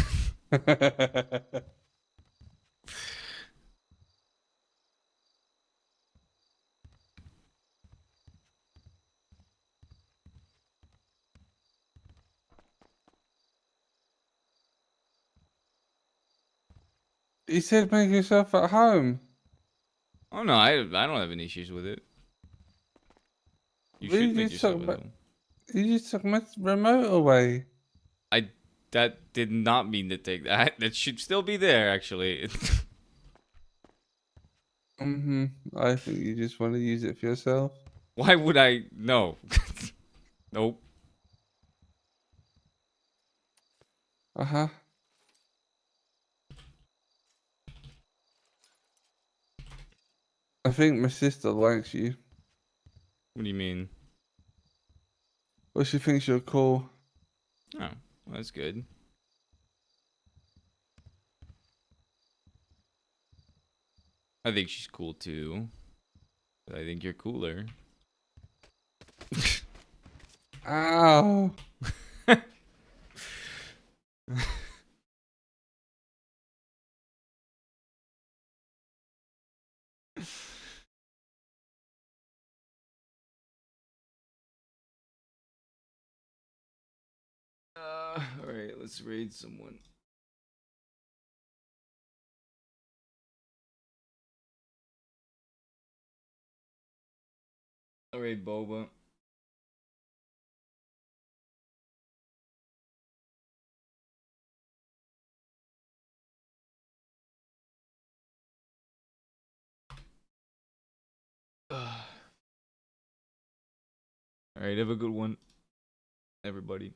You said make yourself at home. Oh no, I don't have any issues with it. You Well, should make yourself at my, home. you just took my remote away. That did not mean to take that. That should still be there, actually. I think you just want to use it for yourself. Why would I? No. Nope. Uh-huh. I think my sister likes you. What do you mean? Well, she thinks you're cool. Oh, well, that's good. I think she's cool too. But I think you're cooler. Ow. Alright, let's raid someone. Alright, Boba. Alright, have a good one, everybody.